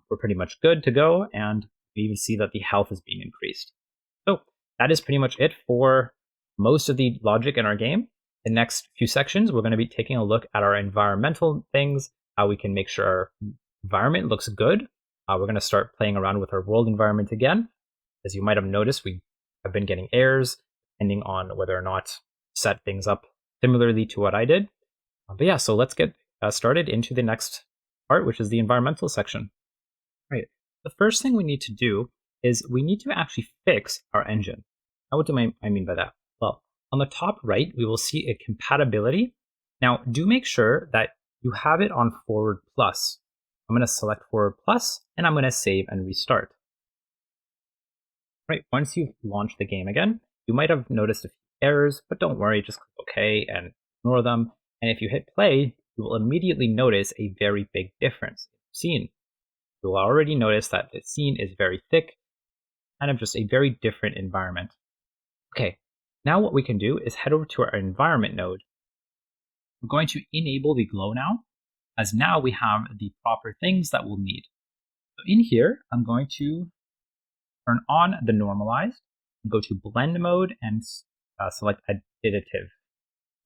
we're pretty much good to go. And we even see that the health is being increased. So that is pretty much it for most of the logic in our game. The next few sections, we're going to be taking a look at our environmental things, how we can make sure our environment looks good. We're going to start playing around with our world environment again. As you might have noticed, we have been getting errors depending on whether or not set things up similarly to what I did. But yeah, so let's get started into the next part, which is the environmental section. All right. The first thing we need to do is we need to actually fix our engine. Now, what do I mean by that? Well, on the top right, we will see a compatibility. Now, do make sure that you have it on forward plus. I'm going to select forward plus, and I'm going to save and restart. Right, once you've launched the game again, you might have noticed a few errors, but don't worry, just click OK and ignore them. And if you hit play, you will immediately notice a very big difference in the scene. You will already notice that the scene is very thick, kind of just a very different environment. Okay, now what we can do is head over to our environment node. We're going to enable the glow now, as now we have the proper things that we'll need. So in here, I'm going to turn on the normalized, go to blend mode and select additive.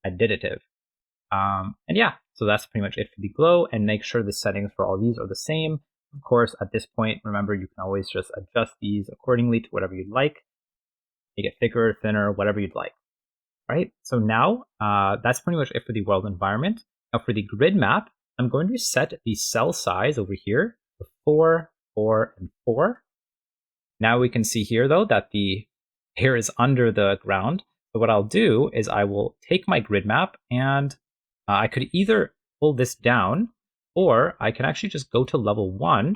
And yeah, so that's pretty much it for the glow, and make sure the settings for all these are the same. Of course, at this point, remember, you can always just adjust these accordingly to whatever you'd like. Make it thicker, thinner, whatever you'd like. Right? So now that's pretty much it for the world environment. Now for the grid map, I'm going to set the cell size over here to 4, 4, and 4. Now we can see here though that the hair is under the ground. So what I'll do is I will take my grid map and I could either pull this down, or I can actually just go to level 1,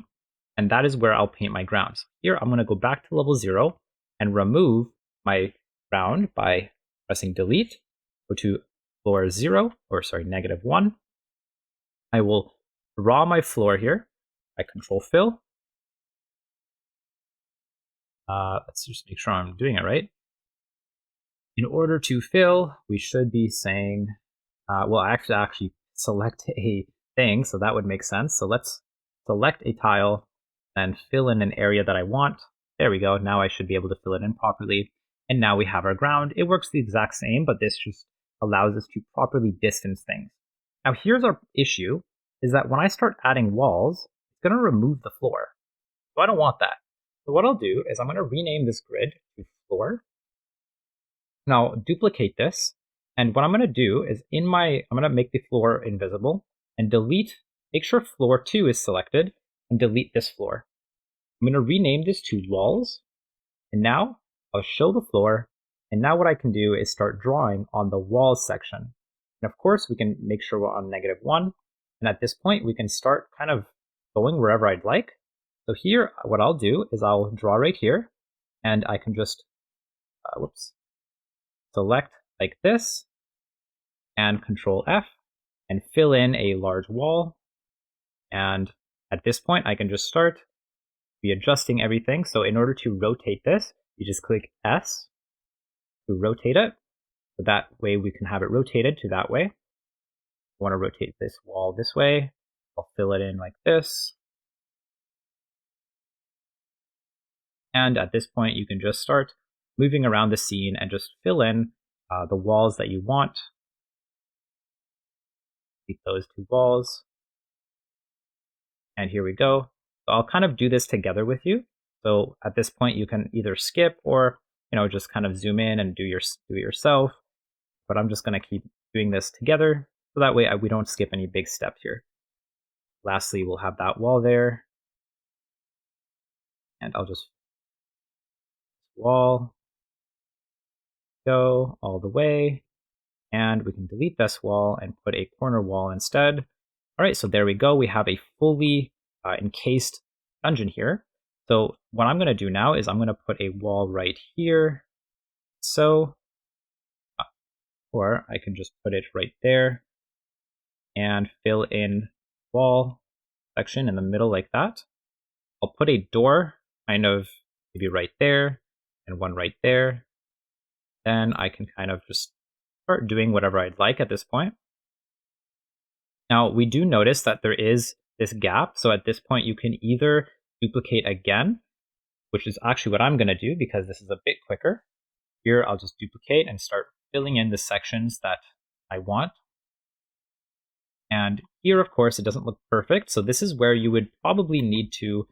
and that is where I'll paint my grounds. Here I'm going to go back to level 0 and remove my ground by pressing delete, go to floor 0, or sorry, -1. I will draw my floor here by control fill. Let's just make sure I'm doing it right. In order to fill, we should be saying, well, actually select a thing, so that would make sense. So let's select a tile and fill in an area that I want. There we go. Now I should be able to fill it in properly. And now we have our ground. It works the exact same, but this just allows us to properly distance things. Now here's our issue, is that when I start adding walls, it's going to remove the floor. So I don't want that. So what I'll do is I'm going to rename this grid to floor. Now duplicate this, And what I'm going to do is I'm going to make the floor invisible and make sure floor 2 is selected and delete this floor. I'm going to rename this to walls. And now I'll show the floor. And now what I can do is start drawing on the walls section. And of course, we can make sure we're on -1. And at this point, we can start kind of going wherever I'd like. So here, what I'll do is I'll draw right here. And I can just, select like this. And Control F. And fill in a large wall. And at this point, I can just start readjusting everything. So in order to rotate this, you just click S to rotate it. So that way we can have it rotated to that way. I want to rotate this wall this way. I'll fill it in like this. And at this point, you can just start moving around the scene and just fill in the walls that you want. Keep those 2 walls. And here we go. So I'll kind of do this together with you. So at this point, you can either skip or just kind of zoom in and do it yourself. But I'm just going to keep doing this together, so that way we don't skip any big steps here. Lastly, we'll have that wall there. And I'll just wall go all the way. And we can delete this wall and put a corner wall instead. All right, so there we go. We have a fully encased dungeon here. So what I'm going to do now is I'm going to put a wall right here. So, or I can just put it right there and fill in wall section in the middle like that. I'll put a door kind of maybe right there and one right there. Then I can kind of just start doing whatever I'd like at this point. Now we do notice that there is this gap. So at this point you can either duplicate again, which is actually what I'm going to do because this is a bit quicker. Here I'll just duplicate and start filling in the sections that I want. And here, of course, it doesn't look perfect. So this is where you would probably need to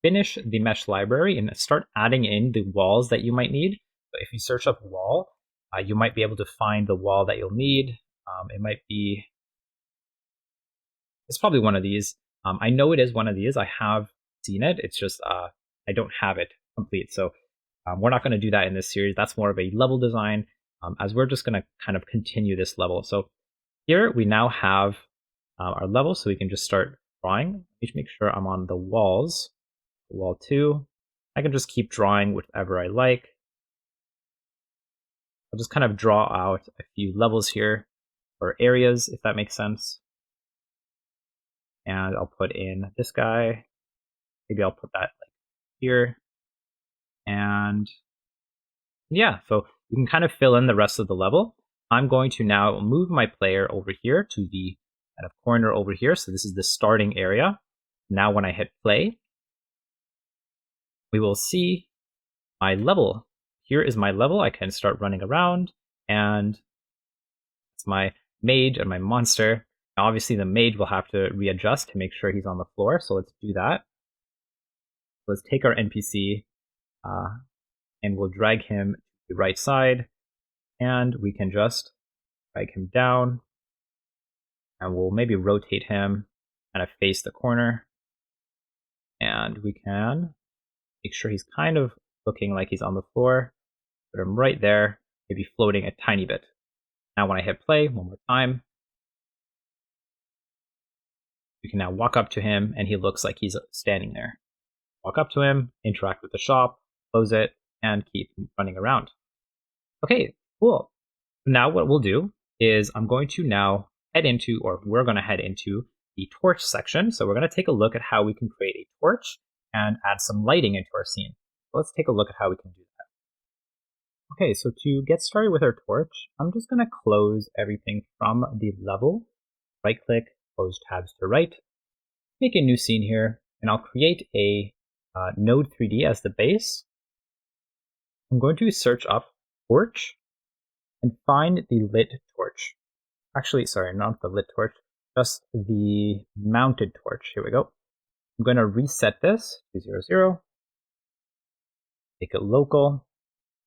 finish the mesh library and start adding in the walls that you might need. So if you search up wall, you might be able to find the wall that you'll need. It might be, it's probably one of these. I know it is one of these. I have seen it. It's just I don't have it complete. So we're not going to do that in this series. That's more of a level design, as we're just going to kind of continue this level. So here we now have our level, so we can just start drawing. Let me make sure I'm on the walls. Wall 2. I can just keep drawing whatever I like. I'll just kind of draw out a few levels here, or areas, if that makes sense. And I'll put in this guy. Maybe I'll put that like here. And yeah, so you can kind of fill in the rest of the level. I'm going to now move my player over here to the kind of corner over here. So this is the starting area. Now when I hit play, we will see my level. Here is my level. I can start running around, and it's my mage and my monster. Now, obviously the mage will have to readjust to make sure he's on the floor. So let's do that. Let's take our NPC and we'll drag him to the right side, and we can just drag him down, and we'll maybe rotate him kind of face the corner, and we can make sure he's kind of looking like he's on the floor. Put him right there, maybe floating a tiny bit. Now when I hit play one more time, we can now walk up to him and he looks like he's standing there. Walk up to him, interact with the shop, close it, and keep running around. Okay, cool. Now what we'll do is I'm going to now head into, or we're going to head into the torch section. So we're going to take a look at how we can create a torch and add some lighting into our scene. So let's take a look at how we can do that. Okay, so to get started with our torch, I'm just going to close everything from the level. Right click, close tabs to right. Make a new scene here, and I'll create a node 3D as the base. I'm going to search up torch and find the lit torch. Actually, sorry, not the lit torch, just the mounted torch. Here we go. I'm going to reset this to 0, make it local,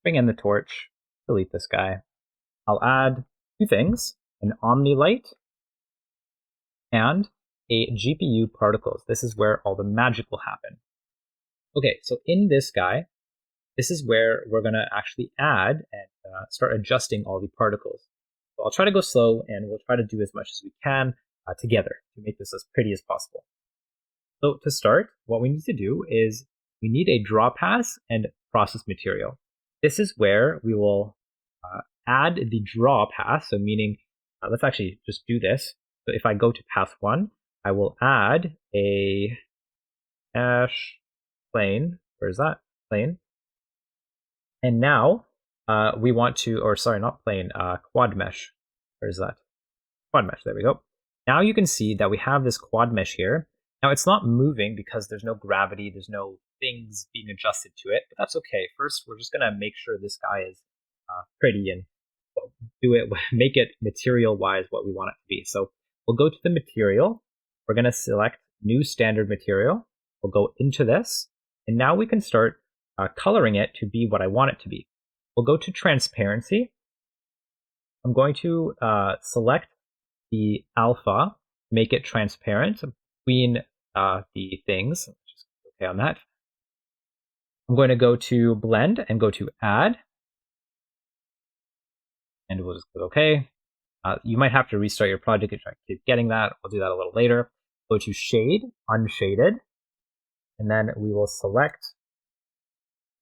bring in the torch, delete this guy. I'll add two things, an OmniLight and a GPU particles. This is where all the magic will happen. Okay, so in this guy, this is where we're going to actually add and start adjusting all the particles. So I'll try to go slow, and we'll try to do as much as we can together to make this as pretty as possible. So to start, what we need to do is we need a draw pass and process material. This is where we will add the draw pass, so meaning, let's actually just do this. So if I go to path 1, I will add a mesh plane. Where is that? Plane. And now we want to, or sorry, not plane, quad mesh. Where is that? Quad mesh, there we go. Now you can see that we have this quad mesh here. Now it's not moving because there's no gravity, there's no things being adjusted to it, but that's okay. First, we're just gonna make sure this guy is pretty and do it, make it material-wise what we want it to be. So we'll go to the material. We're gonna select new standard material. We'll go into this, and now we can start coloring it to be what I want it to be. We'll go to transparency. I'm going to select the alpha, make it transparent between the things. Just okay on that. I'm going to go to blend and go to add. And we'll just click OK. You might have to restart your project to try to keep getting that. I'll do that a little later. Go to shade, unshaded. And then we will select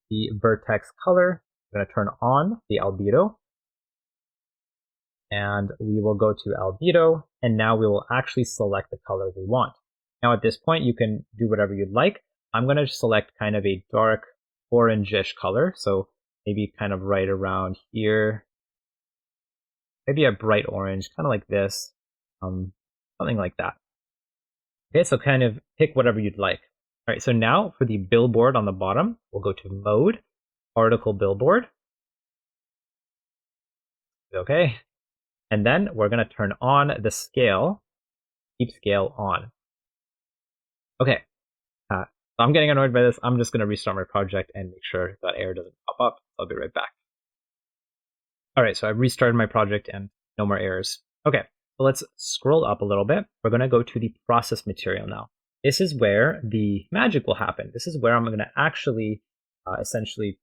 the vertex color. I'm going to turn on the albedo. And we will go to albedo. And now we will actually select the color we want. Now at this point, you can do whatever you'd like. I'm going to select kind of a dark orange-ish color. So maybe kind of right around here. Maybe a bright orange, kind of like this. Something like that. Okay, so kind of pick whatever you'd like. All right, so now for the billboard on the bottom, we'll go to Mode, Particle Billboard. Okay. And then we're going to turn on the scale, keep scale on. Okay. So I'm getting annoyed by this. I'm just going to restart my project and make sure that error doesn't pop up. I'll be right back. All right, so I've restarted my project and no more errors. Okay, so let's scroll up a little bit. We're going to go to the process material now. This is where the magic will happen. This is where I'm going to actually essentially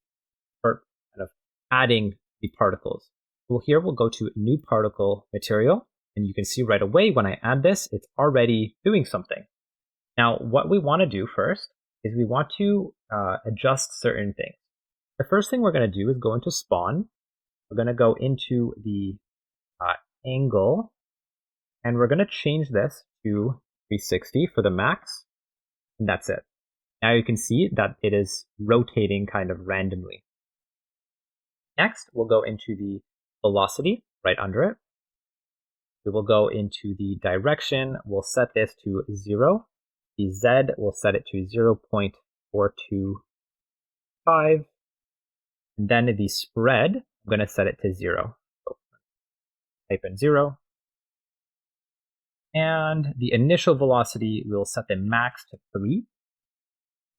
start kind of adding the particles. Well, here we'll go to new particle material, and you can see right away when I add this, it's already doing something. Now, what we want to do first is we want to adjust certain things. The first thing we're going to do is go into spawn. We're going to go into the angle, and we're going to change this to 360 for the max, and that's it. Now you can see that it is rotating kind of randomly. Next, we'll go into the velocity right under it. We will go into the direction. We'll set this to 0. The Z, we'll set it to 0.425. And then the spread, I'm going to set it to 0. So type in 0. And the initial velocity, we'll set the max to 3.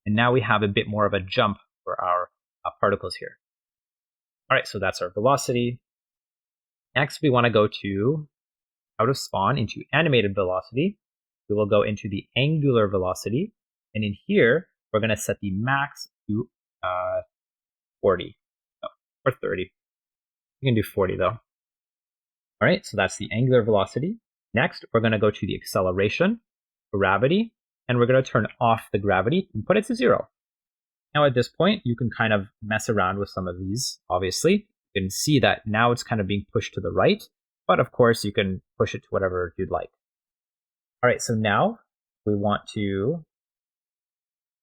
And now we have a bit more of a jump for our particles here. All right, so that's our velocity. Next, we want to go to out of spawn into animated velocity. We will go into the angular velocity. And in here, we're going to set the max to 40 or 30. You can do 40 though. All right, so that's the angular velocity. Next, we're going to go to the acceleration, gravity, and we're going to turn off the gravity and put it to 0. Now at this point, you can kind of mess around with some of these, obviously. You can see that now it's kind of being pushed to the right, but of course you can push it to whatever you'd like. All right, so now we want to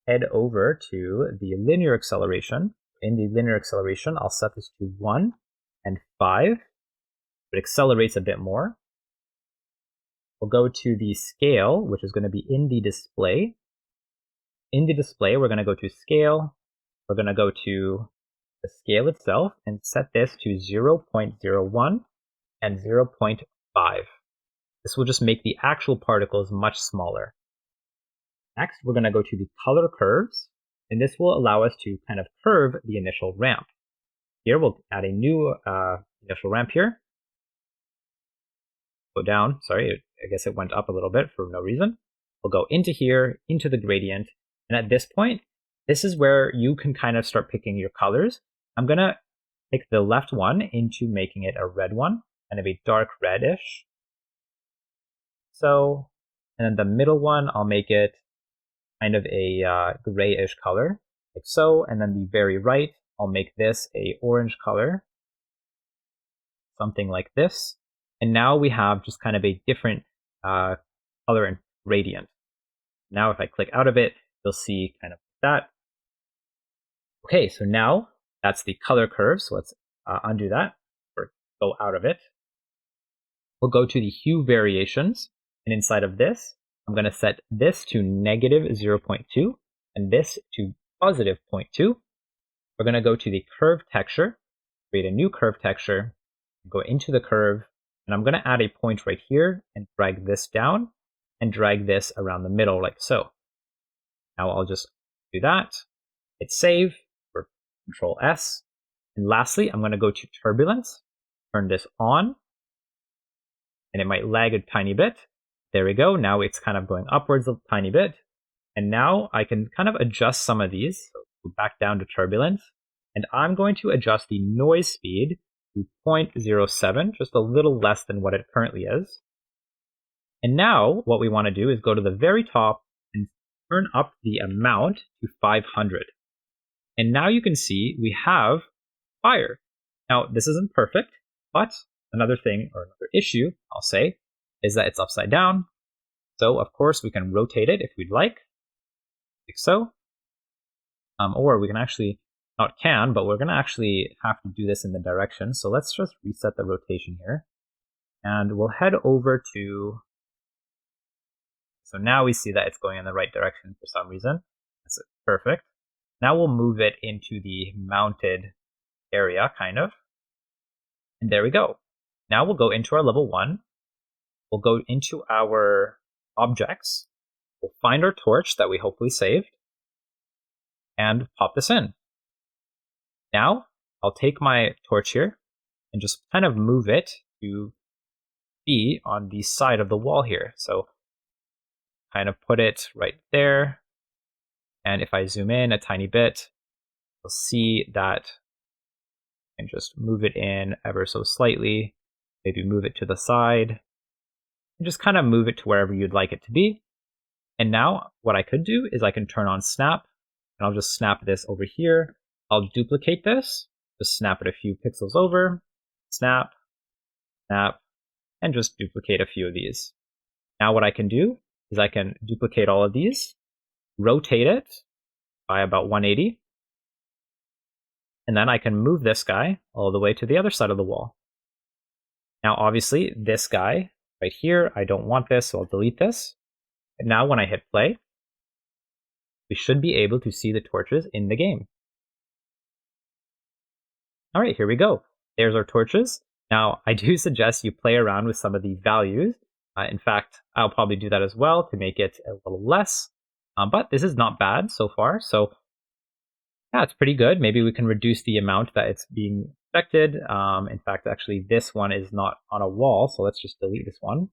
head over to the linear acceleration. In the linear acceleration, I'll set this to 1 and 5. It accelerates a bit more. We'll go to the scale, which is going to be in the display. In the display, we're going to go to scale. We're going to go to the scale itself and set this to 0.01 and 0.5. This will just make the actual particles much smaller. Next, we're going to go to the color curves, and this will allow us to kind of curve the initial ramp. Here, we'll add a new initial ramp here. go down. Sorry, I guess it went up a little bit for no reason. We'll go into here, into the gradient. And at this point, this is where you can kind of start picking your colors. I'm going to pick the left one into making it a red one, kind of a dark reddish. So, and then the middle one, I'll make it kind of a grayish color, like so. And then the very right, I'll make this a orange color, something like this. And now we have just kind of a different color and gradient. Now if I click out of it, you'll see kind of that. Okay, so now that's the color curve. So let's undo that or go out of it. We'll go to the hue variations. And inside of this, I'm going to set this to negative 0.2 and this to positive 0.2. We're going to go to the curve texture, create a new curve texture, go into the curve, and I'm going to add a point right here and drag this down and drag this around the middle like so. Now I'll just do that, hit save, or Control S. And lastly, I'm going to go to turbulence, turn this on, and it might lag a tiny bit. There we go. Now it's kind of going upwards a tiny bit. And now I can kind of adjust some of these. So go back down to turbulence. And I'm going to adjust the noise speed to 0.07, just a little less than what it currently is. And now what we want to do is go to the very top and turn up the amount to 500. And now you can see we have fire. Now this isn't perfect, but another thing or another issue I'll say is that it's upside down. So of course we can rotate it if we'd like so. Or we can actually, not can, but we're going to actually have to do this in the direction. So let's just reset the rotation here. And we'll head over to, so now we see that it's going in the right direction for some reason. That's perfect. Now we'll move it into the mounted area, kind of. And there we go. Now we'll go into our level 1. We'll go into our objects. We'll find our torch that we hopefully saved and pop this in. Now I'll take my torch here and just kind of move it to be on the side of the wall here. So kind of put it right there. And if I zoom in a tiny bit, you'll see that I can just move it in ever so slightly, maybe move it to the side, and just kind of move it to wherever you'd like it to be. And now what I could do is I can turn on snap, and I'll just snap this over here. I'll duplicate this, just snap it a few pixels over, snap, snap, and just duplicate a few of these. Now what I can do is I can duplicate all of these, rotate it by about 180, and then I can move this guy all the way to the other side of the wall. Now obviously this guy right here, I don't want this, so I'll delete this. And now when I hit play, we should be able to see the torches in the game. All right, here we go. There's our torches. Now, I do suggest you play around with some of the values. In fact, I'll probably do that as well to make it a little less. But this is not bad so far. So yeah, it's pretty good. Maybe we can reduce the amount that it's being affected. In fact, actually, this one is not on a wall. So let's just delete this one.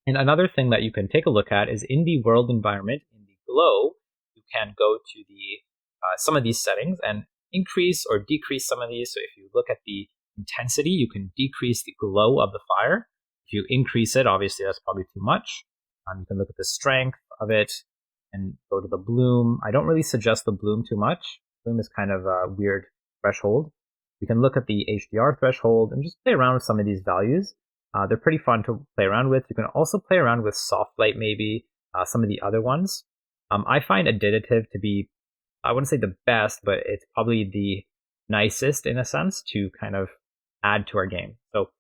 And another thing that you can take a look at is in the world environment, in the glow, you can go to the some of these settings and increase or decrease some of these. So if you look at the intensity, you can decrease the glow of the fire. If you increase it, obviously that's probably too much. You can look at the strength of it and go to the bloom. I don't really suggest the bloom too much. Bloom is kind of a weird threshold. You can look at the HDR threshold and just play around with some of these values. They're pretty fun to play around with. You can also play around with soft light, maybe some of the other ones. I find additive to be, I wouldn't say the best, but it's probably the nicest in a sense to kind of add to our game. So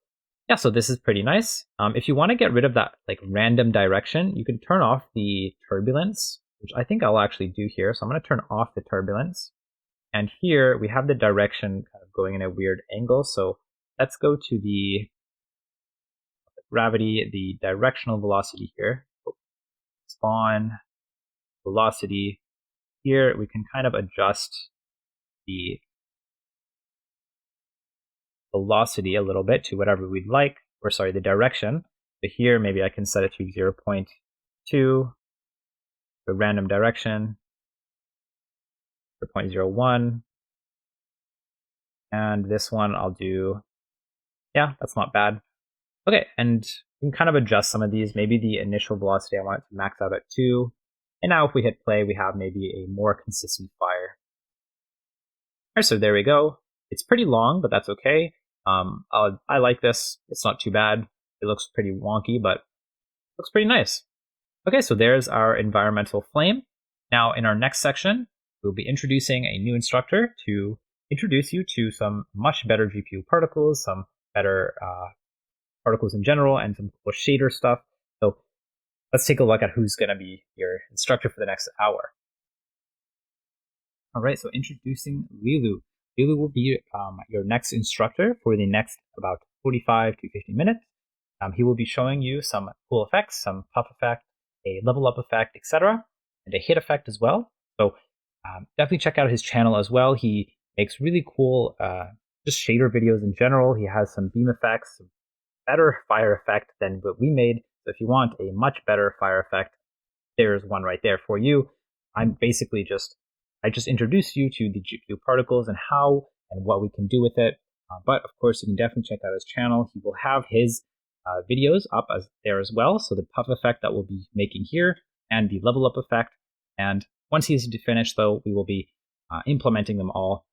yeah, so this is pretty nice. If you want to get rid of that like random direction, you can turn off the turbulence, which I think I'll actually do here. So I'm going to turn off the turbulence. And here we have the direction kind of going in a weird angle. So let's go to the gravity, the directional velocity here. Spawn, velocity. Here we can kind of adjust the velocity a little bit to whatever we'd like. or sorry, the direction. So here, maybe I can set it to 0.2, a random direction, 0.01, and this one I'll do, yeah, that's not bad. Okay, and you can kind of adjust some of these. Maybe the initial velocity, I want it to max out at 2. And now if we hit play, we have maybe a more consistent fire. Alright, so there we go. It's pretty long, but that's okay. I like this. It's not too bad. It looks pretty wonky, but looks pretty nice. Okay, so there's our environmental flame. Now in our next section, we'll be introducing a new instructor to introduce you to some much better GPU particles, some better particles in general, and some cool shader stuff. So let's take a look at who's going to be your instructor for the next hour. All right, so introducing Lelu. Lelu will be your next instructor for the next about 45 to 50 minutes. He will be showing you some cool effects, some puff effect, a level up effect, etc., and a hit effect as well. So definitely check out his channel as well. He makes really cool just shader videos in general. He has some beam effects, some better fire effect than what we made. So if you want a much better fire effect, there's one right there for you. I just introduced you to the GPU particles and how and what we can do with it. But of course, you can definitely check out his channel. He will have his videos up there as well. So the puff effect that we'll be making here and the level up effect. And once he's finished, though, we will be implementing them all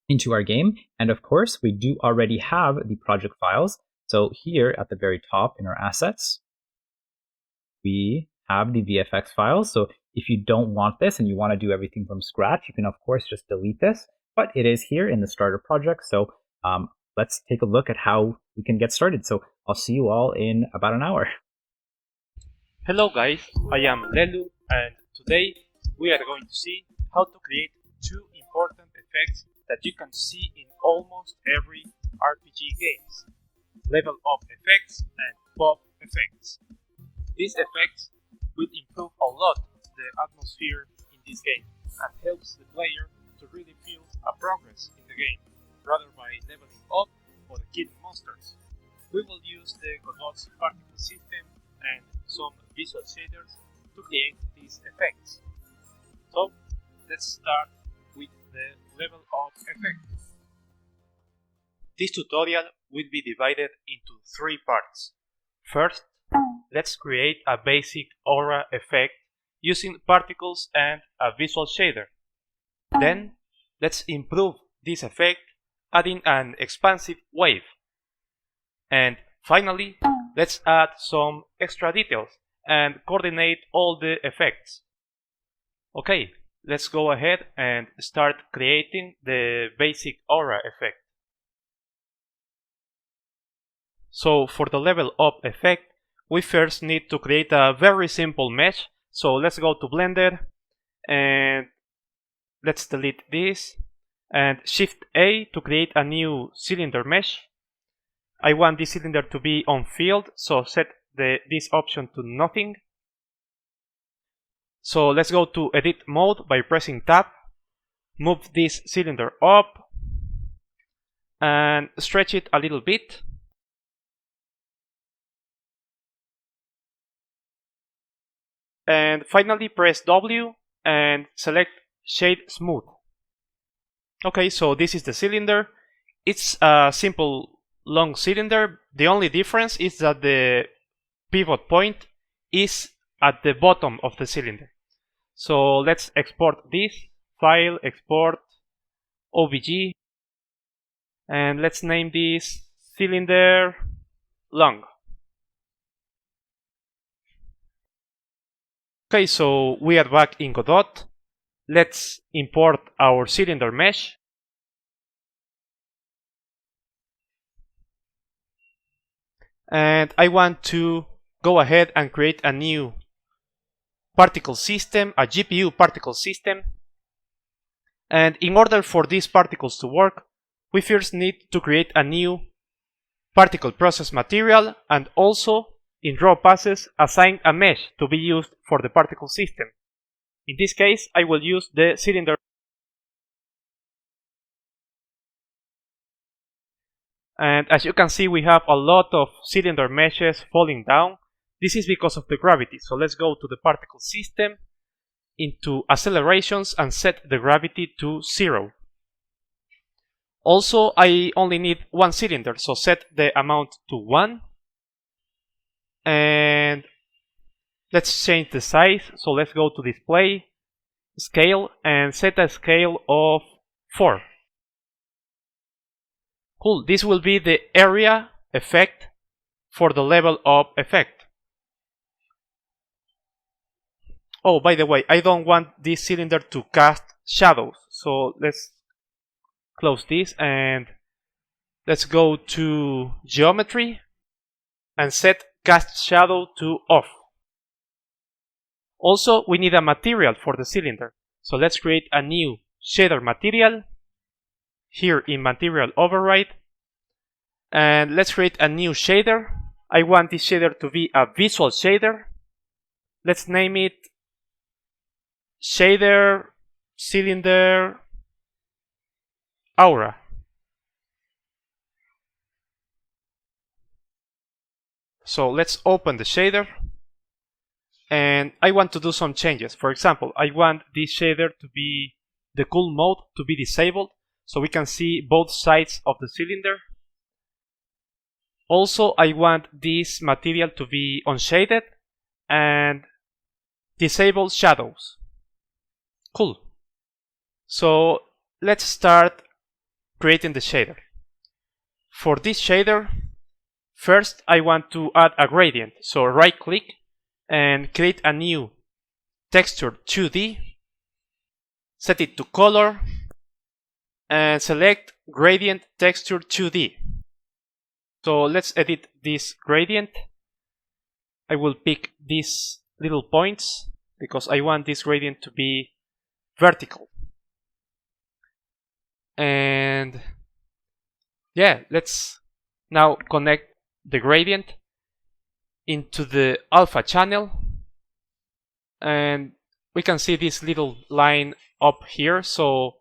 into our game. And of course, we do already have the project files. So here at the very top in our assets, we have the VFX files. So if you don't want this and you want to do everything from scratch, you can of course just delete this, but it is here in the starter project. So let's take a look at how we can get started. So I'll see you all in about an hour. Hello guys, I am Lelu, and today we are going to see how to create two important effects that you can see in almost every RPG games: level up effects and pop effects. These effects will improve a lot the atmosphere in this game and helps the player to really feel a progress in the game, rather by leveling up or killing monsters. We will use the Godot's particle system and some visual shaders to create these effects. So let's start with the level up effect. This tutorial will be divided into 3 parts. First, let's create a basic aura effect using particles and a visual shader. Then, let's improve this effect adding an expansive wave. And finally, let's add some extra details and coordinate all the effects. Okay, let's go ahead and start creating the basic aura effect. So for the level up effect, we first need to create a very simple mesh. So let's go to Blender and let's delete this and Shift A to create a new cylinder mesh. I want this cylinder to be on field, so set this option to nothing. So let's go to edit mode by pressing tab, move this cylinder up and stretch it a little bit. And finally press W and select Shade Smooth. Okay, so this is the cylinder. It's a simple long cylinder. The only difference is that the pivot point is at the bottom of the cylinder. So let's export this. File, export, OBJ. And let's name this cylinder long. Okay, so we are back in Godot. Let's import our cylinder mesh. And I want to go ahead and create a new particle system, a GPU particle system. And in order for these particles to work, we first need to create a new particle process material and also in raw passes assign a mesh to be used for the particle system. In this case, I will use the cylinder. And as you can see, we have a lot of cylinder meshes falling down. This is because of the gravity. So let's go to the particle system, into accelerations, and set the gravity to 0. Also, I only need one cylinder, so set the amount to 1. And let's change the size. So let's go to display, scale, and set a scale of 4. Cool, this will be the area effect for the level up effect. Oh, by the way, I don't want this cylinder to cast shadows. So let's close this and let's go to geometry and set cast shadow to off. Also, we need a material for the cylinder. So let's create a new shader material here in material override. And let's create a new shader. I want this shader to be a visual shader. Let's name it shader cylinder aura. So let's open the shader. And I want to do some changes. For example, I want this shader to be, the cool mode to be disabled, so we can see both sides of the cylinder. Also, I want this material to be unshaded and disable shadows. Cool. So let's start creating the shader. For this shader, first I want to add a gradient. So right click and create a new texture 2D, set it to color, and select gradient texture 2D. So let's edit this gradient. I will pick these little points because I want this gradient to be vertical. And yeah, let's now connect the gradient into the alpha channel, and we can see this little line up here. So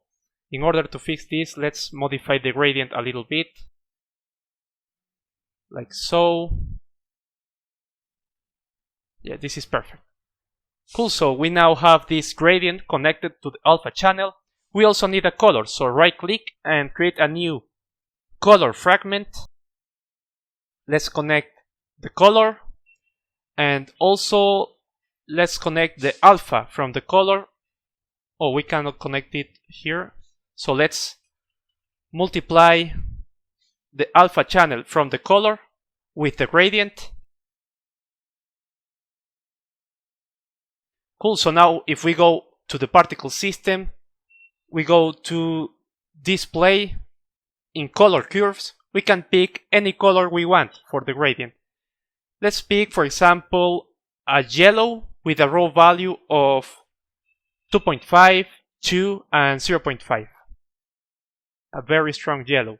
in order to fix this, let's modify the gradient a little bit, like so. Yeah, this is perfect. Cool, so we now have this gradient connected to the alpha channel. We also need a color, so right click and create a new color fragment. Let's connect the color, and also let's connect the alpha from the color. Oh, we cannot connect it here. So let's multiply the alpha channel from the color with the gradient. Cool, so now if we go to the particle system, we go to display in color curves, we can pick any color we want for the gradient. Let's pick, for example, a yellow with a raw value of 2.5, 2, and 0.5. A very strong yellow.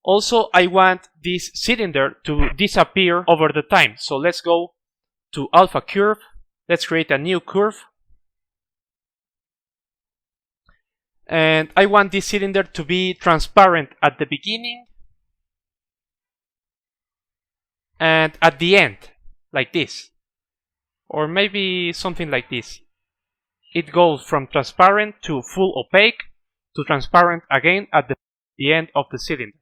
Also, I want this cylinder to disappear over the time. So let's go to alpha curve. Let's create a new curve. And I want this cylinder to be transparent at the beginning and at the end, like this. Or maybe something like this. It goes from transparent to full opaque to transparent again at the end of the cylinder.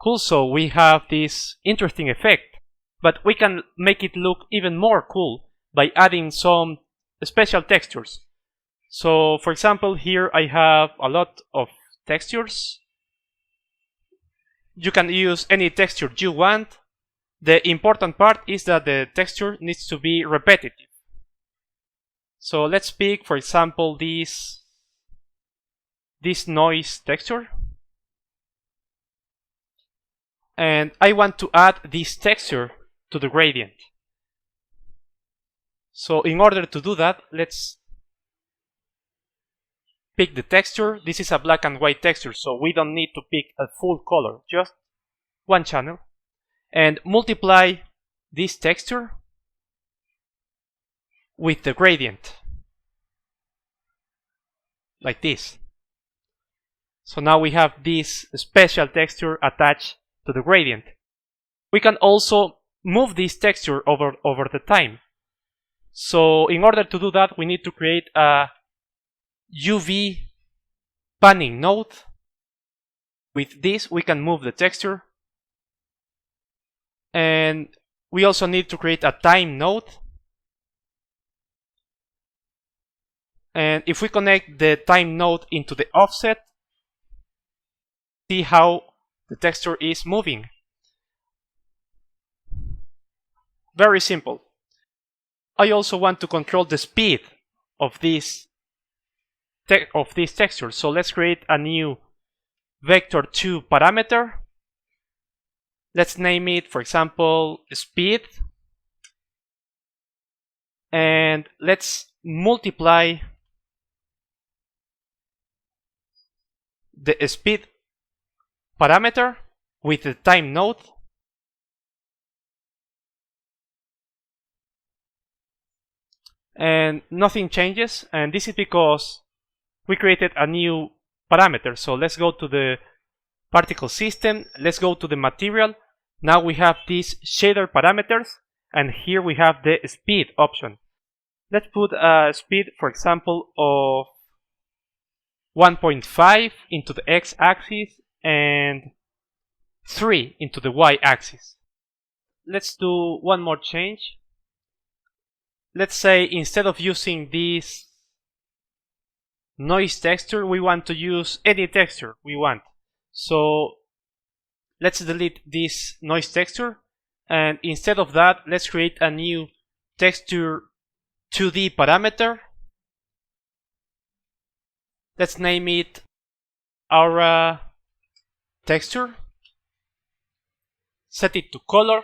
Cool, so we have this interesting effect, but we can make it look even more cool by adding some special textures. So for example, here I have a lot of textures. You can use any texture you want. The important part is that the texture needs to be repetitive. So let's pick, for example, this noise texture. And I want to add this texture to the gradient. So in order to do that, let's pick the texture. This is a black and white texture, so we don't need to pick a full color, just one channel. And multiply this texture with the gradient, like this. So now we have this special texture attached to the gradient. We can also move this texture over the time. So in order to do that, we need to create a UV panning node. With this, we can move the texture. And we also need to create a time node. And if we connect the time node into the offset, see how the texture is moving. Very simple. I also want to control the speed of this texture. So let's create a new vector2 parameter. Let's name it, for example, speed. And let's multiply the speed parameter with the time node. And nothing changes, and this is because we created a new parameter. So let's go to the particle system, let's go to the material. Now we have these shader parameters, and here we have the speed option. Let's put a speed, for example, of 1.5 into the x-axis and 3 into the y-axis. Let's do one more change. Let's say instead of using this noise texture, we want to use any texture we want. So let's delete this noise texture, and instead of that, let's create a new texture 2D parameter. Let's name it aura texture. Set it to color.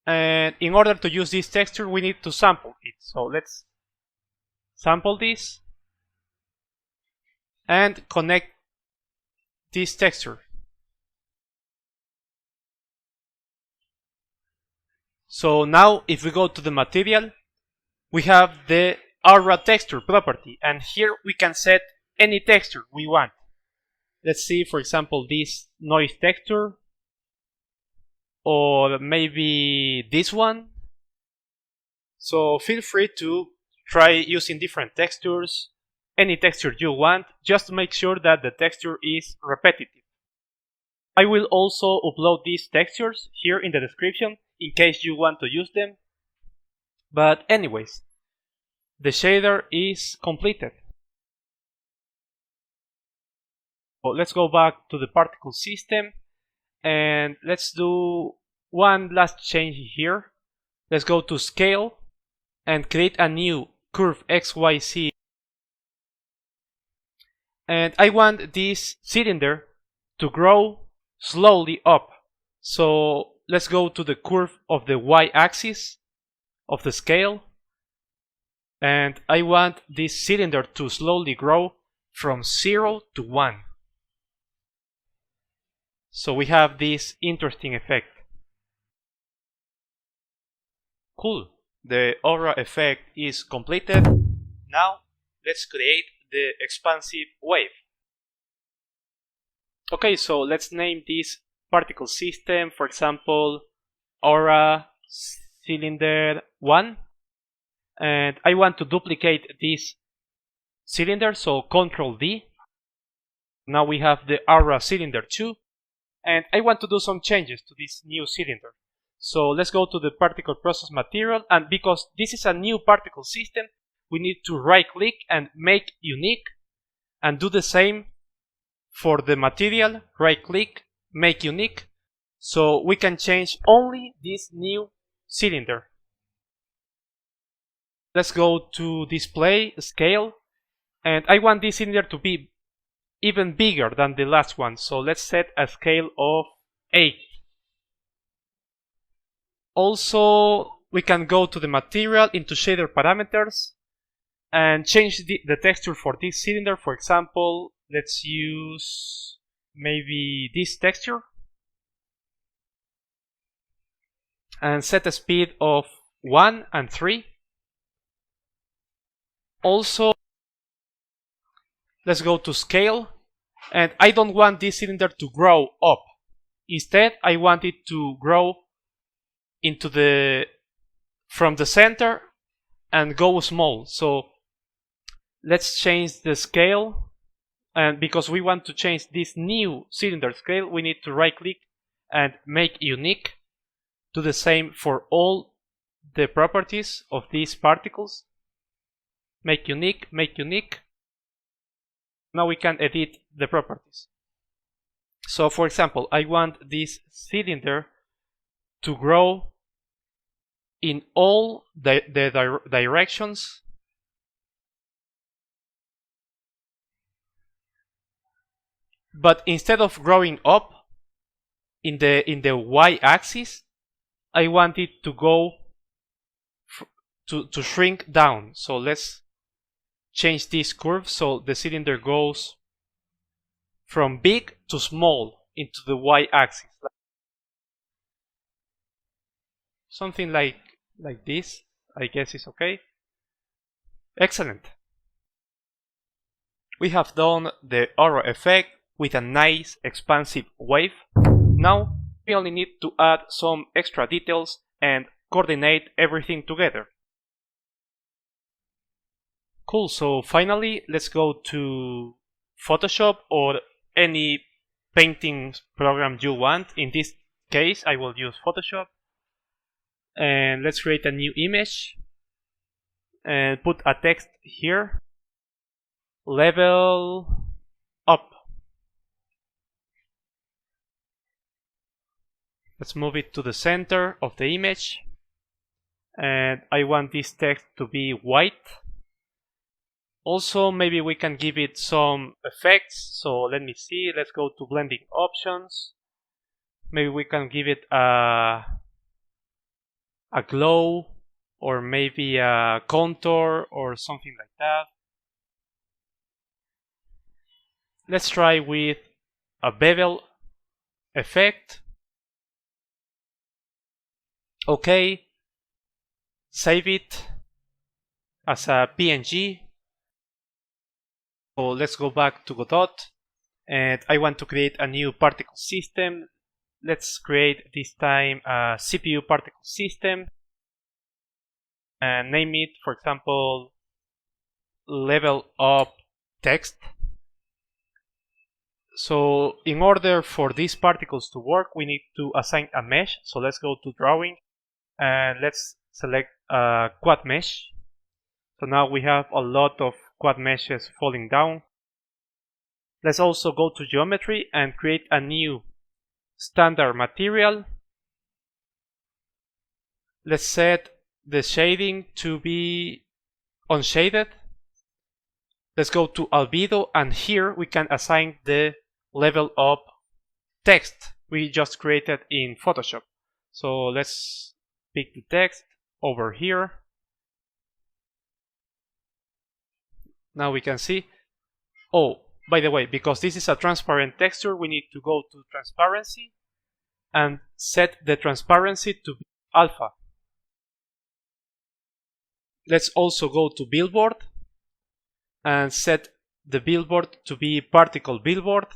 And in order to use this texture, we need to sample it. So let's sample this and connect this texture. So now if we go to the material, we have the aura texture property, and here we can set any texture we want. Let's see, for example, this noise texture, or maybe this one. So feel free to try using different textures, any texture you want, just to make sure that the texture is repetitive. I will also upload these textures here in the description in case you want to use them. But anyways, the shader is completed. So let's go back to the particle system and let's do one last change here. Let's go to scale and create a new curve XYZ. And I want this cylinder to grow slowly up. So let's go to the curve of the y-axis of the scale. And I want this cylinder to slowly grow from 0 to 1. So we have this interesting effect. Cool. The aura effect is completed. Now let's create the expansive wave. Okay, so let's name this particle system, for example, aura cylinder 1. And I want to duplicate this cylinder, so Ctrl D. Now we have the aura cylinder 2. And I want to do some changes to this new cylinder. So let's go to the particle process material, and because this is a new particle system, we need to right click and make unique, and do the same for the material, right click, make unique, so we can change only this new cylinder. Let's go to display, scale, and I want this cylinder to be even bigger than the last one, so let's set a scale of 8. Also, we can go to the material, into shader parameters, and change the texture for this cylinder. For example, let's use maybe this texture, and set a speed of 1 and 3. Also, let's go to scale, and I don't want this cylinder to grow up. Instead, I want it to grow into from the center and go small. So let's change the scale, and because we want to change this new cylinder scale, we need to right click and make unique. Do the same for all the properties of these particles. Make unique, make unique. Now we can edit the properties. So for example, I want this cylinder to grow in all the directions but instead of growing up in the y-axis, I want it to go to shrink down. So let's change this curve so the cylinder goes from big to small into the y-axis. Something like this, I guess is okay. Excellent. We have done the aura effect with a nice expansive wave. Now we only need to add some extra details and coordinate everything together. Cool, so finally let's go to Photoshop or any painting program you want. In this case I will use Photoshop. And let's create a new image and put a text here. Level up. Let's move it to the center of the image. And I want this text to be white. Also, maybe we can give it some effects. So let me see. Let's go to blending options. Maybe we can give it a glow, or maybe a contour or something like that. Let's try with a bevel effect. Okay, save it as a PNG. So let's go back to Godot, and I want to create a new particle system. Let's create this time a CPU particle system and name it, for example, level up text. So in order for these particles to work, we need to assign a mesh. So let's go to drawing and let's select a quad mesh. So now we have a lot of quad meshes falling down. Let's also go to geometry and create a new standard material. Let's set the shading to be unshaded. Let's go to albedo, and here we can assign the level up text we just created in Photoshop. So let's pick the text over here. Now we can see. Oh, by the way, because this is a transparent texture, we need to go to transparency and set the transparency to be alpha. Let's also go to billboard and set the billboard to be particle billboard.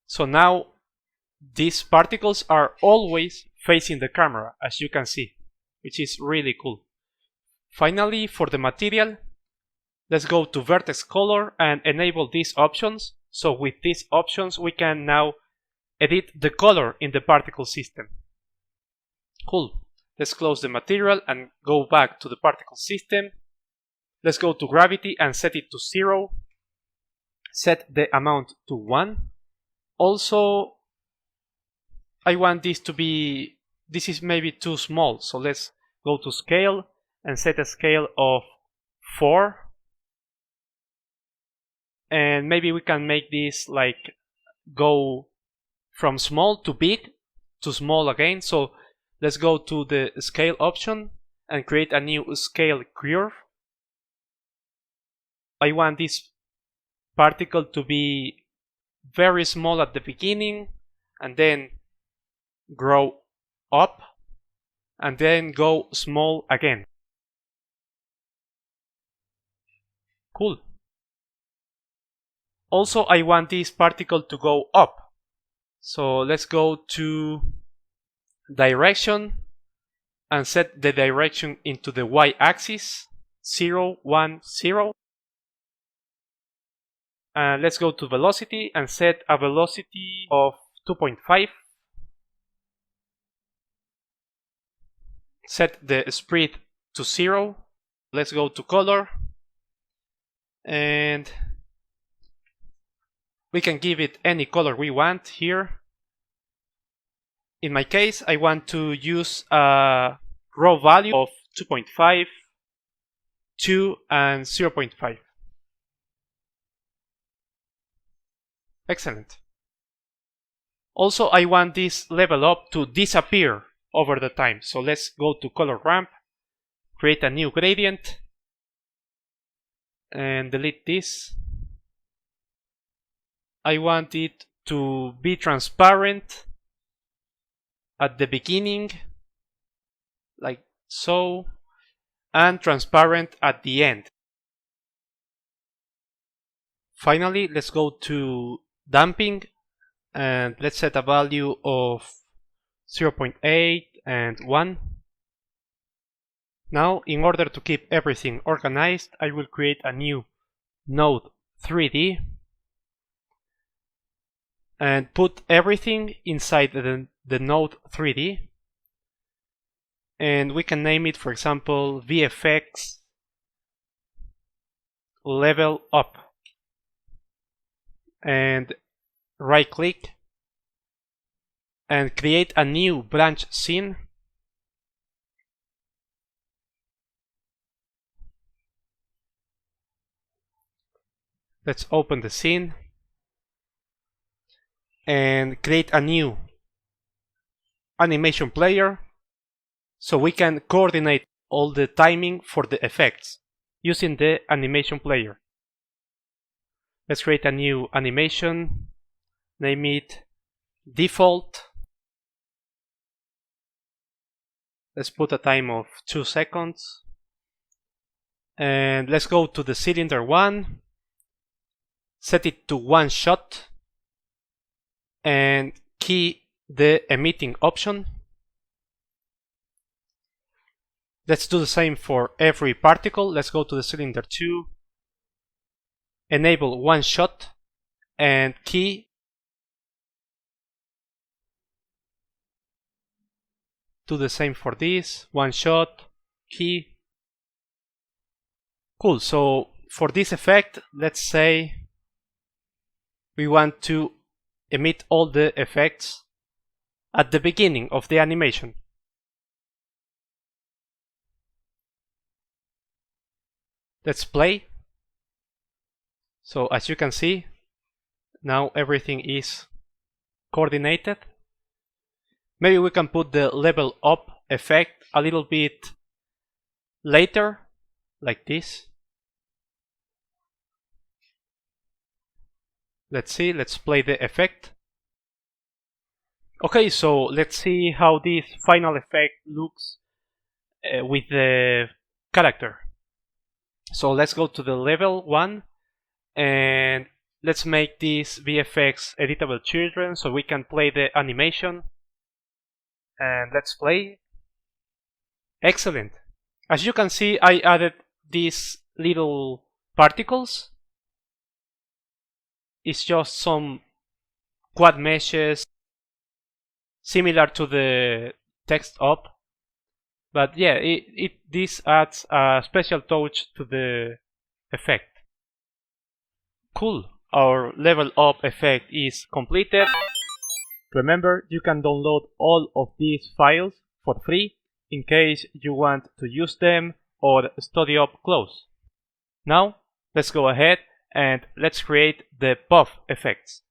So now these particles are always facing the camera, as you can see, which is really cool. Finally, for the material, let's go to vertex color and enable these options. So with these options we can now edit the color in the particle system. Cool. Let's close the material and go back to the particle system. Let's go to gravity and set it to 0. Set the amount to 1. Also, I want this to be, this is maybe too small, so let's go to scale and set a scale of 4. And maybe we can make this like go from small to big to small again. So let's go to the scale option and create a new scale curve. I want this particle to be very small at the beginning and then grow up and then go small again. Cool. Also, I want this particle to go up. So let's go to direction and set the direction into the y-axis, 0, 1, 0. And let's go to velocity and set a velocity of 2.5. Set the speed to 0. Let's go to color. And we can give it any color we want here. In my case, I want to use a raw value of 2.5, 2, and 0.5. Excellent. Also, I want this level up to disappear over the time. So let's go to color ramp, create a new gradient, and delete this. I want it to be transparent at the beginning, like so, and transparent at the end. Finally, let's go to damping and let's set a value of 0.8 and 1. Now, in order to keep everything organized, I will create a new node 3D and put everything inside the node 3D. And we can name it, for example, VFX level up. And right click and create a new branch scene. Let's open the scene and create a new animation player so we can coordinate all the timing for the effects using the animation player. Let's create a new animation, name it default. Let's put a time of 2 seconds. And let's go to the cylinder 1, set it to 1 shot, and key the emitting option. Let's do the same for every particle. Let's go to the cylinder 2, enable 1 shot, and key do the same for this, 1 shot, key. Cool, so for this effect, let's say we want to emit all the effects at the beginning of the animation. Let's play. So as you can see, now everything is coordinated. Maybe we can put the level up effect a little bit later, like this. Let's see, let's play the effect. Okay, so let's see how this final effect looks with the character. So let's go to the level 1 and let's make this VFX editable children so we can play the animation. And let's play. Excellent. As you can see, I added these little particles. It's just some quad meshes similar to the text up. But yeah, this adds a special touch to the effect. Cool. Our level up effect is completed. Remember, you can download all of these files for free in case you want to use them or study up close. Now, let's go ahead and let's create the puff effects.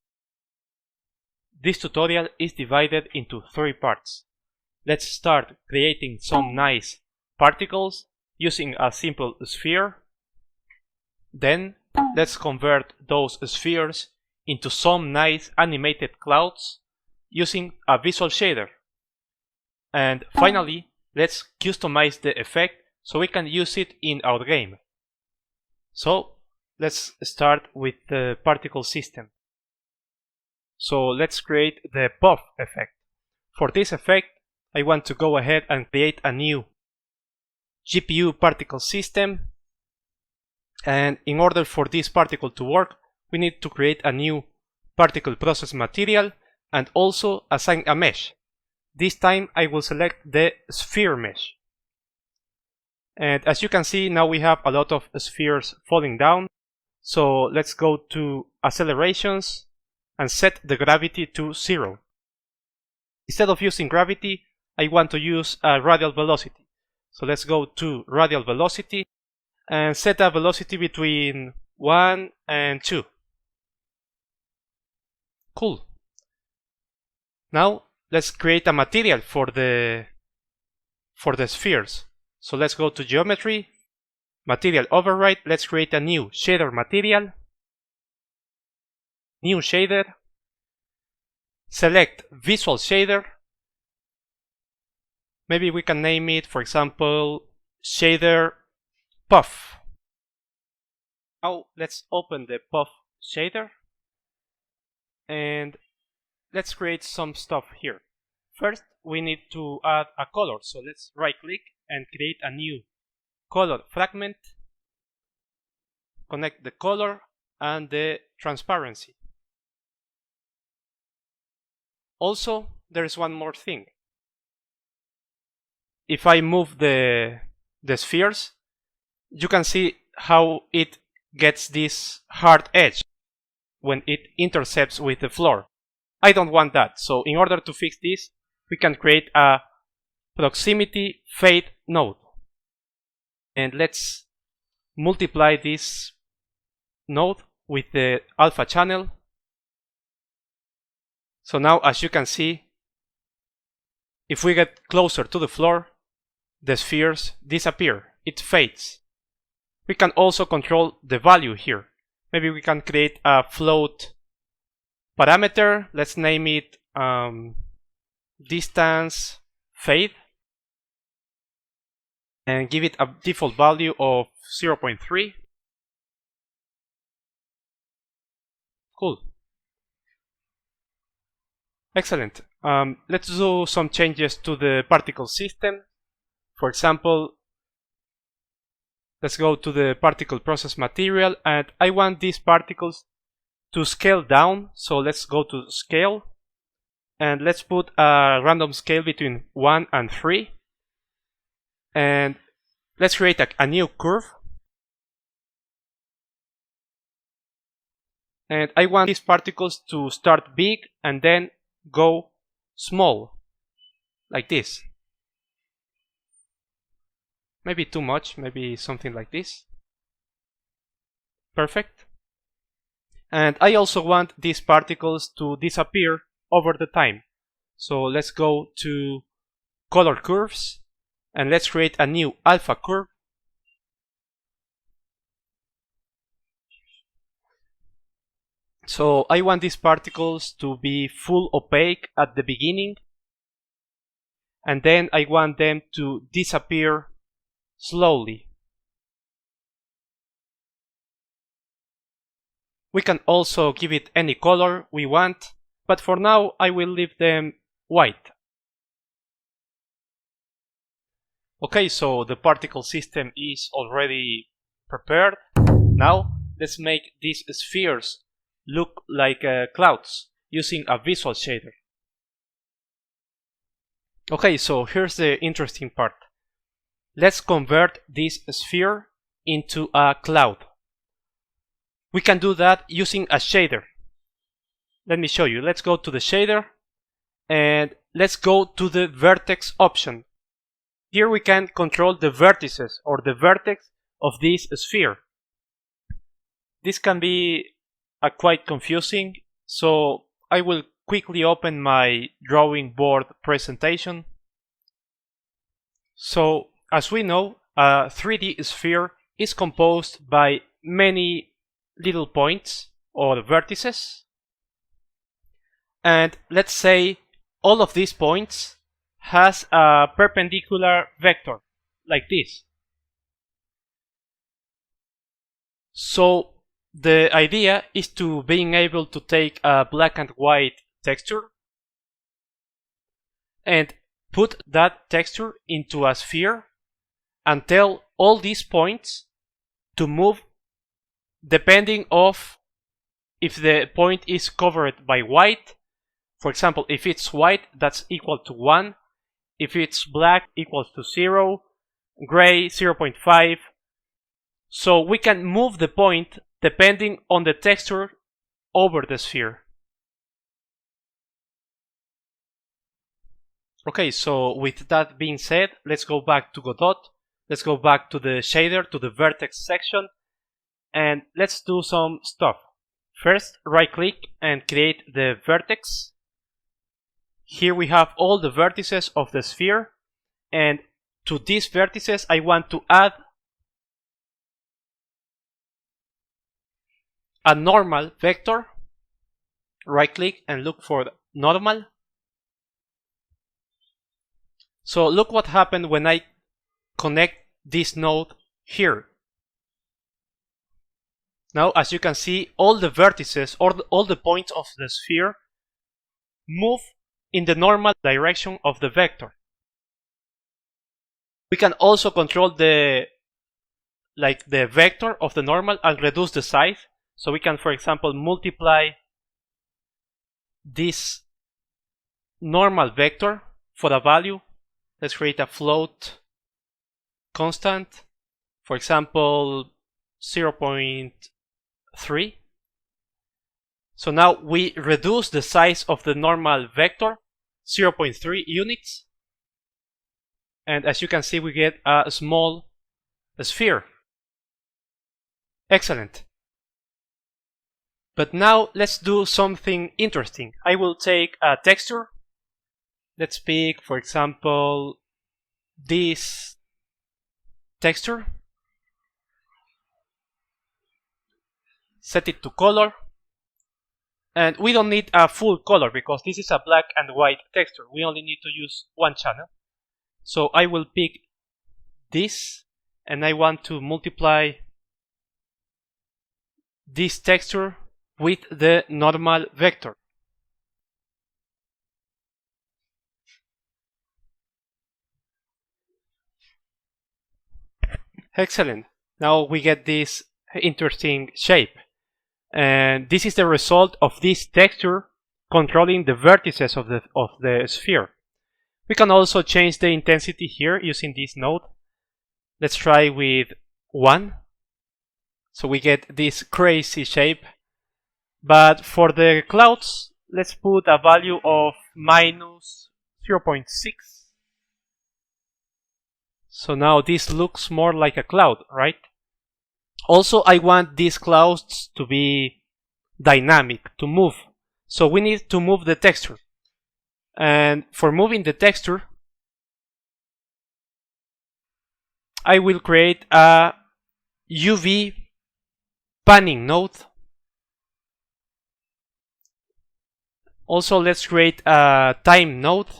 This tutorial is divided into 3 parts. Let's start creating some nice particles using a simple sphere. Then, let's convert those spheres into some nice animated clouds using a visual shader. And finally, let's customize the effect so we can use it in our game. So, let's start with the particle system. So let's create the puff effect. For this effect, I want to go ahead and create a new GPU particle system. And in order for this particle to work, we need to create a new particle process material and also assign a mesh. This time I will select the sphere mesh. And as you can see, now we have a lot of spheres falling down. So let's go to accelerations and set the gravity to 0. Instead of using gravity, I want to use a radial velocity. So let's go to radial velocity and set a velocity between 1 and 2. Cool. Now let's create a material for the spheres. So let's go to geometry, material override, let's create a new shader material, new shader, select visual shader, maybe we can name it, for example, shader puff. Now let's open the puff shader and let's create some stuff here. First we need to add a color, so let's right click and create a new color fragment, connect the color and the transparency. Also, there is one more thing. If I move the spheres, you can see how it gets this hard edge when it intercepts with the floor. I don't want that, so in order to fix this, we can create a proximity fade node. And let's multiply this node with the alpha channel. So now, as you can see, if we get closer to the floor, the spheres disappear, it fades. We can also control the value here. Maybe we can create a float parameter, let's name it distance fade, and give it a default value of 0.3. Cool. Excellent. Let's do some changes to the particle system. For example, let's go to the particle process material and I want these particles to scale down. So let's go to scale and let's put a random scale between 1 and 3. And let's create a new curve. And I want these particles to start big and then go small, like this. Maybe too much, maybe something like this. Perfect. And I also want these particles to disappear over the time. So let's go to color curves and let's create a new alpha curve. So I want these particles to be full opaque at the beginning, and then I want them to disappear slowly. We can also give it any color we want, but for now I will leave them white. Okay, so the particle system is already prepared. Now let's make these spheres look like clouds using a visual shader. Okay, so here's the interesting part. Let's convert this sphere into a cloud. We can do that using a shader. Let me show you. Let's go to the shader and let's go to the vertex option. Here we can control the vertices or the vertex of this sphere. This can be quite confusing, so I will quickly open my drawing board presentation. So as we know, a 3D sphere is composed by many little points or vertices, and let's say all of these points has a perpendicular vector like this. So the idea is to being able to take a black and white texture and put that texture into a sphere and tell all these points to move depending of if the point is covered by white. For example, if it's white, that's equal to 1. If it's black, equals to 0. Gray, 0.5. So we can move the point depending on the texture over the sphere. Okay, so with that being said, let's go back to Godot. Let's go back to the shader, to the vertex section, and let's do some stuff. First, right click and create the vertex. Here we have all the vertices of the sphere, and to these vertices I want to add a normal vector. Right click and look for normal. So look what happened when I connect this node here. Now, as you can see, all the vertices or all the points of the sphere move in the normal direction of the vector. We can also control the vector of the normal and reduce the size. So we can, for example, multiply this normal vector for a value. Let's create a float constant, for example 0.3. So now we reduce the size of the normal vector 0.3 units, and as you can see we get a small sphere. Excellent. But now let's do something interesting. I will take a texture. Let's pick, for example, this texture. Set it to color. And we don't need a full color because this is a black and white texture. We only need to use one channel. So I will pick this and I want to multiply this texture with the normal vector. Excellent. Now we get this interesting shape. And this is the result of this texture controlling the vertices of the sphere. We can also change the intensity here using this node. Let's try with 1. So we get this crazy shape. But for the clouds, let's put a value of minus 0.6. So now this looks more like a cloud, right? Also, I want these clouds to be dynamic, to move. So we need to move the texture. And for moving the texture, I will create a UV panning node. Also, let's create a time node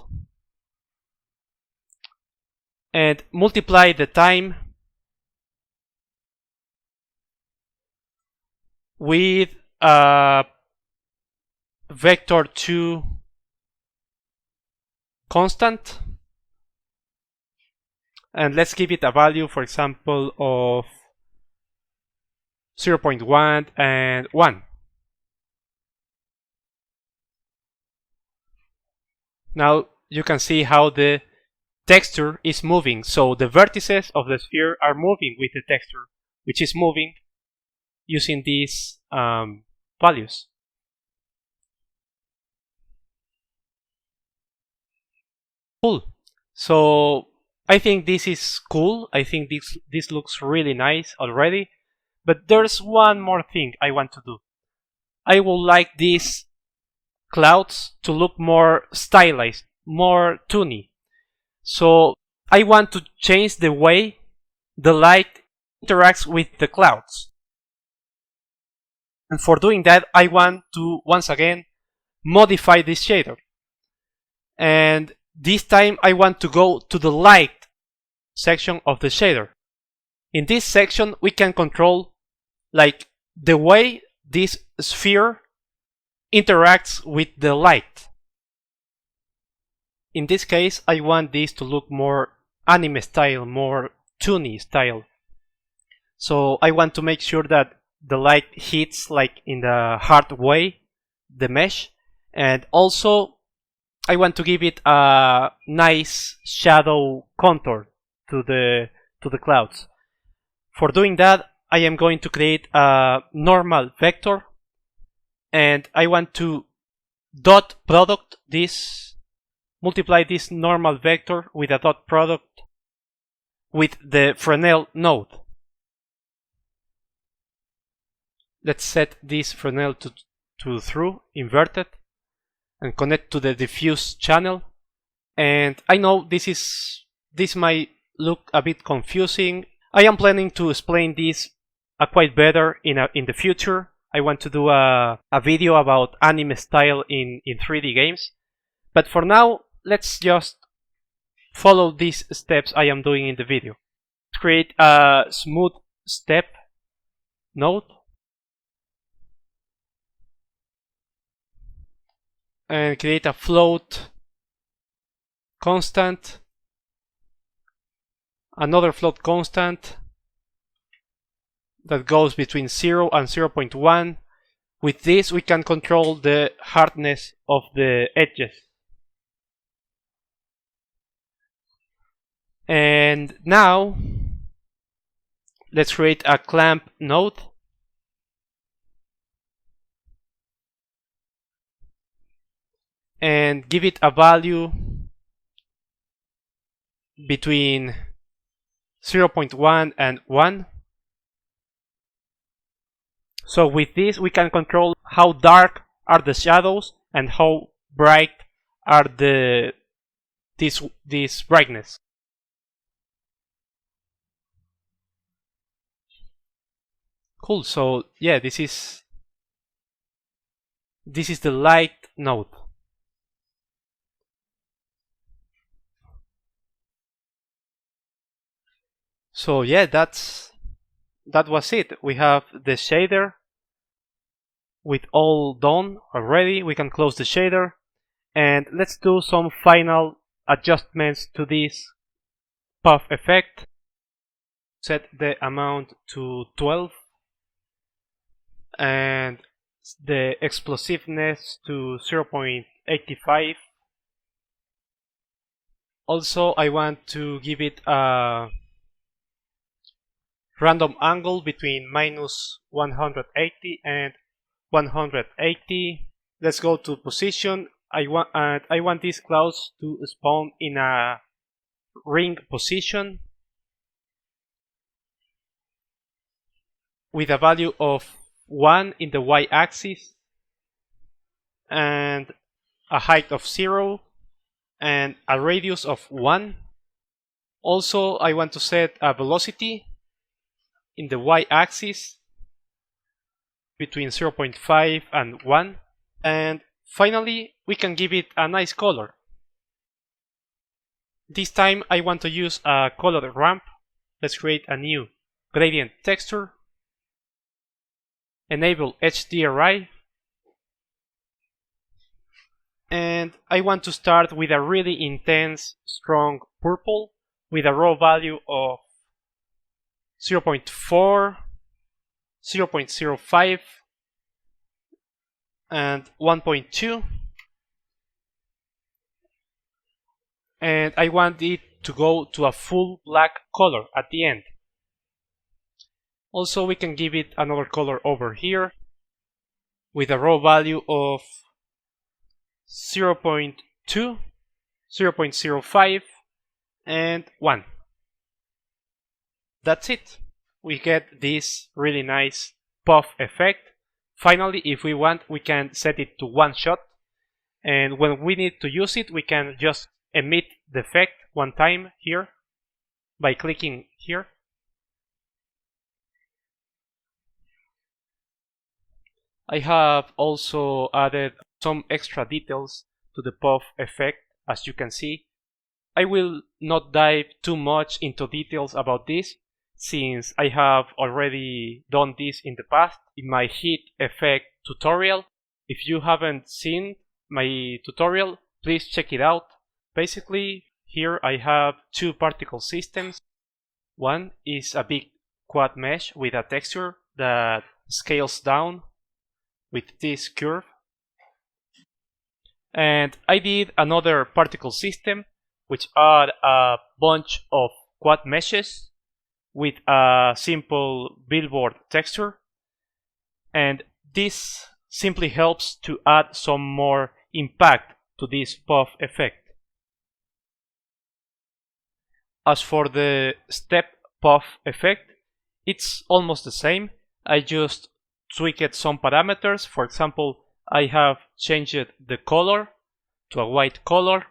and multiply the time with a vector2 constant, and let's give it a value, for example, of 0.1 and 1. Now you can see how the texture is moving. So the vertices of the sphere are moving with the texture, which is moving using these values. Cool. So I think this is cool. I think this looks really nice already. But there's one more thing I want to do. I would like these clouds to look more stylized, more toony. So I want to change the way the light interacts with the clouds. And for doing that, I want to, once again, modify this shader. And this time I want to go to the light section of the shader. In this section, we can control like the way this sphere interacts with the light. In this case, I want this to look more anime style, more toony style. So I want to make sure that the light hits like in the hard way, the mesh, and also I want to give it a nice shadow contour to the clouds. For doing that, I am going to create a normal vector, and I want to dot product this, multiply this normal vector with a dot product with the Fresnel node. Let's set this Fresnel to through, inverted, and connect to the diffuse channel. And I know this might look a bit confusing. I am planning to explain this quite better in the future. I want to do a video about anime style in 3D games. But for now, let's just follow these steps I am doing in the video. Create a smooth step node. And create a float constant, another float constant that goes between 0 and 0.1. With this we can control the hardness of the edges. And now let's create a clamp node. And give it a value between 0.1 and 1. So with this we can control how dark are the shadows and how bright are this brightness. Cool. So yeah, this is the light node. So yeah, that was it. We have the shader with all done already. We can close the shader, and let's do some final adjustments to this puff effect. Set the amount to 12 and the explosiveness to 0.85. Also, I want to give it a random angle between minus 180 and 180. Let's go to position. I want these clouds to spawn in a ring position with a value of 1 in the y-axis and a height of 0 and a radius of 1. Also, I want to set a velocity in the y-axis between 0.5 and 1. And finally, we can give it a nice color. This time I want to use a color ramp. Let's create a new gradient texture. Enable HDRI. And I want to start with a really intense, strong purple with a raw value of 0.4, 0.05, and 1.2. And I want it to go to a full black color at the end. Also, we can give it another color over here with a raw value of 0.2, 0.05, and 1. That's it. We get this really nice puff effect. Finally, if we want, we can set it to one shot, and when we need to use it, we can just emit the effect one time here by clicking here. I have also added some extra details to the puff effect, as you can see. I will not dive too much into details about this, since I have already done this in the past in my heat effect tutorial. If you haven't seen my tutorial, please check it out. Basically, here I have two particle systems. One is a big quad mesh with a texture that scales down with this curve. And I did another particle system which add a bunch of quad meshes with a simple billboard texture, and this simply helps to add some more impact to this puff effect. As for the step puff effect, it's almost the same. I just tweaked some parameters. For example, I have changed the color to a white color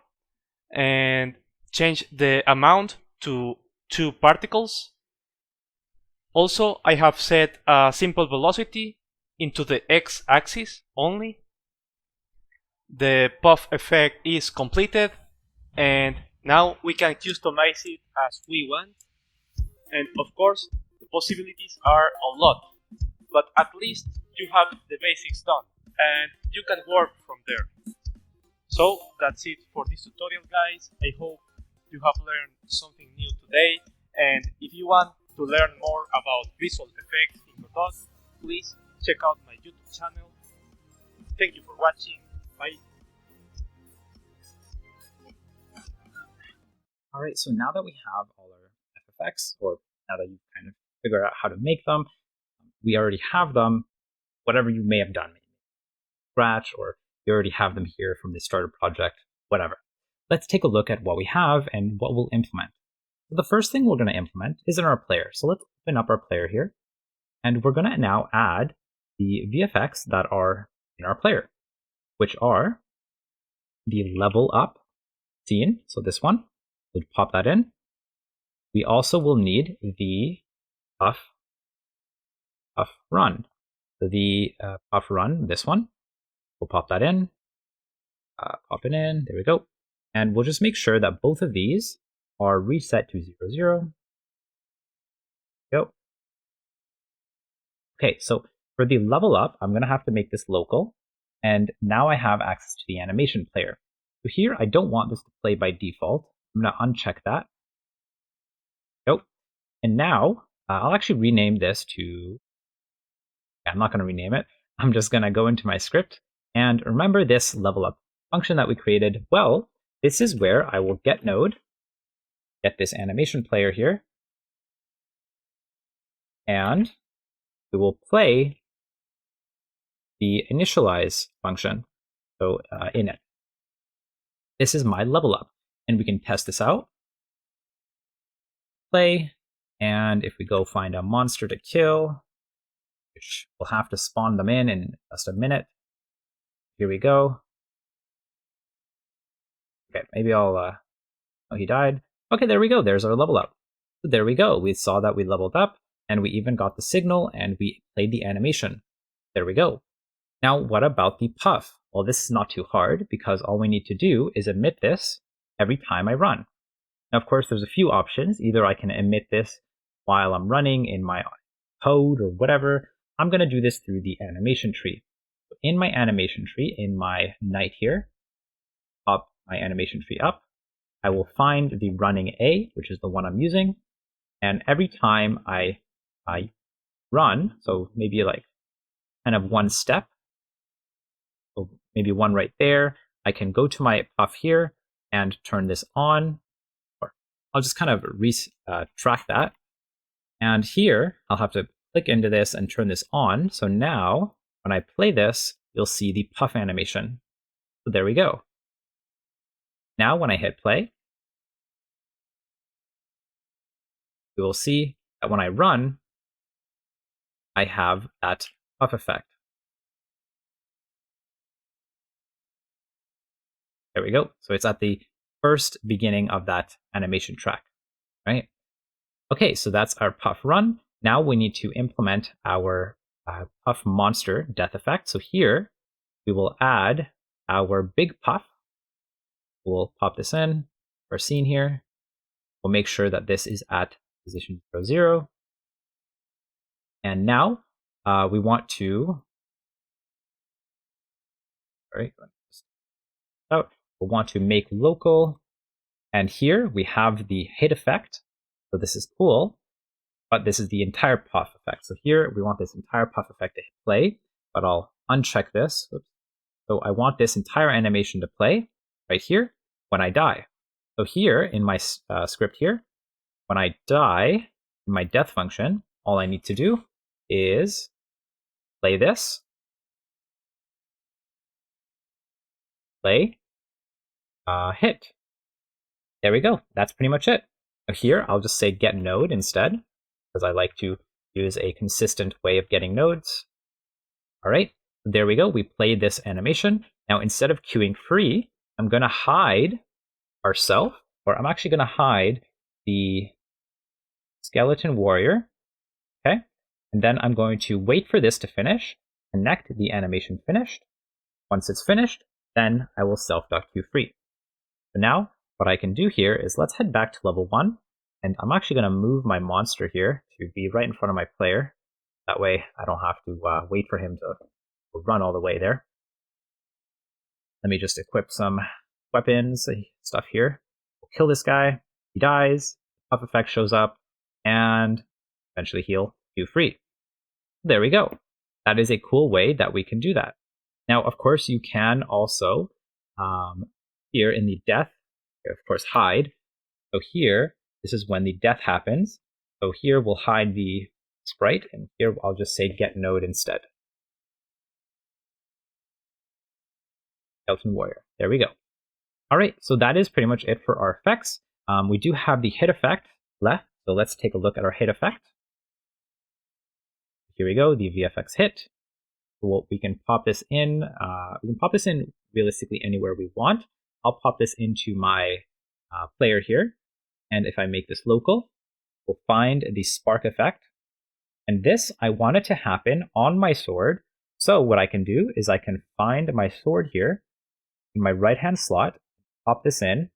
and changed the amount to 2 particles. Also, I have set a simple velocity into the x-axis only. The puff effect is completed, and now we can customize it as we want. And of course, the possibilities are a lot, but at least you have the basics done, and you can work from there. So that's it for this tutorial, guys. I hope you have learned something new today, and if you want to learn more about visual effects in Godot, please check out my YouTube channel. Thank you for watching. Bye. Alright, so now that we have all our FFX, or now that you've kind of figured out how to make them, we already have them, whatever you may have done, maybe scratch, or you already have them here from the starter project, whatever. Let's take a look at what we have and what we'll implement. So the first thing we're going to implement is in our player. So let's open up our player here, and we're going to now add the VFX that are in our player, which are the level up scene. So this one, we'll pop that in. We also will need the puff run. So the puff run, this one, we'll pop that in, pop it in, there we go. And we'll just make sure that both of these are reset to 0, 0. Go. Okay, so for the level up, I'm going to have to make this local, and now I have access to the animation player. So here, I don't want this to play by default. I'm going to uncheck that. Nope. And now, I'll actually rename this to... I'm not going to rename it. I'm just going to go into my script, and remember this level up function that we created? Well, this is where I will get node, get this animation player here, and we will play the initialize function, so in it. This is my level up, and we can test this out. Play, and if we go find a monster to kill, which we'll have to spawn them in just a minute. Here we go. Okay, maybe I'll, oh, he died. Okay, there we go, there's our level up. So there we go, we saw that we leveled up, and we even got the signal, and we played the animation. There we go. Now, what about the puff? Well, this is not too hard, because all we need to do is emit this every time I run. Now, of course, there's a few options. Either I can emit this while I'm running in my code or whatever. I'm going to do this through the animation tree. So in my animation tree, in my night here, pop my animation tree up, I will find the running A, which is the one I'm using, and every time I run, so maybe like kind of one step, so maybe one right there, I can go to my puff here and turn this on, or I'll just kind of track that, and here I'll have to click into this and turn this on. So now when I play this, you'll see the puff animation. So there we go. Now when I hit play, you will see that when I run, I have that puff effect. There we go. So it's at the first beginning of that animation track, right? Okay, so that's our puff run. Now we need to implement our puff monster death effect. So here we will add our big puff. We'll pop this in our scene here. We'll make sure that this is at position 0, 0. And now we want to, we'll want to make local. And here we have the hit effect. So this is cool, but this is the entire puff effect. So here we want this entire puff effect to play, but I'll uncheck this. Oops. So I want this entire animation to play right here when I die. So here in my script here, when I die in my death function, all I need to do is play this, play, hit. There we go. That's pretty much it. Now here, I'll just say get node instead, because I like to use a consistent way of getting nodes. All right, there we go. We played this animation. Now, instead of queuing free, I'm going to hide ourself, or I'm actually going to hide the skeleton warrior. Okay, and then I'm going to wait for this to finish, connect the animation finished. Once it's finished, then I will self.queue free. So now, what I can do here is let's head back to level 1, and I'm actually going to move my monster here to be right in front of my player. That way I don't have to wait for him to run all the way there. Let me just equip some weapons, stuff here. We'll kill this guy, he dies, puff effect shows up, and eventually he'll queue free. There we go. That is a cool way that we can do that. Now, of course, you can also, here in the death, of course, hide. So here, this is when the death happens. So here we'll hide the sprite, and here I'll just say get node instead. Skeleton warrior. There we go. All right, so that is pretty much it for our effects. We do have the hit effect left, so let's take a look at our hit effect. Here we go, the VFX hit. So we can pop this in. We can pop this in realistically anywhere we want. I'll pop this into my player here, and if I make this local, we'll find the spark effect. And this, I want it to happen on my sword. So what I can do is I can find my sword here in my right-hand slot, pop this in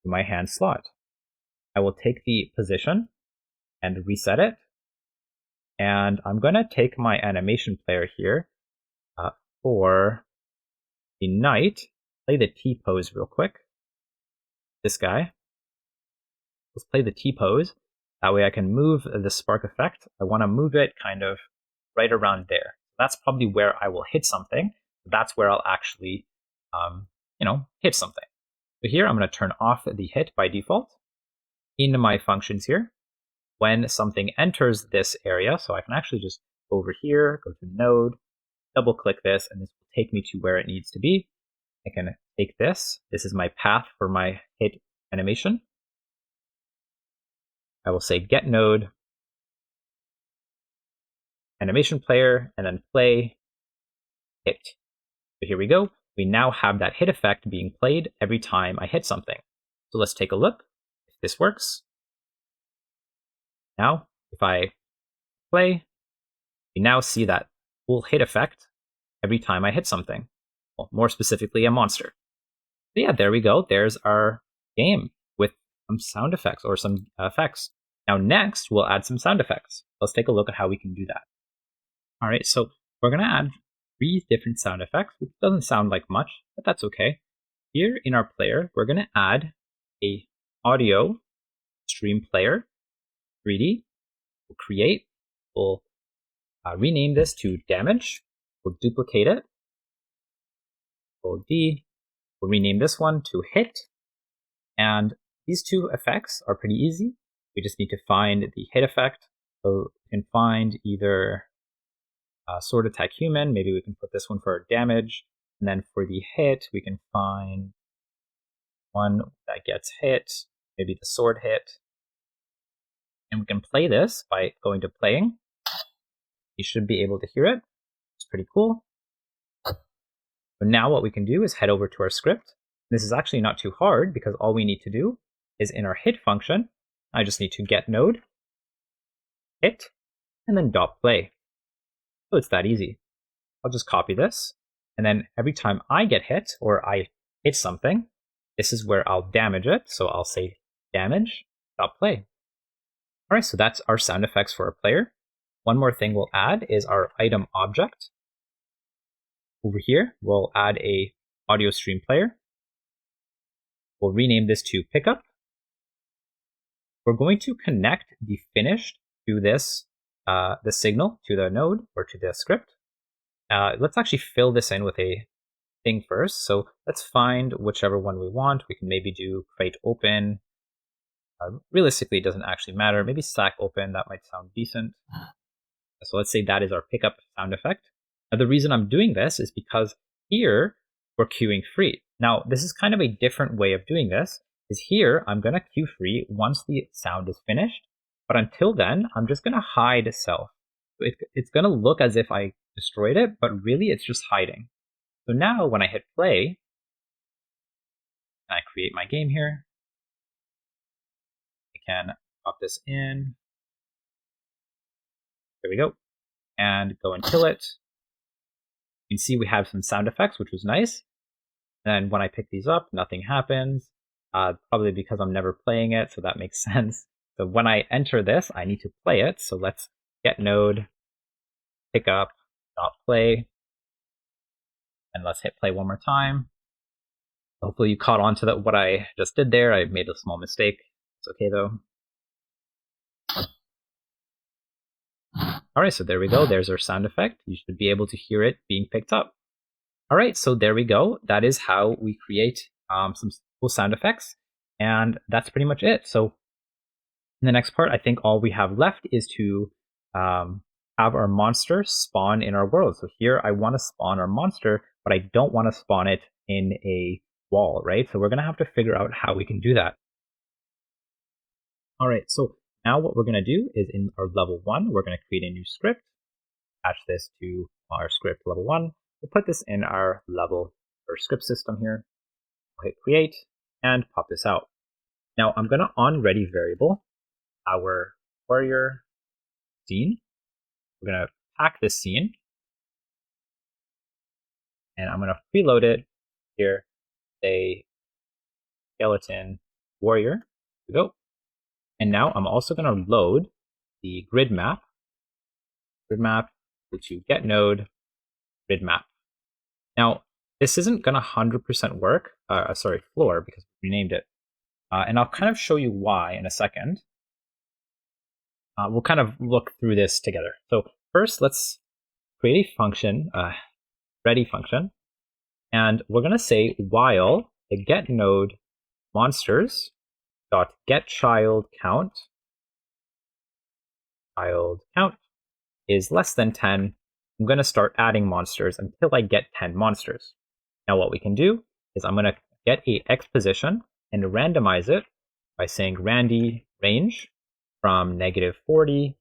to my hand slot. I will take the position and reset it. And I'm going to take my animation player here for the knight. Play the T-pose real quick. This guy. Let's play the T-pose. That way I can move the spark effect. I want to move it kind of right around there. That's probably where I will hit something. That's where I'll actually, hit something. So here I'm going to turn off the hit by default. In my functions here, when something enters this area, so I can actually just go over here, go to node, double click this, and this will take me to where it needs to be. I can take this. This is my path for my hit animation. I will say get node, animation player, and then play hit. So here we go. We now have that hit effect being played every time I hit something. So let's take a look if this works. Now, if I play, we now see that full hit effect every time I hit something. Well, more specifically, a monster. So yeah, there we go. There's our game with some sound effects or some effects. Now next, we'll add some sound effects. Let's take a look at how we can do that. All right, so we're going to add 3 different sound effects, which doesn't sound like much, but that's okay. Here in our player, we're going to add a audio stream player, 3D. We'll create, we'll rename this to damage. We'll duplicate it. Control D. We'll rename this one to hit. And these 2 effects are pretty easy. We just need to find the hit effect. So we can find either sword attack human. Maybe we can put this one for our damage. And then for the hit, we can find one that gets hit, maybe the sword hit. And we can play this by going to playing. You should be able to hear it. It's pretty cool. So now what we can do is head over to our script. This is actually not too hard because all we need to do is in our hit function, I just need to get node, hit, and then dot play. So it's that easy. I'll just copy this. And then every time I get hit or I hit something, this is where I'll damage it. So I'll say damage, dot play. All right, so that's our sound effects for our player. one more thing we'll add is our item object. Over here, we'll add a audio stream player. We'll rename this to pickup. We're going to connect the finished to this, the signal to the node or to the script. Let's actually fill this in with a thing first. So let's find whichever one we want. We can maybe do create open. Realistically, it doesn't actually matter. Maybe stack open, that might sound decent. So let's say that is our pickup sound effect. Now the reason I'm doing this is because here we're queuing free. Now this is kind of a different way of doing this, is here I'm gonna queue free once the sound is finished, but until then, I'm just gonna hide self. So it's gonna look as if I destroyed it, but really it's just hiding. So now when I hit play, and I create my game here, I can pop this in. There we go. And go and kill it. You can see we have some sound effects, which was nice. And when I pick these up, nothing happens. Probably because I'm never playing it, so that makes sense. So when I enter this, I need to play it. So let's get node, pick up, dot play. And let's hit play one more time. Hopefully you caught on to what I just did there. I made a small mistake. It's okay though. All right, so there we go. There's our sound effect. You should be able to hear it being picked up. All right, so there we go. That is how we create some cool sound effects. And that's pretty much it. So in the next part, I think all we have left is to have our monster spawn in our world. So here I want to spawn our monster, but I don't want to spawn it in a wall, right? So we're going to have to figure out how we can do that. All right, so now what we're going to do is in our level 1, we're going to create a new script, attach this to our script level 1. We'll put this in our level or script system here. We'll hit create and pop this out. Now I'm going to onReady variable our warrior scene. We're going to pack this scene and I'm going to preload it here, say skeleton warrior. Here we go. And now I'm also going to load the grid map. Grid map to get node grid map. Now this isn't going to 100% work. Floor, because we renamed it. And I'll kind of show you why in a second. We'll kind of look through this together. So first, let's create a function, ready function, and we're going to say while the get node monsters dot get child count is less than 10. I'm going to start adding monsters until I get 10 monsters. Now what we can do is I'm going to get a x position and randomize it by saying randy range from -40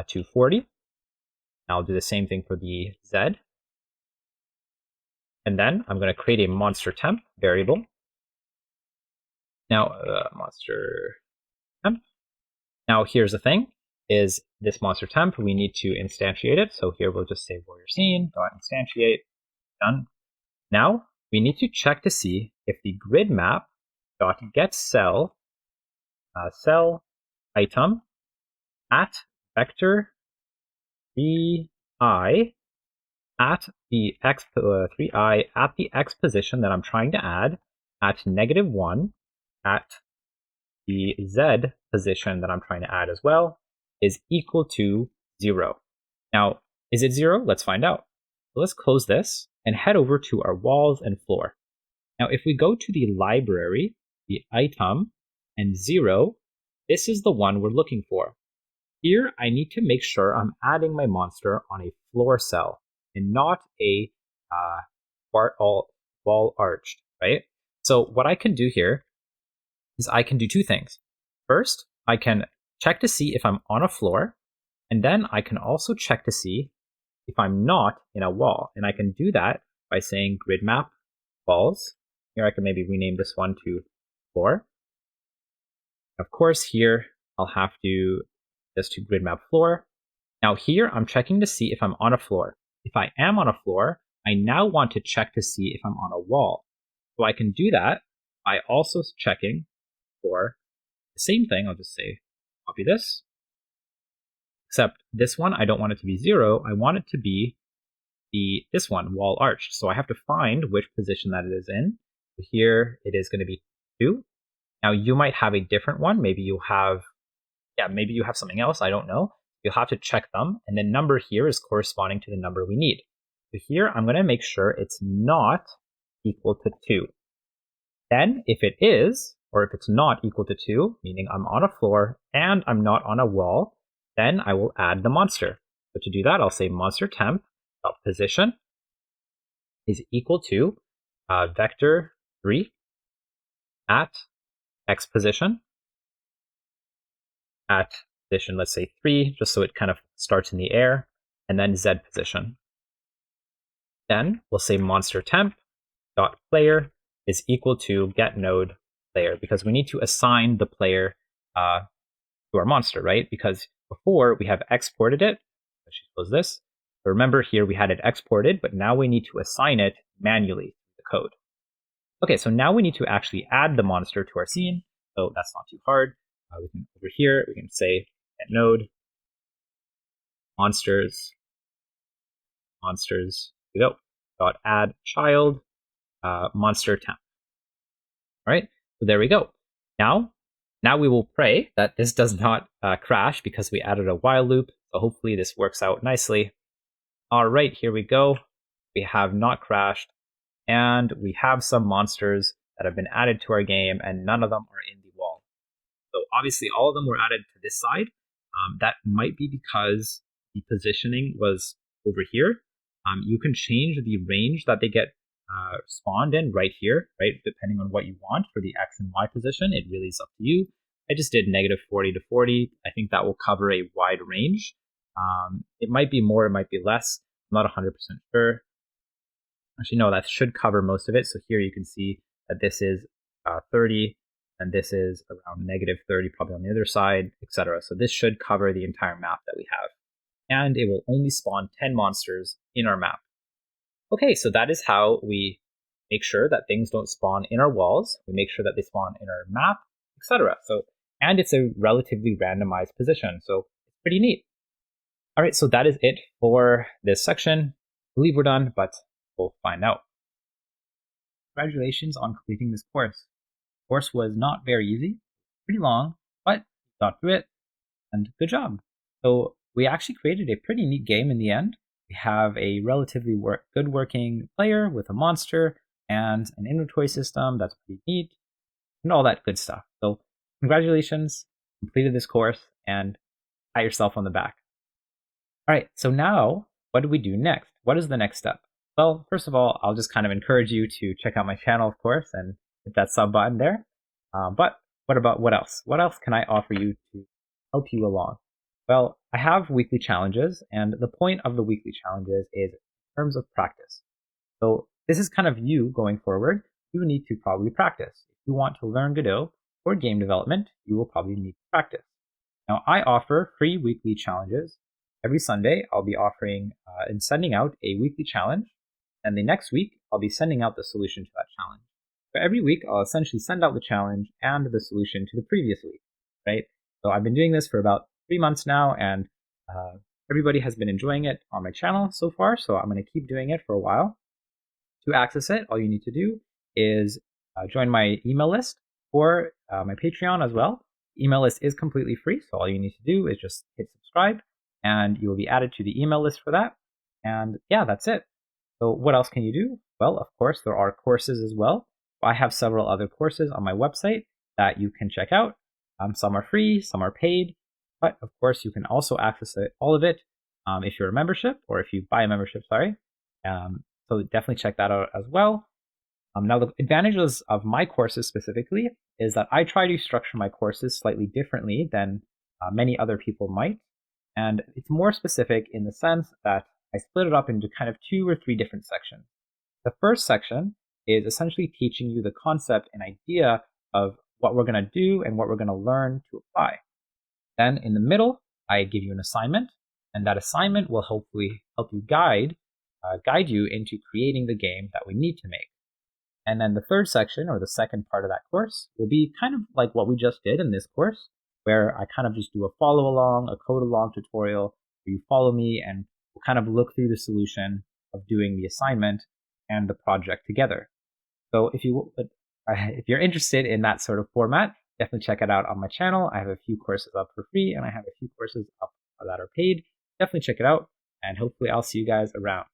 to 40. I'll do the same thing for the z. And then I'm going to create a monster temp variable. Now, monster temp. Now, here's the thing, is this monster temp, we need to instantiate it. So here we'll just say warrior scene, .instantiate, done. Now, we need to check to see if the grid map .get cell, cell item at vector 3i at the x 3i at the x position that I'm trying to add at -1 at the z position that I'm trying to add as well is equal to 0. Now, is it 0? Let's find out. So let's close this and head over to our walls and floor. Now, if we go to the library, the item, and 0, this is the one we're looking for. Here, I need to make sure I'm adding my monster on a floor cell and not a wall arched, right? So what I can do here is I can do two things. First, I can check to see if I'm on a floor, and then I can also check to see if I'm not in a wall. And I can do that by saying grid map walls. Here I can maybe rename this one to floor. Of course, here I'll have to just to grid map floor. Now here I'm checking to see if I'm on a floor. If I am on a floor, I now want to check to see if I'm on a wall. So I can do that by also checking for the same thing. I'll just say copy this, Except this one, I don't want it to be 0. I want it to be this one, wall arched. So I have to find which position that it is in. So here it is going to be 2. Now you might have a different one. Maybe you have something else. I don't know. You'll have to check them. And the number here is corresponding to the number we need. So here I'm going to make sure it's not equal to 2. Then if it is, or if it's not equal to 2, meaning I'm on a floor and I'm not on a wall, then I will add the monster. So to do that, I'll say monster temp dot position is equal to vector 3 at x position at position, let's say 3, just so it kind of starts in the air, and then z position. Then we'll say monster temp dot player is equal to get node player, because we need to assign the player to our monster, right? Because before we have exported it. Let's close this. So remember here we had it exported, but now we need to assign it manually to the code. Okay, so now we need to actually add the monster to our scene. So that's not too hard. We can over here we can say get node monsters dot add child monster temp. All right, so there we go. Now we will pray that this does not crash because we added a while loop. So hopefully this works out nicely. All right, here we go. We have not crashed, and we have some monsters that have been added to our game, and none of them are in the wall. So obviously all of them were added to this side. That might be because the positioning was over here. You can change the range that they get spawned in right here, right? Depending on what you want for the X and Y position, it really is up to you. I just did -40 to 40. I think that will cover a wide range. It might be more, it might be less. I'm not 100% sure. Actually, no, that should cover most of it. So here you can see that this is 30, and this is around -30, probably on the other side, etc. So this should cover the entire map that we have. And it will only spawn 10 monsters in our map. Okay, so that is how we make sure that things don't spawn in our walls. We make sure that they spawn in our map, etc. So, and it's a relatively randomized position, so it's pretty neat. All right, so that is it for this section. I believe we're done, but we'll find out. Congratulations on completing this course. The course was not very easy, pretty long, but we got through it, and good job. So we actually created a pretty neat game in the end. We have a relatively good working player with a monster and an inventory system that's pretty neat, and all that good stuff. So congratulations, completed this course, and pat yourself on the back. All right, so now what do we do next? What is the next step? Well, first of all, I'll just kind of encourage you to check out my channel, of course, and hit that sub button there. But what else? What else can I offer you to help you along? Well, I have weekly challenges, and the point of the weekly challenges is in terms of practice. So this is kind of you going forward. You need to probably practice. If you want to learn Godot or game development, you will probably need to practice. Now, I offer free weekly challenges. Every Sunday, I'll be offering and sending out a weekly challenge, and the next week, I'll be sending out the solution to that challenge. So every week, I'll essentially send out the challenge and the solution to the previous week, right? So I've been doing this for about 3 months now, and everybody has been enjoying it on my channel so far, so I'm going to keep doing it for a while. To access it, all you need to do is join my email list or my Patreon as well. The email list is completely free, so all you need to do is just hit subscribe, and you will be added to the email list for that. And yeah, that's it. So what else can you do? Well, of course, there are courses as well. I have several other courses on my website that you can check out. Some are free, some are paid, but of course you can also access all of it if you're a membership, or if you buy a membership, sorry. So definitely check that out as well. Now, the advantages of my courses specifically is that I try to structure my courses slightly differently than many other people might. And it's more specific in the sense that I split it up into kind of 2 or 3 different sections. The first section is essentially teaching you the concept and idea of what we're going to do and what we're going to learn to apply. Then in the middle, I give you an assignment, and that assignment will hopefully help you guide you into creating the game that we need to make. And then the third section, or the second part of that course, will be kind of like what we just did in this course. where I kind of just do a follow along, a code along tutorial where you follow me and we'll kind of look through the solution of doing the assignment and the project together. So if you're interested in that sort of format, definitely check it out on my channel. I have a few courses up for free and I have a few courses up that are paid. Definitely check it out, and hopefully I'll see you guys around.